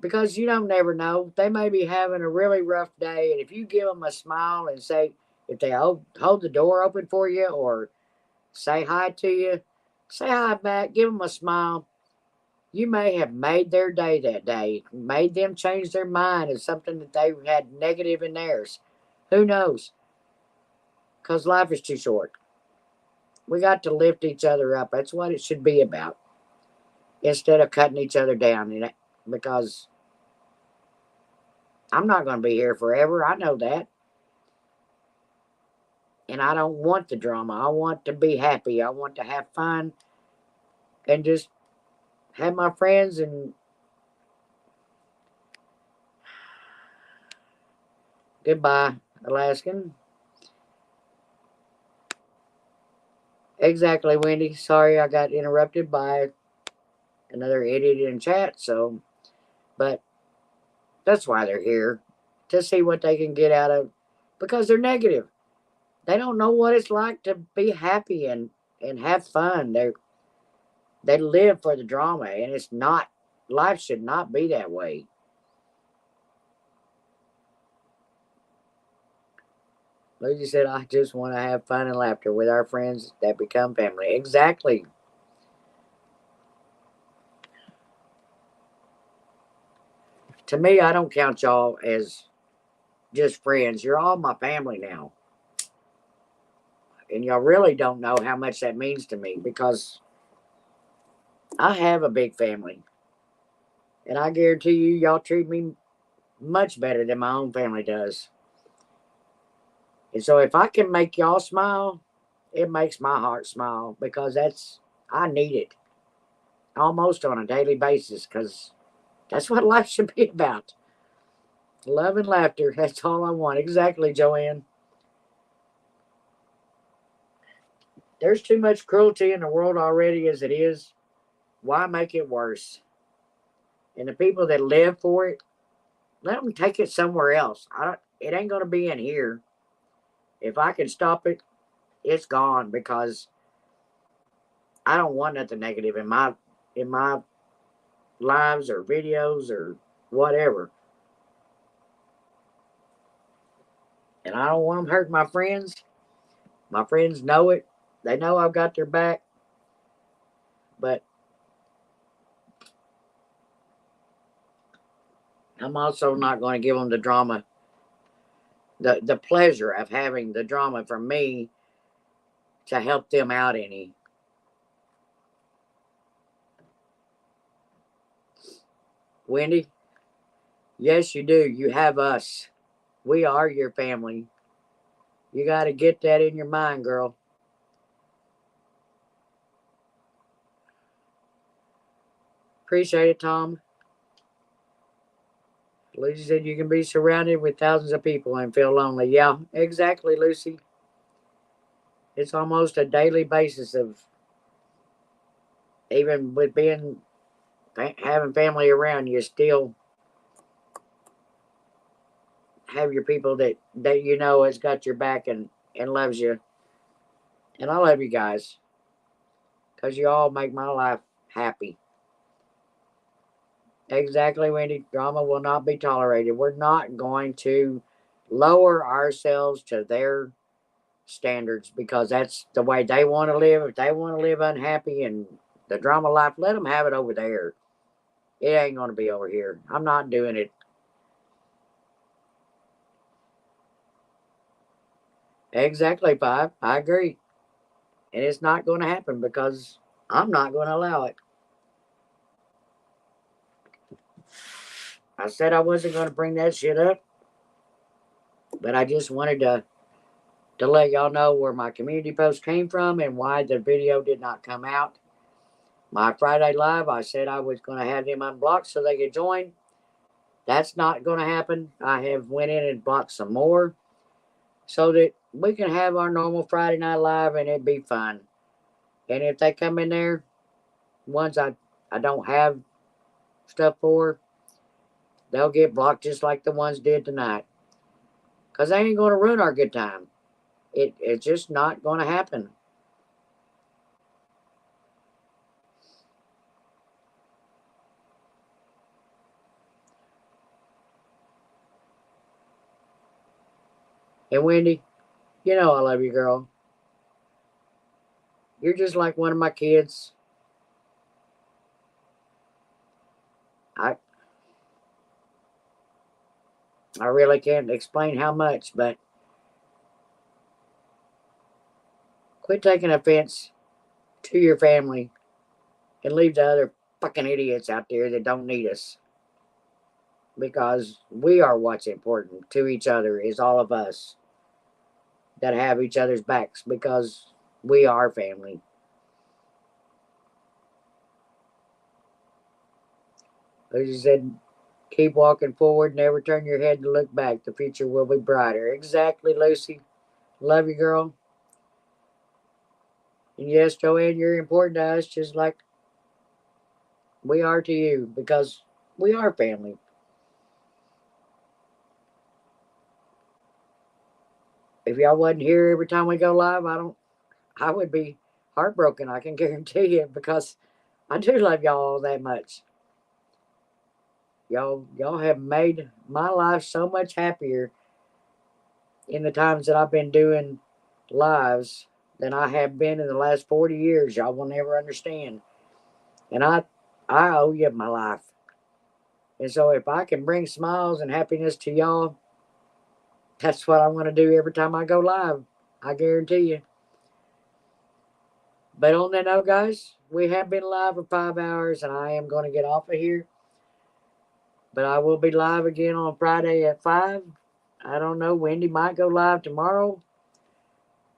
because you don't never know. They may be having a really rough day, and if you give them a smile and say, if they hold the door open for you or say hi to you, say hi back, give them a smile. You may have made their day that day, made them change their mind of something that they had negative in theirs. Who knows? Because life is too short. We got to lift each other up. That's what it should be about. Instead of cutting each other down. Because I'm not going to be here forever. I know that. And I don't want the drama. I want to be happy. I want to have fun and just have my friends. And goodbye, Alaskan. Exactly, Wendy. Sorry I got interrupted by another idiot in chat. So, but that's why they're here, to see what they can get out of, because they're negative. They don't know what it's like to be happy and have fun. They live for the drama, and it's not. Life should not be that way. Lucy said, "I just want to have fun and laughter with our friends that become family." Exactly. To me, I don't count y'all as just friends. You're all my family now. And y'all really don't know how much that means to me, because I have a big family. And I guarantee you, y'all treat me much better than my own family does. And so if I can make y'all smile, it makes my heart smile, because I need it almost on a daily basis, because that's what life should be about. Love and laughter. That's all I want. Exactly, Joanne. There's too much cruelty in the world already as it is. Why make it worse? And the people that live for it, let them take it somewhere else. It ain't going to be in here. If I can stop it, it's gone, because I don't want nothing negative in my lives or videos or whatever. And I don't want them hurting my friends. My friends know it. They know I've got their back. But I'm also not going to give them the drama, the pleasure of having the drama from me to help them out any. Wendy, yes, you do. You have us. We are your family. You got to get that in your mind, girl. Appreciate it, Tom. Lucy said you can be surrounded with thousands of people and feel lonely. Yeah, exactly, Lucy. It's almost a daily basis of, even with having family around, you still have your people that you know has got your back and loves you. And I love you guys, because you all make my life happy. Exactly, Wendy. Drama will not be tolerated. We're not going to lower ourselves to their standards, because that's the way they want to live. If they want to live unhappy and the drama life, let them have it over there. It ain't going to be over here. I'm not doing it. Exactly, Five. I agree. And it's not going to happen, because I'm not going to allow it. I said I wasn't going to bring that shit up, but I just wanted to let y'all know where my community post came from and why the video did not come out. My Friday live, I said I was going to have them unblocked so they could join. That's not going to happen. I have went in and blocked some more so that we can have our normal Friday night live and it'd be fun. And if they come in there, ones I don't have stuff for, they'll get blocked just like the ones did tonight. Because they ain't going to ruin our good time. It's just not going to happen. And Wendy, you know I love you, girl. You're just like one of my kids. I really can't explain how much, but quit taking offense to your family and leave the other fucking idiots out there that don't need us. Because we are what's important to each other, is all of us that have each other's backs, because we are family. Lucy said, keep walking forward, never turn your head to look back. The future will be brighter. Exactly, Lucy. Love you, girl. And yes, Joanne, you're important to us, just like we are to you, because we are family. If y'all wasn't here every time we go live, I would be heartbroken, I can guarantee you, because I do love y'all that much. Y'all have made my life so much happier in the times that I've been doing lives than I have been in the last 40 years. Y'all will never understand. And I owe you my life. And so if I can bring smiles and happiness to y'all, that's what I'm going to do every time I go live. I guarantee you. But on that note, guys, we have been live for 5 hours, and I am going to get off of here. But I will be live again on Friday at 5. I don't know. Wendy might go live tomorrow.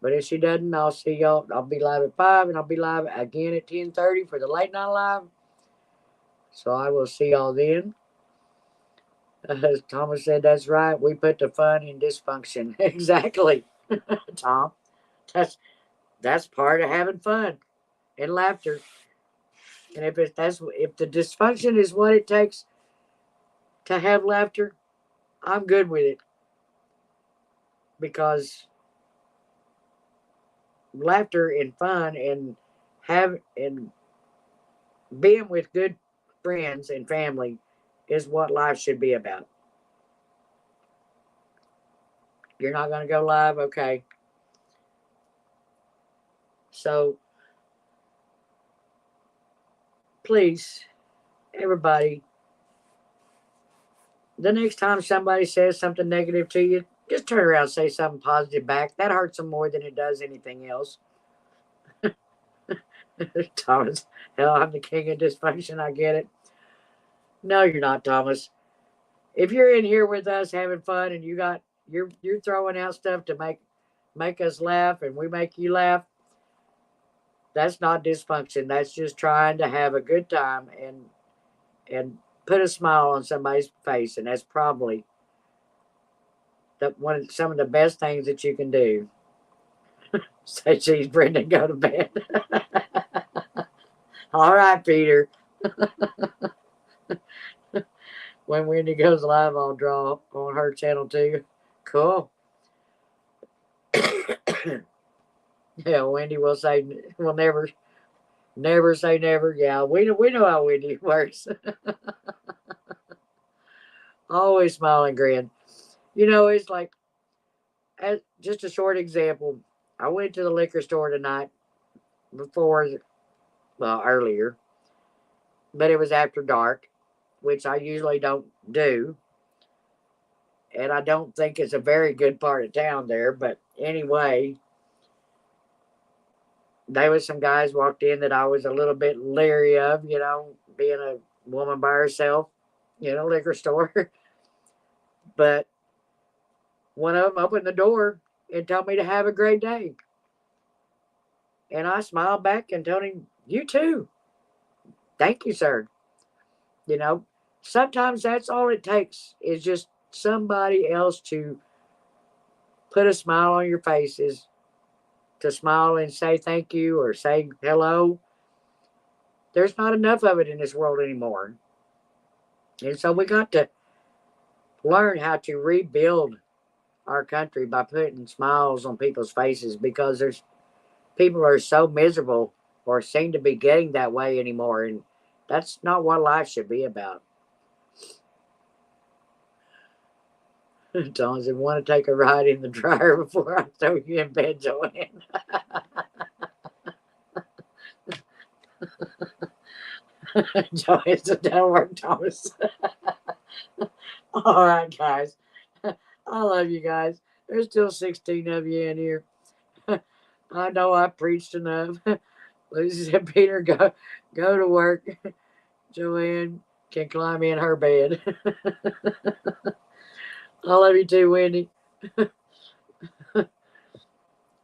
But if she doesn't, I'll see y'all. I'll be live at 5, and I'll be live again at 10:30 for the late night live. So I will see y'all then. As Thomas said, that's right. We put the fun in dysfunction. Exactly, Tom. That's part of having fun and laughter. And if the dysfunction is what it takes to have laughter, I'm good with it. Because laughter and fun and being with good friends and family is what life should be about. You're not going to go live? Okay. So, please, everybody, the next time somebody says something negative to you, just turn around and say something positive back. That hurts them more than it does anything else. Thomas, hell, I'm the king of dysfunction. I get it. No, you're not, Thomas. If you're in here with us having fun and you're throwing out stuff to make us laugh and we make you laugh, that's not dysfunction. That's just trying to have a good time and put a smile on somebody's face, and that's probably some of the best things that you can do. Say, geez, Brendan, go to bed. All right, Peter. When Wendy goes live, I'll draw on her channel too. Cool. Yeah, Wendy will say, we'll never say never. Yeah, we know how Wendy works. Always smile and grin. It's like, just a short example. I went to the liquor store tonight earlier, but it was after dark, which I usually don't do. And I don't think it's a very good part of town there. But anyway, there was some guys walked in that I was a little bit leery of, being a woman by herself in a liquor store. But one of them opened the door and told me to have a great day. And I smiled back and told him, you too. Thank you, sir. Sometimes that's all it takes, is just somebody else to put a smile on your face, is to smile and say thank you or say hello. There's not enough of it in this world anymore. And so we got to learn how to rebuild our country by putting smiles on people's faces, because people are so miserable or seem to be getting that way anymore. And that's not what life should be about. Don said, want to take a ride in the dryer before I throw you in bed, Joanne? Joey, that'll work, Thomas. All right, guys. I love you guys. There's still 16 of you in here. I know I preached enough. Lucy said, Peter, go to work. Joanne can climb in her bed. I love you too, Wendy.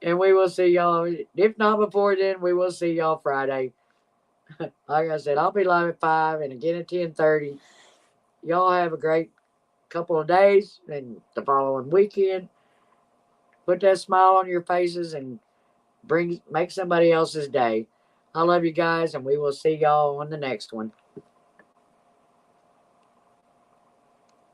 And we will see y'all. If not before then, we will see y'all Friday. Like I said, I'll be live at 5 and again at 10:30. Y'all have a great couple of days and the following weekend. Put that smile on your faces and make somebody else's day. I love you guys, and we will see y'all on the next one.